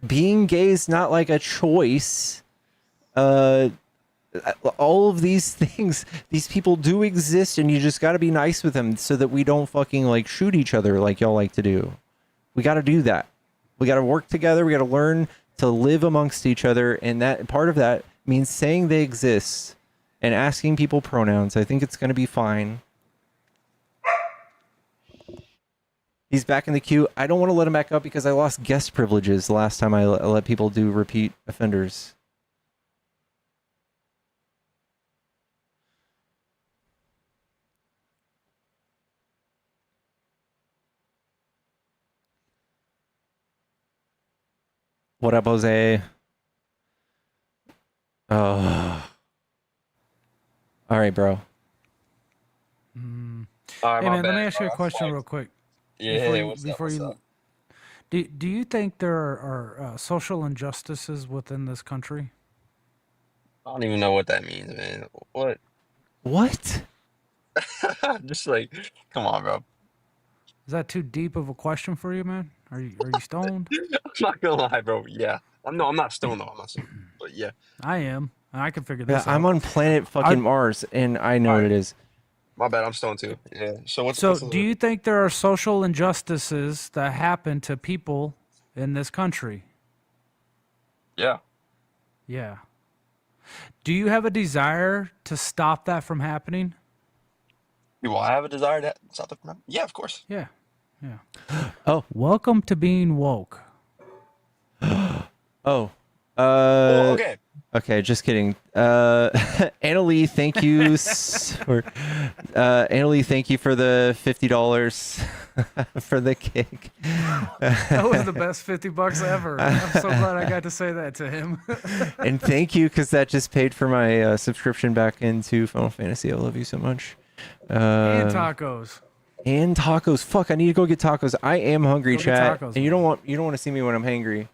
being gay is not like a choice. All of these things, these people do exist, and you just got to be nice with them so that we don't fucking like shoot each other like y'all like to do. We got to do that. We got to work together. We got to learn to live amongst each other, and that part of that means saying they exist and asking people pronouns. I think it's going to be fine. He's back in the queue. I don't want to let him back up because I lost guest privileges the last time I let people do repeat offenders. What up, Jose? Oh. All right, bro. All right, Hey my man, let me bad, ask you a bro. question real quick. Yeah, what's up? Do you think there are social injustices within this country? I don't even know what that means, man. What? What? Just like, come on, bro. Is that too deep of a question for you, man? Are you stoned? I'm not gonna lie, bro. Yeah, I'm not stoned though. I'm not stoned, but yeah. I am. I can figure Yeah, this out. I'm on planet fucking Mars, and I know what it is. My bad. I'm stoned too. Yeah. So what's So, what's do you think there are social injustices that happen to people in this country? Yeah. Yeah. Do you have a desire to stop that from happening? Do I have a desire to stop the? Yeah, of course. Yeah. Yeah. Oh. Welcome to being woke. Oh. Okay. Okay, just kidding. Annalie, thank you Annalie, thank you for the $50 for the cake. That was the best $50 ever. I'm so glad I got to say that to him. And thank you, because that just paid for my subscription back into Final Fantasy. I love you so much. And tacos. And tacos. Fuck, I need to go get tacos. I am hungry, Go get chat. tacos, And you don't want to see me when I'm hangry.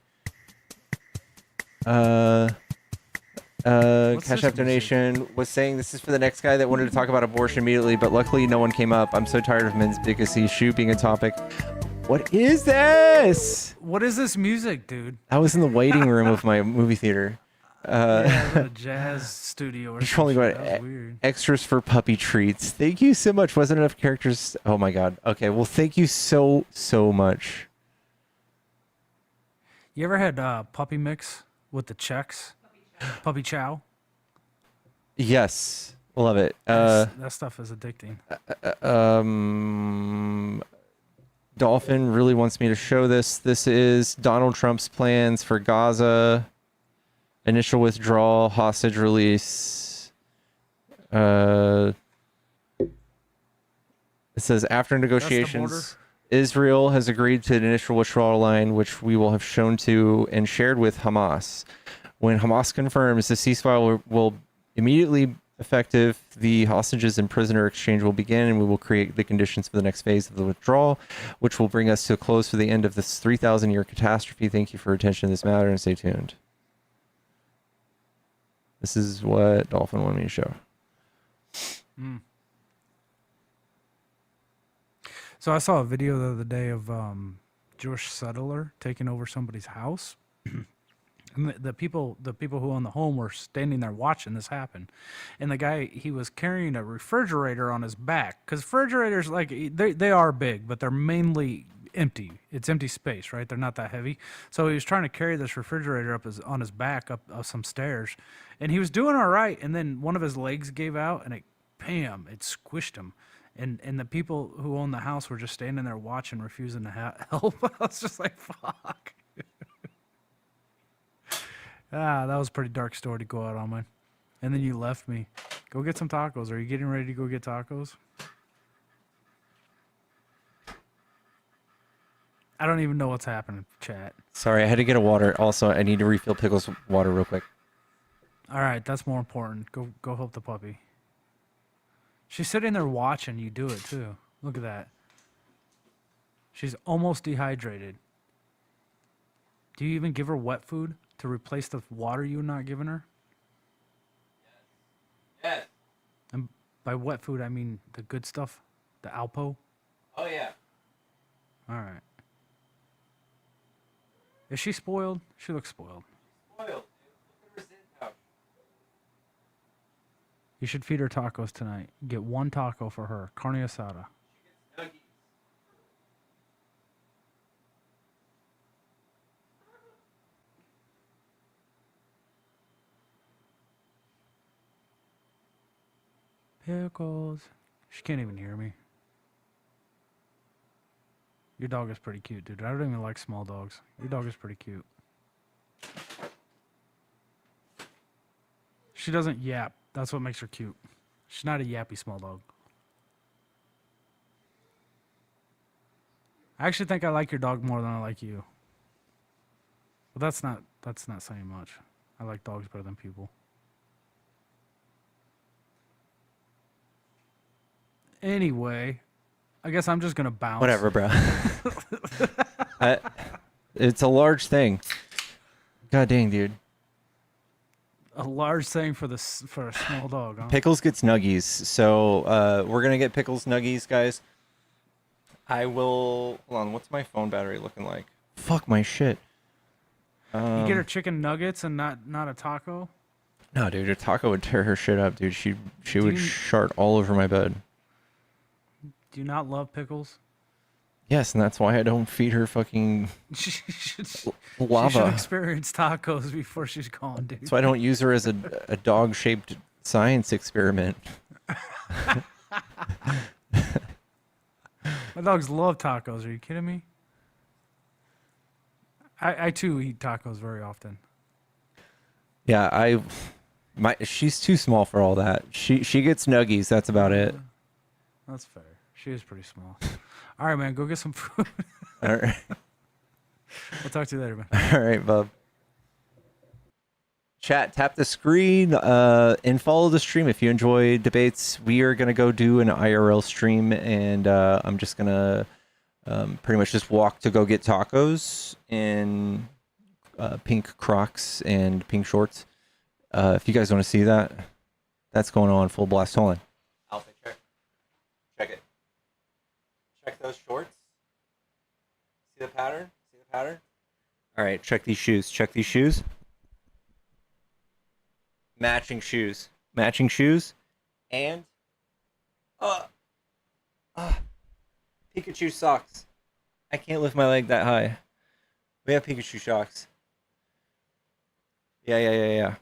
Cash App donation was saying this is for the next guy that wanted to talk about abortion immediately, but luckily no one came up. I'm so tired of men's biggest shoot being a topic. What is this? What is this music, dude? I was in the waiting room of my movie theater. Yeah, a jazz studio or Controlling something. what That was weird. extras for puppy treats. Thank you so much. Wasn't enough characters. Oh my god. Okay, well thank you so much. You ever had puppy mix with the Czechs? Puppy chow? Yes. Love it. That stuff is addicting. Dolphin really wants me to show this. This is Donald Trump's plans for Gaza. Initial withdrawal, hostage release. It says after negotiations Israel has agreed to an initial withdrawal line, which we will have shown to and shared with Hamas. When Hamas confirms the ceasefire will immediately effective, the hostages and prisoner exchange will begin, and we will create the conditions for the next phase of the withdrawal, which will bring us to a close for the end of this 3,000-year catastrophe. Thank you for your attention to this matter, and stay tuned. This is what Dolphin wanted me to show. So I saw a video the other day of Jewish settler taking over somebody's house. And the people who own the home were standing there watching this happen. And the guy, he was carrying a refrigerator on his back, because refrigerators, like, they are big, but they're mainly empty. It's empty space, right? They're not that heavy. So he was trying to carry this refrigerator on his back up some stairs, and he was doing all right. And then one of his legs gave out, and it squished him. And the people who own the house were just standing there watching, refusing to help. I was just like, fuck. That was a pretty dark story to go out on, man. And then you left me. Go get some tacos. Are you getting ready to go get tacos? I don't even know what's happening, chat. Sorry, I had to get a water. Also, I need to refill Pickle's water real quick. All right, that's more important. Go help the puppy. She's sitting there watching you do it, too. Look at that. She's almost dehydrated. Do you even give her wet food to replace the water you're not giving her? Yes. And by wet food, I mean the good stuff, the Alpo. Oh, yeah. All right. Is she spoiled? She looks spoiled. Spoiled. You should feed her tacos tonight. Get one taco for her. Carne asada. Pickles. She can't even hear me. Your dog is pretty cute, dude. I don't even like small dogs. Your dog is pretty cute. She doesn't yap. That's what makes her cute. She's not a yappy small dog. I actually think I like your dog more than I like you. But that's not saying much. I like dogs better than people. Anyway, I guess I'm just gonna bounce. Whatever, bro. It's a large thing. God dang, dude. A large thing for a small dog, huh? Pickles gets nuggies, so we're gonna get Pickles nuggies, guys. I will. Hold on. What's my phone battery looking like? Fuck my shit. You get her chicken nuggets and not a taco? No, dude, a taco would tear her shit up, dude. She would shart all over my bed. Do you not love Pickles? Yes, and that's why I don't feed her fucking lava. She should experience tacos before she's gone, dude. That's why I don't use her as a dog-shaped science experiment. My dogs love tacos. Are you kidding me? I too eat tacos very often. Yeah, she's too small for all that. She gets nuggies. That's about it. That's fair. She is pretty small. All right, man. Go get some food. All right. I'll talk to you later, man. All right, bub. Chat, tap the screen and follow the stream if you enjoy debates. We are going to go do an IRL stream, and I'm just going to pretty much just walk to go get tacos in pink Crocs and pink shorts. If you guys want to see that, that's going on full blast. Hold on. Outfit check. Check it. Check those shorts. See the pattern? See the pattern? All right, check these shoes. Check these shoes. Matching shoes. Matching shoes. And Pikachu socks. I can't lift my leg that high. We have Pikachu socks. Yeah.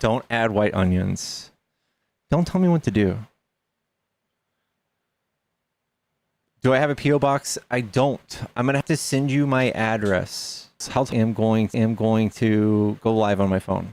Don't add white onions. Don't tell me what to do. Do I have a P.O. box? I don't. I'm gonna have to send you my address. I am going to go live on my phone.